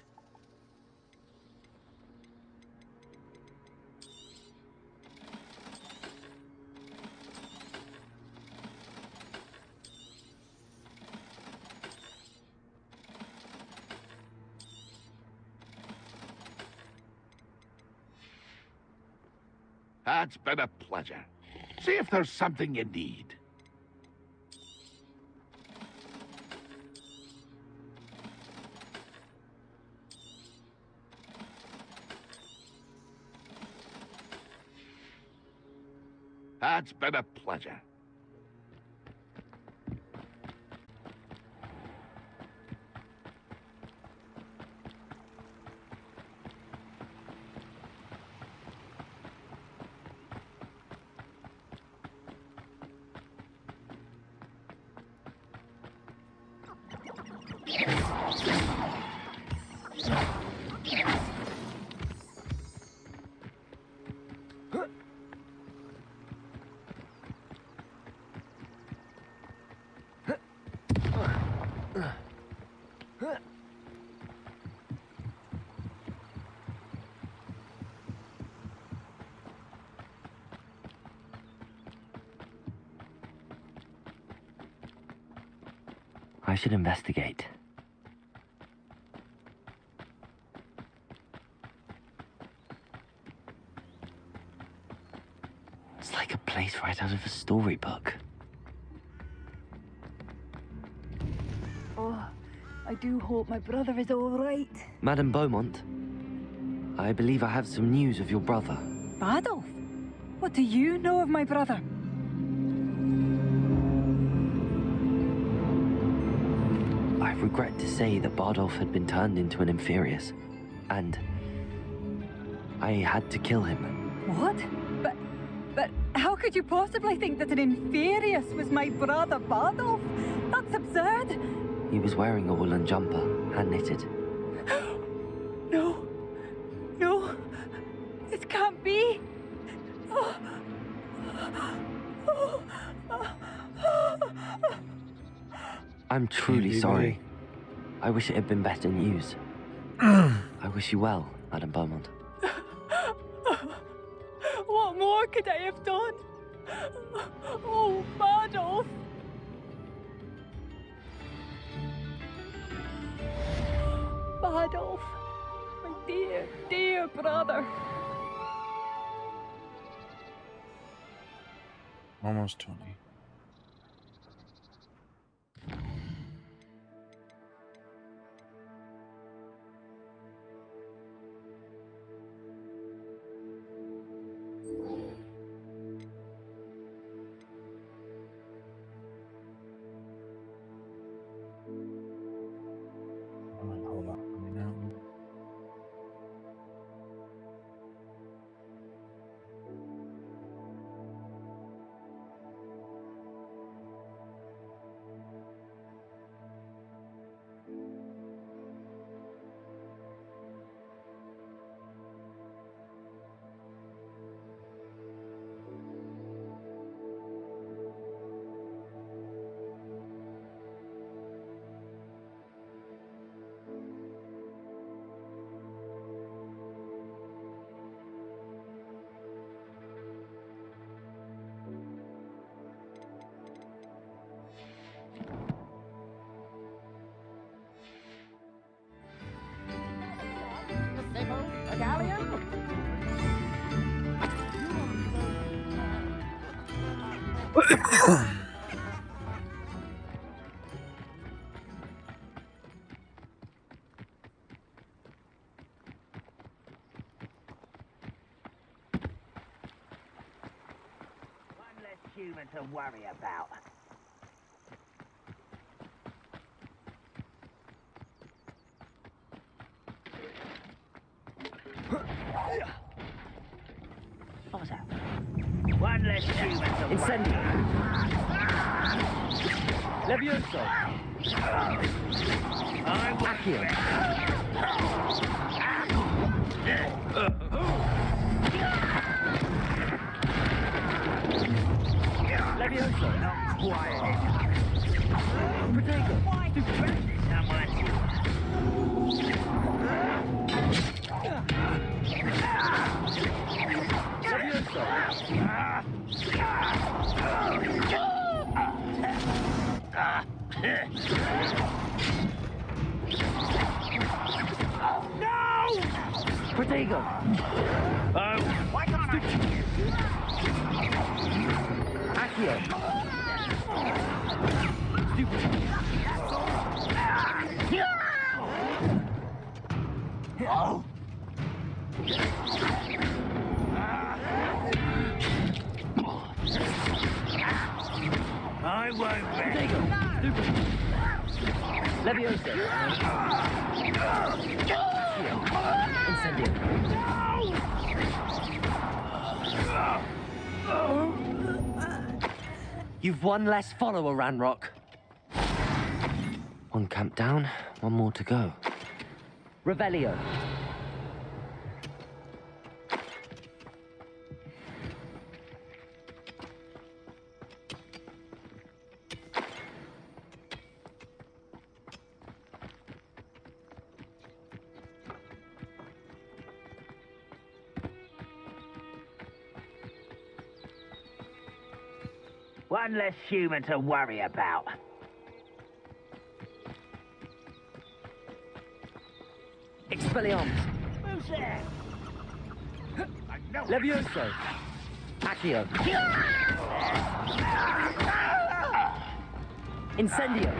That's been a pleasure. See if there's something you need. That's been a pleasure. I should investigate. It's like a place right out of a storybook. Oh, I do hope my brother is all right. Madame Beaumont, I believe I have some news of your brother. Adolf? What do you know of my brother? I regret to say that Bardolph had been turned into an Inferius, and I had to kill him. What? But how could you possibly think that an Inferius was my brother Bardolph? That's absurd. He was wearing a woolen jumper, hand-knitted. No. No. This can't be. Oh. I'm truly sorry. I wish it had been better news. I wish you well, Madame Beaumont. What more could I have done? Oh, Bardolph! Bardolph, my dear, dear brother. Almost 20. Human to worry about. What was that? One less human to Incendio. Levioso. Accio. Levioso. Not quiet. Protego. Why do someone? Levioso. No! Protego. Why can't I? Accio. Oh! I won't Protego. Levioso. Incendio. You've one less follower, Ranrock. One camp down, one more to go. Revelio. One less human to worry about. Expelliarmus. Who's there? Levioso. Accio. Incendio.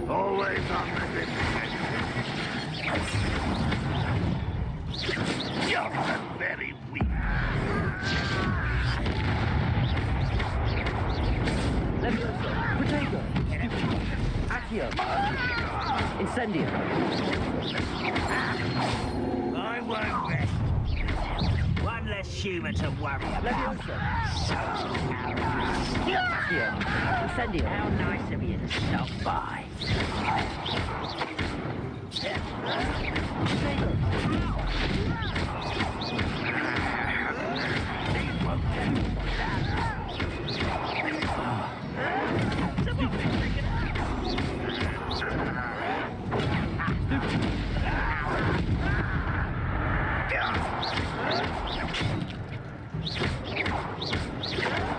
Always on the defense. You're very weak. Levioso. Protego. Accio. Incendio. I won't rest. One less human to worry about. Levioso. Accio. Incendio. How nice of you to stop by.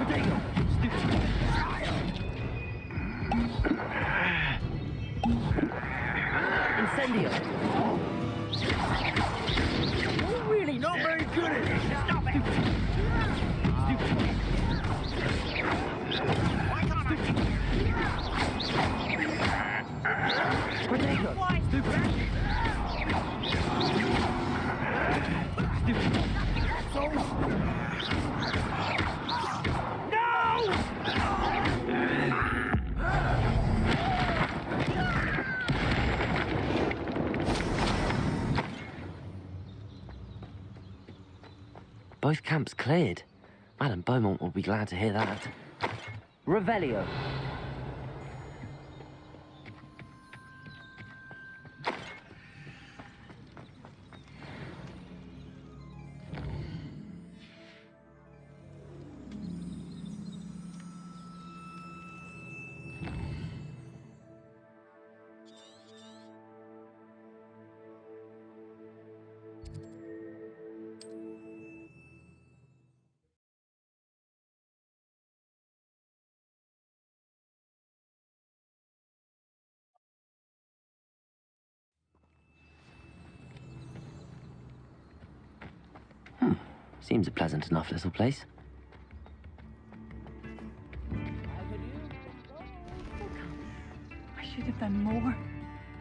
Protego. Incendio. You're really not very good at this. Stop it. Why can't I? Protego. Why? Both camps cleared. Madame Beaumont will be glad to hear that. Revelio. Seems a pleasant enough little place. should have done more.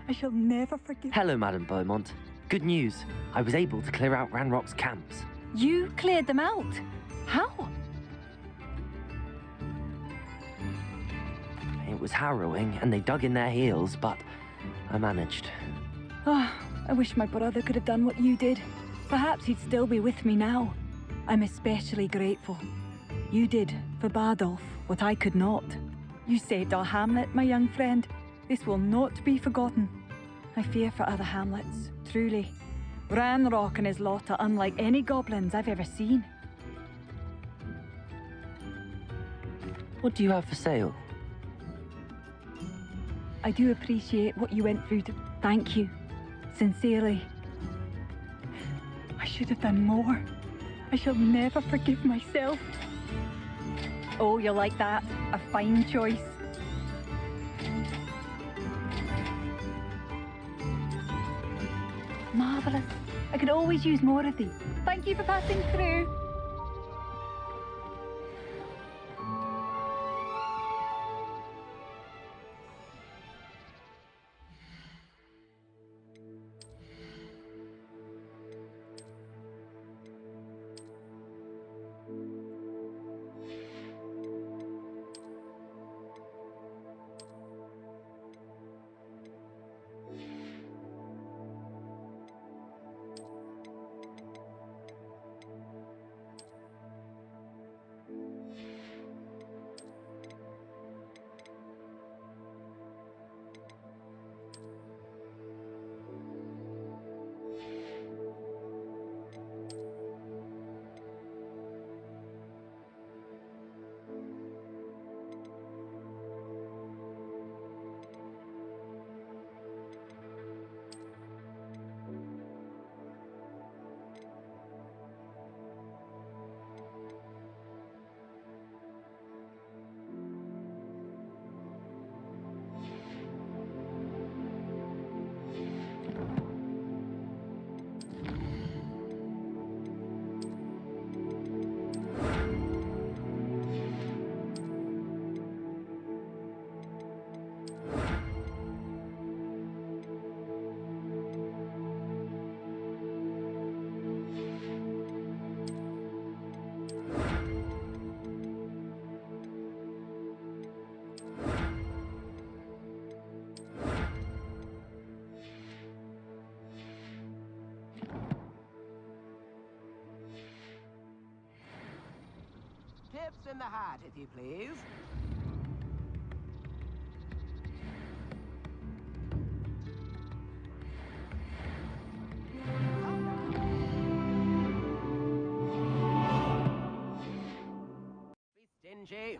I shall never forgive... Hello, Madame Beaumont. Good news. I was able to clear out Ranrock's camps. You cleared them out? How? It was harrowing, and they dug in their heels, but I managed. Ah, I wish my brother could have done what you did. Perhaps he'd still be with me now. I'm especially grateful. You did, for Bardolph, what I could not. You saved our hamlet, my young friend. This will not be forgotten. I fear for other hamlets, truly. Ranrock and his lot are unlike any goblins I've ever seen. What do you have for sale? I do appreciate what you went through to... Thank you. Sincerely. I should have done more. I shall never forgive myself. Oh, you'll like that. A fine choice. Marvellous. I could always use more of these. Thank you for passing through. Tips in the hat, if you please. Be stingy.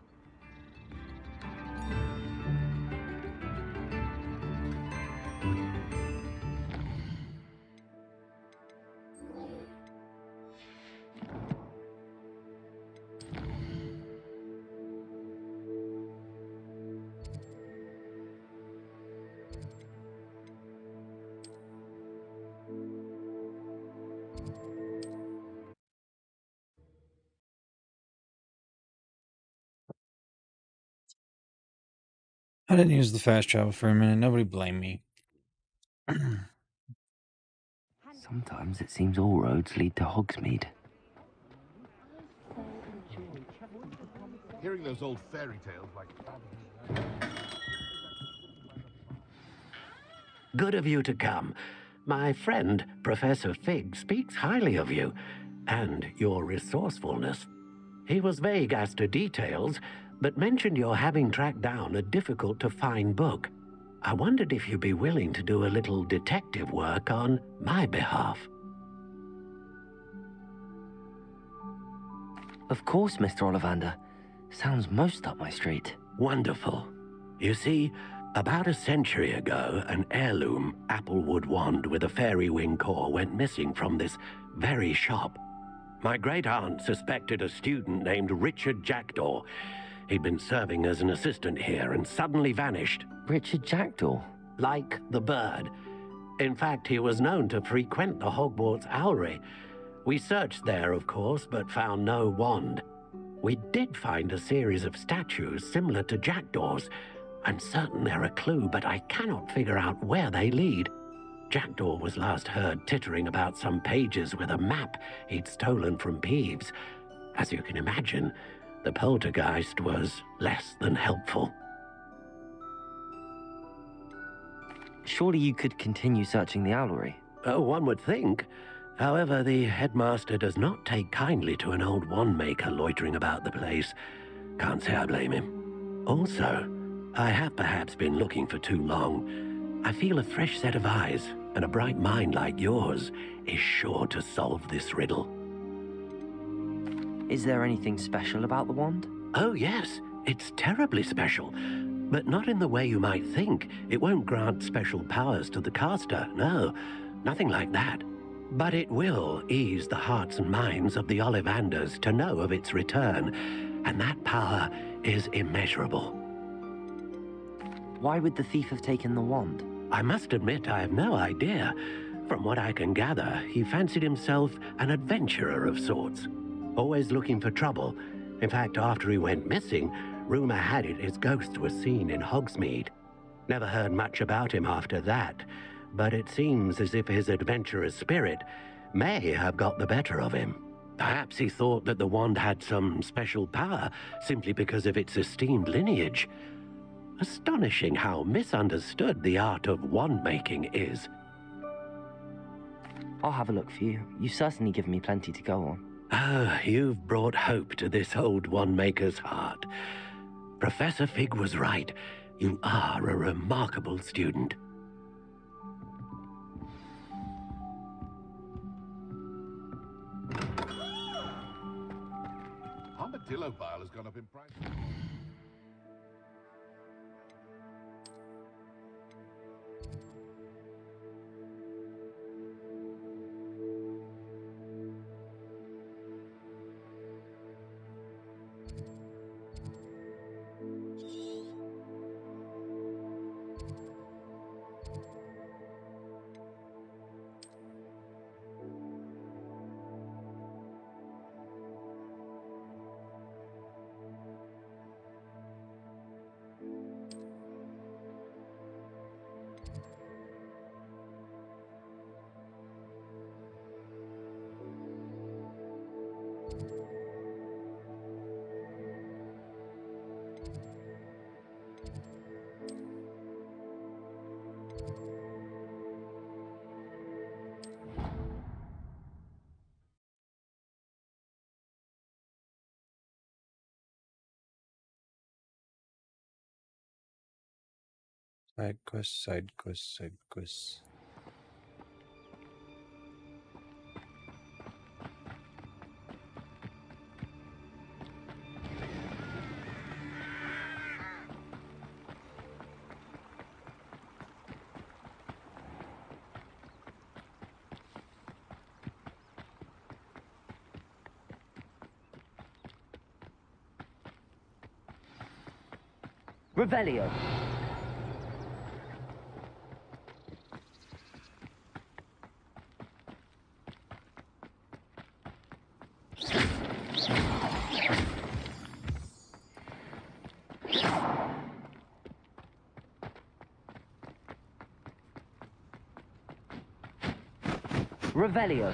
I didn't use the fast travel for a minute. Nobody blame me. Sometimes it seems all roads lead to Hogsmeade. Hearing those old fairy tales like... Good of you to come. My friend, Professor Fig, speaks highly of you and your resourcefulness. He was vague as to details, but mentioned your having tracked down a difficult-to-find book. I wondered if you'd be willing to do a little detective work on my behalf. Of course, Mr. Ollivander. Sounds most up my street. Wonderful. You see, about a century ago, an heirloom applewood wand with a fairy wing core went missing from this very shop. My great-aunt suspected a student named Richard Jackdaw. He'd been serving as an assistant here and suddenly vanished. Richard Jackdaw? Like the bird. In fact, he was known to frequent the Hogwarts Owlery. We searched there, of course, but found no wand. We did find a series of statues similar to Jackdaw's, I'm certain they're a clue, but I cannot figure out where they lead. Jackdaw was last heard tittering about some pages with a map he'd stolen from Peeves. As you can imagine, the poltergeist was less than helpful. Surely you could continue searching the owlery. Oh, one would think. However, the headmaster does not take kindly to an old wand-maker loitering about the place. Can't say I blame him. Also, I have perhaps been looking for too long. I feel a fresh set of eyes and a bright mind like yours is sure to solve this riddle. Is there anything special about the wand? Oh, yes. It's terribly special. But not in the way you might think. It won't grant special powers to the caster, no. Nothing like that. But it will ease the hearts and minds of the Ollivanders to know of its return, and that power is immeasurable. Why would the thief have taken the wand? I must admit I have no idea. From what I can gather, he fancied himself an adventurer of sorts. Always looking for trouble. In fact, after he went missing, rumor had it his ghost was seen in Hogsmeade. Never heard much about him after that, but it seems as if his adventurous spirit may have got the better of him. Perhaps he thought that the wand had some special power simply because of its esteemed lineage. Astonishing how misunderstood the art of wand-making is. I'll have a look for you. You've certainly given me plenty to go on. Ah, you've brought hope to this old wand-maker's heart. Professor Fig was right. You are a remarkable student. Armadillo bile has gone up in price. Side quest, side quest, side quest. Revelio. Revelio.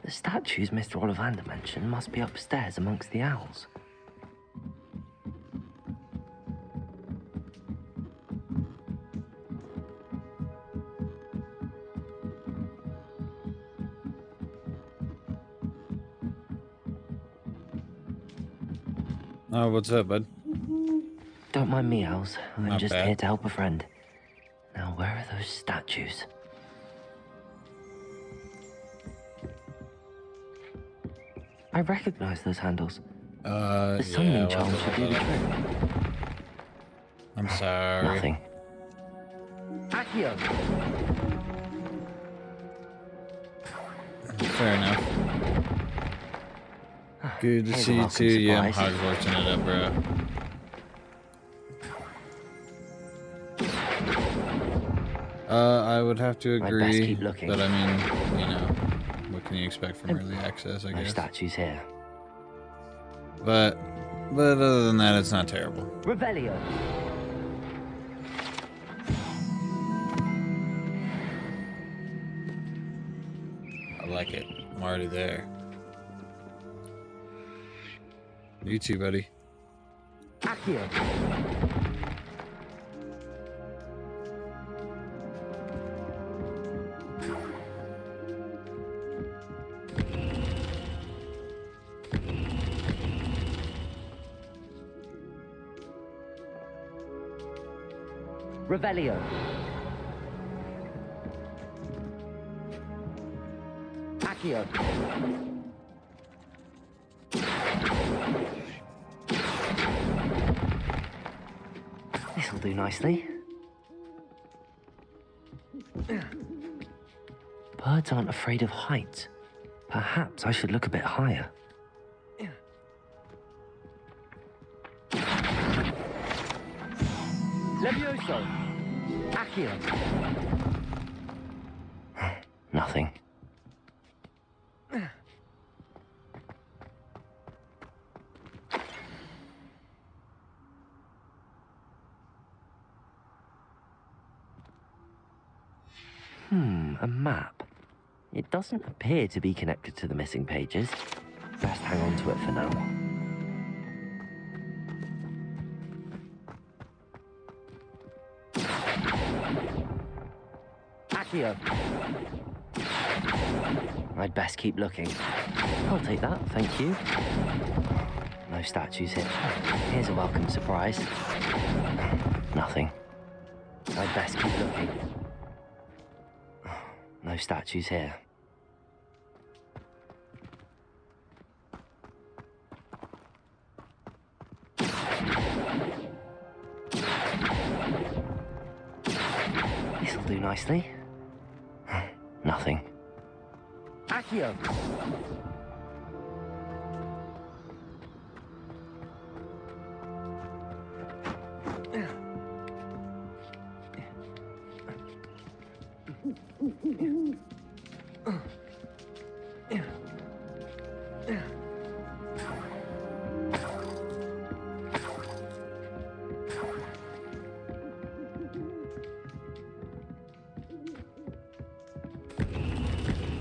The statues Mr. Ollivander mentioned must be upstairs amongst the owls. Oh, what's up, bud? Don't mind me, owls. I'm Not just bad. here to help a friend. Now, where are those statues? I recognize those handles. The summoning yeah, charm should do the trick. I'm sorry. Nothing. Accio! Fair enough. Good to Here's a see you welcome too. Yeah, I'm surprise. Hogwartsing it up, bro. I would have to I'd best agree, keep looking. but I mean, you know, what can you expect from early access, I No guess. statues here. But But other than that, it's not terrible. Revelio. I like it. I'm already there. You too, buddy. Accio. Revelio. Accio. This'll do nicely. Birds aren't afraid of heights. Perhaps I should look a bit higher. Levioso. Accio. Nothing. A map. It doesn't appear to be connected to the missing pages. Best hang on to it for now. Accio. I'd best keep looking. I'll take that, thank you. No statues here. Here's a welcome surprise. Nothing. I'd best keep looking. No statues here. This'll do nicely. Nothing. Accio!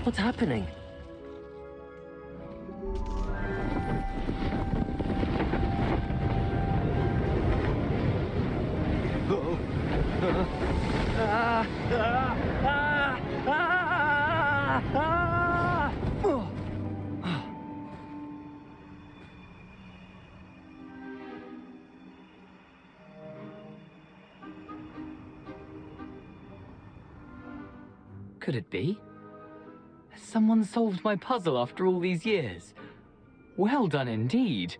What's happening? Could it be? Has someone solved my puzzle after all these years? Well done indeed.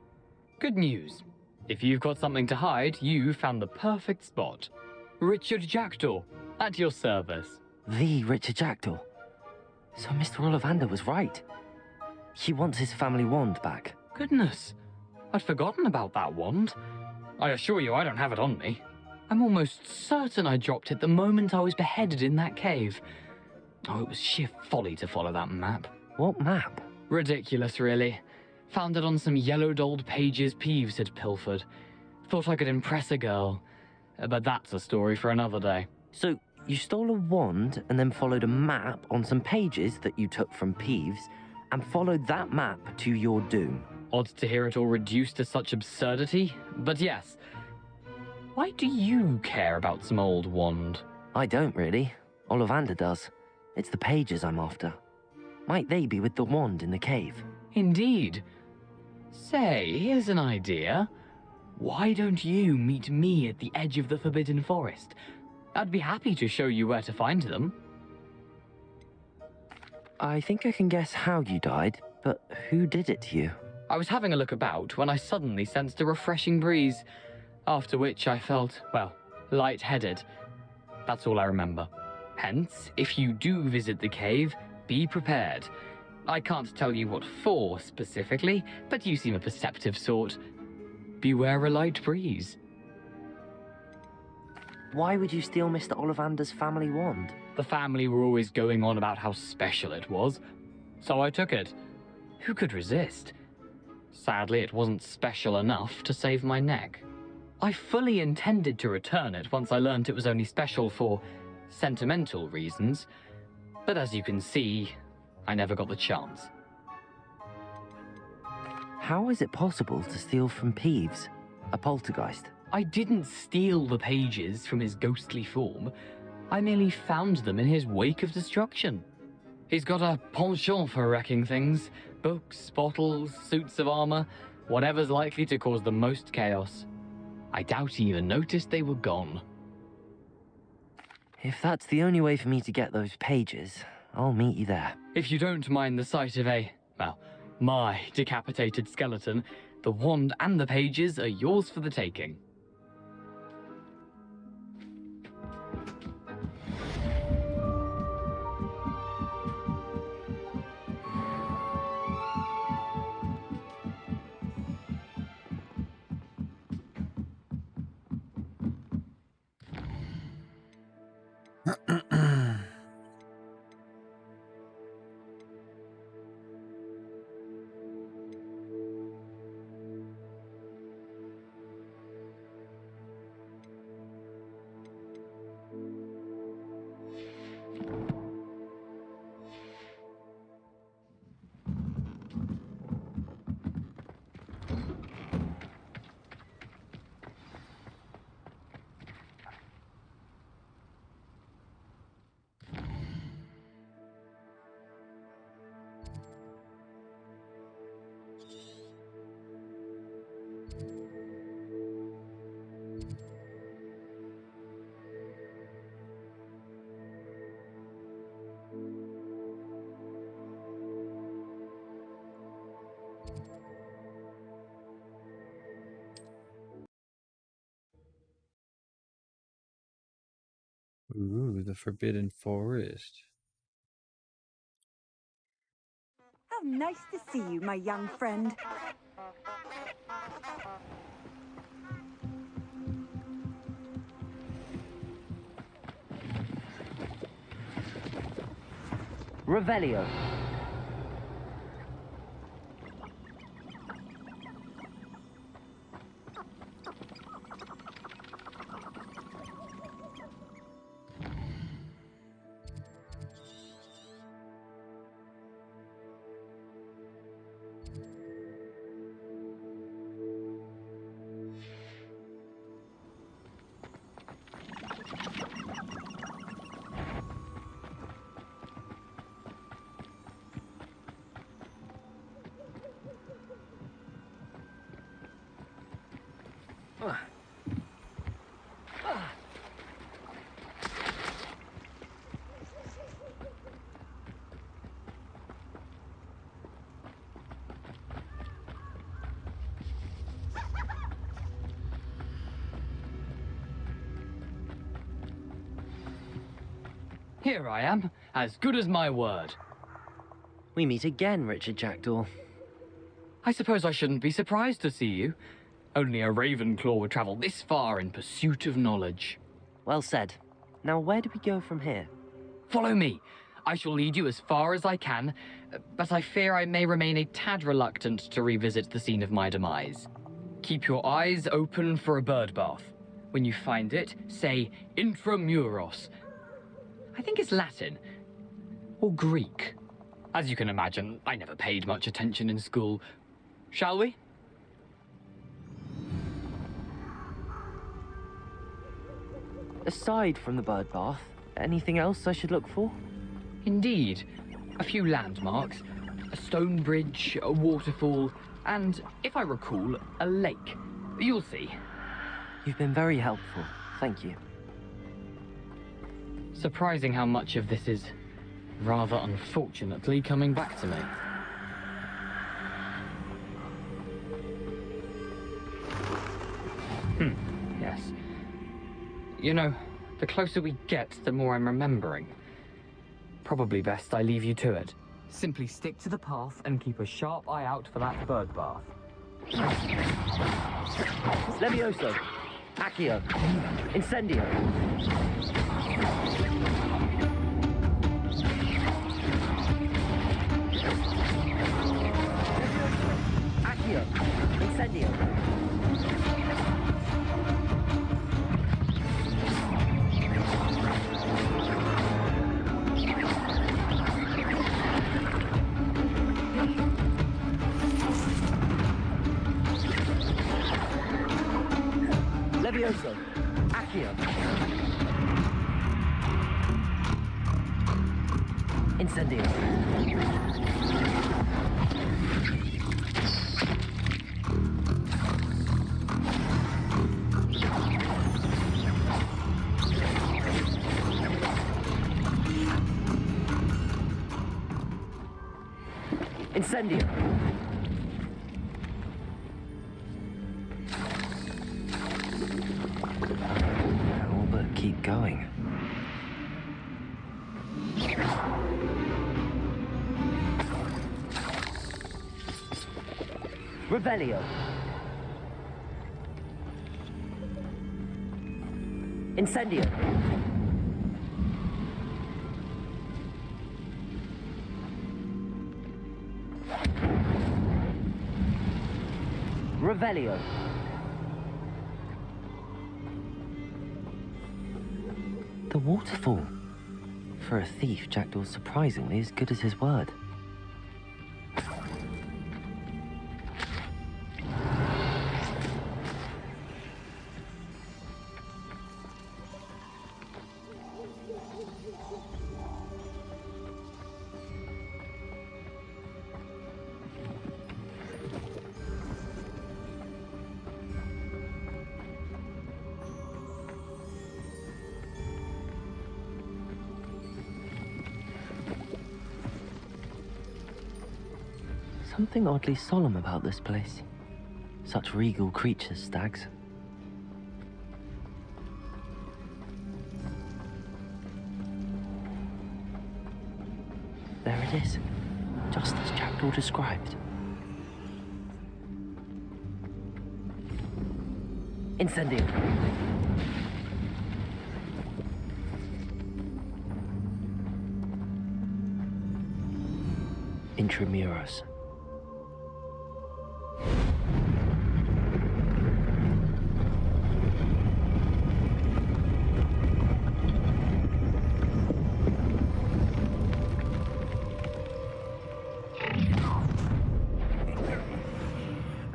Good news. If you've got something to hide, you found the perfect spot. Richard Jackdaw, at your service. The Richard Jackdaw. So Mr. Ollivander was right. He wants his family wand back. Goodness, I'd forgotten about that wand. I assure you I don't have it on me. I'm almost certain I dropped it the moment I was beheaded in that cave. Oh, it was sheer folly to follow that map. What map? Ridiculous, really. Found it on some yellowed old pages Peeves had pilfered. Thought I could impress a girl. But that's a story for another day. So, you stole a wand and then followed a map on some pages that you took from Peeves and followed that map to your doom. Odd to hear it all reduced to such absurdity, but yes. Why do you care about some old wand? I don't, really. Ollivander does. It's the pages I'm after. Might they be with the wand in the cave? Indeed. Say, here's an idea. Why don't you meet me at the edge of the Forbidden Forest? I'd be happy to show you where to find them. I think I can guess how you died, but who did it to you? I was having a look about when I suddenly sensed a refreshing breeze, after which I felt, well, lightheaded. That's all I remember. Hence, if you do visit the cave, be prepared. I can't tell you what for specifically, but you seem a perceptive sort. Beware a light breeze. Why would you steal Mr. Ollivander's family wand? The family were always going on about how special it was, so I took it. Who could resist? Sadly, it wasn't special enough to save my neck. I fully intended to return it once I learned it was only special for sentimental reasons, but as you can see, I never got the chance. How is it possible to steal from Peeves, a poltergeist? I didn't steal the pages from his ghostly form. I merely found them in his wake of destruction. He's got a penchant for wrecking things. Books, bottles, suits of armor, whatever's likely to cause the most chaos. I doubt he even noticed they were gone. If that's the only way for me to get those pages, I'll meet you there. If you don't mind the sight of my decapitated skeleton, the wand and the pages are yours for the taking. Ooh, the Forbidden Forest. How nice to see you, my young friend. Revelio. Here I am, as good as my word. We meet again, Richard Jackdaw. I suppose I shouldn't be surprised to see you. Only a Ravenclaw would travel this far in pursuit of knowledge. Well said. Now where do we go from here? Follow me. I shall lead you as far as I can, but I fear I may remain a tad reluctant to revisit the scene of my demise. Keep your eyes open for a bird bath. When you find it, say Intramuros. I think it's Latin. Or Greek. As you can imagine, I never paid much attention in school. Shall we? Aside from the bird bath, anything else I should look for? Indeed. A few landmarks. A stone bridge, a waterfall, and, if I recall, a lake. You'll see. You've been very helpful. Thank you. Surprising how much of this is, rather unfortunately, coming back to me. Yes. You know, the closer we get, the more I'm remembering. Probably best I leave you to it. Simply stick to the path and keep a sharp eye out for that bird bath. Levioso. Accio. Incendio. Accio. Incendio. Levioso. Accio. Incendio. Incendio. All but keep going. Revelio. Incendio. Revelio. The waterfall. For a thief, Jackdaw's surprisingly as good as his word. Something oddly solemn about this place. Such regal creatures, stags. There it is, just as Jackdaw described. Incendio. Intramuros.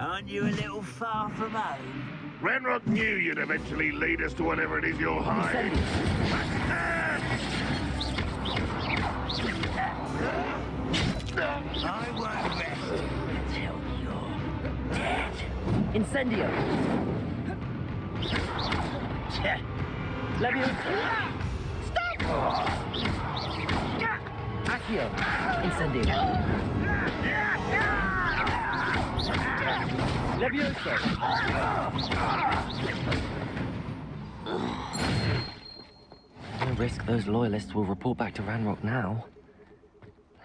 Aren't you a little far from home? Ranrock knew you'd eventually lead us to whatever it is you're hiding. I won't rest until you're dead. Incendio. Levioso. Stop! Accio. Incendio. Levioso. No risk those loyalists will report back to Ranrock now.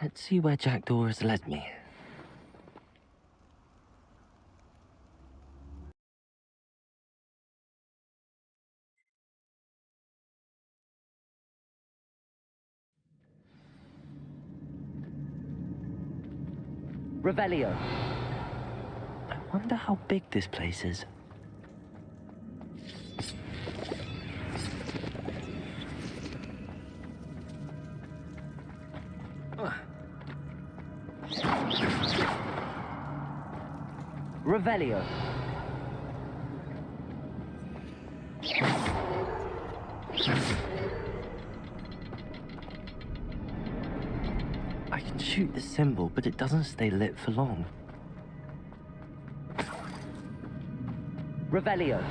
Let's see where Jackdaw has led me. Revelio. I wonder how big this place is. Revelio. I can shoot the symbol, but it doesn't stay lit for long. Revelio.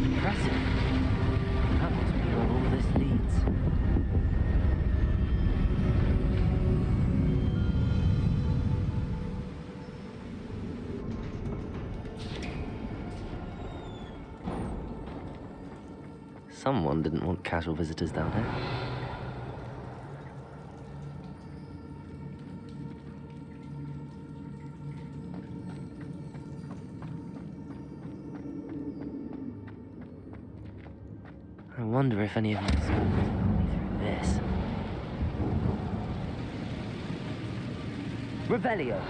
Impressive. That must be where all this leads. Someone didn't want casual visitors down here. wonder if any of my schools will put me through this. Revelio.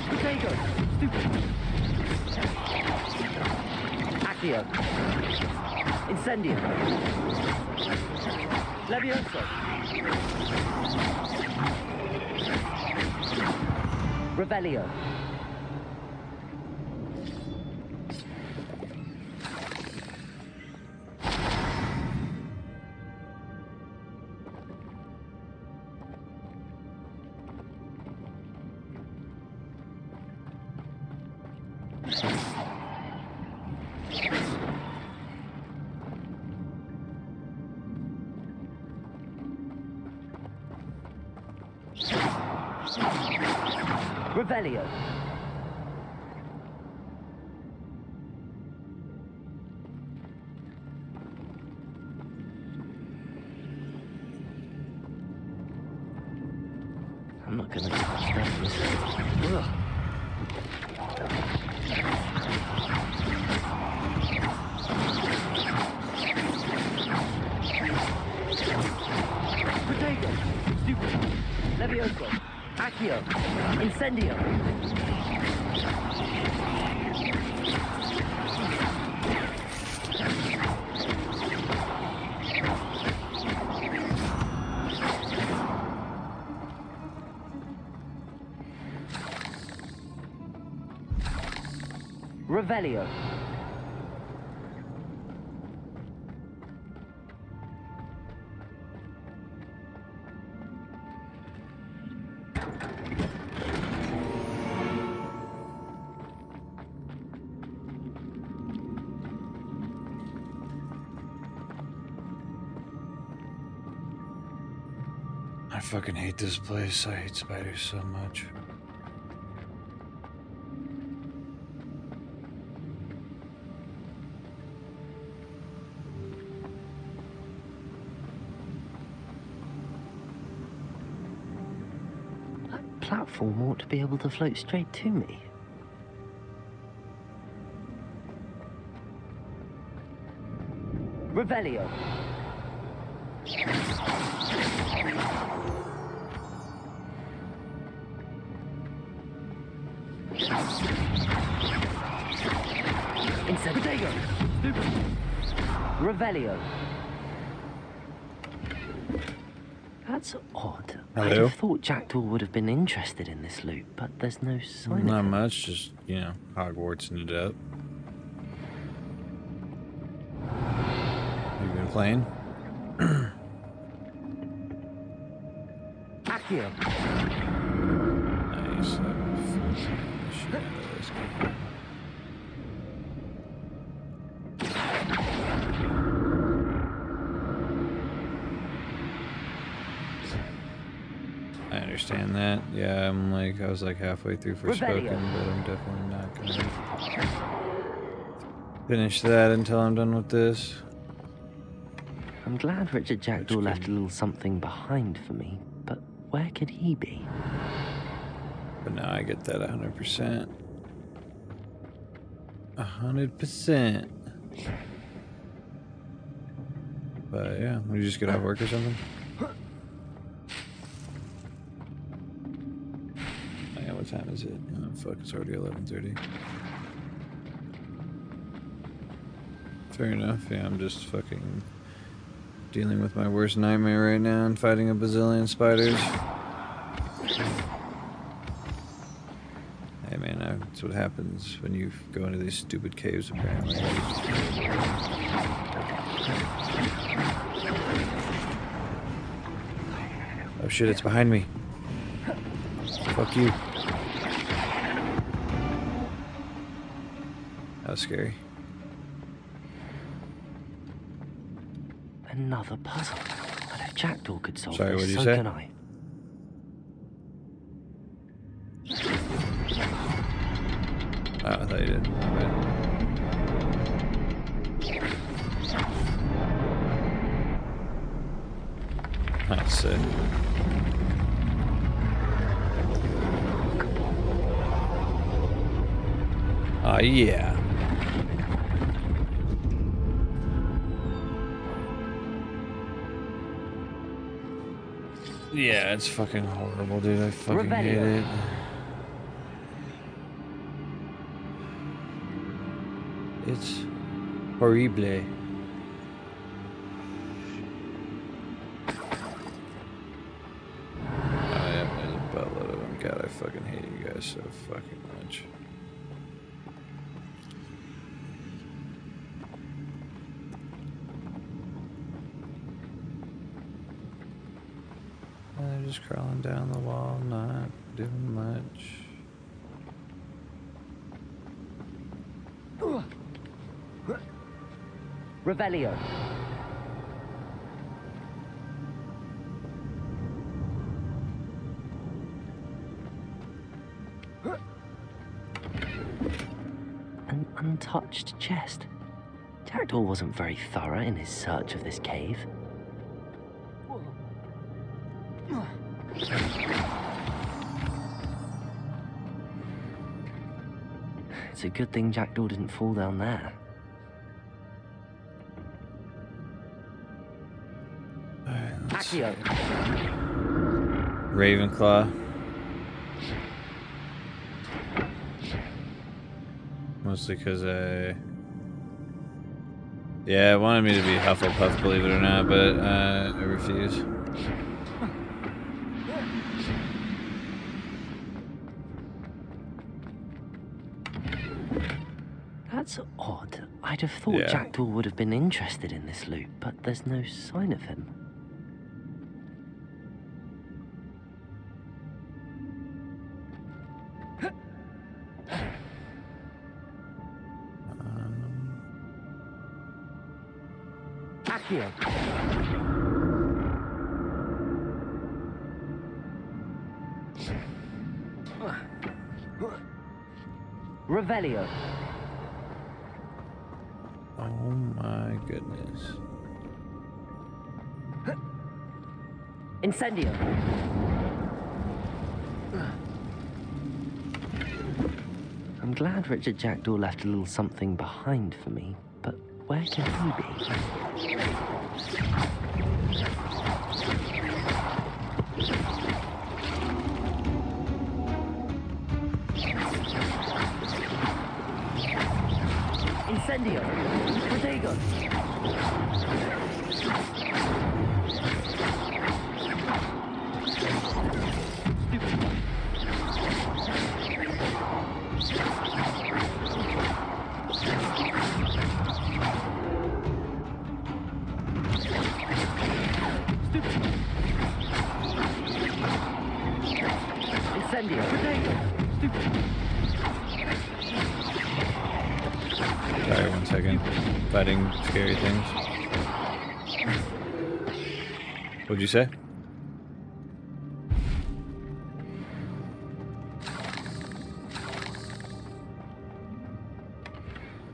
Potato. Stupid. Accio. Incendio. Levioso. Revelio. Revelio. I'm not gonna touch that. Ugh. Potato. Stupid. Levioso. Accio. Incendio. Revelio. I fucking hate this place. I hate spiders so much. That platform ought to be able to float straight to me. Revelio. Potato. Revelio. That's odd. Hello? I'd have thought Jackdaw would have been interested in this loot, but there's no sign Not of it. much, just, you know, Hogwartsing it up. You been playing? Accio. Nice. I understand that. Yeah, I was like halfway through Forspoken, but I'm definitely not gonna finish that until I'm done with this. I'm glad Richard Jackdaw left a little something behind for me, but where could he be? But now I get that 100%. 100%. But yeah, we just get off work or something? Oh yeah, what time is it? Oh fuck, it's already 11:30. Fair enough, yeah, I'm just fucking dealing with my worst nightmare right now and fighting a bazillion spiders. Hey man, that's what happens when you go into these stupid caves apparently. Oh shit, it's behind me. Fuck you. That was scary. Another puzzle. But if Jackdaw could solve Sorry, this, what'd you so say? can I. Oh, I thought you did. My bad. That's sick. Oh, yeah. Yeah, it's fucking horrible, dude. I fucking hate it. It's horrible. Oh, yeah, there's a buttload of them. God, I fucking hate you guys so fucking much. They're just crawling down the wall, not doing much. Revelio. An untouched chest. Jackdaw wasn't very thorough in his search of this cave. It's a good thing Jackdaw didn't fall down there. Accio. Ravenclaw. Mostly because yeah, it wanted me to be Hufflepuff, believe it or not, but I refuse. That's odd. I'd have thought Jackdaw would have been interested in this loot, but there's no sign of him. Accio. Revelio. Oh my goodness. Incendio. I'm glad Richard Jackdaw left a little something behind for me, but where can he be? Incendio. Protego. Incendio. Sorry, 1 second. Fighting scary things. What'd you say?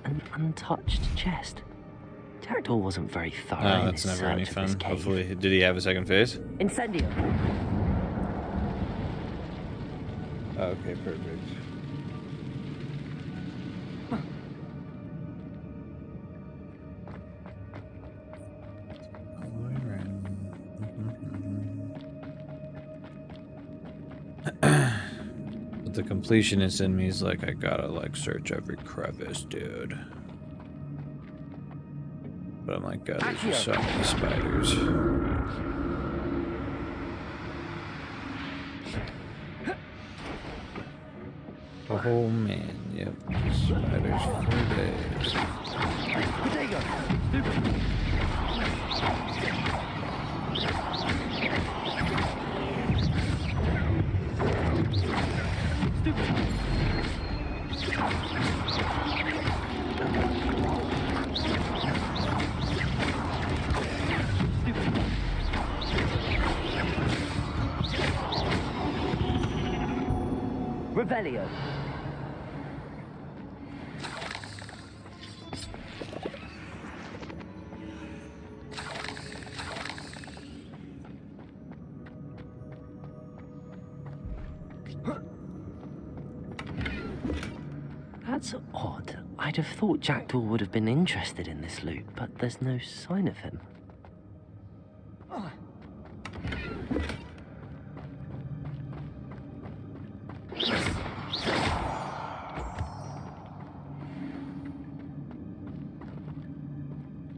An untouched chest. Jackdaw wasn't very thorough. Oh, that's never any fun. Hopefully, did he have a second phase? Incendio. Oh, okay, perfect. But the completionist in me is like, I gotta like search every crevice, dude. But I'm like, God, there's just so many spiders. Oh man, yep. Spiders for days. Revelio. That's odd. I'd have thought Jackdaw would have been interested in this loot, but there's no sign of him.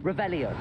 Revelio.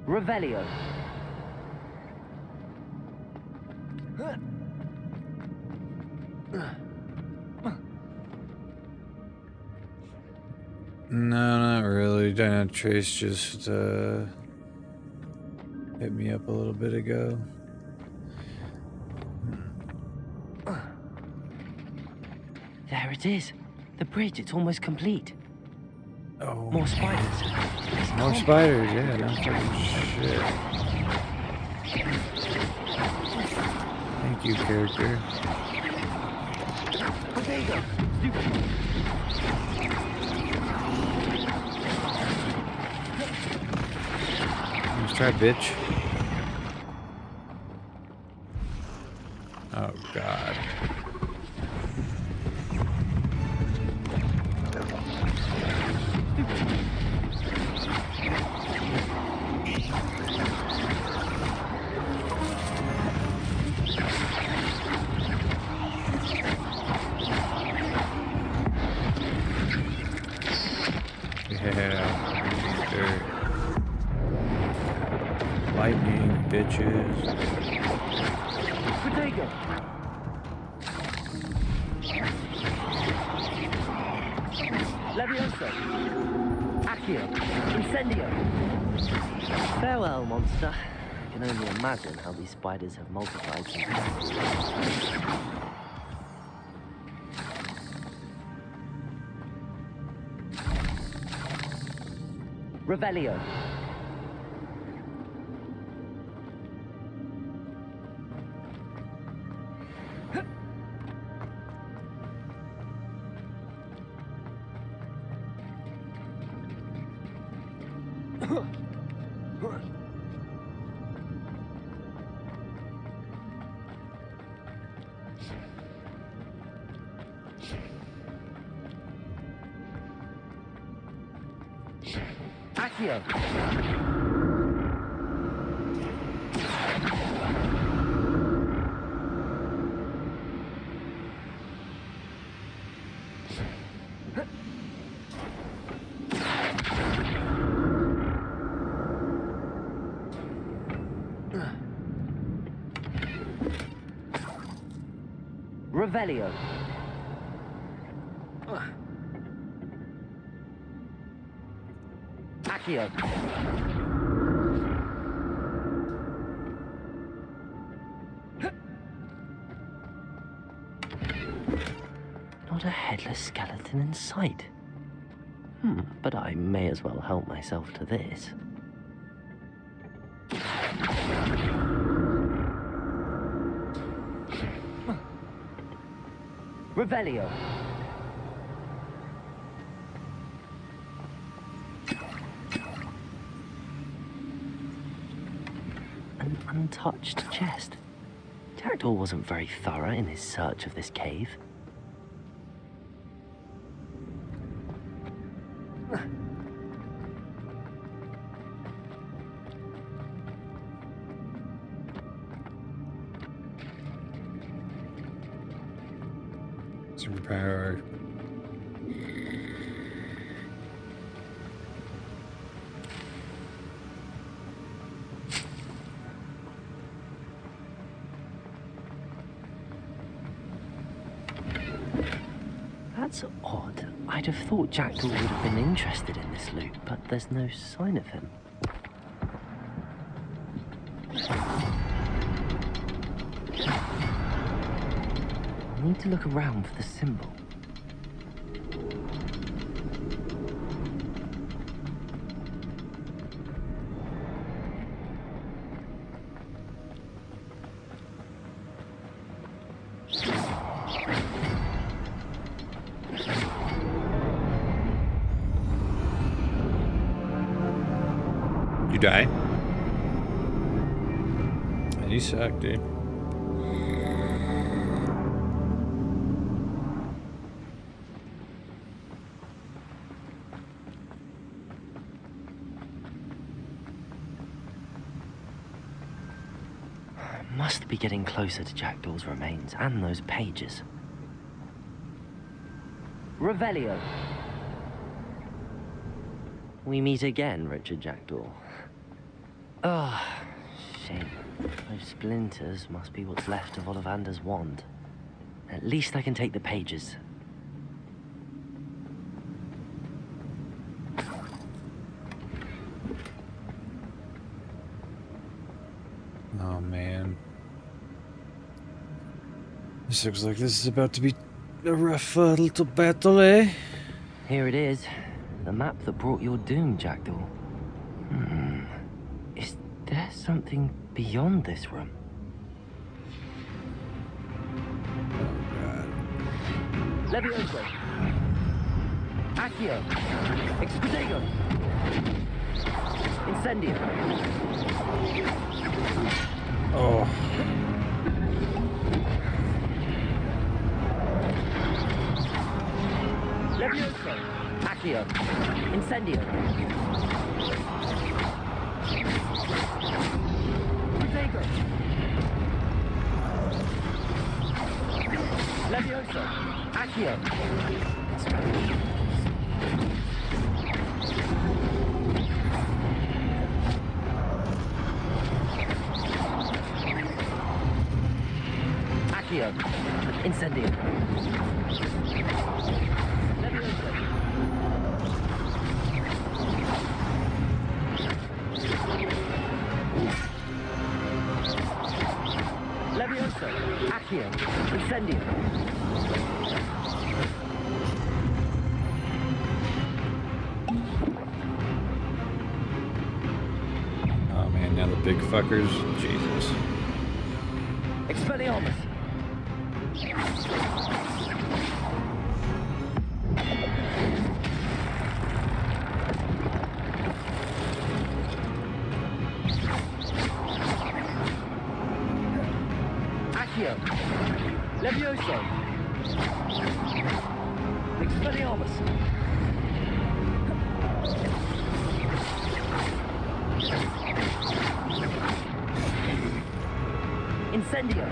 Revelio. No, not really. Dino Trace just hit me up a little bit ago. There it is. The bridge, it's almost complete. Oh. More spiders. More spiders, yeah, no fucking shit. Thank you, character. Let's try, bitch. Oh, God. Lightning, bitches. Potato. Levioso. Accio. Incendio. Farewell, monster. I can only imagine how these spiders have multiplied since. Revelio. Accio. Revelio. Accio. Not a headless skeleton in sight. But I may as well help myself to this. Revelio. An untouched chest. Jackdaw wasn't very thorough in his search of this cave. Superpower. That's odd. I'd have thought Jackdaw would have been interested in this loot, but there's no sign of him. I need to look around for the symbol. You die? You suck, dude. Must be getting closer to Jackdaw's remains and those pages. Revelio. We meet again, Richard Jackdaw. Ah, shame. Those splinters must be what's left of Ollivander's wand. At least I can take the pages. Oh, man. This looks like this is about to be a rough little battle, eh? Here it is. The map that brought your doom, Jackdaw. Is there something beyond this room? Levioso. Accio. Expedego. Incendio. Oh. Levioso. Accio. Incendio. Protego. Levioso. Accio. Accio. Incendio. Levioso. Levioso. Accio. Incendio. Oh man, now the big fuckers. Jesus. Expelliarmus. Accio. Levioso. Expelliarmus. Incendio.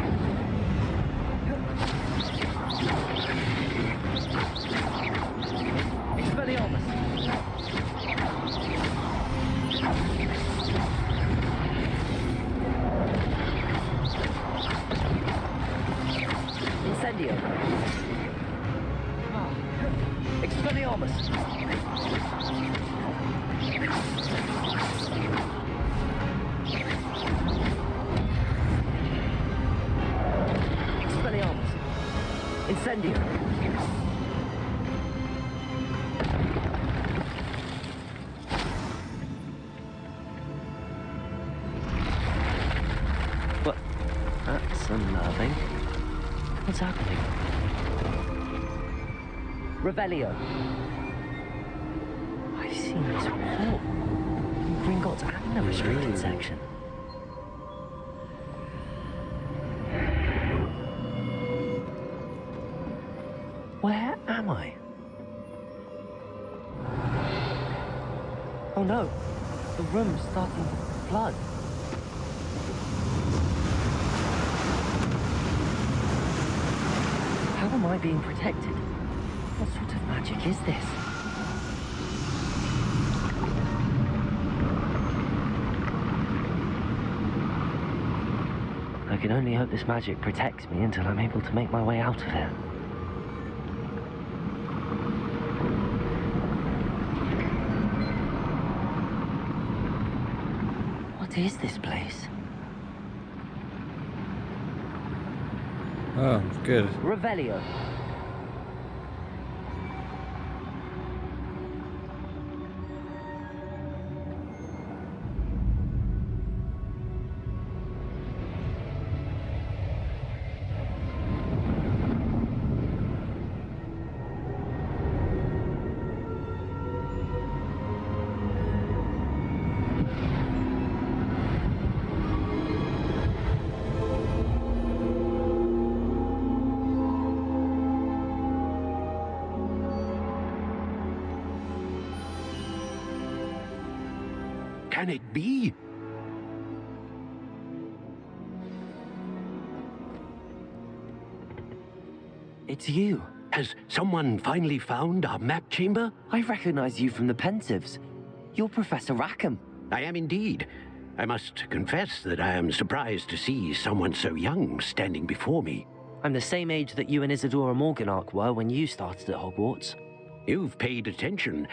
Expelliarmus. Incendio. Expelliarmus. Expelliarmus. Incendio. What? That's unnerving. What's happening? Revelio. I've seen this before. In Gringotts and the restricted section. Where am I? Oh no, the room's starting to flood. How am I being protected? What sort of magic is this? I can only hope this magic protects me until I'm able to make my way out of here. What is this place? Oh, good. Revelio. Can it be? It's you. Has someone finally found our map chamber? I recognize you from the Pensives. You're Professor Rackham. I am indeed. I must confess that I am surprised to see someone so young standing before me. I'm the same age that you and Isadora Morganach were when you started at Hogwarts. You've paid attention,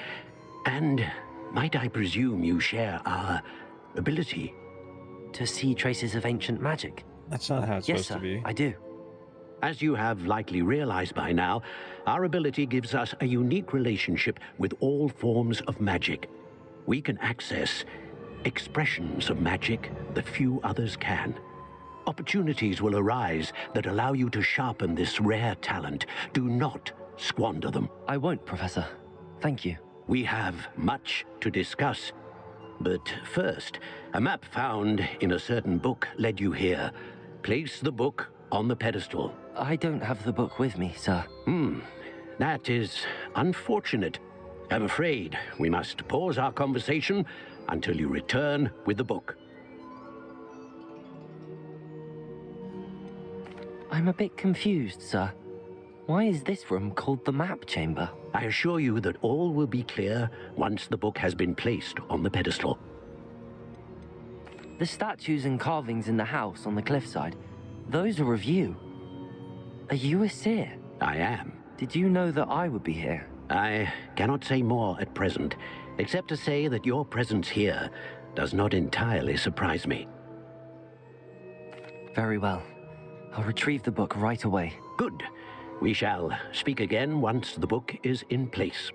and might I presume you share our ability? To see traces of ancient magic? That's not how it's Yes, supposed sir, to be. I do. As you have likely realized by now, our ability gives us a unique relationship with all forms of magic. We can access expressions of magic that few others can. Opportunities will arise that allow you to sharpen this rare talent. Do not squander them. I won't, Professor. Thank you. We have much to discuss. But first, a map found in a certain book led you here. Place the book on the pedestal. I don't have the book with me, sir. That is unfortunate. I'm afraid we must pause our conversation until you return with the book. I'm a bit confused, sir. Why is this room called the map chamber? I assure you that all will be clear once the book has been placed on the pedestal. The statues and carvings in the house on the cliffside, those are of you. Are you a seer? I am. Did you know that I would be here? I cannot say more at present, except to say that your presence here does not entirely surprise me. Very well. I'll retrieve the book right away. Good. We shall speak again once the book is in place.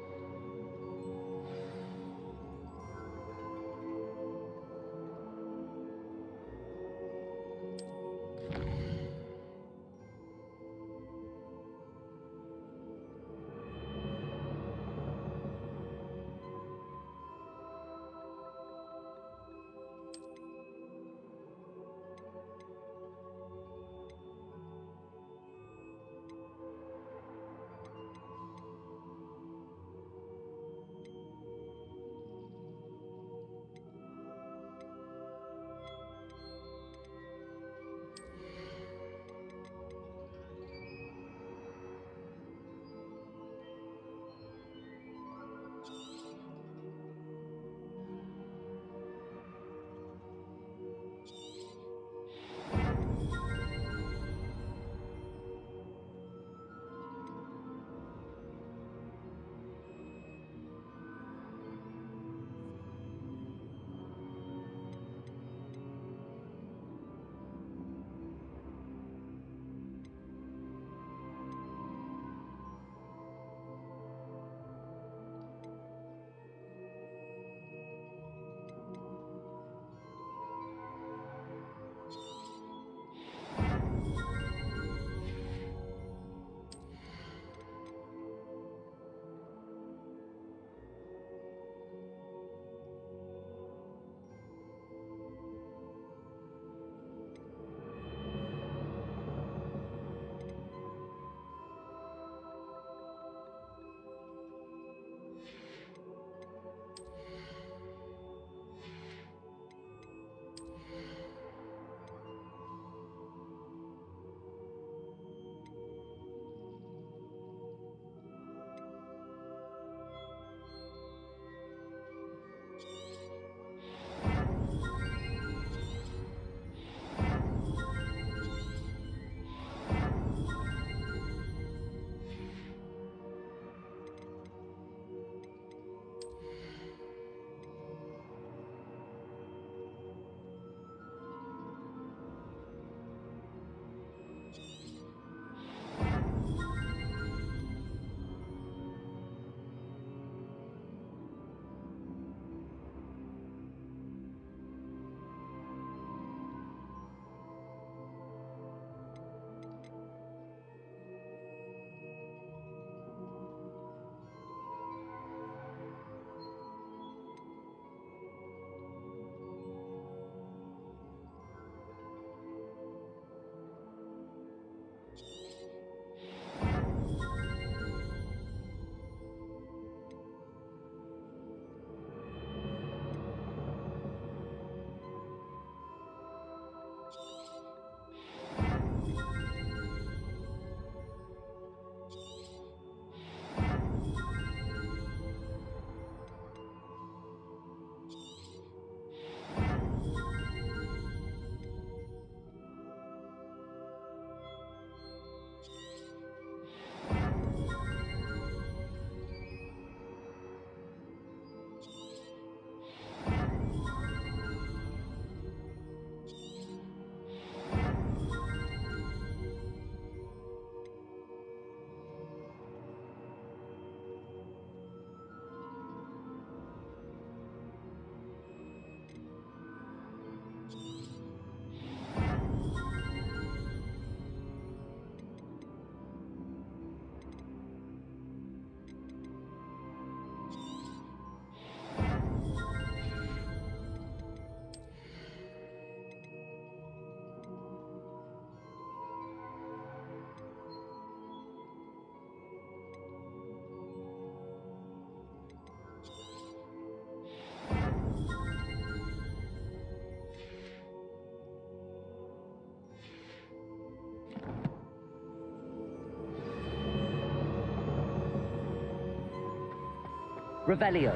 Revelio.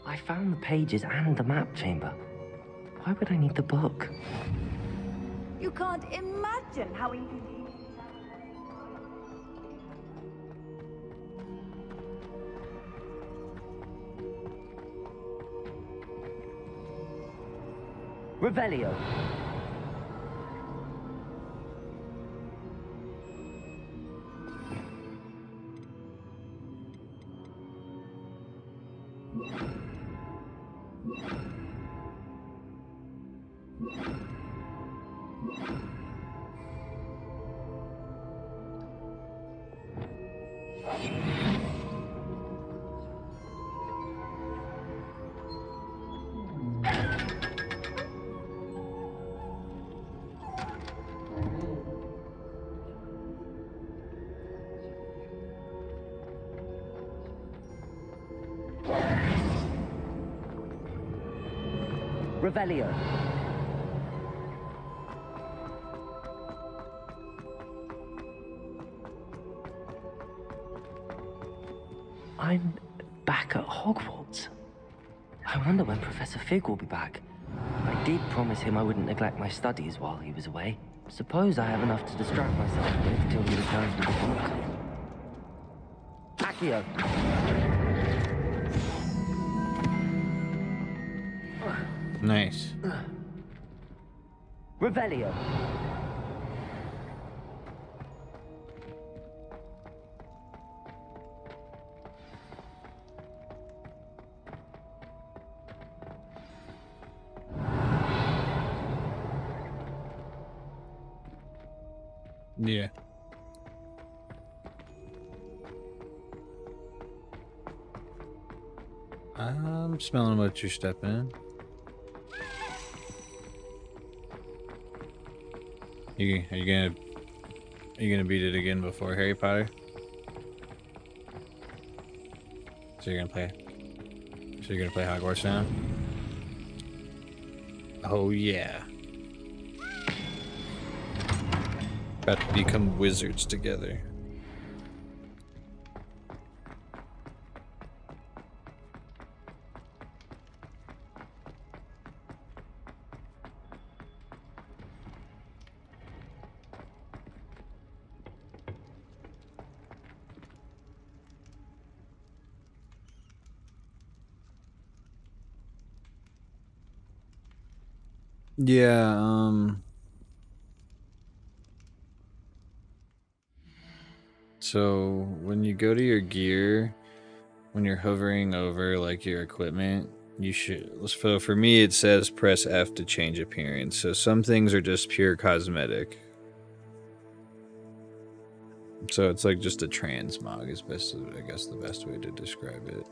I found the pages and the map chamber. Why would I need the book? You can't imagine how inconvenient. Revelio. Revelio. I'm back at Hogwarts. I wonder when Professor Fig will be back. I did promise him I wouldn't neglect my studies while he was away. Suppose I have enough to distract myself with till he returns with the book. Accio. Nice. Revelio. Yeah. I'm smelling what you're stepping in. Are you gonna beat it again before Harry Potter? So you're gonna play Hogwarts now? Oh yeah. About to become wizards together. Yeah, so when you go to your gear, when you're hovering over like your equipment, you should, so for me it says press F to change appearance. So some things are just pure cosmetic. So it's like just a transmog is best, I guess the best way to describe it.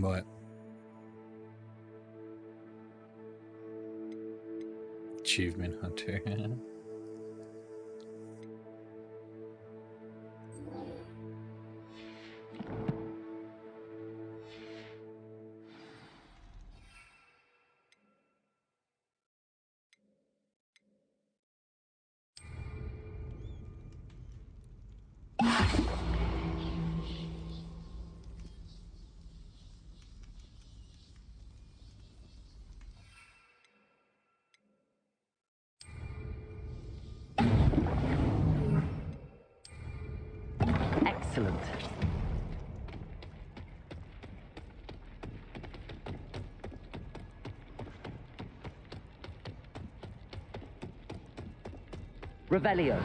What? Achievement hunter. Excellent. Revelio.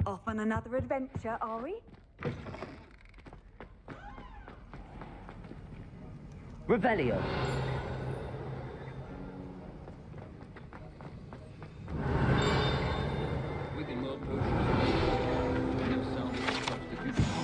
Off on another adventure, are we? Revelio. Wigan World Potion. No salvage substitution.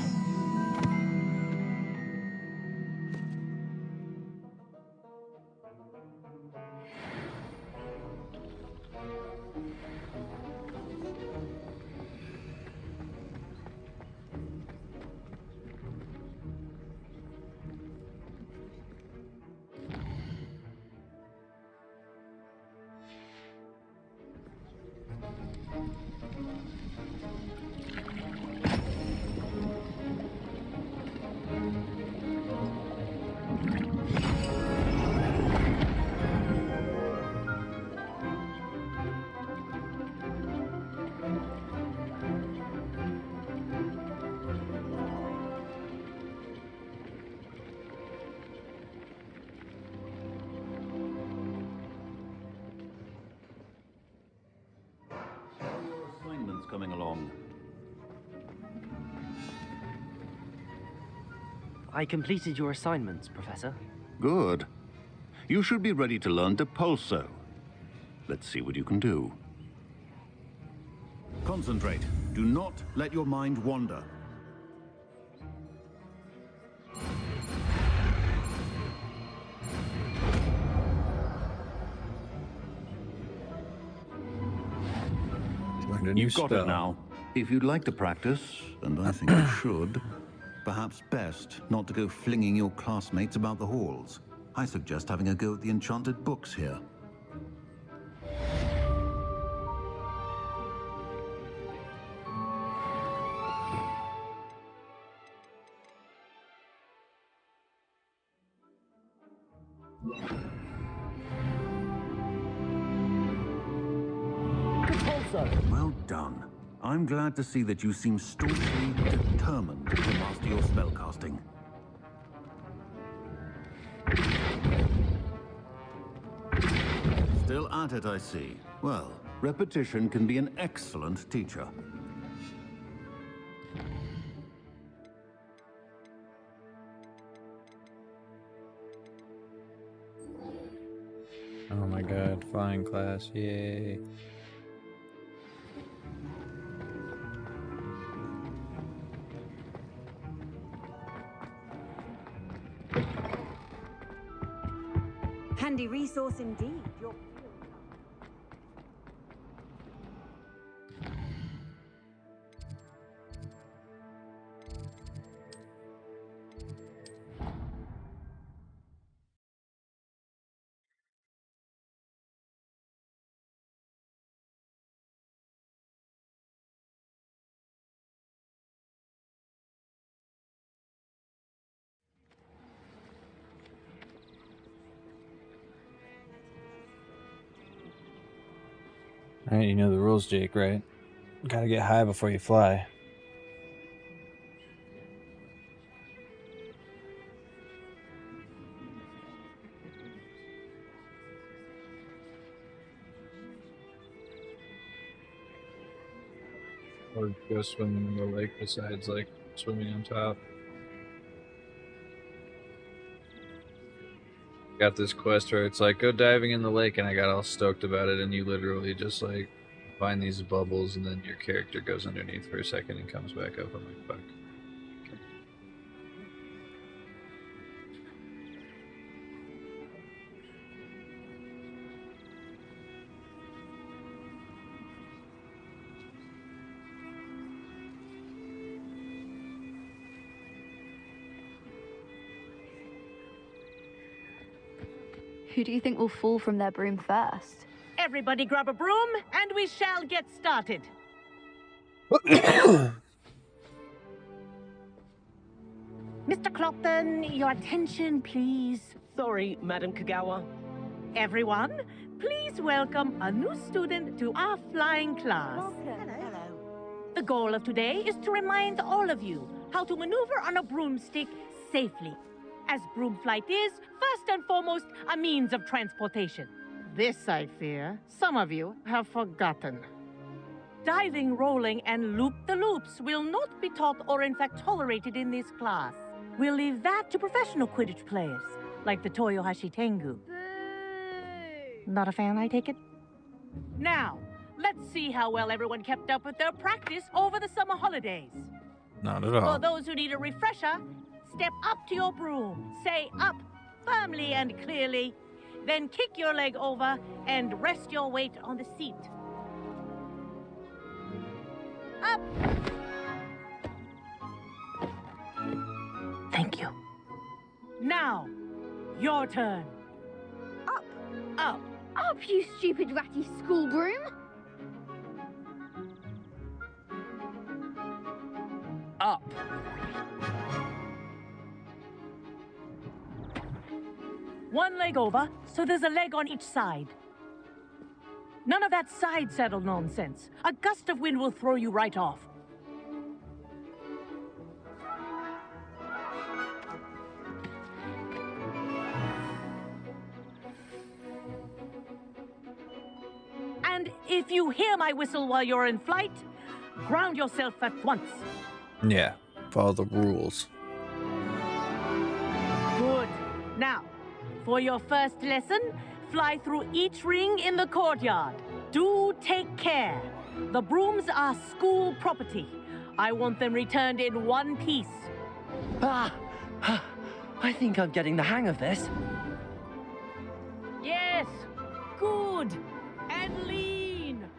Assignments coming along. I completed your assignments, Professor. Good. You should be ready to learn Depulso. Let's see what you can do. Concentrate. Do not let your mind wander. You've got it now. If you'd like to practice, and I think you should, perhaps best not to go flinging your classmates about the halls. I suggest having a go at the enchanted books here. Well done. I'm glad to see that you seem staunchly determined to master your spellcasting. Still at it, I see. Well, repetition can be an excellent teacher. Oh my god, flying class, yay. Handy resource indeed. Your Alright, you know the rules, Jake, right? Gotta get high before you fly. Or go swimming in the lake besides, like, swimming on top. Got this quest where it's like, go diving in the lake, and I got all stoked about it, and you literally just, like, find these bubbles, and then your character goes underneath for a second and comes back up. I'm like, fuck. Who do you think will fall from their broom first? Everybody grab a broom, and we shall get started. Mr. Clopton, your attention, please. Sorry, Madam Kagawa. Everyone, please welcome a new student to our flying class. Hello. The goal of today is to remind all of you how to maneuver on a broomstick safely, as broom flight is, first and foremost, a means of transportation. This, I fear, some of you have forgotten. Diving, rolling, and loop-the-loops will not be taught or in fact tolerated in this class. We'll leave that to professional Quidditch players, like the Toyohashi Tengu. Not a fan, I take it? Now, let's see how well everyone kept up with their practice over the summer holidays. Not at all. For those who need a refresher, step up to your broom, say up firmly and clearly, then kick your leg over and rest your weight on the seat. Up! Thank you. Now, your turn. Up. Up. Up, you stupid ratty school broom. Up. One leg over, so there's a leg on each side. None of that side saddle nonsense. A gust of wind will throw you right off. And if you hear my whistle while you're in flight, ground yourself at once. Yeah, follow the rules. Good. Now, for your first lesson, fly through each ring in the courtyard. Do take care. The brooms are school property. I want them returned in one piece. I think I'm getting the hang of this. Yes. Good. And lean.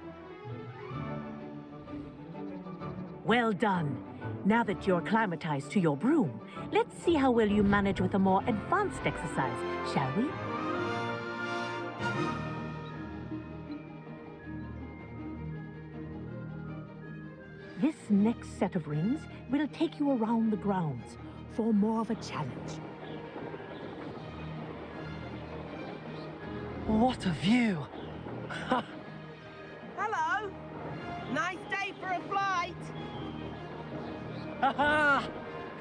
Well done. Now that you're acclimatized to your broom, let's see how well you manage with a more advanced exercise, shall we? This next set of rings will take you around the grounds for more of a challenge. What a view! Hello. Nice day for a flight. Aha!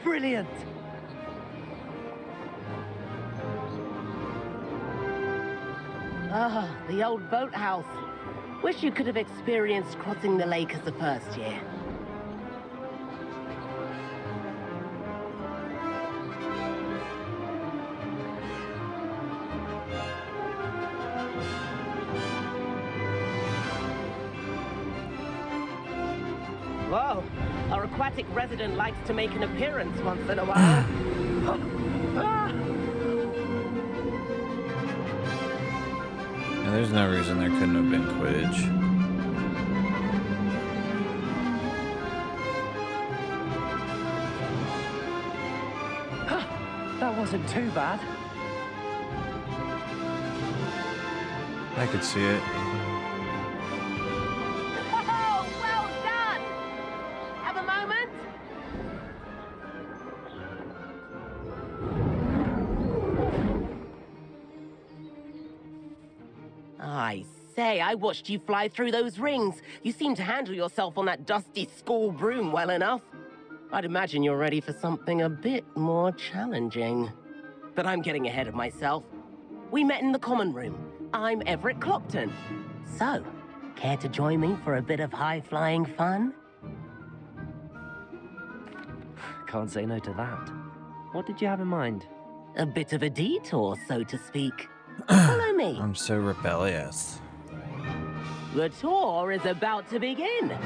Brilliant! Ah, the old boathouse. Wish you could have experienced crossing the lake as the first year. Whoa, our aquatic resident likes to make an appearance once in a while. Yeah, there's no reason there couldn't have been Quidditch. That wasn't too bad. I could see it. Oh, well done! Have a moment? I say, I watched you fly through those rings. You seem to handle yourself on that dusty school broom well enough. I'd imagine you're ready for something a bit more challenging. But I'm getting ahead of myself. We met in the common room. I'm Everett Clopton. So, care to join me for a bit of high-flying fun? Can't say no to that. What did you have in mind? A bit of a detour, so to speak. Follow me. I'm so rebellious. The tour is about to begin.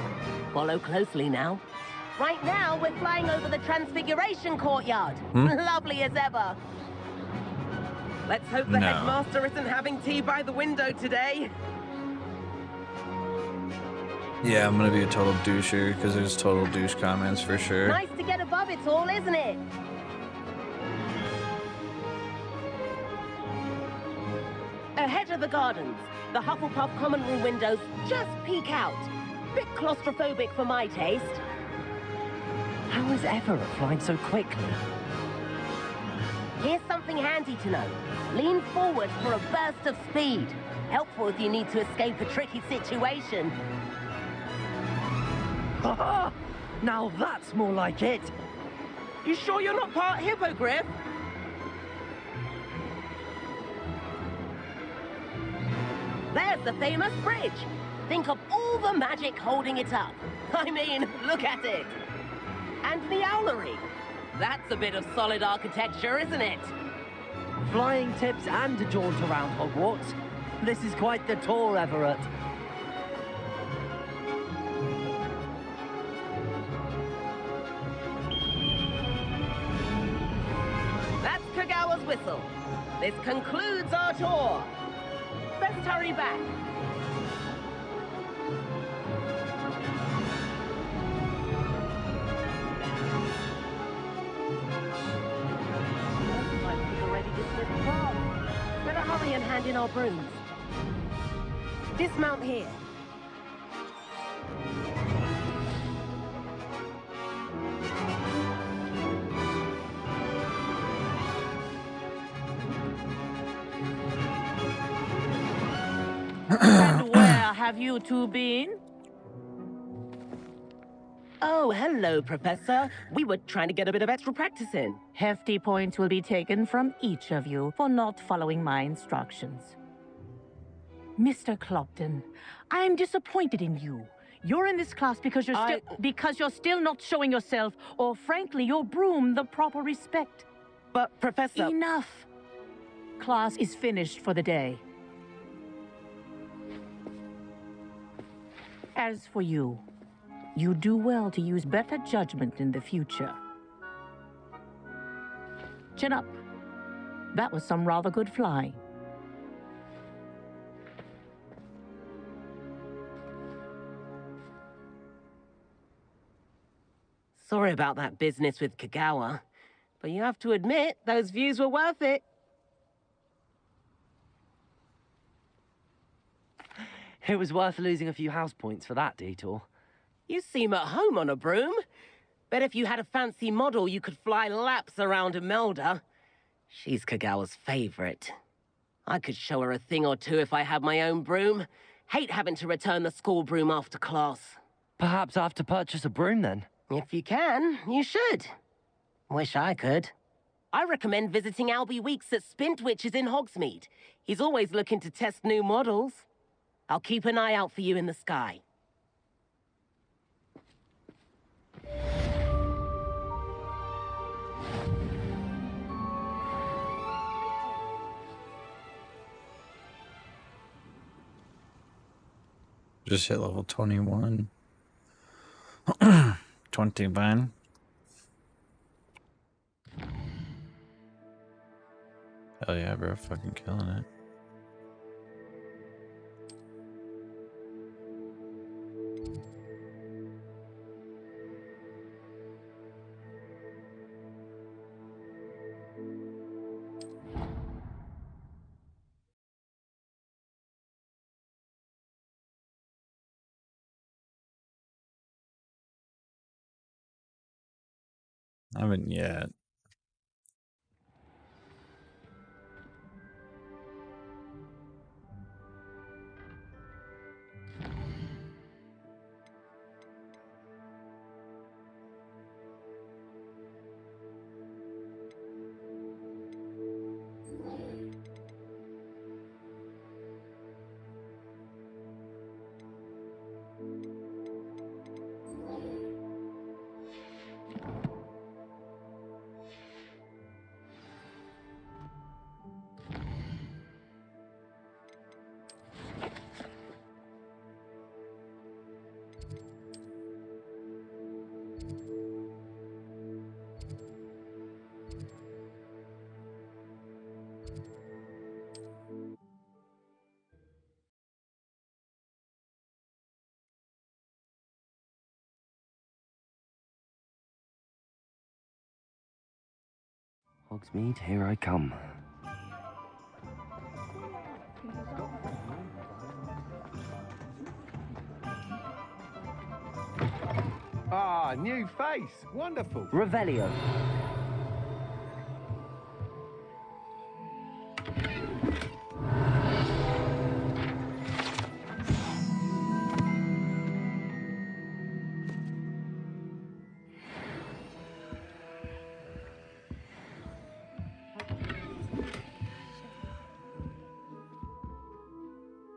Follow closely now. Right now, we're flying over the Transfiguration Courtyard. Lovely as ever. Let's hope the headmaster isn't having tea by the window today. Yeah, I'm gonna be a total doucher because there's total douche comments for sure. Nice to get above it all, isn't it? Ahead of the gardens, the Hufflepuff common room windows just peek out. Bit claustrophobic for my taste. How is Everett flying so quickly? Here's something handy to know. Lean forward for a burst of speed. Helpful if you need to escape a tricky situation. Haha! Now that's more like it! You sure you're not part hippogriff? There's the famous bridge. Think of all the magic holding it up. I mean, look at it. And the owlery. That's a bit of solid architecture, isn't it? Flying tips and a jaunt around Hogwarts. This is quite the tour, Everett. That's Kagawa's whistle. This concludes our tour. Best hurry back. Better hurry and hand in our brooms. Dismount here. And where have you two been? Oh, hello, Professor. We were trying to get a bit of extra practice in. Hefty points will be taken from each of you for not following my instructions. Mr. Clopton, I am disappointed in you. You're in this class because you're still not showing yourself, or frankly, your broom the proper respect. But, Professor... Enough. Class is finished for the day. As for you, you do well to use better judgment in the future. Chin up. That was some rather good flying. Sorry about that business with Kagawa, but you have to admit, those views were worth it. It was worth losing a few house points for that detour. You seem at home on a broom. Bet if you had a fancy model, you could fly laps around Imelda. She's Kagawa's favorite. I could show her a thing or two if I had my own broom. Hate having to return the school broom after class. Perhaps I have to purchase a broom then. If you can, you should. Wish I could. I recommend visiting Albie Weeks at Spintwitches in Hogsmeade. He's always looking to test new models. I'll keep an eye out for you in the sky. Just hit level 21. 21. Hell yeah, bro. Fucking killing it. I haven't yet. Hogsmeade, here I come. Ah, new face. Wonderful. Revelio.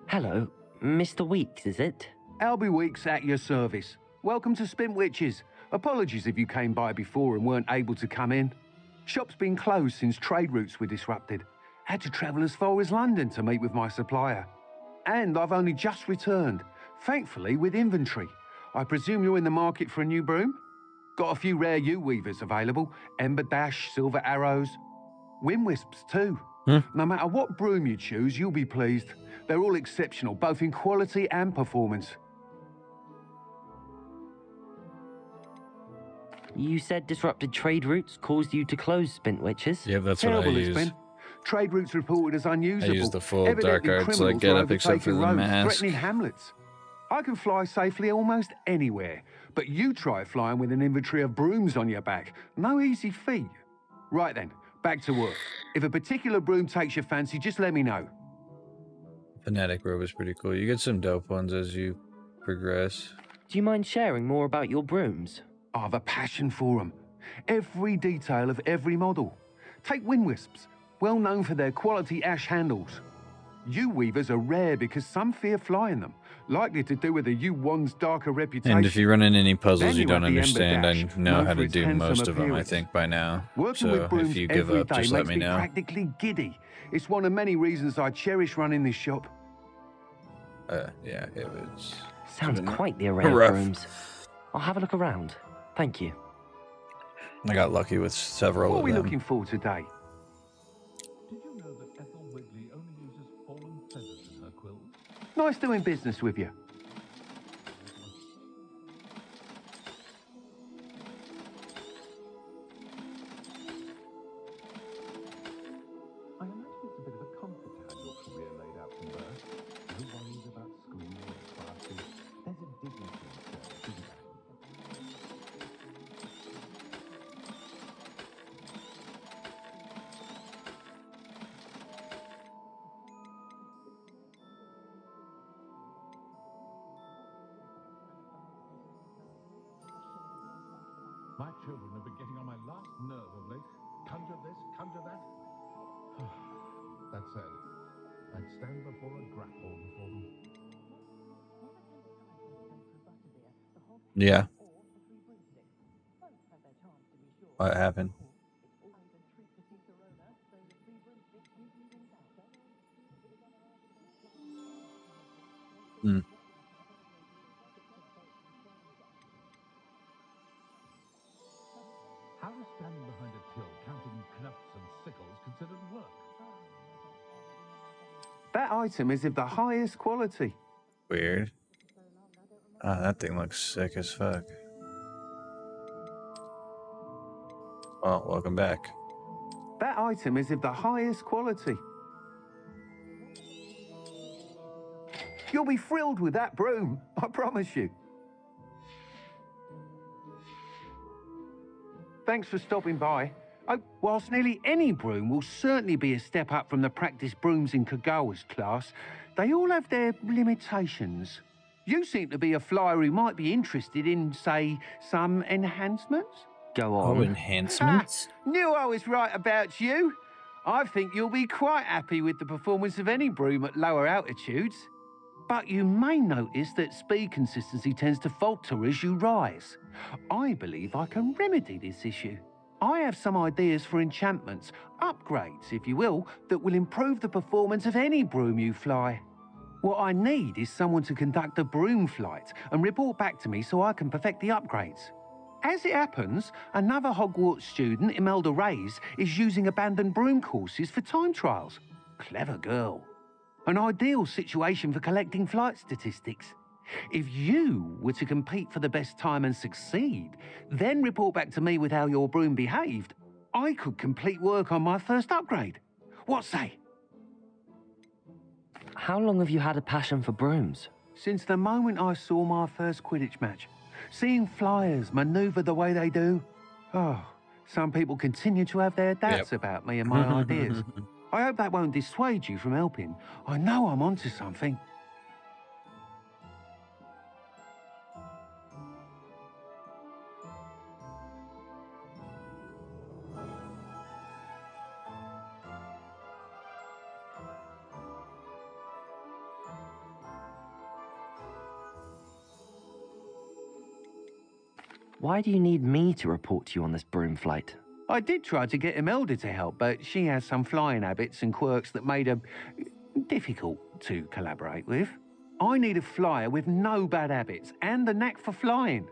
Hello, Mr. Weeks, is it? Albie Weeks at your service. Welcome to Spintwitches. Apologies if you came by before and weren't able to come in. Shop's been closed since trade routes were disrupted. Had to travel as far as London to meet with my supplier. And I've only just returned, thankfully with inventory. I presume you're in the market for a new broom? Got a few rare U-weavers available. Ember Dash, Silver Arrows. Wind Wisps too. No matter what broom you choose, you'll be pleased. They're all exceptional, both in quality and performance. You said disrupted trade routes caused you to close Spintwitches? Yeah, that's what I Terrible use. it's been. Trade routes reported as unusable. I use the full Evidently, dark arts criminals like get were up except for overtaking the roads, mask. threatening hamlets. I can fly safely almost anywhere, but you try flying with an inventory of brooms on your back. No easy feat. Right then, back to work. If a particular broom takes your fancy, just let me know. Fanatic robe is pretty cool. You get some dope ones as you progress. Do you mind sharing more about your brooms? I have a passion for them. Every detail of every model. Take Wind Wisps, well known for their quality ash handles. U-weavers are rare because some fear flying them, likely to do with the U-one's darker reputation. And if you run into any puzzles Then you you don't have the Ember understand, I Dash, know known how for to its do handsome most of them, I appearance. think, by now. Working So with brooms if you give every up, day just makes let me know. practically giddy. It's one of many reasons I cherish running this shop. Yeah, it was... Sounds quite the array of rough. brooms. I'll have a look around. Thank you. I got lucky with several What are of we them. looking for today? Did you know that Ethel Wigley only uses fallen feathers in her quills? Nice doing business with you. I imagine it's a bit of a comfort to have your career laid out from birth. No worries about school or classes. There's a dignity in service, isn't there? My children have been getting on my last nerve of late. Conjure this, conjure that. That said, I'd stand before a grapple before them. Yeah. What happened? Hmm. How is standing behind a till counting knuffs and sickles considered work? That item is of the highest quality. Weird. Ah, that thing looks sick as fuck. Well, welcome back. That item is of the highest quality. You'll be thrilled with that broom, I promise you. Thanks for stopping by. Oh, whilst nearly any broom will certainly be a step up from the practice brooms in Kagawa's class, they all have their limitations. You seem to be a flyer who might be interested in, say, some enhancements? Go on. Oh, enhancements? Knew I was right about you. I think you'll be quite happy with the performance of any broom at lower altitudes. But you may notice that speed consistency tends to falter as you rise. I believe I can remedy this issue. I have some ideas for enchantments, upgrades, if you will, that will improve the performance of any broom you fly. What I need is someone to conduct a broom flight and report back to me so I can perfect the upgrades. As it happens, another Hogwarts student, Imelda Reyes, is using abandoned broom courses for time trials. Clever girl. An ideal situation for collecting flight statistics. If you were to compete for the best time and succeed, then report back to me with how your broom behaved, I could complete work on my first upgrade. What say? How long have you had a passion for brooms? Since the moment I saw my first Quidditch match. Seeing flyers maneuver the way they do. Oh, some people continue to have their doubts about me and my ideas. I hope that won't dissuade you from helping. I know I'm onto something. Why do you need me to report to you on this broom flight? I did try to get Imelda to help, but she has some flying habits and quirks that made her difficult to collaborate with. I need a flyer with no bad habits and the knack for flying.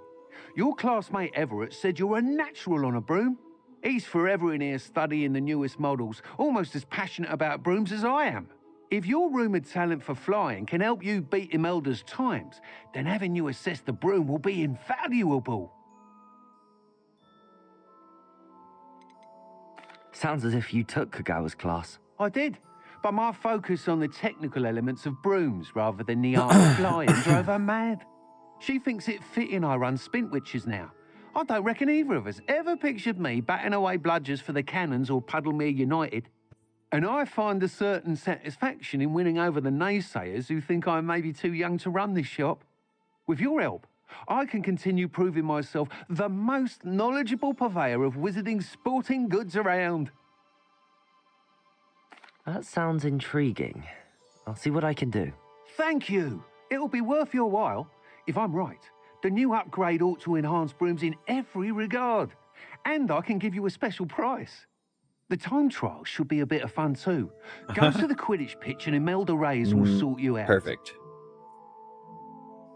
Your classmate Everett said you're a natural on a broom. He's forever in here studying the newest models, almost as passionate about brooms as I am. If your rumoured talent for flying can help you beat Imelda's times, then having you assess the broom will be invaluable. Sounds as if you took Kagawa's class. I did, but my focus on the technical elements of brooms rather than the art of flying drove her mad. She thinks it fitting I run Spintwitches now. I don't reckon either of us ever pictured me batting away bludgers for the Cannons or Puddlemere United. And I find a certain satisfaction in winning over the naysayers who think I'm maybe too young to run this shop. With your help, I can continue proving myself the most knowledgeable purveyor of wizarding sporting goods around. That sounds intriguing. I'll see what I can do. Thank you. It'll be worth your while. If I'm right, the new upgrade ought to enhance brooms in every regard. And I can give you a special price. The time trial should be a bit of fun too. Go to the Quidditch pitch and Imelda Reyes will sort you out. Perfect.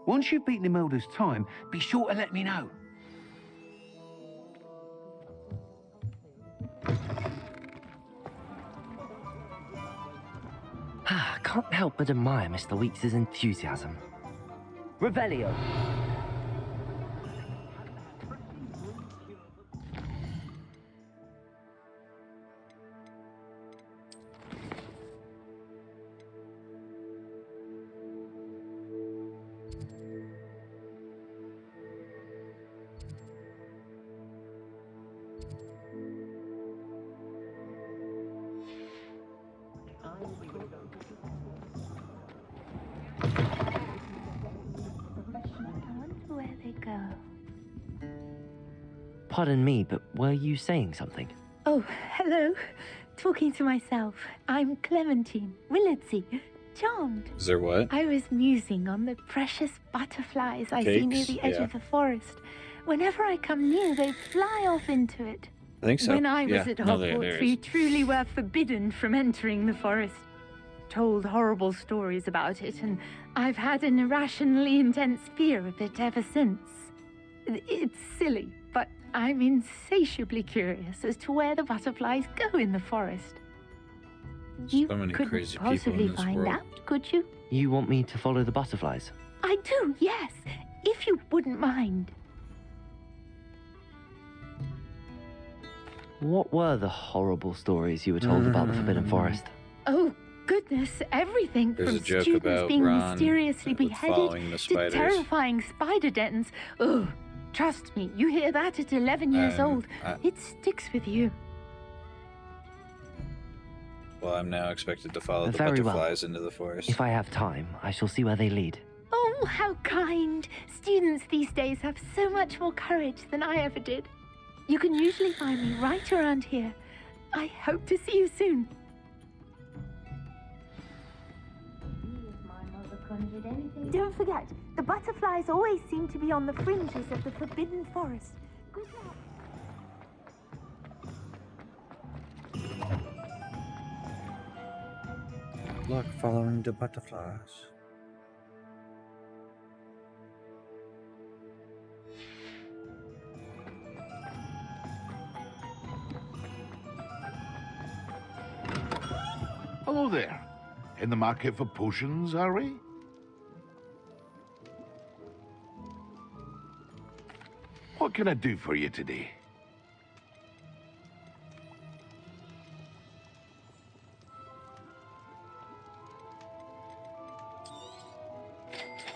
Once you've beaten Imelda's time, be sure to let me know. Can't help but admire Mr. Weeks' enthusiasm. Revelio. Where they go. Pardon me, but were you saying something? Oh, hello. Talking to myself. I'm Clementine Willardsey. Charmed. Is there what? I was musing on the precious butterflies I see near the edge of the forest. Whenever I come near, they fly off into it. I think so. When I was Yeah. at No, Hogwarts, there we is. truly were forbidden from entering the forest. Told horrible stories about it, and I've had an irrationally intense fear of it ever since. It's silly, but I'm insatiably curious as to where the butterflies go in the forest. You So many couldn't crazy people possibly in this find world. out, could you? You want me to follow the butterflies? I do, yes, if you wouldn't mind. What were the horrible stories you were told about the Forbidden Forest? Oh, goodness, everything There's from a joke students about being Ron mysteriously following beheaded the to spiders. terrifying spider dens. Ugh, trust me, you hear that at 11 years old. It sticks with you. Well, I'm now expected to follow the Very well. butterflies into the forest. If I have time, I shall see where they lead. Oh, how kind. Students these days have so much more courage than I ever did. You can usually find me right around here. I hope to see you soon. Don't forget, the butterflies always seem to be on the fringes of the Forbidden Forest. Good luck. Look, following the butterflies. Hello there. In the market for potions, are we? What can I do for you today?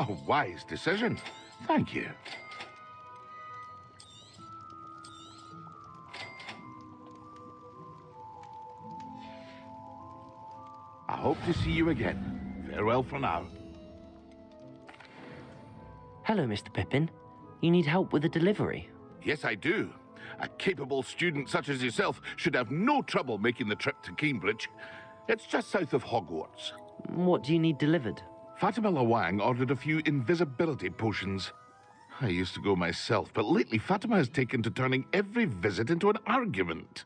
A wise decision. Thank you. I hope to see you again. Farewell for now. Hello, Mr. Pippin. You need help with a delivery? Yes, I do. A capable student such as yourself should have no trouble making the trip to Cambridge. It's just south of Hogwarts. What do you need delivered? Fatima Lawang ordered a few invisibility potions. I used to go myself, but lately Fatima has taken to turning every visit into an argument.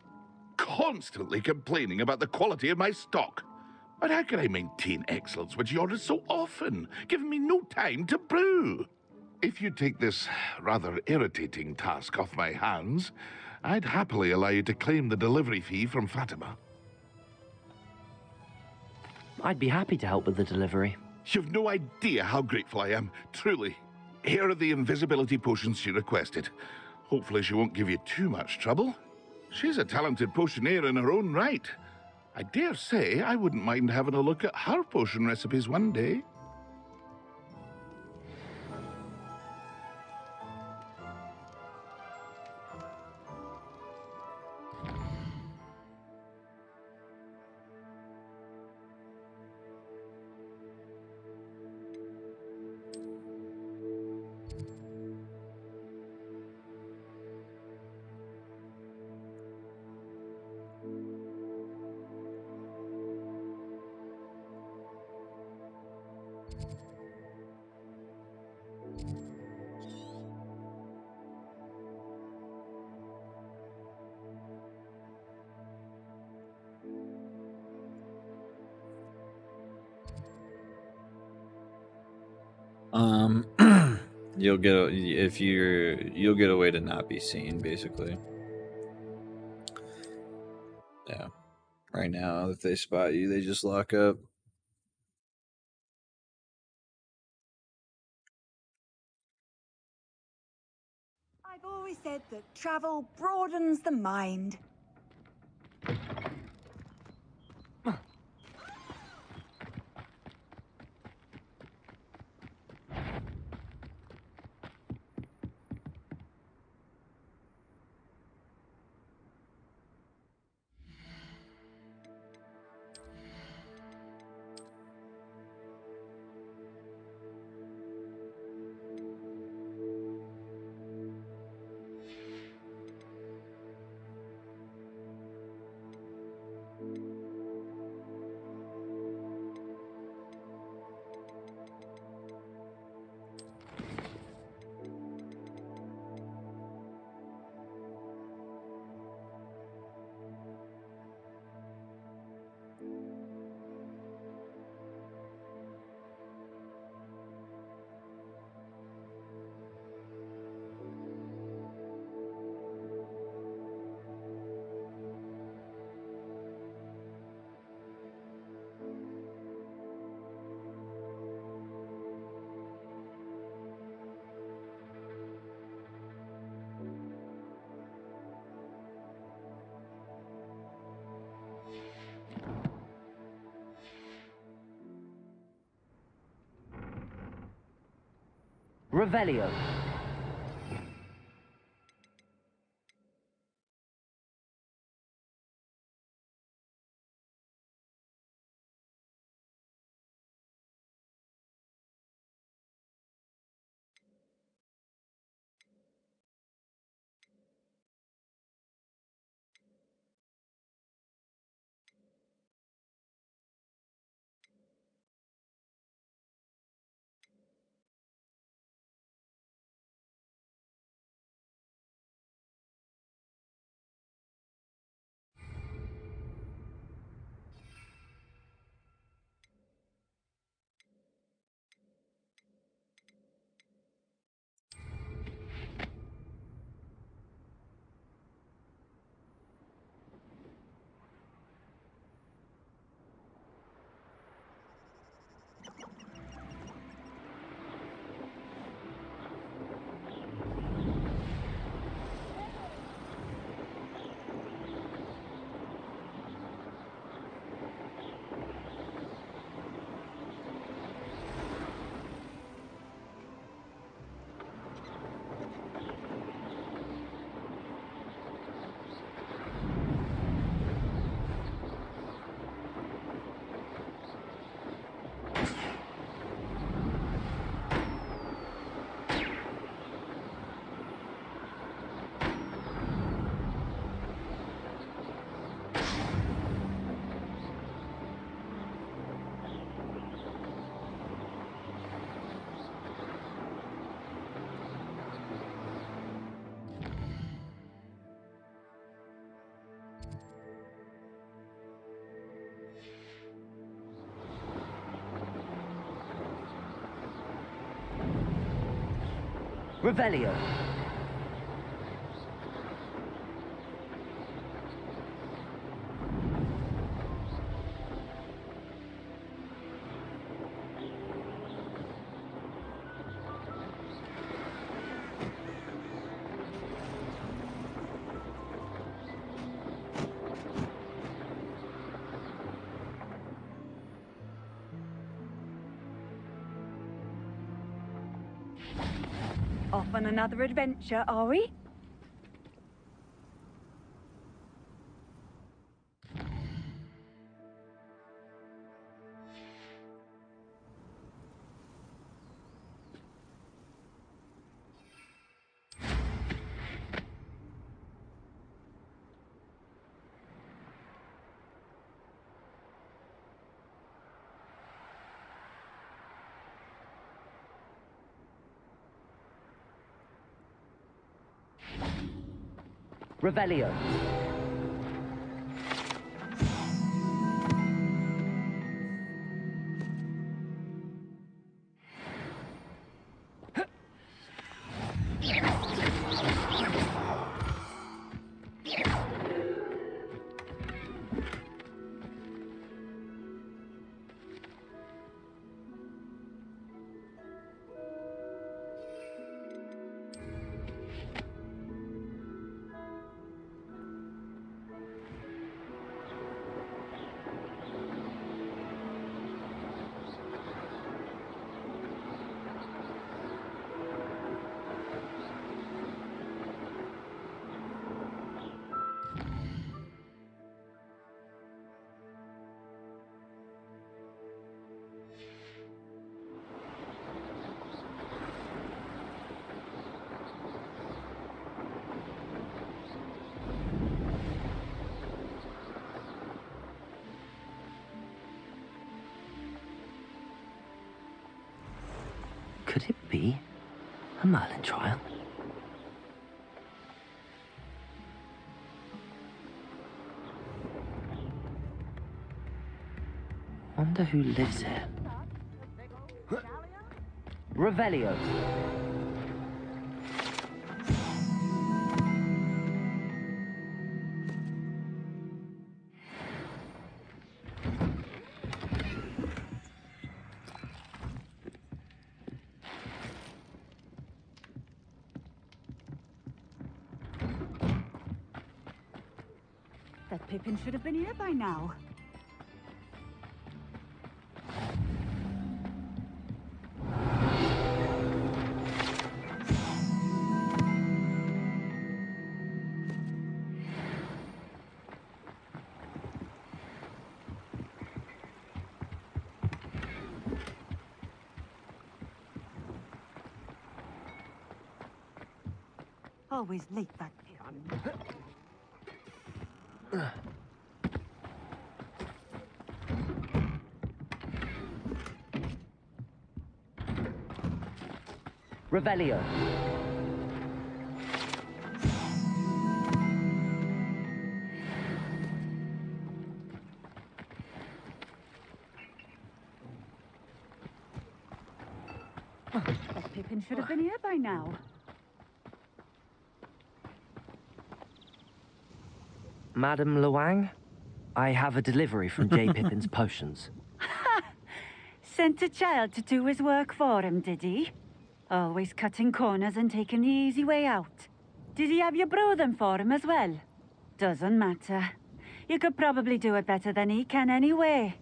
Constantly complaining about the quality of my stock. But how can I maintain excellence when she orders so often, giving me no time to brew? If you take this rather irritating task off my hands, I'd happily allow you to claim the delivery fee from Fatima. I'd be happy to help with the delivery. You've no idea how grateful I am, truly. Here are the invisibility potions she requested. Hopefully she won't give you too much trouble. She's a talented potioneer in her own right. I dare say I wouldn't mind having a look at her potion recipes one day. You'll get you'll get a way to not be seen, basically. Yeah. Right now, if they spot you, they just lock up. I've always said that travel broadens the mind. Revelio. Revelio. Off on another adventure, are we? Revelio. Could it be a Merlin trial? Wonder who lives here. Revelio. That Pippin should have been here by now. Always late, that peon. Revelio. That Pippin should have been here by now. Madam Luang, I have a delivery from J. Pippin's Potions. Sent a child to do his work for him, did he? Always cutting corners and taking the easy way out. Did he have you brew them for him as well? Doesn't matter. You could probably do it better than he can anyway.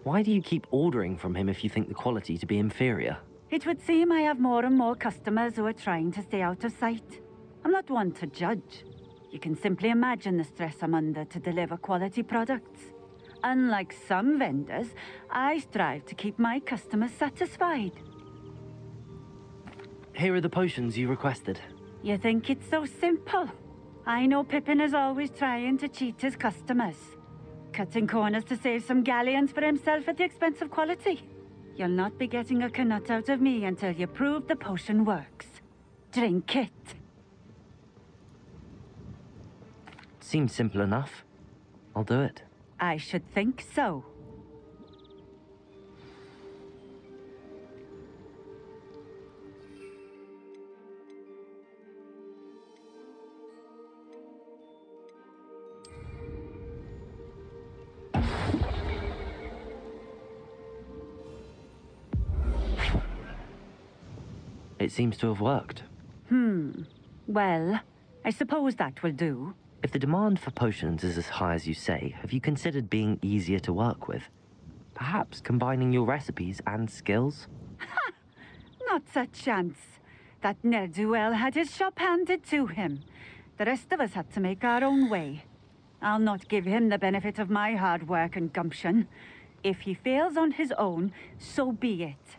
Why do you keep ordering from him if you think the quality to be inferior? It would seem I have more and more customers who are trying to stay out of sight. I'm not one to judge. You can simply imagine the stress I'm under to deliver quality products. Unlike some vendors, I strive to keep my customers satisfied. Here are the potions you requested. You think it's so simple? I know Pippin is always trying to cheat his customers. Cutting corners to save some galleons for himself at the expense of quality. You'll not be getting a canut out of me until you prove the potion works. Drink it. Seems simple enough. I'll do it. I should think so. It seems to have worked. Well, I suppose that will do. If the demand for potions is as high as you say, have you considered being easier to work with? Perhaps combining your recipes and skills? Not a chance. That ne'er-do-well had his shop handed to him. The rest of us had to make our own way. I'll not give him the benefit of my hard work and gumption. If he fails on his own, so be it.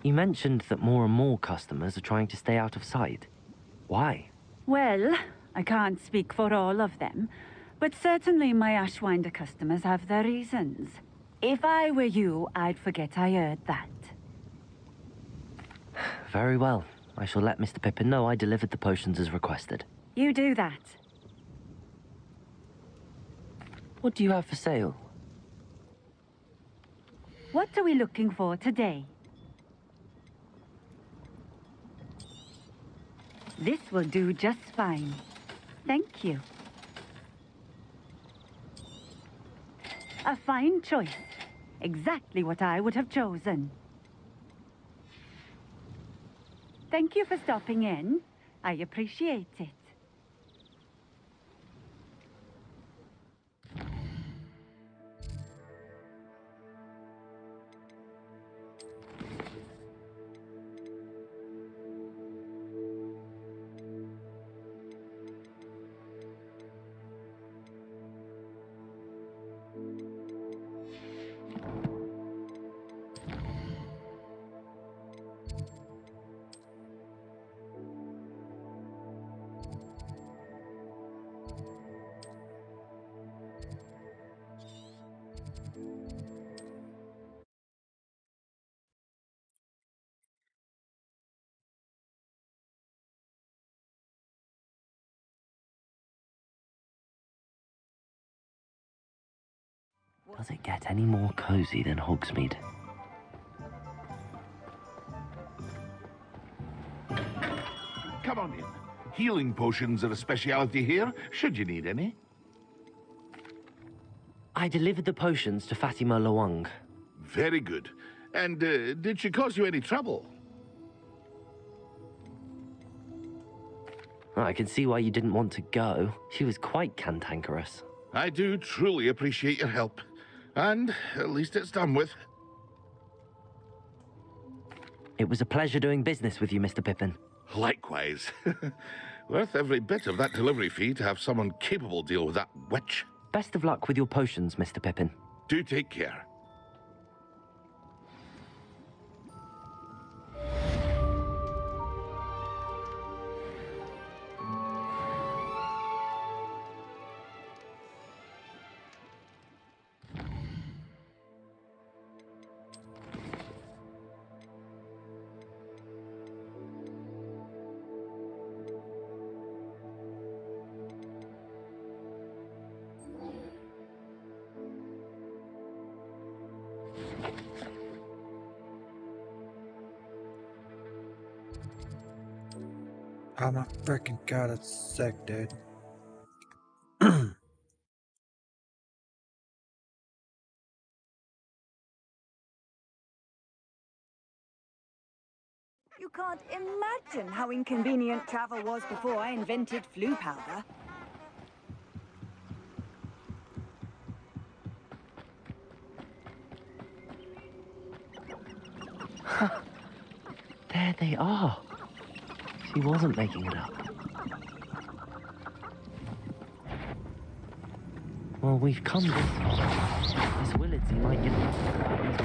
You mentioned that more and more customers are trying to stay out of sight. Why? Well, I can't speak for all of them, but certainly my Ashwinder customers have their reasons. If I were you, I'd forget I heard that. Very well. I shall let Mr. Pippin know I delivered the potions as requested. You do that. What do you have for sale? What are we looking for today? This will do just fine. Thank you. A fine choice. Exactly what I would have chosen. Thank you for stopping in. I appreciate it. Does it get any more cozy than Hogsmeade? Come on in. Healing potions are a speciality here, should you need any. I delivered the potions to Fatima Lawang. Very good. And did she cause you any trouble? I can see why you didn't want to go. She was quite cantankerous. I do truly appreciate your help. And at least it's done with. It was a pleasure doing business with you, Mr. Pippin. Likewise. Worth every bit of that delivery fee to have someone capable deal with that witch. Best of luck with your potions, Mr. Pippin. Do take care. Oh my freaking god, it's sick, dude. You can't imagine how inconvenient travel was before I invented flu powder. There they are. She wasn't making it up. Well, we've come this far. Miss Willardsey might get lost about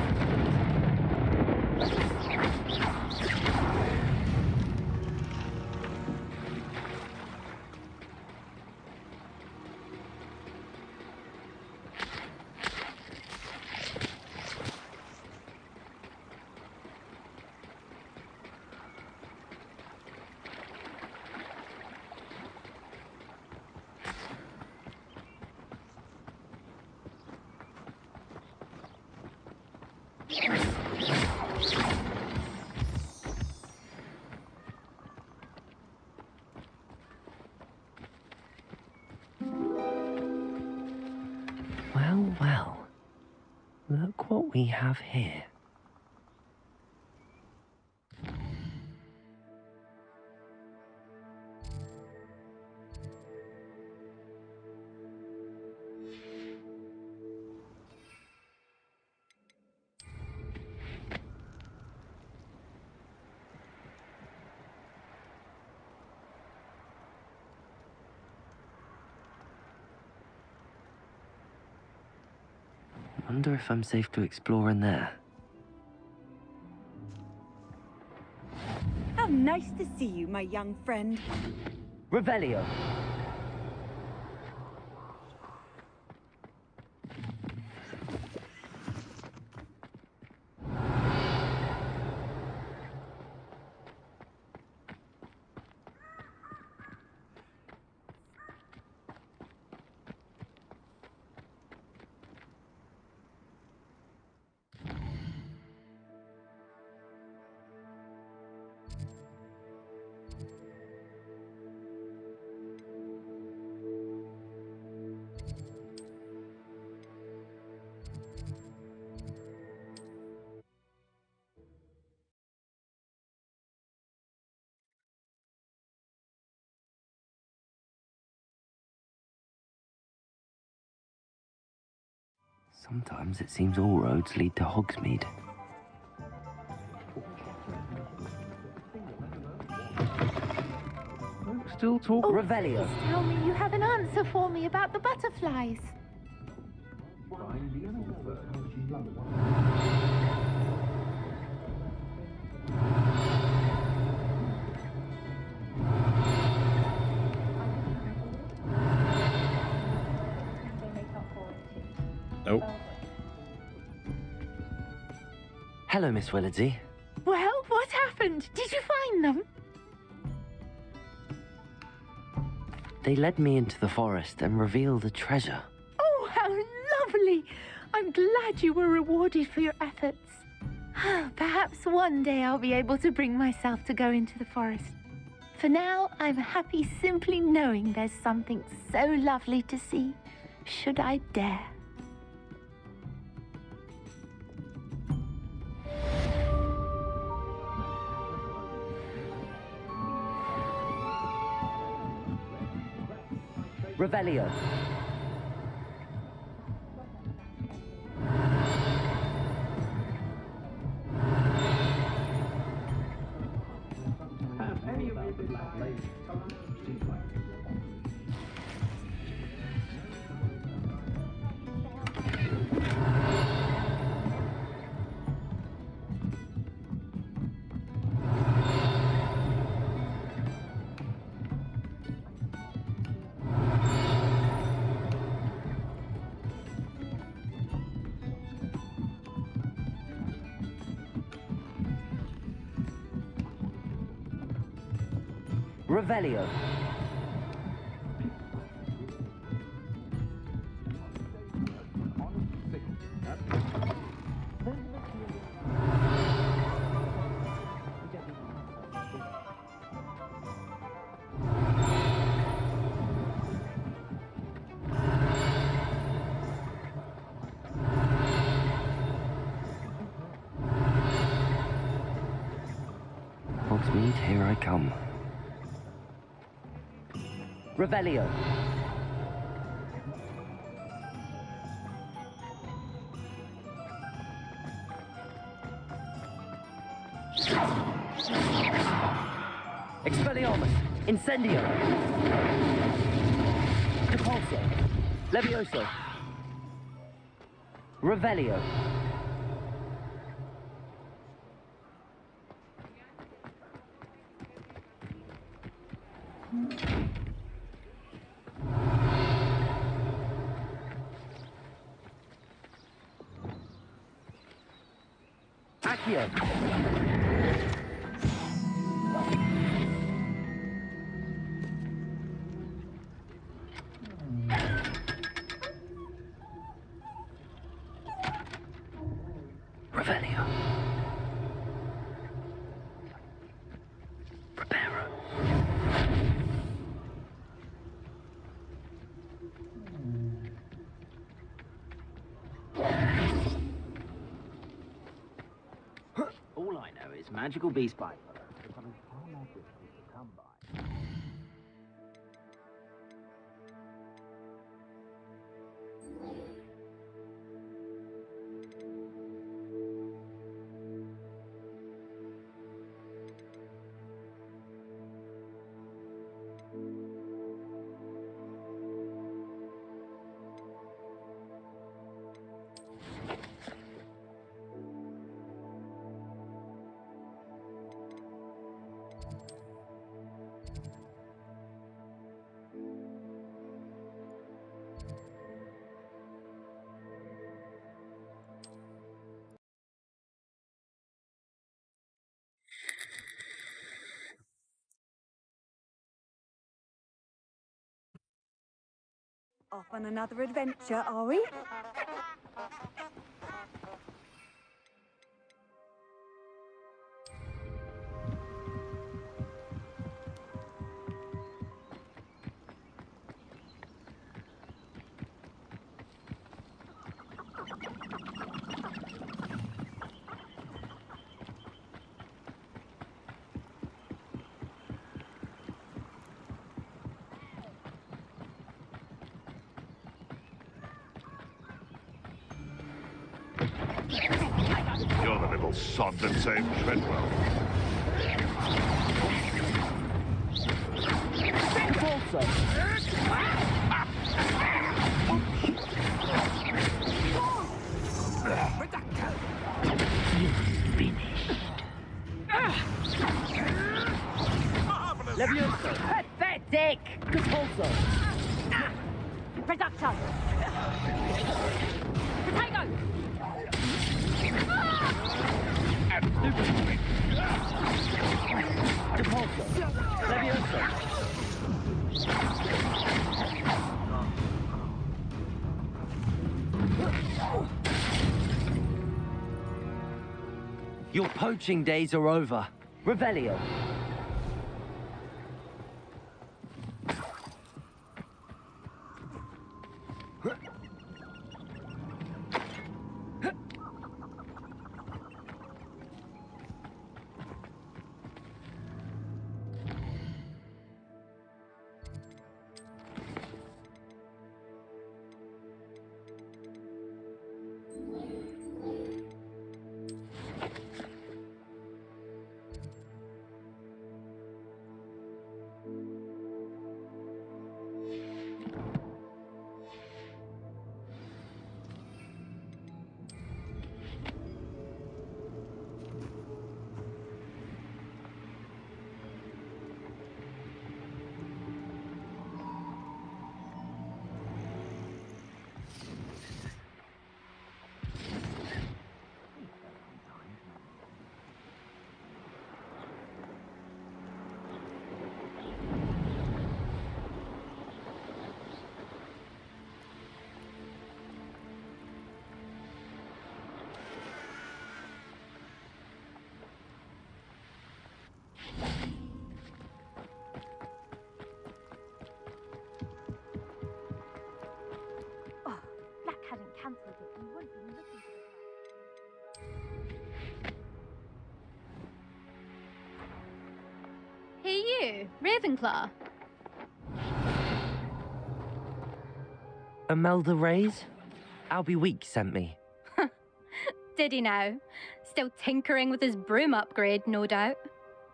Well, well. Look what we have here. Wonder if I'm safe to explore in there. How nice to see you, my young friend. Revelio. Sometimes it seems all roads lead to Hogsmeade. Still talk. Oh, Revelio. please tell me you have an answer for me about the butterflies. Nope. Hello, Miss Willardsey. Well, what happened? Did you find them? They led me into the forest and revealed a treasure. Oh, how lovely! I'm glad you were rewarded for your efforts. Perhaps one day I'll be able to bring myself to go into the forest. For now, I'm happy simply knowing there's something so lovely to see, should I dare. Revelio. Revelio. Hogsmeade, here I come. Revelio. Expelliarmus. Incendio. Depulso. Levioso. Revelio. Accio. Revelio. Preparo. All I know is magical beast byproducts are becoming far more difficult to come by. Off on another adventure, are we? You're the little sod that saved Treadwell. Levioso! Pathetic! Compulso! Reducto! Potato! Compulso! Levioso! Your poaching days are over. Revelio. Hadn't cancelled it, we wouldn't be looking for it. Hey you, Ravenclaw. Imelda Reyes? Albie Week sent me. Did he now? Still tinkering with his broom upgrade, no doubt.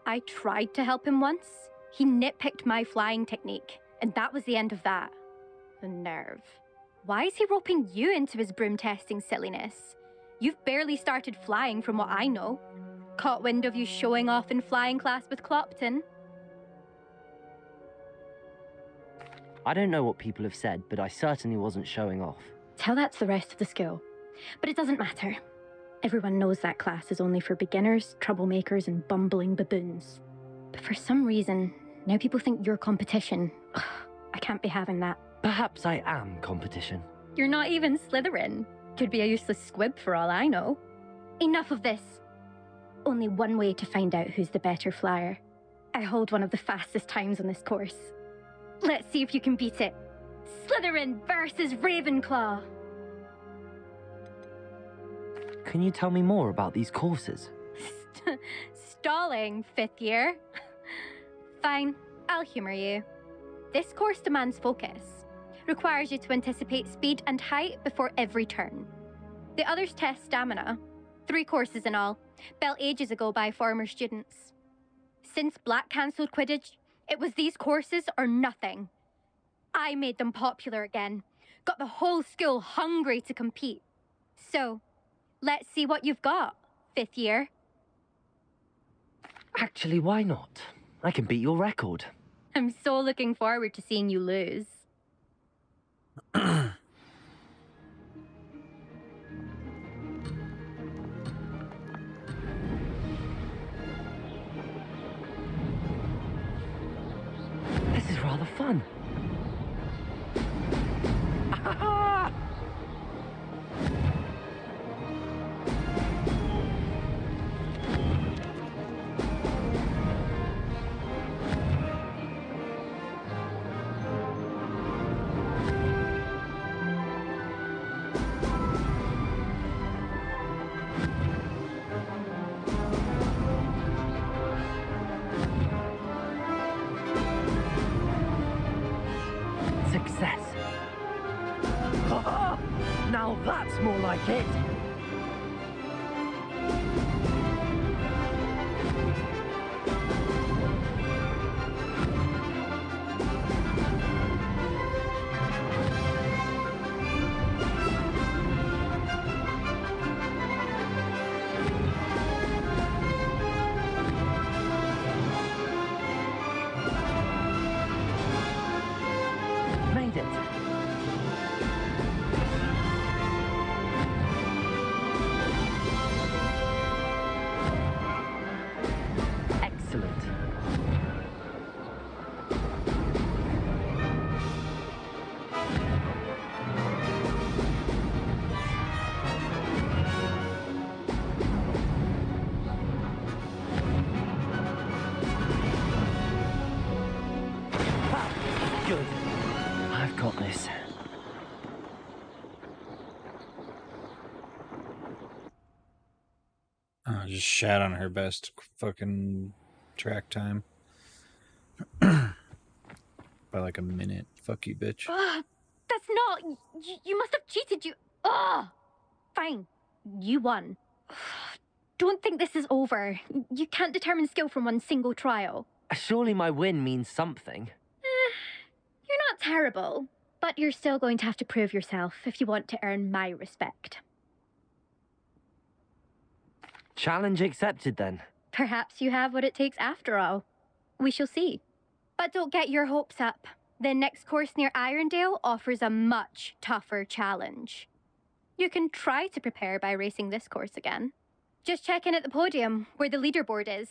I tried to help him once. He nitpicked my flying technique, and that was the end of that. The nerve. Why is he roping you into his broom testing silliness? You've barely started flying from what I know. Caught wind of you showing off in flying class with Clopton. I don't know what people have said, but I certainly wasn't showing off. Tell that to the rest of the school. But it doesn't matter. Everyone knows that class is only for beginners, troublemakers, and bumbling baboons. But for some reason, now people think you're competition. Ugh, I can't be having that. Perhaps I am competition. You're not even Slytherin. Could be a useless squib for all I know. Enough of this. Only one way to find out who's the better flyer. I hold one of the fastest times on this course. Let's see if you can beat it. Slytherin versus Ravenclaw. Can you tell me more about these courses? Stalling, 5th year. Fine, I'll humor you. This course demands focus. Requires you to anticipate speed and height before every turn. The others test stamina. 3 courses in all, built ages ago by former students. Since Black cancelled Quidditch, it was these courses or nothing. I made them popular again. Got the whole school hungry to compete. So, let's see what you've got, 5th year. Actually, why not? I can beat your record. I'm so looking forward to seeing you lose. This is rather fun. more like it. Made it. Excellent. Good. I've got this. Oh, just shat on her best fucking track time. By like a minute. Fuck you, bitch. That's not... You must have cheated, you... Ugh! Fine. You won. Don't think this is over. You can't determine skill from one single trial. Surely my win means something. You're not terrible, but you're still going to have to prove yourself if you want to earn my respect. Challenge accepted, then. Perhaps you have what it takes after all. We shall see. But don't get your hopes up. The next course near Irondale offers a much tougher challenge. You can try to prepare by racing this course again. Just check in at the podium, where the leaderboard is.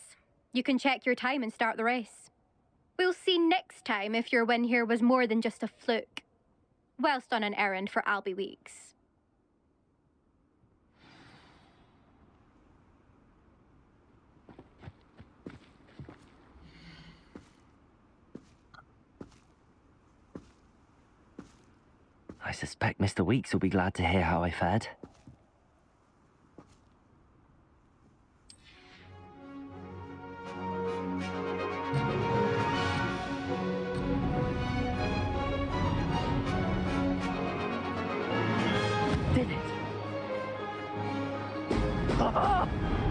You can check your time and start the race. We'll see next time if your win here was more than just a fluke. Whilst on an errand for Albie Weeks. I suspect Mr. Weeks will be glad to hear how I fared. Did it?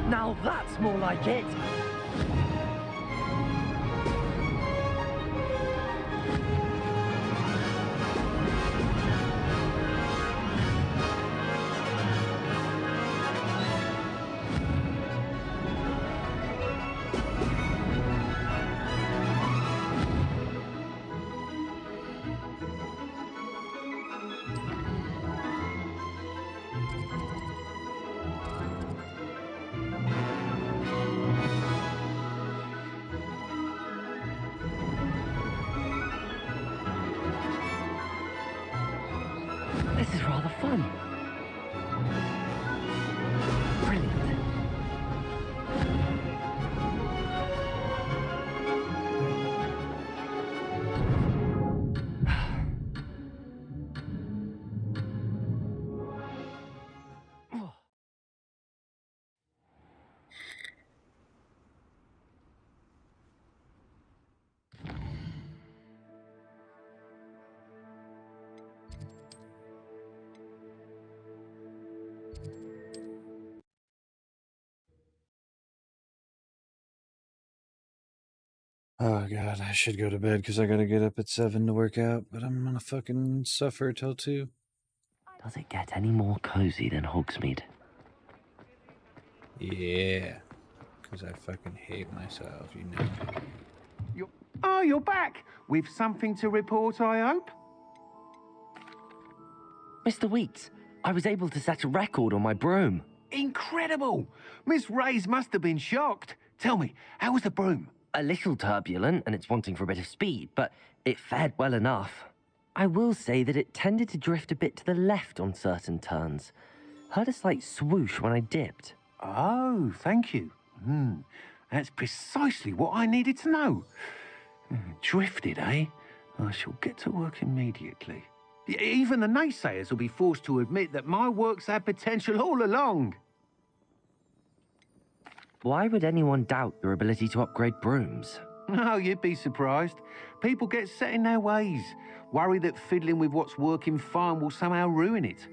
Now that's more like it. This is rather fun. Brilliant. Oh god, I should go to bed because I gotta get up at 7 to work out, but I'm gonna fucking suffer till 2. Does it get any more cozy than Hogsmeade? Yeah, because I fucking hate myself, you know. You're back! With something to report, I hope? Mr. Weeks, I was able to set a record on my broom. Incredible! Miss Reyes must have been shocked. Tell me, how was the broom? A little turbulent, and it's wanting for a bit of speed, but it fared well enough. I will say that it tended to drift a bit to the left on certain turns. Heard a slight swoosh when I dipped. Oh, thank you. That's precisely what I needed to know. Drifted, eh? I shall get to work immediately. Even the naysayers will be forced to admit that my work's had potential all along. Why would anyone doubt your ability to upgrade brooms? Oh, you'd be surprised. People get set in their ways, worry that fiddling with what's working fine will somehow ruin it.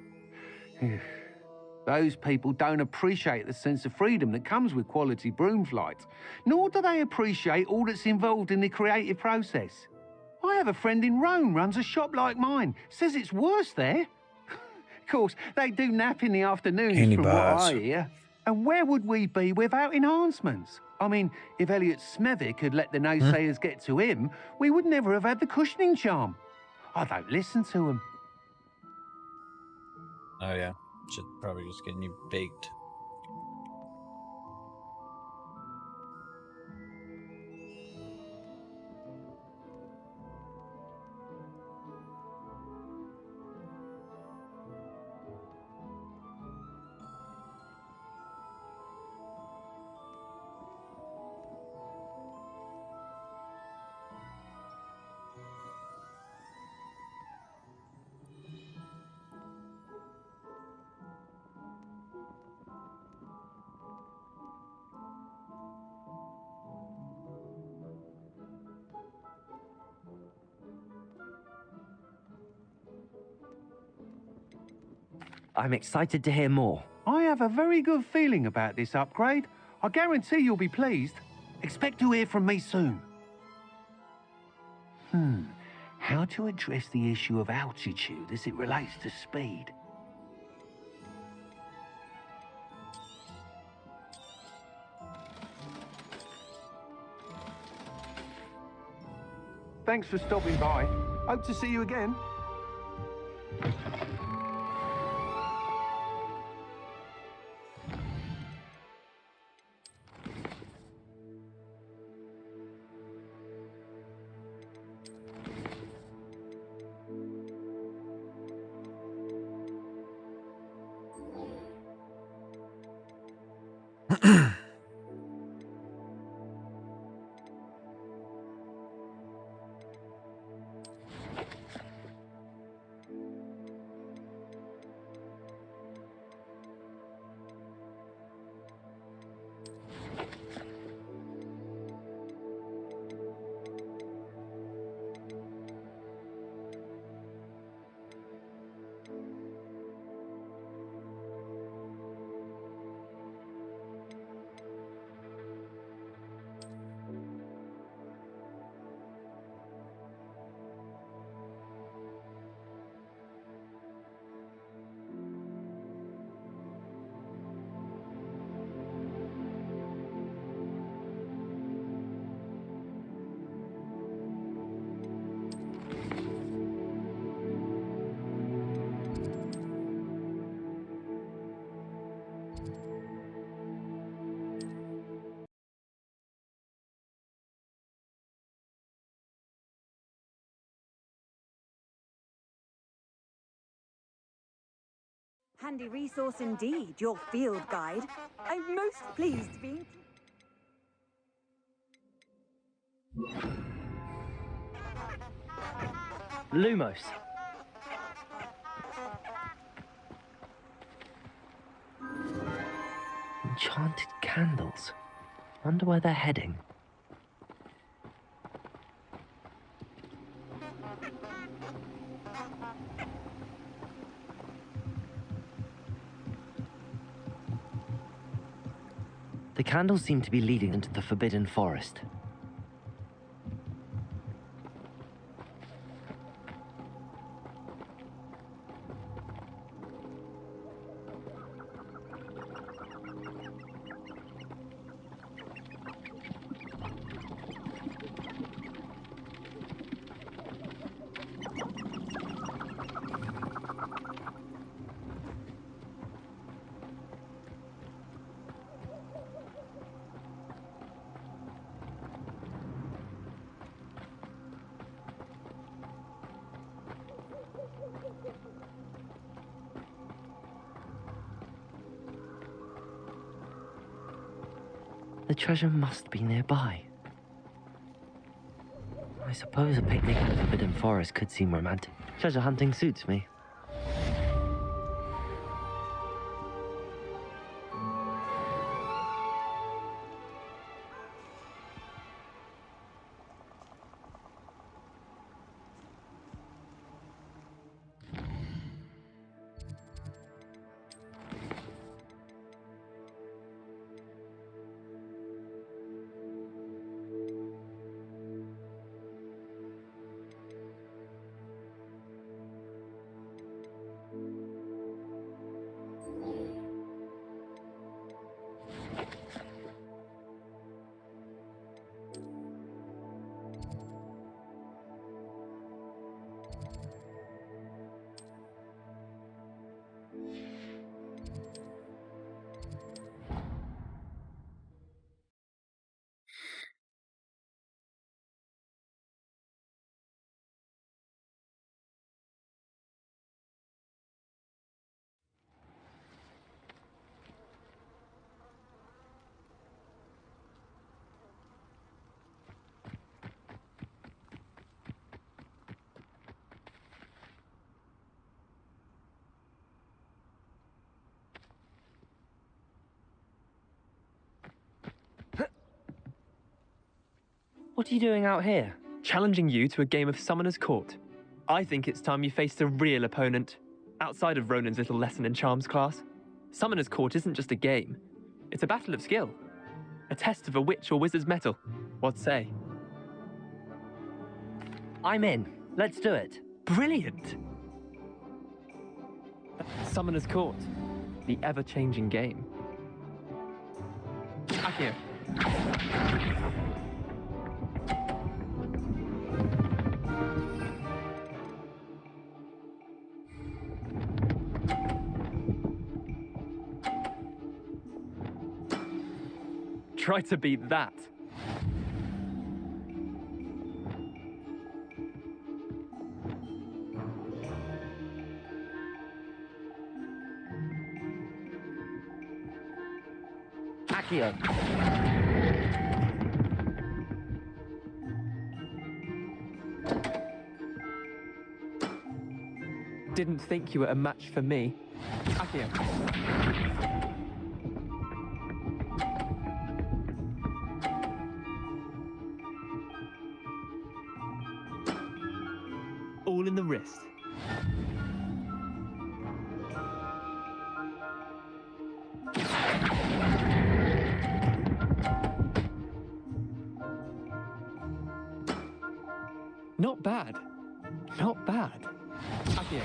Those people don't appreciate the sense of freedom that comes with quality broom flight, nor do they appreciate all that's involved in the creative process. I have a friend in Rome runs a shop like mine, says it's worse there. Of course, they do nap in the afternoons Any from what bars. I hear. And where would we be without enhancements? I mean, if Elliot Smethwick had let the naysayers get to him, we would never have had the cushioning charm. I don't listen to him. Oh yeah, should probably just getting you baked. I'm excited to hear more. I have a very good feeling about this upgrade. I guarantee you'll be pleased. Expect to hear from me soon. How to address the issue of altitude as it relates to speed? Thanks for stopping by. Hope to see you again. Handy resource indeed, your field guide. I'm most pleased to be... Lumos. Enchanted candles. Wonder where they're heading. The candles seem to be leading into the Forbidden Forest. The treasure must be nearby. I suppose a picnic in the Forbidden Forest could seem romantic. Treasure hunting suits me. What are you doing out here? Challenging you to a game of Summoner's Court. I think it's time you faced a real opponent, outside of Ronan's little lesson in charms class. Summoner's Court isn't just a game. It's a battle of skill. A test of a witch or wizard's mettle. What say? I'm in. Let's do it. Brilliant! Summoner's Court. The ever-changing game. Akio. Try to beat that. Akio. Didn't think you were a match for me. Akio. All in the wrist. Not bad. Not bad. Akio.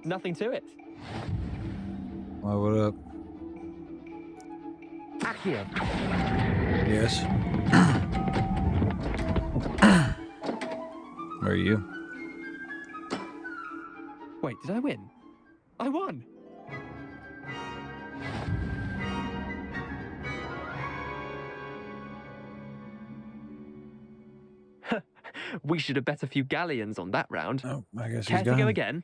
Nothing to it. Oh, what up? Akio. Yes. Where are you? Wait, did I win? I won! We should have bet a few galleons on that round. Oh, I guess Care he's to go gone. again?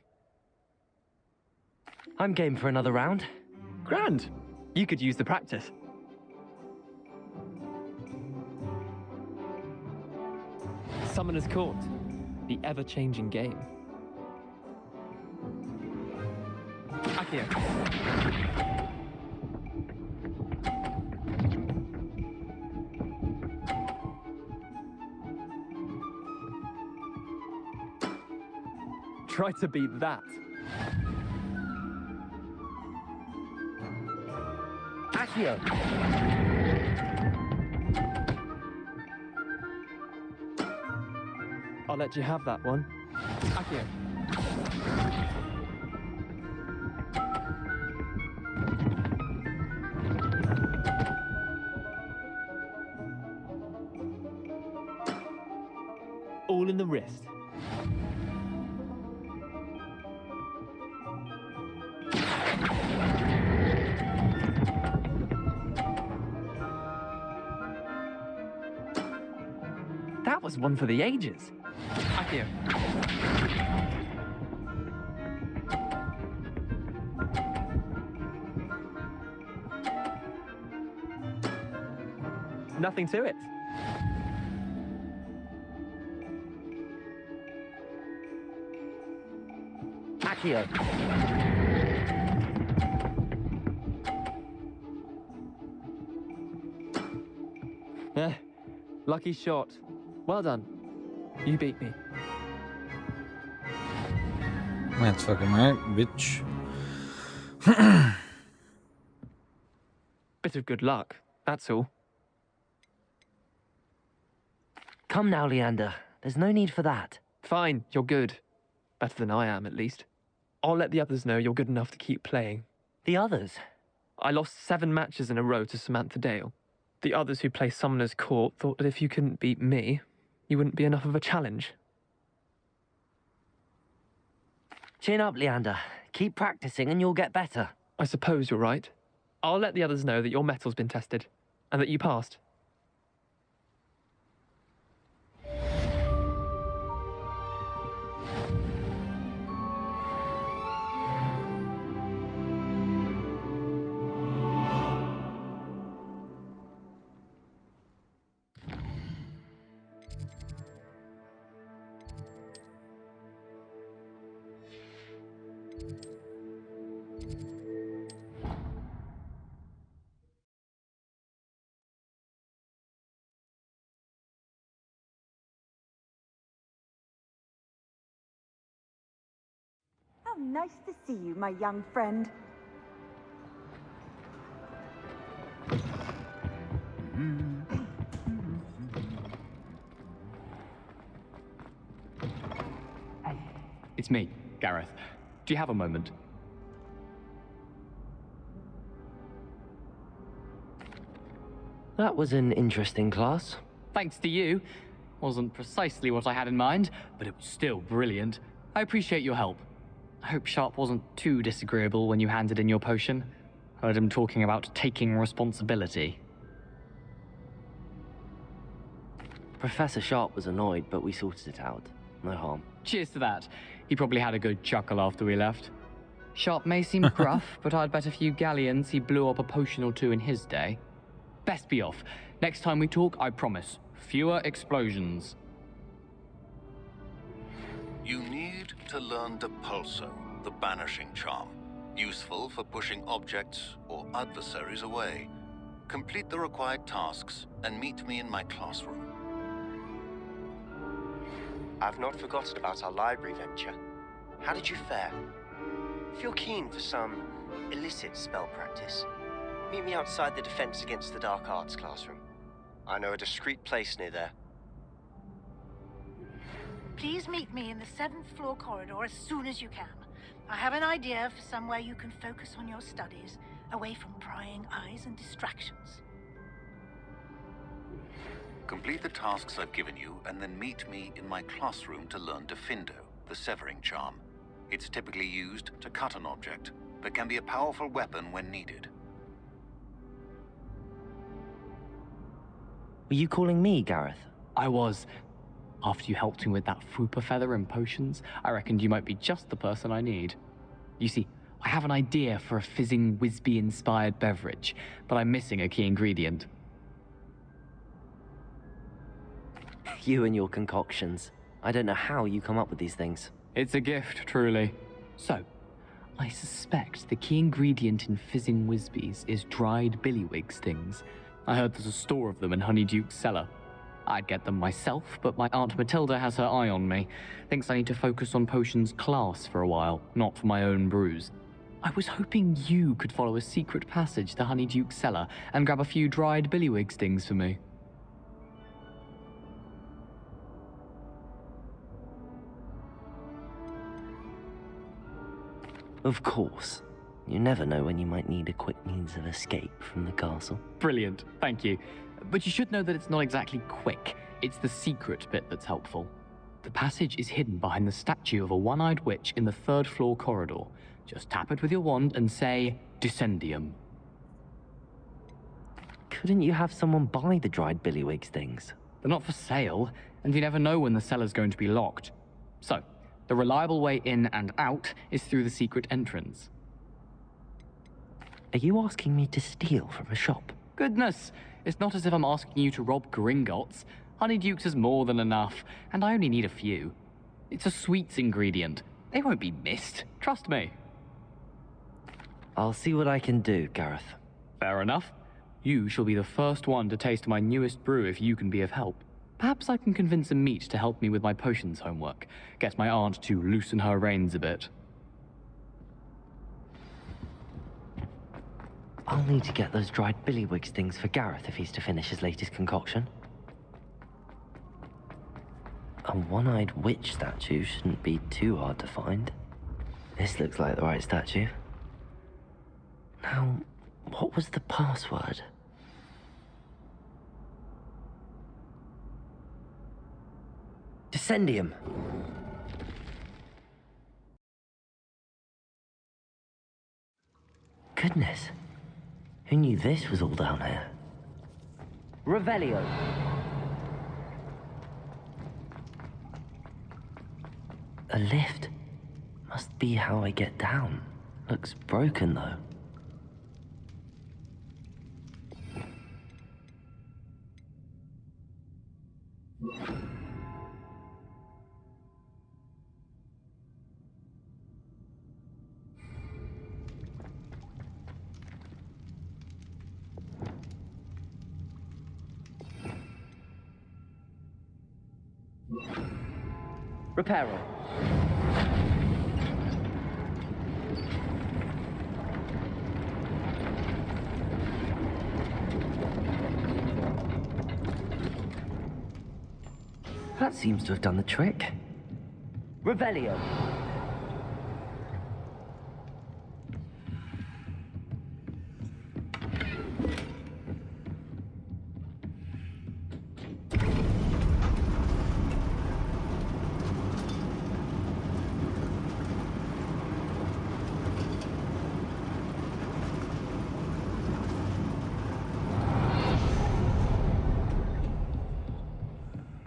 I'm game for another round. Grand. You could use the practice. Summoner's Court. The ever-changing game. Akio. Try to beat that. Akio. I'll let you have that one. Akio. All in the wrist. That was one for the ages. Akio. Nothing to it. Akio. Lucky shot. Well done. You beat me. That's fucking right, bitch. Bit of good luck, that's all. Come now, Leander. There's no need for that. Fine, you're good. Better than I am, at least. I'll let the others know you're good enough to keep playing. The others? I lost 7 matches in a row to Samantha Dale. The others who play Summoner's Court thought that if you couldn't beat me, you wouldn't be enough of a challenge. Chin up, Leander. Keep practicing and you'll get better. I suppose you're right. I'll let the others know that your metal's been tested, and that you passed. How nice to see you, my young friend. It's me, Gareth. Do you have a moment? That was an interesting class. Thanks to you. Wasn't precisely what I had in mind, but it was still brilliant. I appreciate your help. I hope Sharp wasn't too disagreeable when you handed in your potion. Heard him talking about taking responsibility. Professor Sharp was annoyed, but we sorted it out. No harm. Cheers to that. He probably had a good chuckle after we left. Sharp may seem gruff, but I'd bet a few galleons he blew up a potion or two in his day. Best be off. Next time we talk, I promise, fewer explosions. You need to learn Depulso, the banishing charm. Useful for pushing objects or adversaries away. Complete the required tasks and meet me in my classroom. I've not forgotten about our library venture. How did you fare? If you're keen for some illicit spell practice, meet me outside the Defense Against the Dark Arts classroom. I know a discreet place near there. Please meet me in the 7th floor corridor as soon as you can. I have an idea for somewhere you can focus on your studies, away from prying eyes and distractions. Complete the tasks I've given you, and then meet me in my classroom to learn Defindo, the severing charm. It's typically used to cut an object, but can be a powerful weapon when needed. Were you calling me, Gareth? I was. After you helped me with that Fupa feather and potions, I reckoned you might be just the person I need. You see, I have an idea for a fizzing Whizbee-inspired beverage, but I'm missing a key ingredient. You and your concoctions. I don't know how you come up with these things. It's a gift, truly. So, I suspect the key ingredient in fizzing Whizbees is dried billywig stings. I heard there's a store of them in Honeyduke's cellar. I'd get them myself, but my Aunt Matilda has her eye on me. Thinks I need to focus on potions class for a while, not for my own brews. I was hoping you could follow a secret passage to Honeyduke's cellar and grab a few dried billywig stings for me. Of course. You never know when you might need a quick means of escape from the castle. Brilliant, thank you. But you should know that it's not exactly quick. It's the secret bit that's helpful. The passage is hidden behind the statue of a one-eyed witch in the 3rd floor corridor. Just tap it with your wand and say, Descendium. Couldn't you have someone buy the dried billywig things? They're not for sale, and you never know when the cellar's going to be locked. So, the reliable way in and out is through the secret entrance. Are you asking me to steal from a shop? Goodness, it's not as if I'm asking you to rob Gringotts. Honeyduke's is more than enough, and I only need a few. It's a sweets ingredient. They won't be missed, trust me. I'll see what I can do, Gareth. Fair enough. You shall be the first one to taste my newest brew if you can be of help. Perhaps I can convince a meat to help me with my potions homework. Get my aunt to loosen her reins a bit. I'll need to get those dried billywig things for Gareth if he's to finish his latest concoction. A one-eyed witch statue shouldn't be too hard to find. This looks like the right statue. Now, what was the password? Descendium. Goodness. Who knew this was all down here? Revelio. A lift. Must be how I get down. Looks broken, though. Reparo. That seems to have done the trick. Revelio.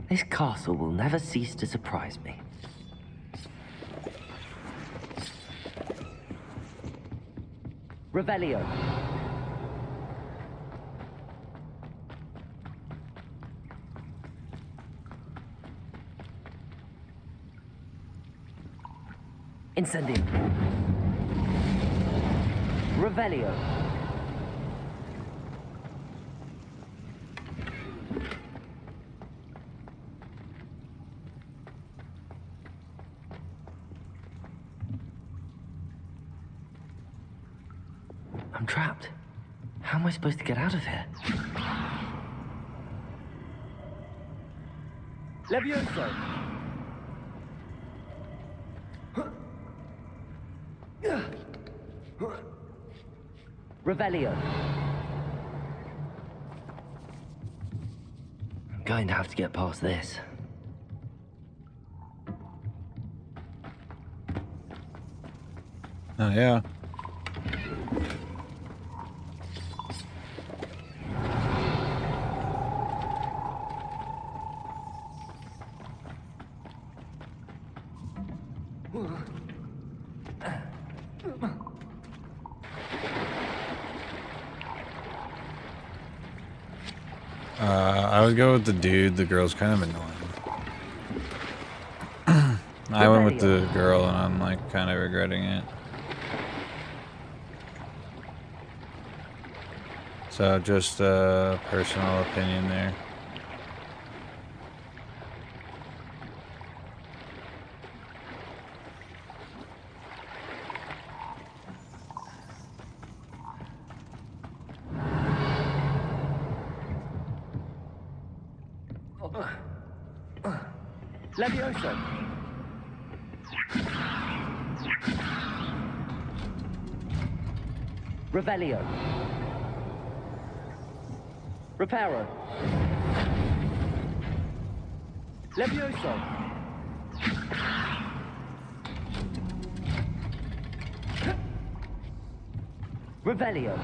This castle will never cease to surprise me. Revelio. Incendio. Revelio. I'm trapped. How am I supposed to get out of here? Levioso! Revelio. I'm going to have to get past this. Oh, yeah. I would go with the dude. The girl's kind of annoying. I went with the girl and I'm like kind of regretting it. So just a personal opinion there. Levioso. Revelio. Reparo. Levioso. Revelio.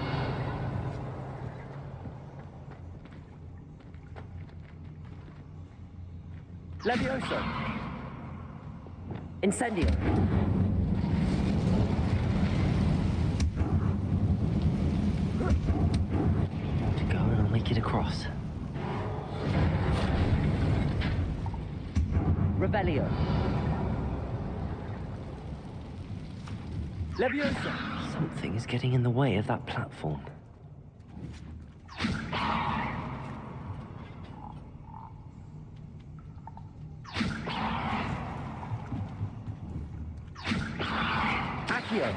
Levioso. Incendio. To go and I'll make it across. Revelio. Levioso. Something is getting in the way of that platform. Accio.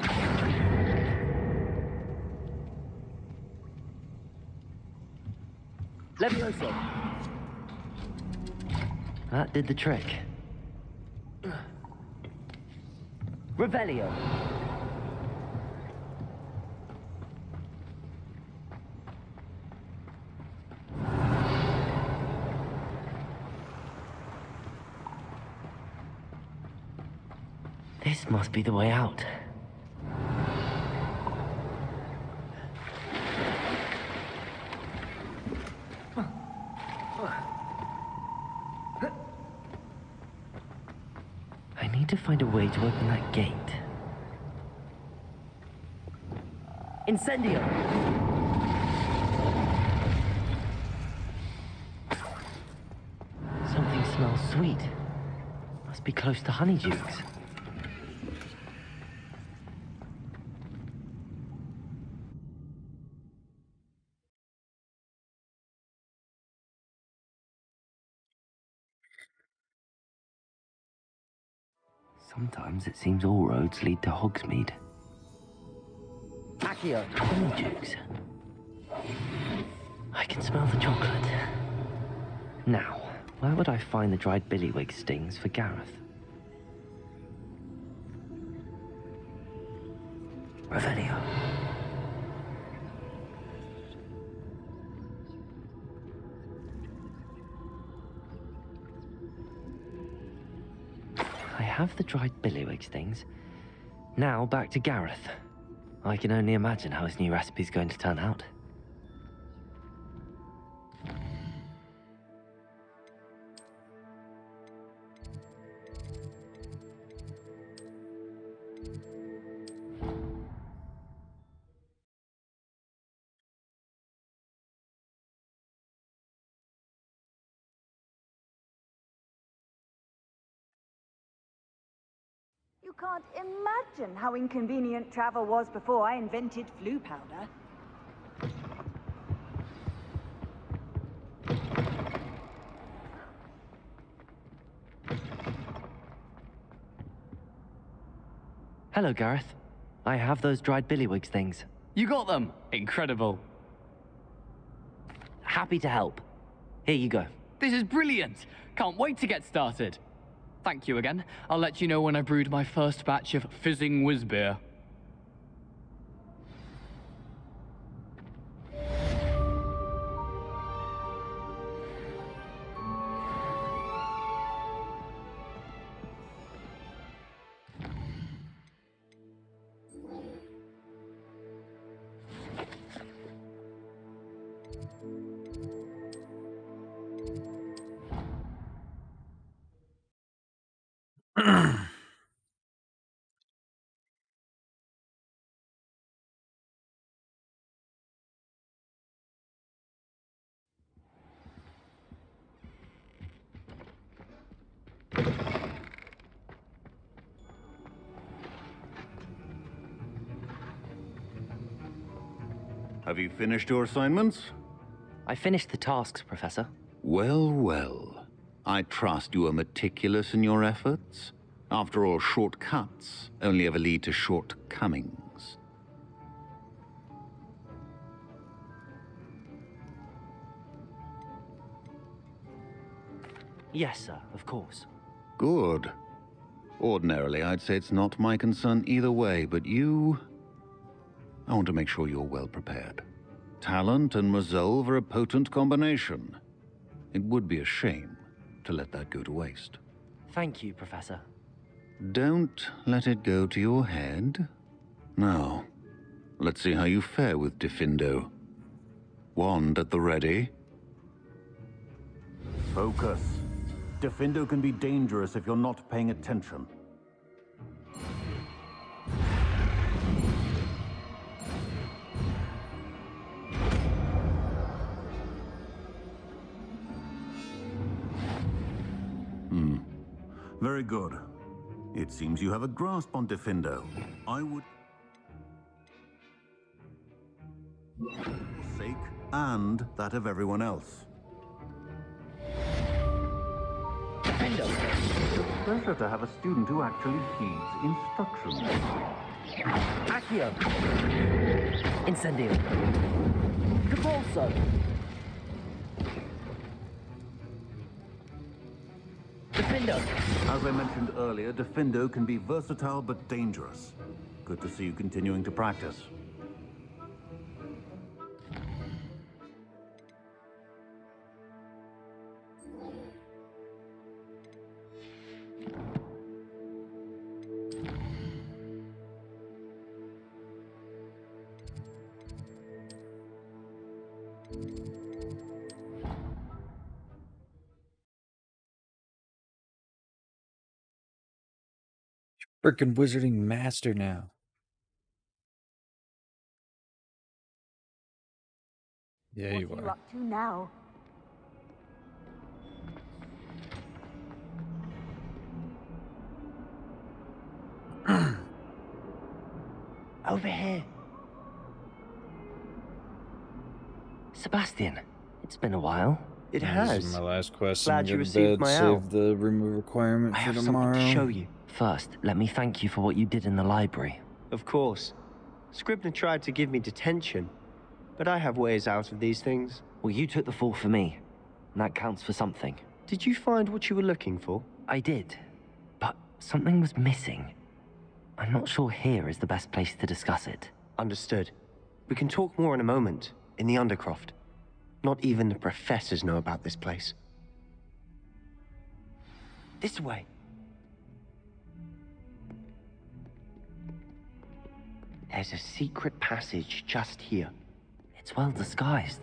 Levioso. That did the trick. Revelio. This must be the way out. I need to find a way to open that gate. Incendio! Something smells sweet. Must be close to Honeydukes. Sometimes it seems all roads lead to Hogsmeade. Accio. Honeydukes. I can smell the chocolate. Now, where would I find the dried billywig stings for Gareth? Revelio. I have the dried billywig stings. Now back to Gareth. I can only imagine how his new recipe's going to turn out. You can't imagine how inconvenient travel was before I invented flu powder. Hello, Gareth. I have those dried billywig things. You got them! Incredible. Happy to help. Here you go. This is brilliant! Can't wait to get started. Thank you again. I'll let you know when I brewed my first batch of fizzing whiz-beer. Have you finished your assignments? I finished the tasks, Professor. Well, well. I trust you are meticulous in your efforts. After all, shortcuts only ever lead to shortcomings. Yes, sir, of course. Good. Ordinarily, I'd say it's not my concern either way, but I want to make sure you're well prepared. Talent and resolve are a potent combination. It would be a shame to let that go to waste. Thank you, Professor. Don't let it go to your head. Now, let's see how you fare with Diffindo. Wand at the ready. Focus. Diffindo can be dangerous if you're not paying attention. Very good. It seems you have a grasp on Diffindo. I would... for your sake and that of everyone else. Diffindo! Pleasure to have a student who actually heeds instructions. Accio! Incendio! Capolso! Diffindo! As I mentioned earlier, Diffindo can be versatile but dangerous. Good to see you continuing to practice. Frickin' wizarding master now. Yeah, you What are you are. up to now? Over here. Sebastian, it's been a while. This is my last quest. Glad and you go to received bed, my save owl. the remove requirement I for have tomorrow. something to show you. First, let me thank you for what you did in the library. Of course. Scribner tried to give me detention, but I have ways out of these things. Well, you took the fall for me, and that counts for something. Did you find what you were looking for? I did, but something was missing. I'm not sure here is the best place to discuss it. Understood. We can talk more in a moment, in the Undercroft. Not even the professors know about this place. This way. There's a secret passage just here. It's well disguised.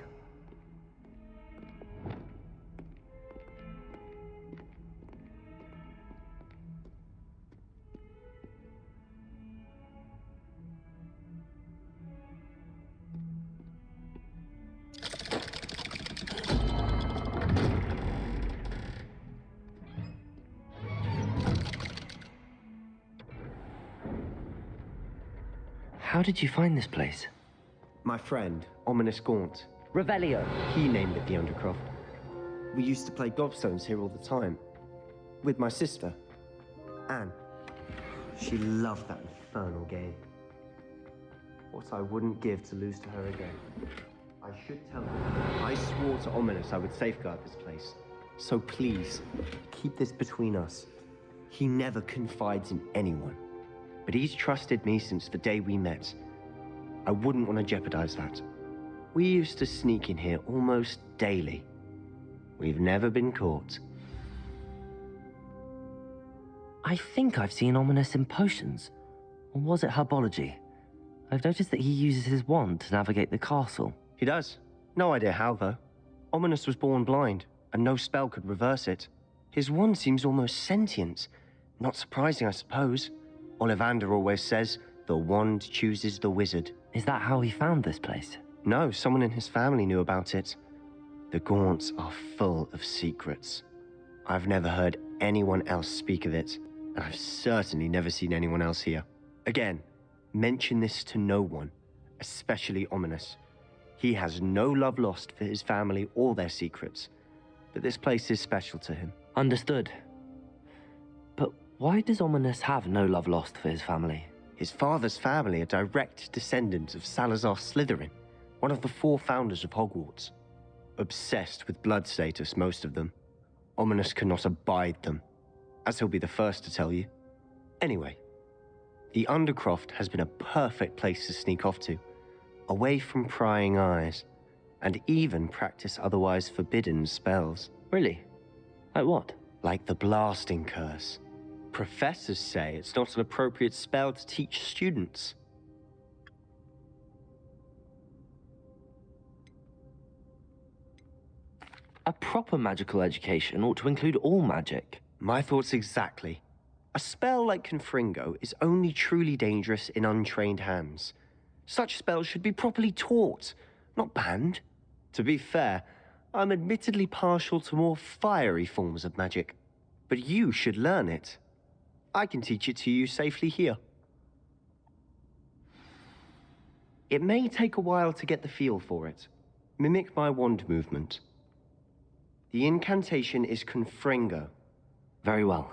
How did you find this place? My friend, Ominous Gaunt. Revelio. He named it the Undercroft. We used to play gobstones here all the time. With my sister, Anne. She loved that infernal game. What I wouldn't give to lose to her again. I should tell her. I swore to Ominous I would safeguard this place. So please, keep this between us. He never confides in anyone. But he's trusted me since the day we met. I wouldn't want to jeopardize that. We used to sneak in here almost daily. We've never been caught. I think I've seen Ominous in potions. Or was it herbology? I've noticed that he uses his wand to navigate the castle. He does. No idea how, though. Ominous was born blind, and no spell could reverse it. His wand seems almost sentient. Not surprising, I suppose. Ollivander always says, the wand chooses the wizard. Is that how he found this place? No, someone in his family knew about it. The Gaunts are full of secrets. I've never heard anyone else speak of it, and I've certainly never seen anyone else here. Again, mention this to no one, especially Ominous. He has no love lost for his family or their secrets, but this place is special to him. Understood. But why does Ominous have no love lost for his family? His father's family are direct descendants of Salazar Slytherin, one of the 4 founders of Hogwarts. Obsessed with blood status, most of them. Ominous cannot abide them, as he'll be the first to tell you. Anyway, the Undercroft has been a perfect place to sneak off to, away from prying eyes, and even practice otherwise forbidden spells. Really? Like what? Like the blasting curse. Professors say it's not an appropriate spell to teach students. A proper magical education ought to include all magic. My thoughts exactly. A spell like Confringo is only truly dangerous in untrained hands. Such spells should be properly taught, not banned. To be fair, I'm admittedly partial to more fiery forms of magic, but you should learn it. I can teach it to you safely here. It may take a while to get the feel for it. Mimic my wand movement. The incantation is Confringo. Very well.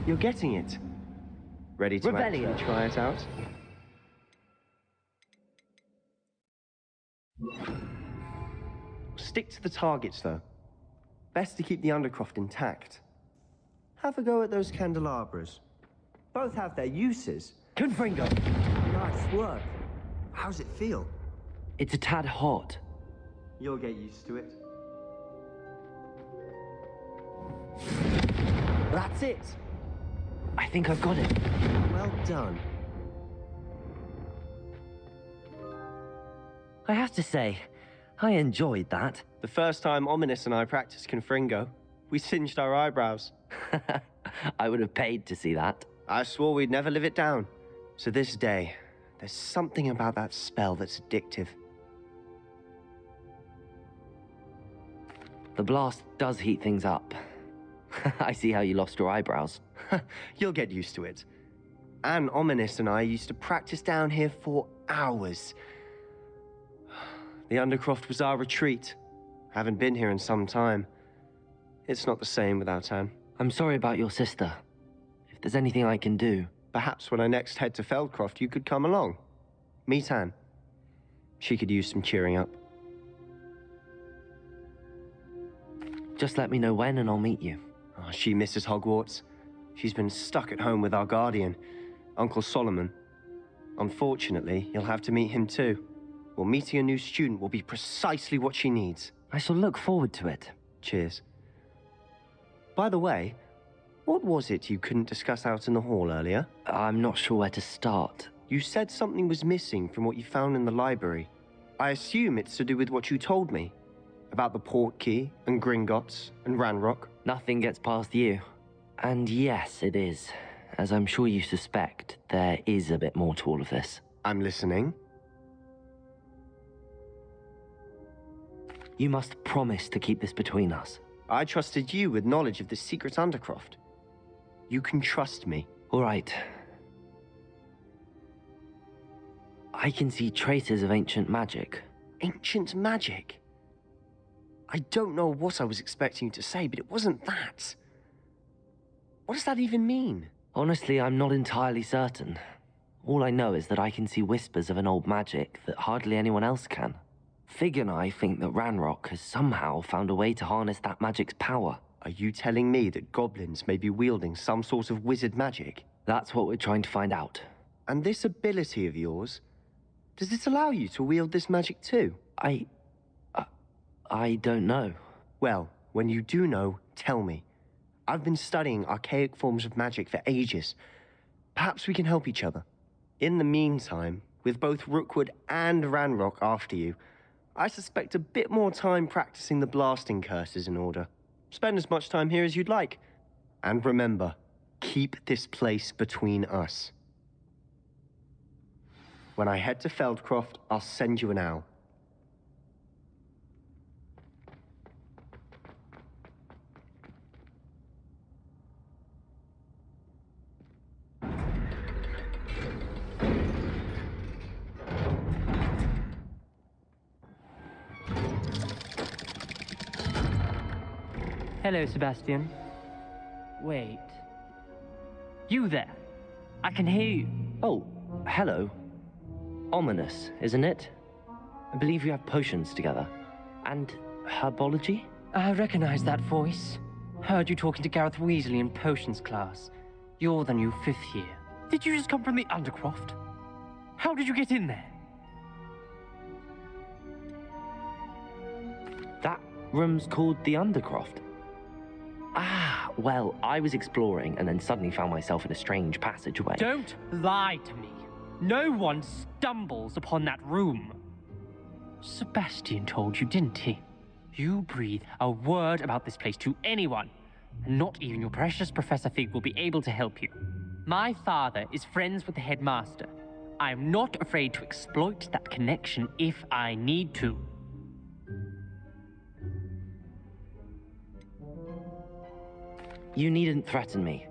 You're getting it. Ready to Rebellion. actually try it out? Stick to the targets, though. Best to keep the Undercroft intact. Have a go at those candelabras. Both have their uses. Confringo. Nice work. How's it feel? It's a tad hot. You'll get used to it. That's it. I think I've got it. Well done. I have to say, I enjoyed that. The first time Ominous and I practiced Confringo, we singed our eyebrows. I would have paid to see that. I swore we'd never live it down. To this day, there's something about that spell that's addictive. The blast does heat things up. I see how you lost your eyebrows. You'll get used to it. Anne Ominous and I used to practice down here for hours. The Undercroft was our retreat. Haven't been here in some time. It's not the same without Anne. I'm sorry about your sister. If there's anything I can do... Perhaps when I next head to Feldcroft, you could come along. Meet Anne. She could use some cheering up. Just let me know when and I'll meet you. Oh, she misses Hogwarts. She's been stuck at home with our guardian, Uncle Solomon. Unfortunately, you'll have to meet him too. Well, meeting a new student will be precisely what she needs. I shall look forward to it. Cheers. By the way, what was it you couldn't discuss out in the hall earlier? I'm not sure where to start. You said something was missing from what you found in the library. I assume it's to do with what you told me. About the Portkey, and Gringotts, and Ranrock. Nothing gets past you. And yes, it is. As I'm sure you suspect, there is a bit more to all of this. I'm listening. You must promise to keep this between us. I trusted you with knowledge of the secret Undercroft. You can trust me. All right. I can see traces of ancient magic. Ancient magic? I don't know what I was expecting you to say, but it wasn't that. What does that even mean? Honestly, I'm not entirely certain. All I know is that I can see whispers of an old magic that hardly anyone else can. Fig and I think that Ranrock has somehow found a way to harness that magic's power. Are you telling me that goblins may be wielding some sort of wizard magic? That's what we're trying to find out. And this ability of yours, does it allow you to wield this magic too? I don't know. Well, when you do know, tell me. I've been studying archaic forms of magic for ages. Perhaps we can help each other. In the meantime, with both Rookwood and Ranrock after you, I suspect a bit more time practicing the blasting curse is in order. Spend as much time here as you'd like. And remember, keep this place between us. When I head to Feldcroft, I'll send you an owl. Hello, Sebastian. Wait. You there? I can hear you. Oh, hello. Ominous, isn't it? I believe you have potions together. And herbology? I recognize that voice. Heard you talking to Gareth Weasley in potions class. You're the new 5th year. Did you just come from the Undercroft? How did you get in there? That room's called the Undercroft. Ah, well, I was exploring and then suddenly found myself in a strange passageway. Don't lie to me. No one stumbles upon that room. Sebastian told you, didn't he? You breathe a word about this place to anyone, and not even your precious Professor Fig will be able to help you. My father is friends with the headmaster. I'm not afraid to exploit that connection if I need to. You needn't threaten me.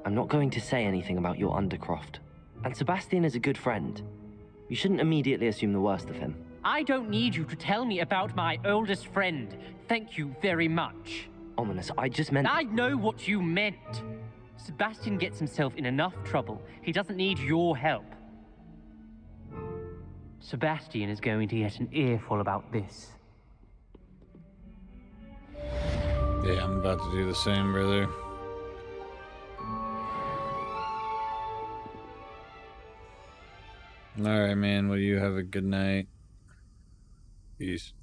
I'm not going to say anything about your Undercroft. And Sebastian is a good friend. You shouldn't immediately assume the worst of him. I don't need you to tell me about my oldest friend. Thank you very much. Ominous, I just meant... I know what you meant. Sebastian gets himself in enough trouble. He doesn't need your help. Sebastian is going to get an earful about this. Yeah, I'm about to do the same, brother. Alright, man. Well, you have a good night. Peace.